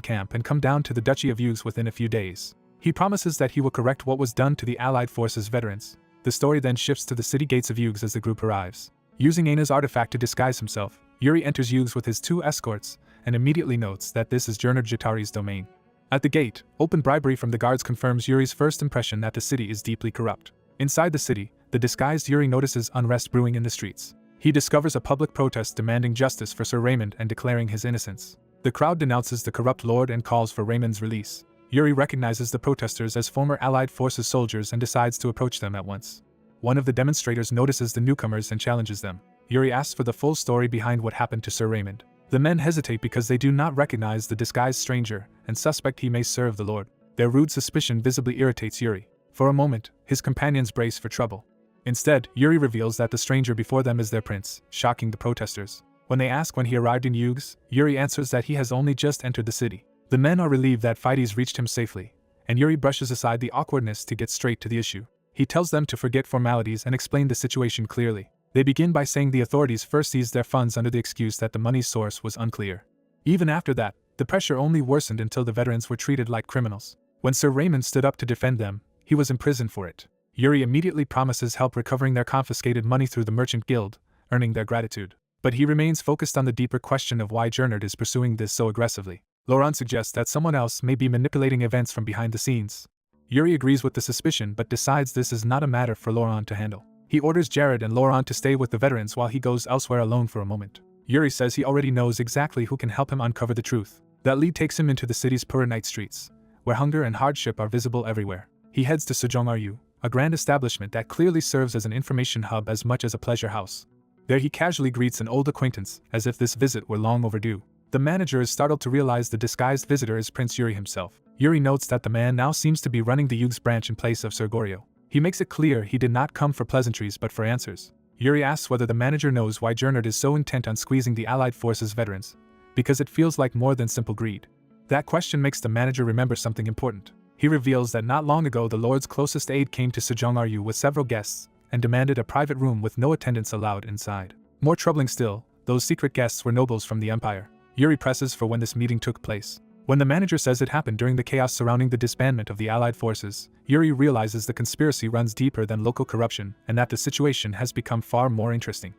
camp and come down to the Duchy of Yugs within a few days. He promises that he will correct what was done to the Allied forces' veterans. The story then shifts to the city gates of Yugs as the group arrives. Using Aina's artifact to disguise himself, Yuri enters Yugs with his 2 escorts and immediately notes that this is Jernard Jatari's domain. At the gate, open bribery from the guards confirms Yuri's first impression that the city is deeply corrupt. Inside the city, the disguised Yuri notices unrest brewing in the streets. He discovers a public protest demanding justice for Sir Raymond and declaring his innocence. The crowd denounces the corrupt lord and calls for Raymond's release. Yuri recognizes the protesters as former Allied forces soldiers and decides to approach them at once. One of the demonstrators notices the newcomers and challenges them. Yuri asks for the full story behind what happened to Sir Raymond. The men hesitate because they do not recognize the disguised stranger and suspect he may serve the lord. Their rude suspicion visibly irritates Yuri. For a moment, his companions brace for trouble. Instead, Yuri reveals that the stranger before them is their prince, shocking the protesters. When they ask when he arrived in Yugs, Yuri answers that he has only just entered the city. The men are relieved that Fides reached him safely, and Yuri brushes aside the awkwardness to get straight to the issue. He tells them to forget formalities and explain the situation clearly. They begin by saying the authorities first seized their funds under the excuse that the money's source was unclear. Even after that, the pressure only worsened until the veterans were treated like criminals. When Sir Raymond stood up to defend them, he was imprisoned for it. Yuri immediately promises help recovering their confiscated money through the Merchant Guild, earning their gratitude. But he remains focused on the deeper question of why Gernard is pursuing this so aggressively. Laurent suggests that someone else may be manipulating events from behind the scenes. Yuri agrees with the suspicion but decides this is not a matter for Laurent to handle. He orders Jared and Laurent to stay with the veterans while he goes elsewhere alone for a moment. Yuri says he already knows exactly who can help him uncover the truth. That lead takes him into the city's poorer night streets, where hunger and hardship are visible everywhere. He heads to Sejong-Ryu, a grand establishment that clearly serves as an information hub as much as a pleasure house. There he casually greets an old acquaintance, as if this visit were long overdue. The manager is startled to realize the disguised visitor is Prince Yuri himself. Yuri notes that the man now seems to be running the Yugs branch in place of Sir Goryo. He makes it clear he did not come for pleasantries but for answers. Yuri asks whether the manager knows why Gernard is so intent on squeezing the Allied forces veterans, because it feels like more than simple greed. That question makes the manager remember something important. He reveals that not long ago the Lord's closest aide came to Sejong-Ryu with several guests and demanded a private room with no attendants allowed inside. More troubling still, those secret guests were nobles from the Empire. Yuri presses for when this meeting took place. When the manager says it happened during the chaos surrounding the disbandment of the Allied forces, Yuri realizes the conspiracy runs deeper than local corruption and that the situation has become far more interesting.